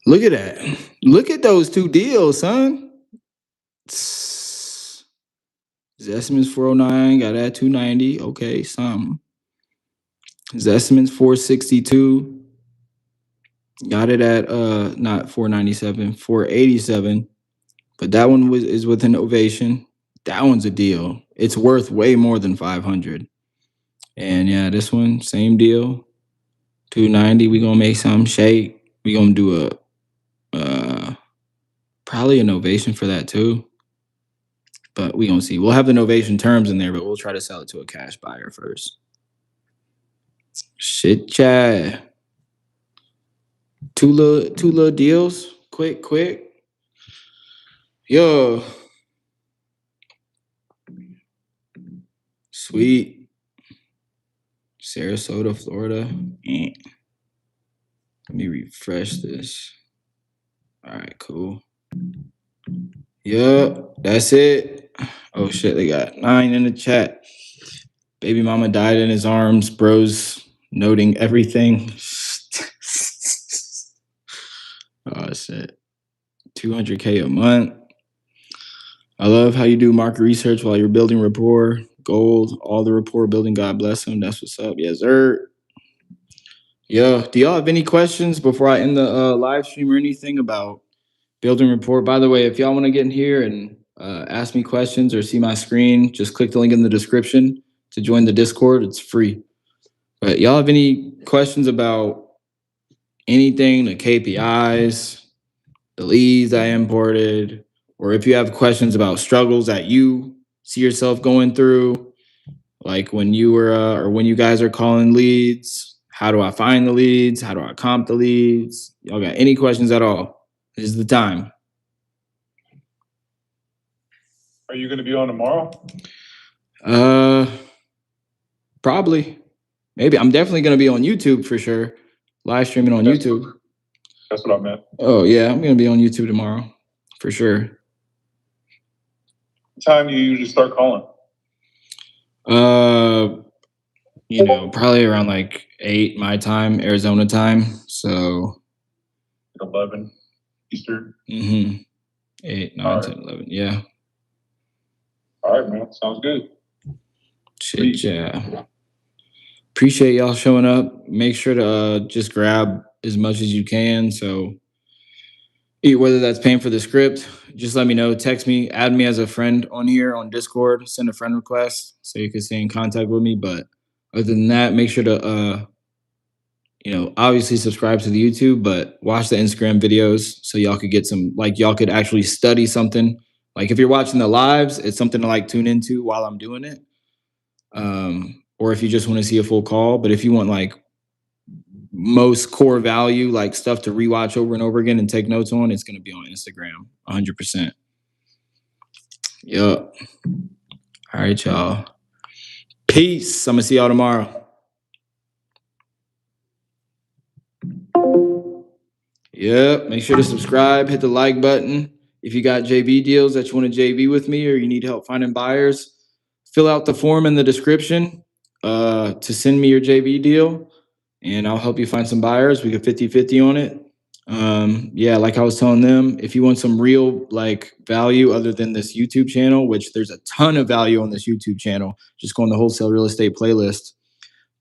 Look at that. Look at those 2 deals, son. His estimate's 409, got it at 290. Okay, something. His estimate's 462. Got it at not 497, 487. But that one is with an ovation. That one's a deal. It's worth way more than 500. And yeah, this one, same deal. 290. We gonna make some shake. We gonna do a probably an ovation for that too. But we gonna see. We'll have the novation terms in there, but we'll try to sell it to a cash buyer first. Shit, chat. Two little deals. Quick. Yo. Sweet. Sarasota, Florida. Let me refresh this. All right, cool. Yup, that's it. Oh shit, they got 9 in the chat. Baby mama died in his arms. Bros noting everything. Oh shit. 200K a month. I love how you do market research while you're building rapport. Gold, all the rapport building. God bless him. That's what's up. Yes, sir. Yo, do y'all have any questions before I end the live stream or anything about building rapport? By the way, if y'all want to get in here and ask me questions or see my screen, just click the link in the description to join the Discord. It's free. But y'all have any questions about anything, the KPIs, the leads I imported, or if you have questions about struggles that you see yourself going through, like when you were or when you guys are calling leads, how do I find the leads? How do I comp the leads? Y'all got any questions at all? This is the time. Are you going to be on tomorrow? Probably. Maybe. I'm definitely going to be on YouTube for sure. Live streaming on YouTube. That's what I meant. Oh, yeah. I'm going to be on YouTube tomorrow for sure. What time do you usually start calling? Probably around like 8 my time, Arizona time. So 11 Eastern. 8, 9, 10, 11. Yeah. All right, man. Sounds good. Shit, yeah. Appreciate y'all showing up. Make sure to just grab as much as you can. So whether that's paying for the script, just let me know. Text me, add me as a friend on here on Discord, send a friend request so you can stay in contact with me. But other than that, make sure to obviously subscribe to the YouTube, but watch the Instagram videos so y'all could get some, like y'all could actually study something. Like if you're watching the lives, it's something to like tune into while I'm doing it. Or if you just want to see a full call, but if you want like most core value, like stuff to rewatch over and over again and take notes on, it's going to be on Instagram 100%. Yup. All right, y'all. Peace. I'm going to see y'all tomorrow. Yep. Make sure to subscribe, hit the like button. If you got JV deals that you want to JV with me or you need help finding buyers, fill out the form in the description to send me your JV deal, and I'll help you find some buyers. We get 50-50 on it. Yeah, like I was telling them, if you want some real like value other than this YouTube channel, which there's a ton of value on this YouTube channel, just go on the wholesale real estate playlist.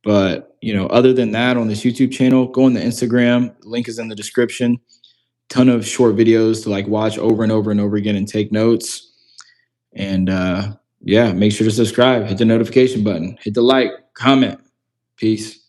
But, other than that on this YouTube channel, go on the Instagram. Link is in the description. Ton of short videos to like watch over and over and over again and take notes. And yeah, make sure to subscribe, hit the notification button, hit the like, comment. Peace.